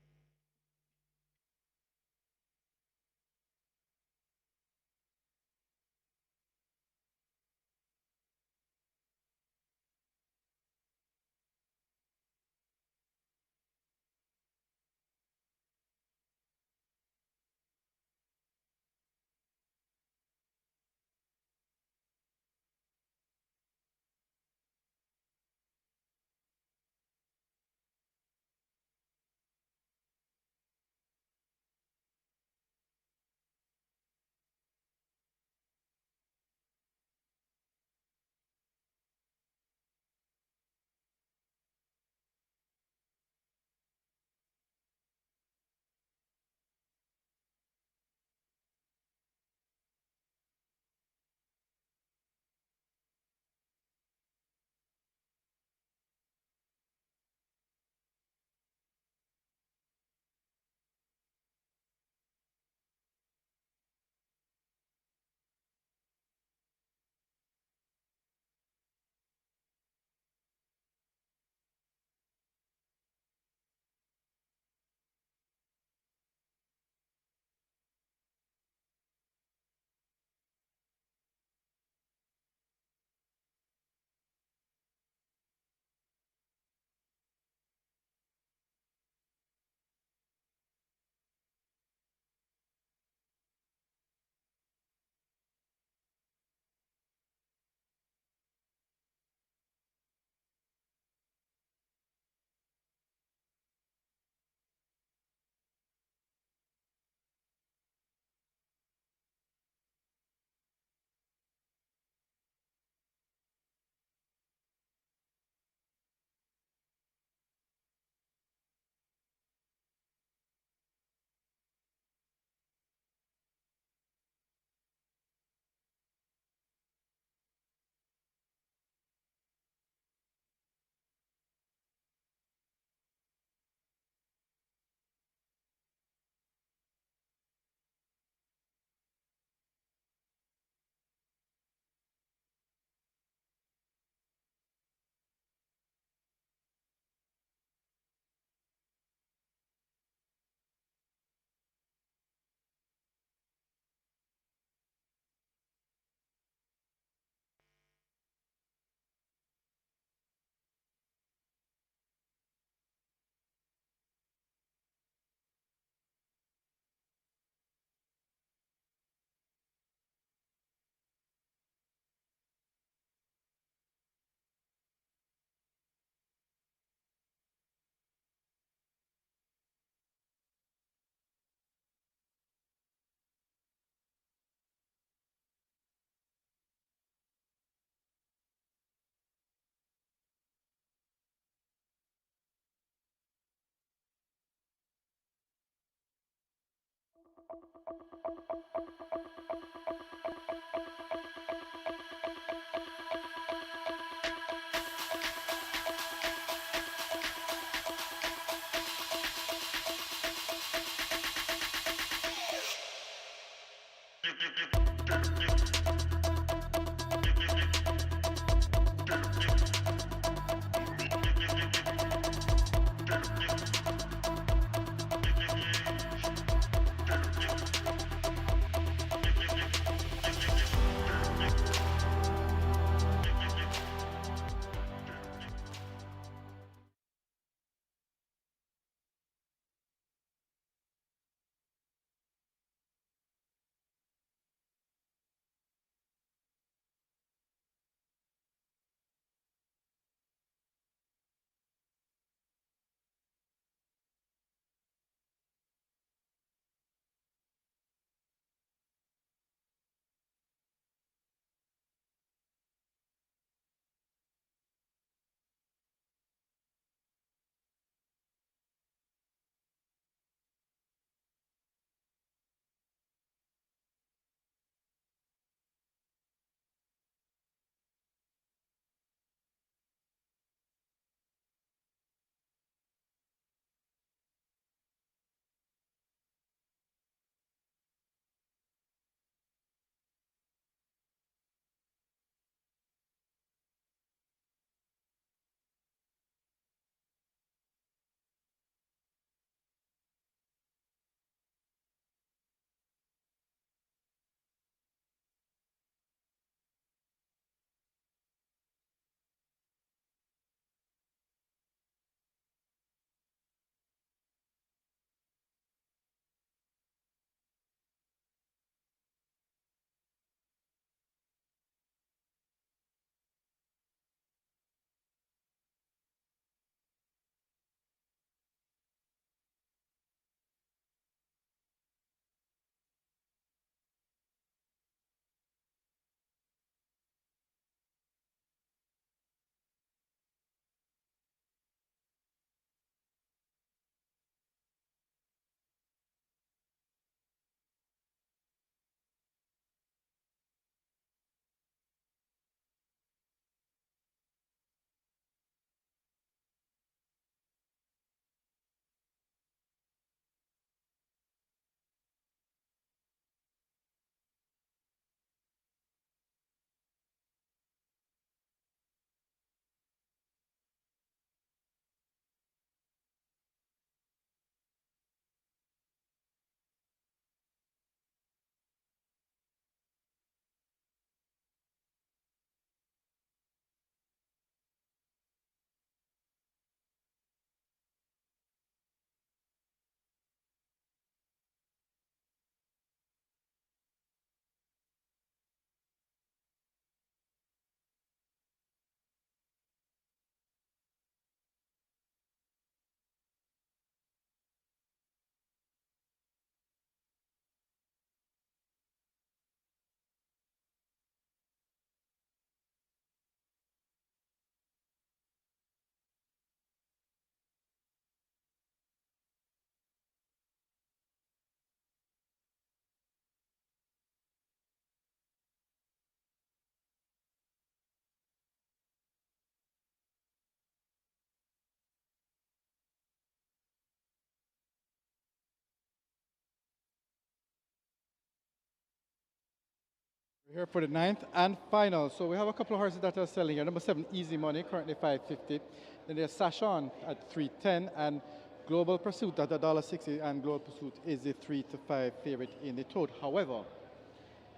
We're here for the ninth and final. So we have a couple of horses that are selling here. Number 7, Easy Money, currently 550. Then there's Sashon at 310 and Global Pursuit at $1.60, and Global Pursuit is the 3 to 5 favorite in the tote. However,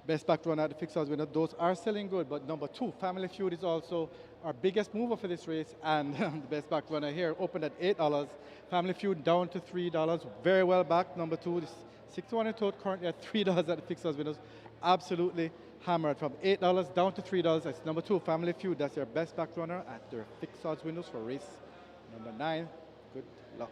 best back runner at the fixed odds winner, those are selling good, but number 2, Family Feud, is also our biggest mover for this race, and the best back runner here opened at $8. Family Feud down to $3, very well back. Number 2, is 6-1 in tote, currently at $3 at the fixed odds winners. Absolutely hammered from $8 down to $3. That's number 2, Family Feud. That's their best back runner at their fixed odds windows for race number 9. Good luck.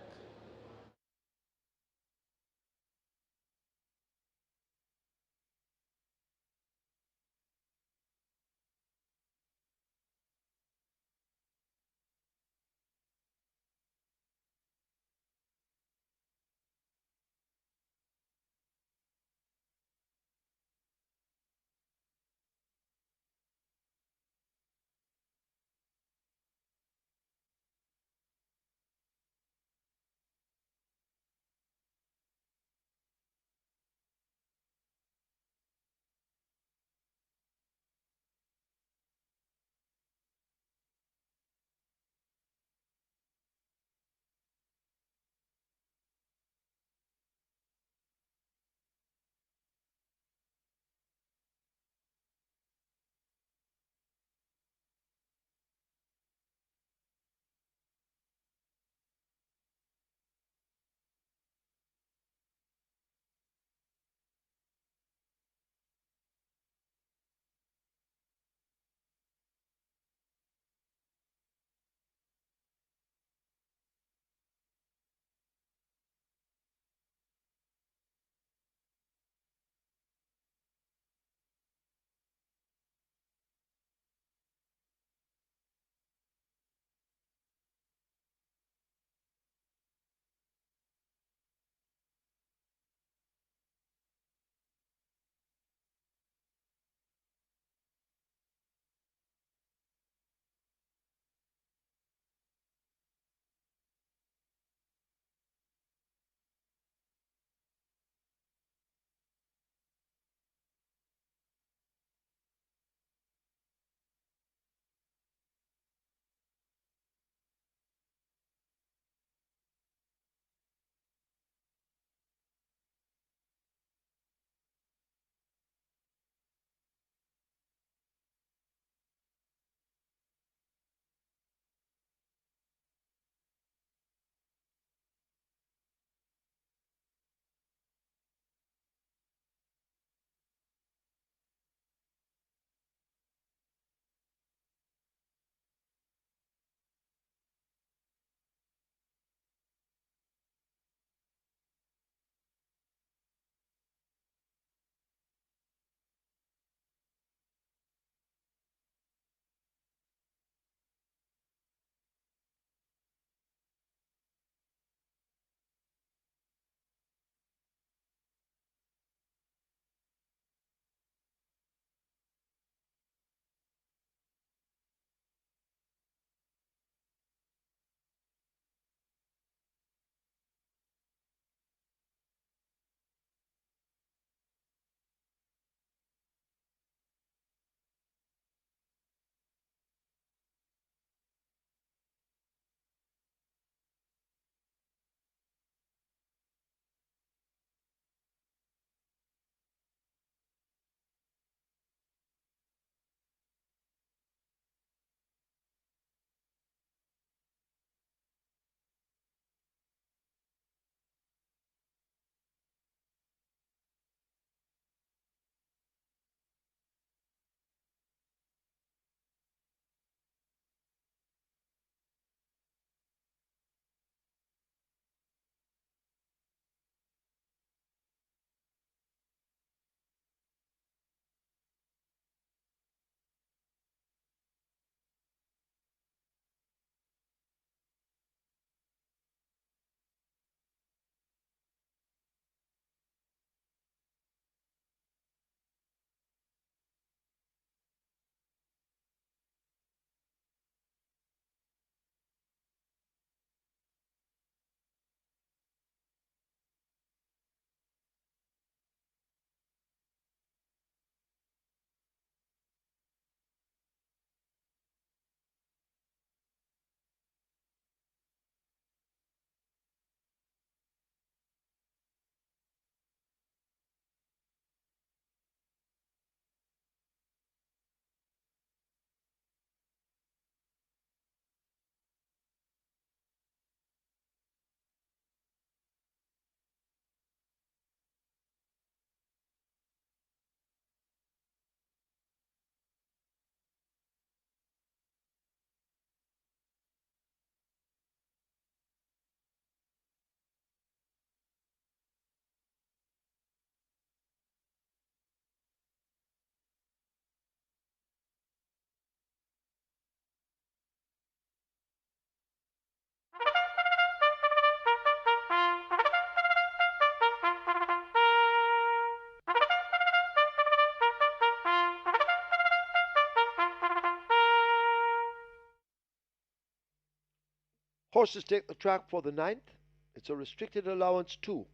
Horses take the track for the 9th. It's a restricted allowance 2.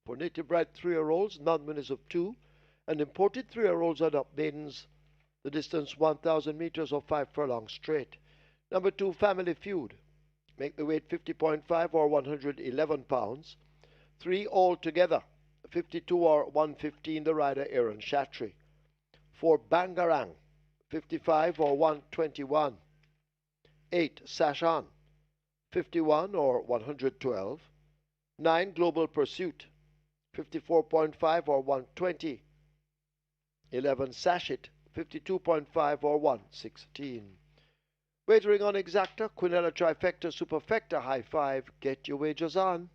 For native bred 3-year-olds, non-winners of 2, and imported 3-year-olds and up maidens, the distance 1,000 meters or 5 furlongs straight. Number 2, Family Feud. Make the weight 50.5 or 111 pounds. 3 altogether, 52 or 115, the rider Aaron Shatry. 4, Bangarang, 55 or 121. 8, Sashan, 51 or 112. 9, Global Pursuit, 54.5 or 120. 11, Sashit, 52.5 or 116. Wagering on Exacta, Quinella Trifecta, Superfecta, High Five. Get your wagers on.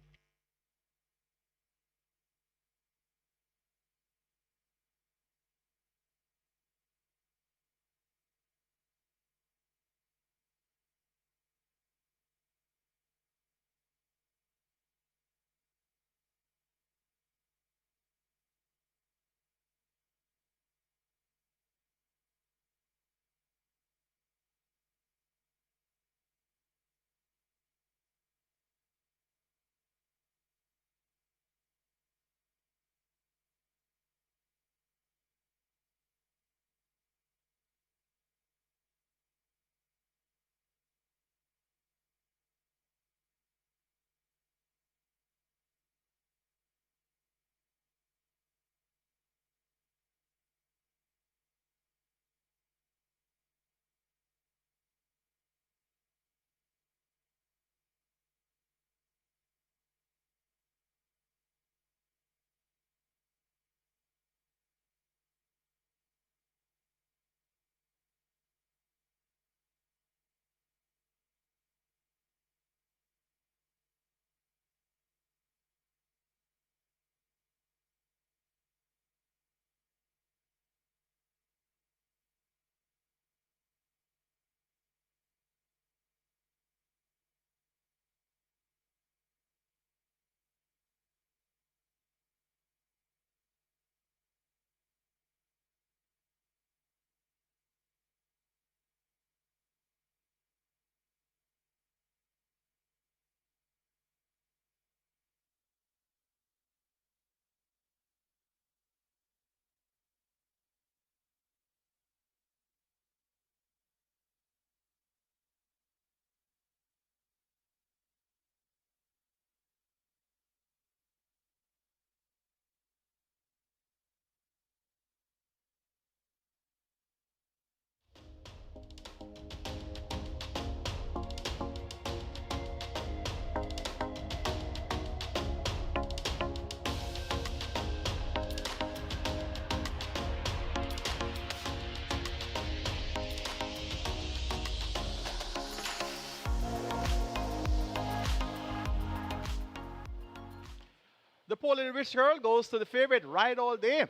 The POORLITTLERICHGIRL goes to the favorite, Ride All Day.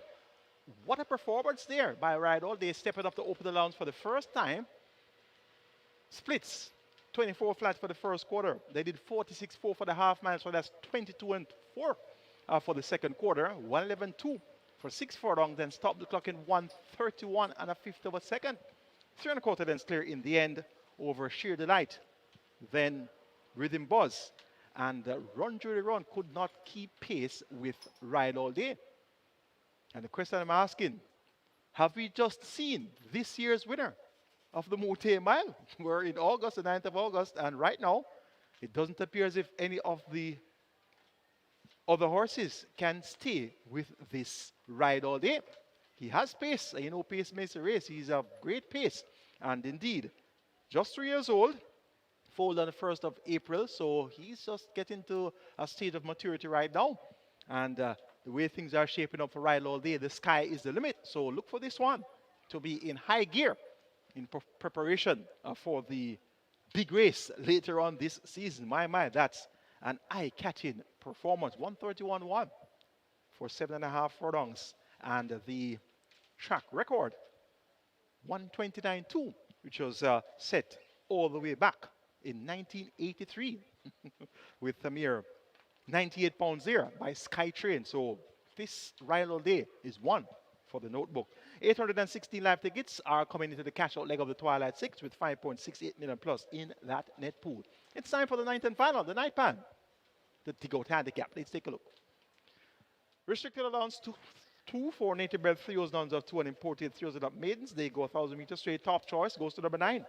What a performance there by Ride All Day, stepping up to open the launch for the first time. Splits, 24 flat for the first quarter. They did 46.4 for the half mile, so that's 22 and 4 for the second quarter. 111.2 for 6 furlongs, then stopped the clock in 131 and a fifth of a second. 3 1/4 lengths clear in the end over Sheer Delight. Then Rhythm Buzz and Run Judy Run could not keep pace with Ride All Day. And the question I'm asking, have we just seen this year's winner of the Moute Mile? We're in August, the 9th of August, and right now, it doesn't appear as if any of the other horses can stay with this Ride All Day. He has pace, and you know pace makes a race. He's a great pace, and indeed, just 3 years old, foaled on the 1st of April, so he's just getting to a state of maturity right now. And the way things are shaping up for Ride All Day, the sky is the limit. So look for this one to be in high gear in preparation for the big race later on this season. My, that's an eye-catching performance. 131.1 for 7.5 furlongs. And the track record, 129.2, which was set all the way back in 1983 with a mere 98 pounds there by Skytrain. So this Ride All Day is one for the notebook. 816 live tickets are coming into the cash out leg of the Twilight Six with 5.68 million plus in that net pool. It's time for the ninth and final, the night pan. The Tigot handicap. Let's take a look. Restricted allowance two for native bred 3s, nuns of 2 and imported 3s and up maidens. They go 1,000 meters straight. Top choice goes to number 9.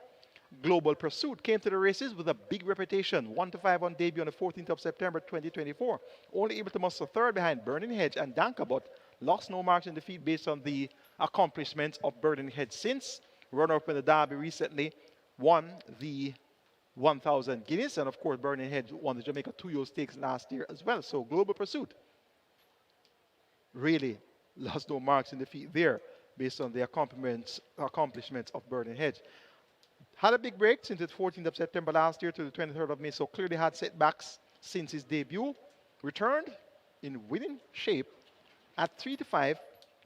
Global Pursuit came to the races with a big reputation. 1-5 on debut on the 14th of September 2024. Only able to muster third behind Burning Hedge and Danka, but lost no marks in defeat based on the accomplishments of Burning Hedge since. Runner-up in the Derby recently won the 1,000 Guineas, and of course Burning Hedge won the Jamaica 2-year stakes last year as well. So Global Pursuit really lost no marks in defeat there based on the accomplishments of Burning Hedge. Had a big break since the 14th of September last year to the 23rd of May, so clearly had setbacks since his debut. Returned in winning shape at 3-5,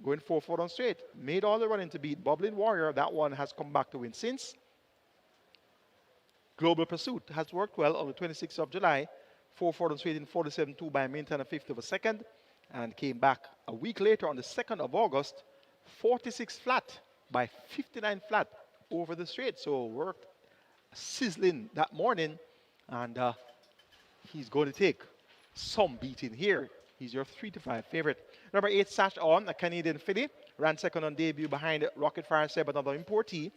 going 4-4 on straight. Made all the running to beat Bubbling Warrior. That one has come back to win since. Global Pursuit has worked well on the 26th of July. 4-4 on straight in 47-2 by a minute and a fifth of a second. And came back a week later on the 2nd of August, 46 flat by 59 flat over the straight. So worked sizzling that morning, and he's going to take some beating here. He's your 3-5 favorite. Number 8, Sash On, a Canadian filly, ran second on debut behind Rocket Fire Seb, another importee.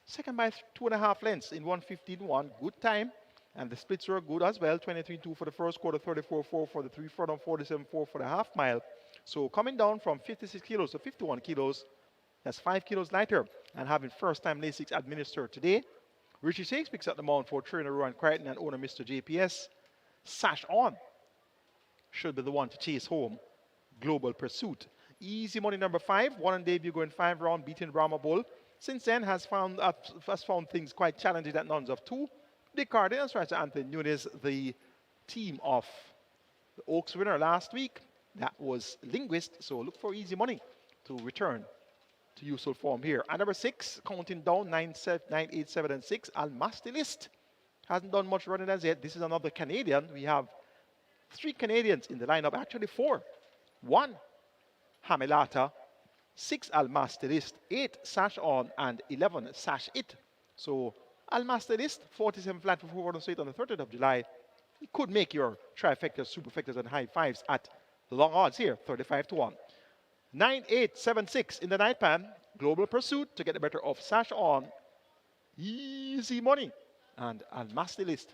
Second by 2.5 lengths in 1:15.1. Good time. And the splits were good as well. 23-2 for the first quarter, 34-4 for the 3 furlong, 47-4 for the half mile. So coming down from 56 kilos to 51 kilos, that's 5 kilos lighter. And having first time Lasix administered today. Richie Shakes picks up the mount for trainer Rowan Crichton and owner Mr. JPS. Sash On should be the one to chase home Global Pursuit. Easy money number 5. One on debut going 5 round, beating Brahma Bull. Since then has found things quite challenging at nuns of 2. The Cardinals tries to Anthony Nunes, the team of the Oaks winner last week. That was Linguist, so look for easy money to return to useful form here. And number 6, counting down 9, 8, 7, and 6. Almastilist hasn't done much running as yet. This is another Canadian. We have 3 Canadians in the lineup, actually 4. 1, Hamilata, 6, Almastilist, 8, Sash On, and 11, Sash It. So Almastilist, 47 flat for 4 straight on the 30th of July. It could make your trifectas, superfectas, and high fives at the long odds here, 35-1. 9, 8, 7, 6 in the night pan. Global Pursuit to get the better of Sash On. Easy money. And Almastilist.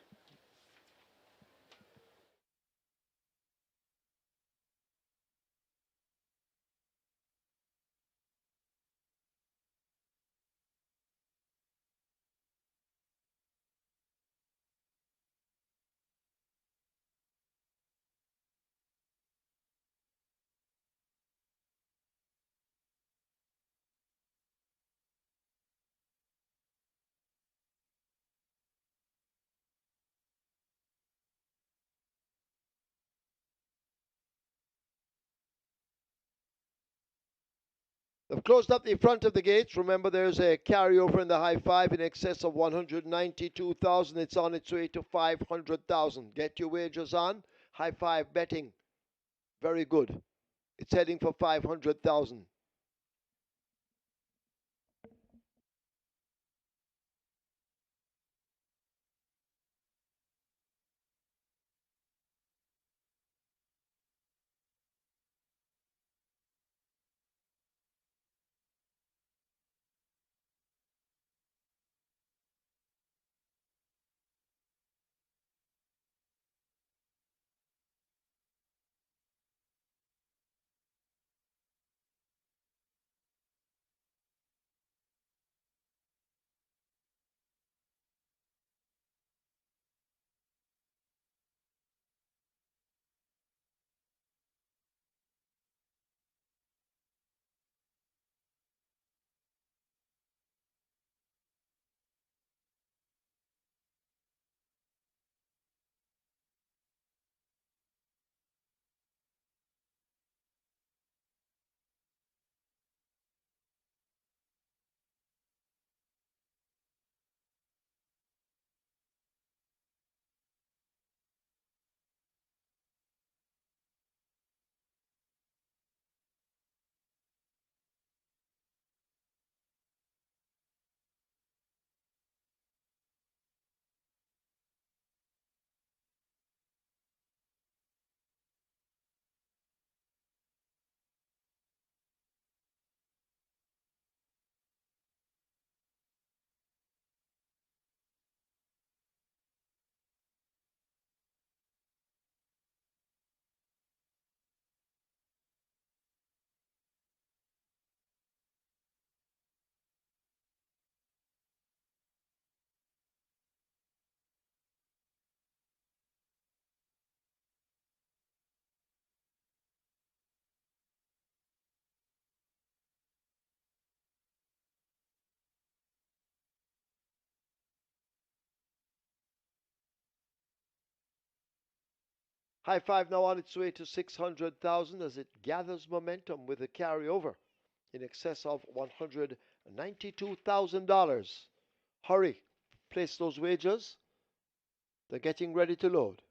They've closed up the front of the gates. Remember, there's a carryover in the high five in excess of 192,000. It's on its way to 500,000. Get your wagers on. High five betting. Very good. It's heading for 500,000. High Five now on its way to 600,000 as it gathers momentum with a carryover in excess of $192,000. Hurry, place those wagers. They're getting ready to load.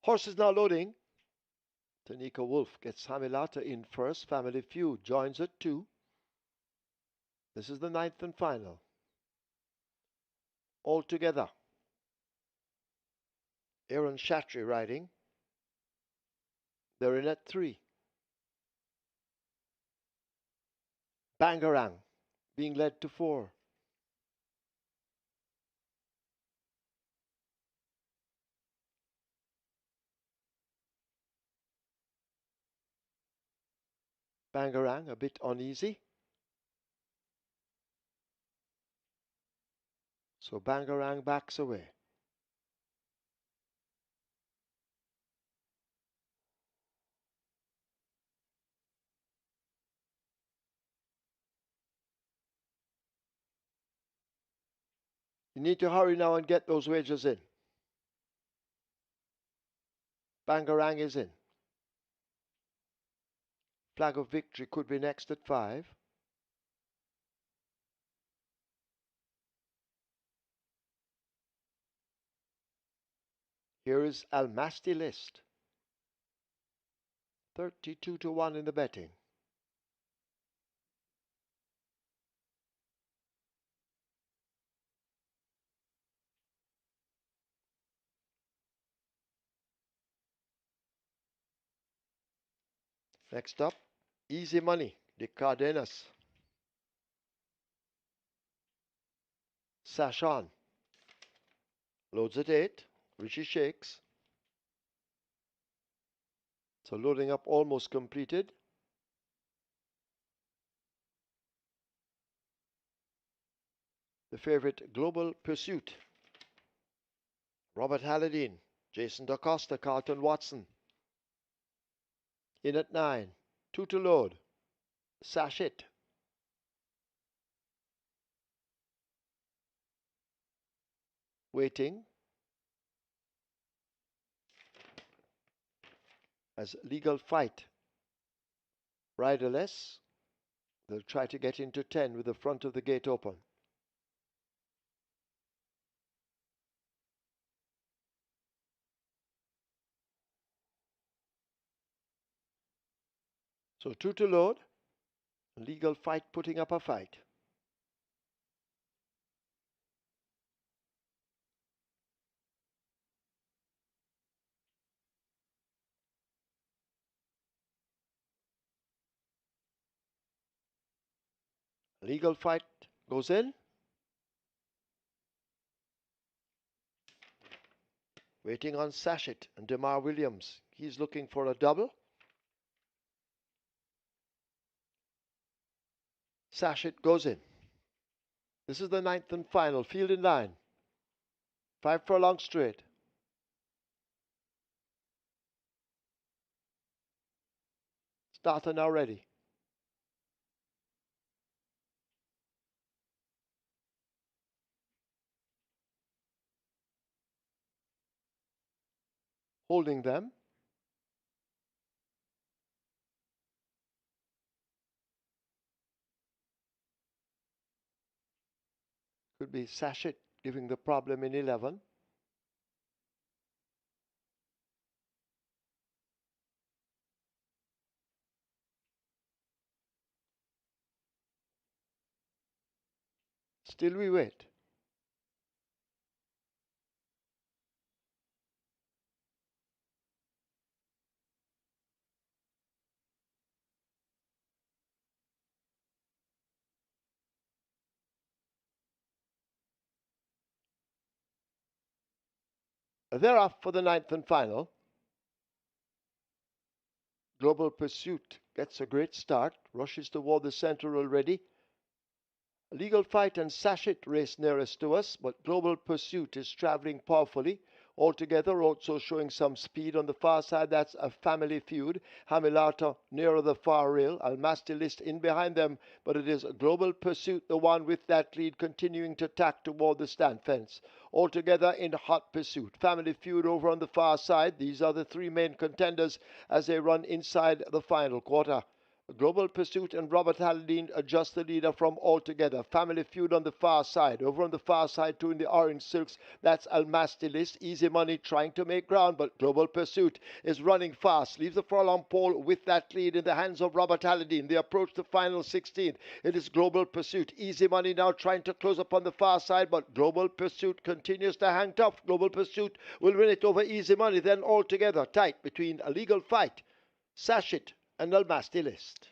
Horses now loading. Tanika Wolf gets Hamilata in first. Family Feud joins at 2. This is the 9th and final. All together. Aaron Shatry riding. They're in at 3. Bangarang being led to 4. Bangarang a bit uneasy. So Bangarang backs away. You need to hurry now and get those wagers in. Bangarang is in. Flag of Victory could be next at 5. Here is Almasty List. 32 to 1 in the betting. Next up, Easy Money, the Cardenas. Sash on. Loads at 8. Richie shakes. So loading up almost completed. The favorite Global Pursuit. Robert Halladine, Jason DaCosta, Carlton Watson. In at 9. 2 to load. Sash it. Waiting. As Legal Fight. Riderless. They'll try to get into 10 with the front of the gate open. So 2 to load. Legal Fight putting up a fight. Legal Fight goes in. Waiting on Sachet and DeMar Williams. He's looking for a double. Sachet goes in. This is the 9th and final. Field in line. 5 furlong straight. Starter now ready. Holding them. Could be Sachet giving the problem in 11. Still we wait. They're off for the 9th and final. Global Pursuit gets a great start. Rushes toward the center already. Legal Fight and Sachet race nearest to us, but Global Pursuit is traveling powerfully. Altogether, also showing some speed on the far side. That's a Family Feud. Hamilata nearer the far rail. Almasty List in behind them, but it is Global Pursuit, the one with that lead, continuing to tack toward the stand fence. Altogether in hot pursuit. Family Feud over on the far side. These are the three main contenders as they run inside the final quarter. Global Pursuit and Robert Halladine adjust the leader from Altogether. Family Feud on the far side. Over on the far side, too, in the orange silks, that's Almasty List. Easy Money trying to make ground, but Global Pursuit is running fast. Leaves the furlong pole with that lead in the hands of Robert Halladine. They approach the final 16th. It is Global Pursuit. Easy Money now trying to close up on the far side, but Global Pursuit continues to hang tough. Global Pursuit will win it over Easy Money. Then Altogether tight between A Legal Fight, Sachet, and Almasty List.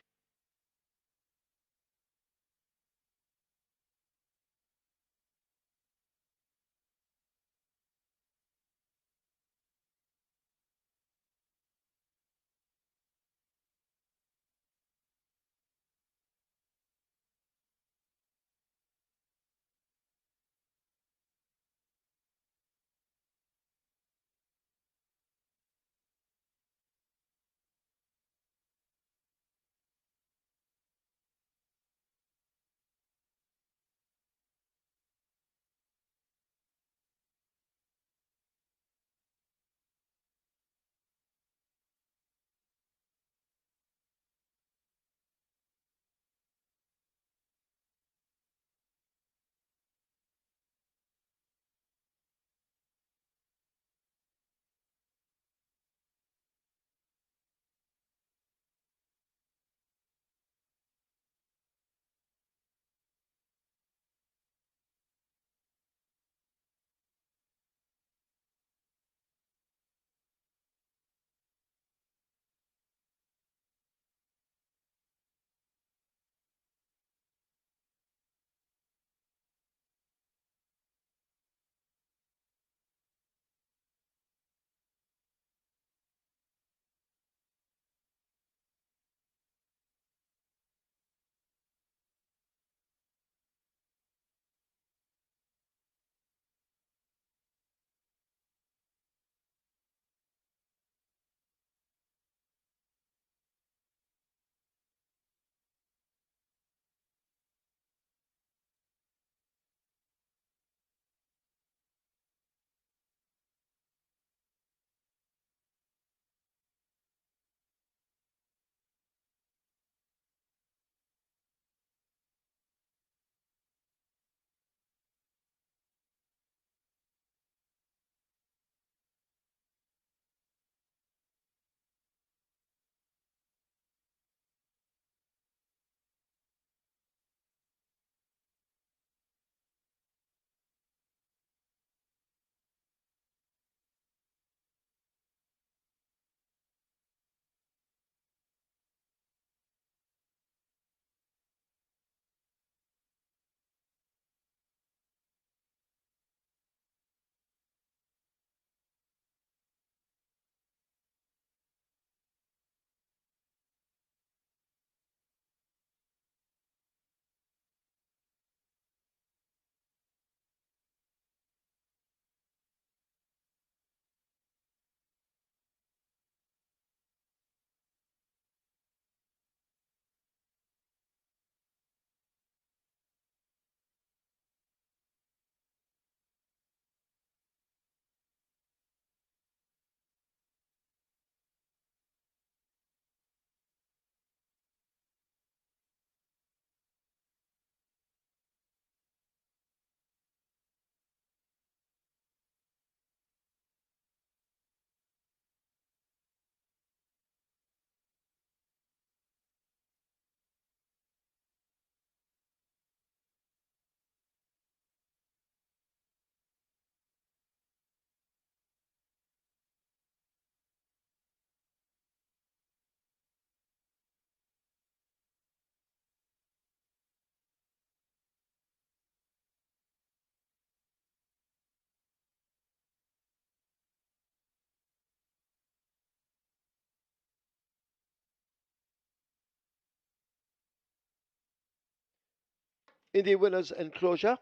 In the winner's enclosure,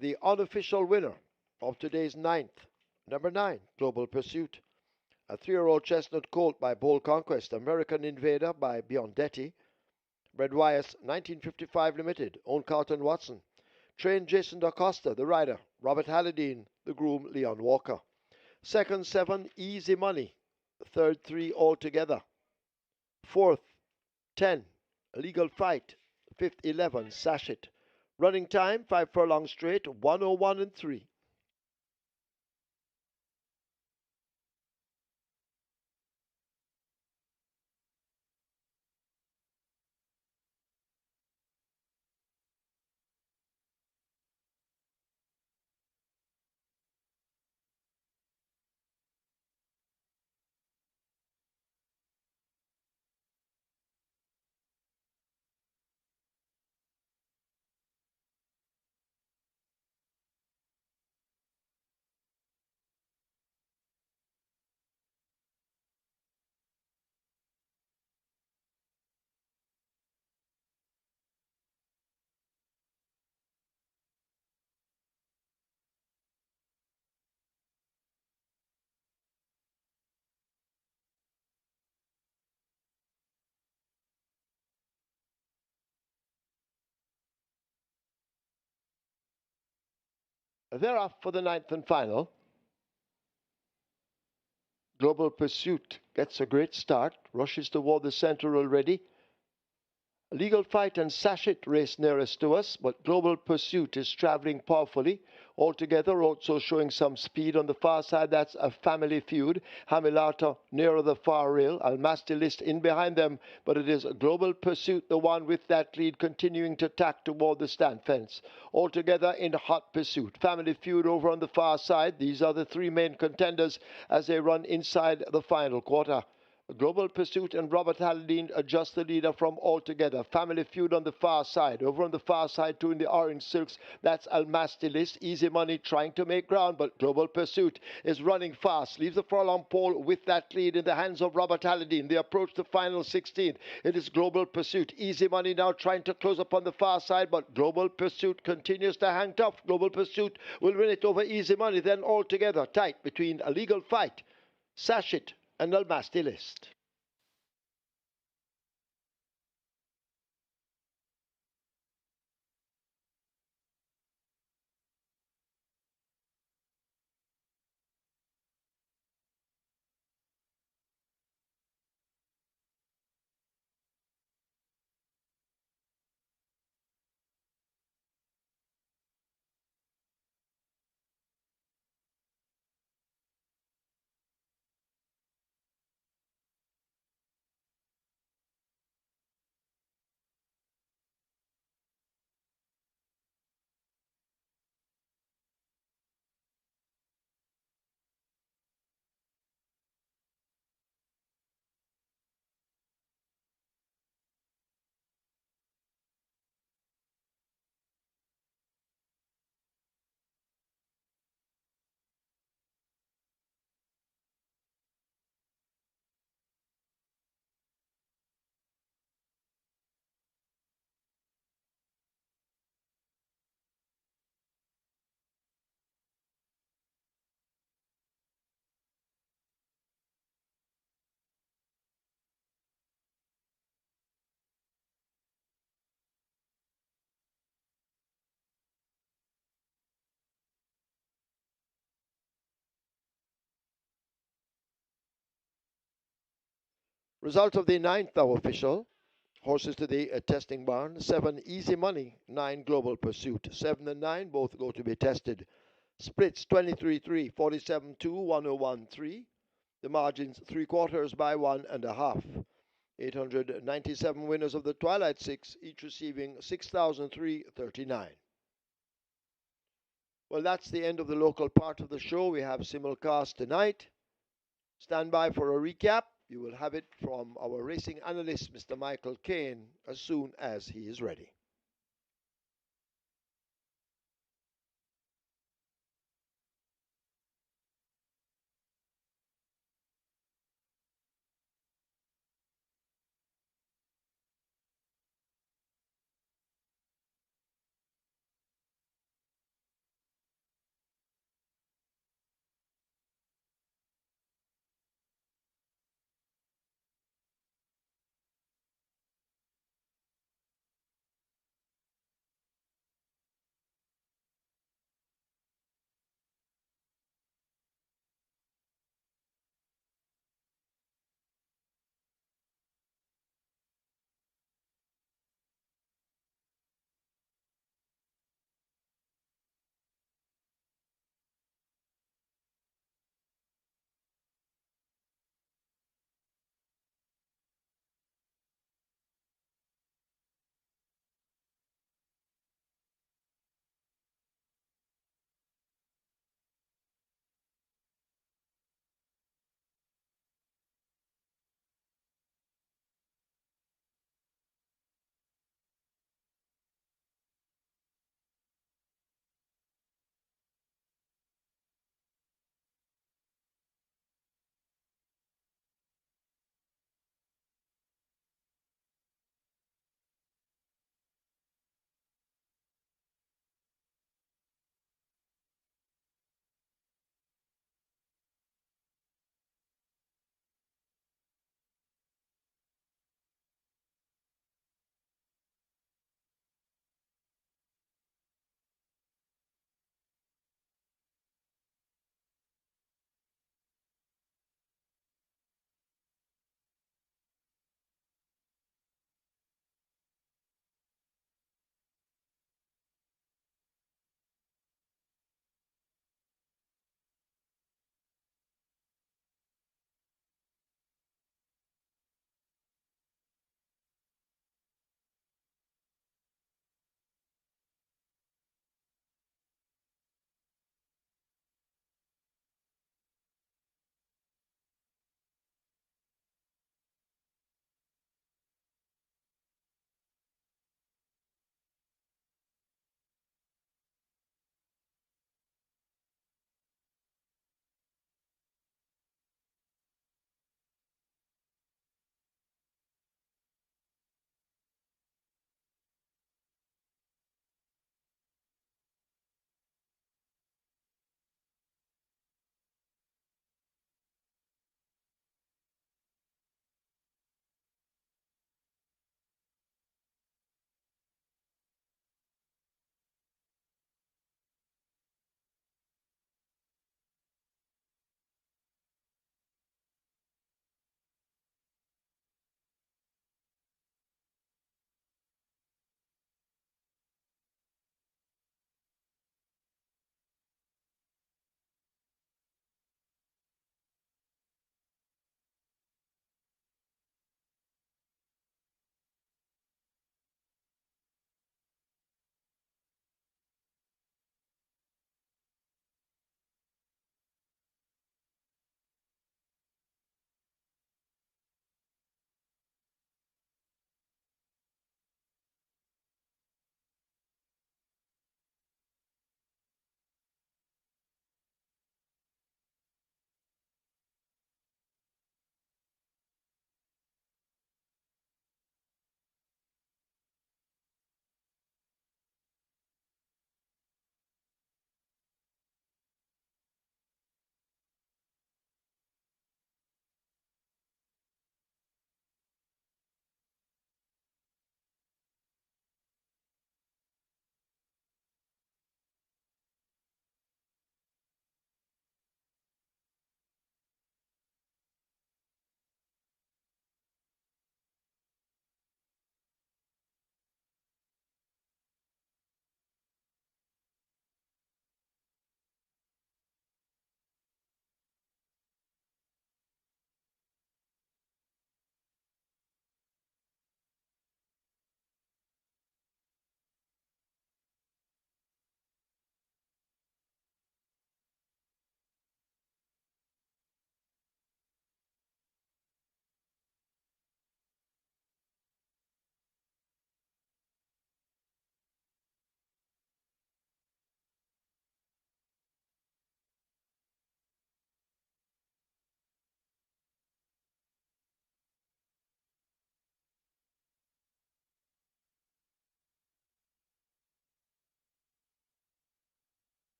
the unofficial winner of today's ninth, number 9, Global Pursuit. A 3-year-old chestnut colt by Bold Conquest, American Invader by Biondetti, Bred Wyeth 1955 Limited, owned Carlton Watson. Trained Jason DaCosta, the rider, Robert Halladine, the groom Leon Walker. Second 7, Easy Money. Third 3 altogether. Fourth 10, Legal Fight. Fifth 11, Sachet. Running time 5 furlong straight, 101 and 3. They're off for the ninth and final. Global Pursuit gets a great start, rushes toward the center already. Legal Fight and Sachet race nearest to us, but Global Pursuit is traveling powerfully. Altogether, also showing some speed on the far side. That's a Family Feud. Hamilata nearer the far rail. Almastilist in behind them, but it is Global Pursuit, the one with that lead, continuing to tack toward the stand fence. Altogether in hot pursuit. Family Feud over on the far side. These are the 3 main contenders as they run inside the final quarter. Global Pursuit and Robert Halladine adjust the leader from Altogether. Family Feud on the far side. Over on the far side, too, in the orange silks, that's Almastilist. Easy Money trying to make ground, but Global Pursuit is running fast. Leaves the furlong pole with that lead in the hands of Robert Halladine. They approach the final 16. It is Global Pursuit. Easy Money now trying to close up on the far side, but Global Pursuit continues to hang tough. Global Pursuit will win it over Easy Money. Then Altogether tight between A Legal Fight, Sachet, and Almastilist. Result of the ninth hour official. Horses to the testing barn. 7 Easy Money, 9 Global Pursuit. 7 and 9 both go to be tested. Splits 23-3, 47-2, 101-3. The margins 3/4 by 1.5. 897 winners of the Twilight Six, each receiving 6,339. Well, that's the end of the local part of the show. We have simulcast tonight. Stand by for a recap. You will have it from our racing analyst, Mr. Michael Kane, as soon as he is ready.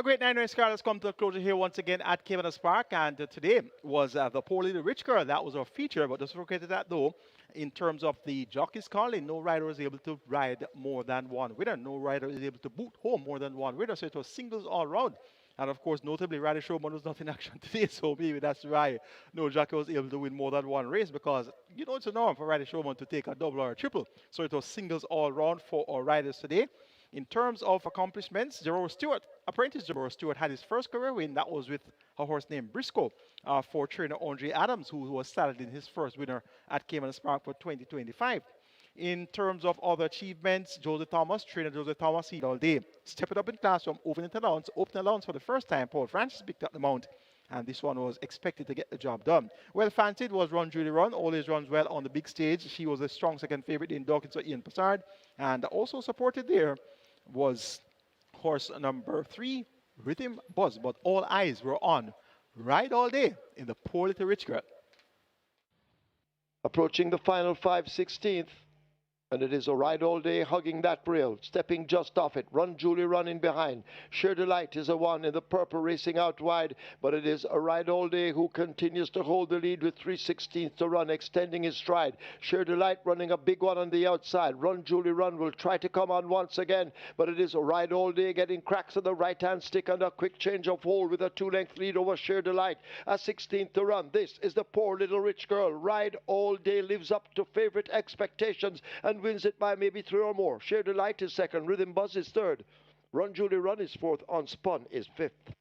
A great nine-race card has come to a closure here once again at Caymanas Park, and today was the Poor Little Rich Girl. That was our feature, but just forget that though, in terms of the jockeys calling, no rider was able to ride more than one winner. No rider is able to boot home more than one winner, so it was singles all round. And of course, notably, Ryder Showman was not in action today, so maybe that's why no jockey was able to win more than one race, because you know it's a norm for Ryder Showman to take a double or a triple. So it was singles all round for our riders today. In terms of accomplishments, apprentice Jerome Stewart had his first career win. That was with a horse named Briscoe for trainer Andre Adams, who was saddled in his first winner at Caymanas Park for 2025. In terms of other achievements, trainer Joseph Thomas, he all day stepped up in class from open allowance for the first time. Paul Francis picked up the mount, and this one was expected to get the job done. Well fancied was Run Julie Run, always runs well on the big stage. She was a strong second favorite in Dawkins or Ian Passard, and also supported there was horse number 3, Rhythm Buzz, but all eyes were on Ride All Day in the Poor Little Rich Girl. Approaching the final 5/16th. And it is a Ride All Day hugging that rail, stepping just off it. Run Julie Run in behind. Sheer Delight is a one in the purple racing out wide, but it is a Ride All Day who continues to hold the lead with 3/16 to run, extending his stride. Sheer Delight running a big one on the outside. Run Julie Run will try to come on once again, but it is a Ride All Day getting cracks on the right-hand stick and a quick change of hold with a 2-length lead over Sheer Delight. A 16th to run. This is the Poor Little Rich Girl. Ride All Day lives up to favorite expectations and wins it by maybe 3 or more. Sheer Delight is second. Rhythm Buzz is third. Run Julie Run is fourth. On Spun is fifth.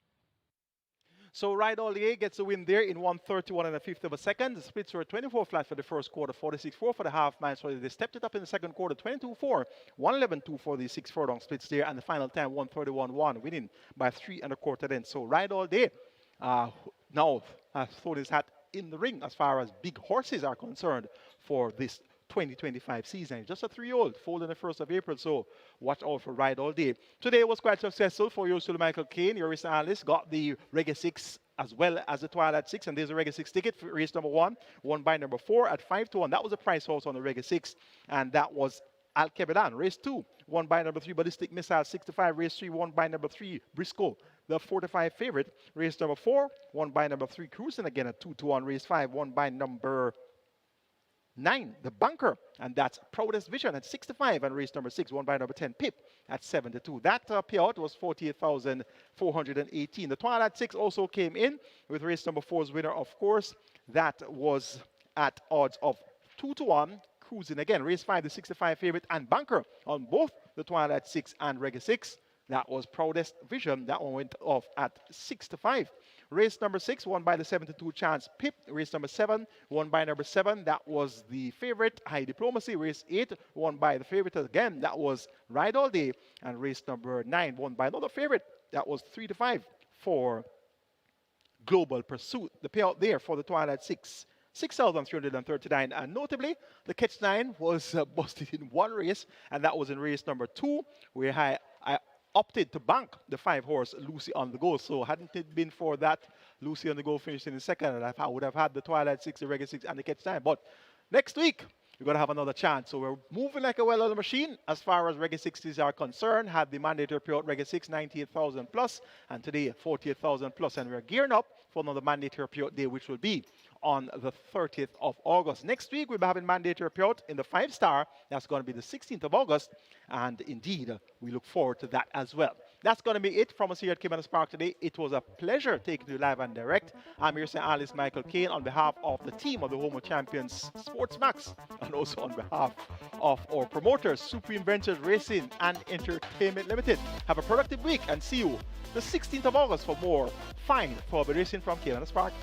So Ride All Day gets a win there in 1:31 and a fifth of a second. The splits were 24 flat for the first quarter, 46.4 for the half miles. So they stepped it up in the second quarter, 22.4, 111.2 for the 6 furlong splits there, and the final time 1:31.1, winning by 3 1/4 lengths. So Ride All Day now has thrown his hat in the ring as far as big horses are concerned for this 2025 season. Just a 3-year-old, foaled in the 1st of April, so watch out for Ride All Day. Today was quite successful for yours, Michael Kane. Your race analyst got the Reggae 6 as well as the Twilight 6, and there's a Reggae 6 ticket for race number 1, won by number 4 at 5-1. That was a price horse on the Reggae 6, and that was Al Kebedan. Race 2, won by number 3, Ballistic Missile 65. Race 3, won by number 3, Briscoe, the 45 favorite. Race number 4, won by number 3, Cruising again at 2-1. Race 5, won by number 9, the Bunker, and that's Proudest Vision at 65, and race number 6 won by number 10, Pip, at 7-2. That payout was 48,418. The Twilight 6 also came in with race number 4's winner, of course. That was at odds of 2-1. Cruising again. Race 5, the 65 favorite, and Bunker on both the Twilight 6 and Reggae 6. That was Proudest Vision. That one went off at 6-5. Race number 6, won by the 7-2 chance Pip. Race number 7, won by number 7. That was the favorite, High Diplomacy. Race 8, won by the favorite again. That was Ride All Day. And race number 9, won by another favorite. That was 3-5 for Global Pursuit. The payout there for the Twilight 6, 6,339. And notably, the Catch 9 was busted in one race, and that was in race number 2, where I opted to bank the 5-horse Lucy on the Go. So hadn't it been for that, Lucy on the Go finished in the second, and I would have had the Twilight 6, the Reggae 6, and the Catch 9. But next week, we're going to have another chance. So we're moving like a well-oiled machine as far as Reggae 60s are concerned. Had the mandatory payout Reggae 6, 98,000 plus, and today 48,000 plus. And we're gearing up for another mandatory payout day, which will be on the 30th of August. Next week, we'll be having mandatory payout in the 5-star. That's going to be the 16th of August. And indeed, we look forward to that as well. That's going to be it from us here at Caymanas Park today. It was a pleasure taking you live and direct. I'm your analyst, Michael Kane, on behalf of the team of the Home of Champions Sports Max, and also on behalf of our promoters, Supreme Ventures Racing and Entertainment Limited. Have a productive week, and see you the 16th of August for more fine Thoroughbred racing from Caymanas Park.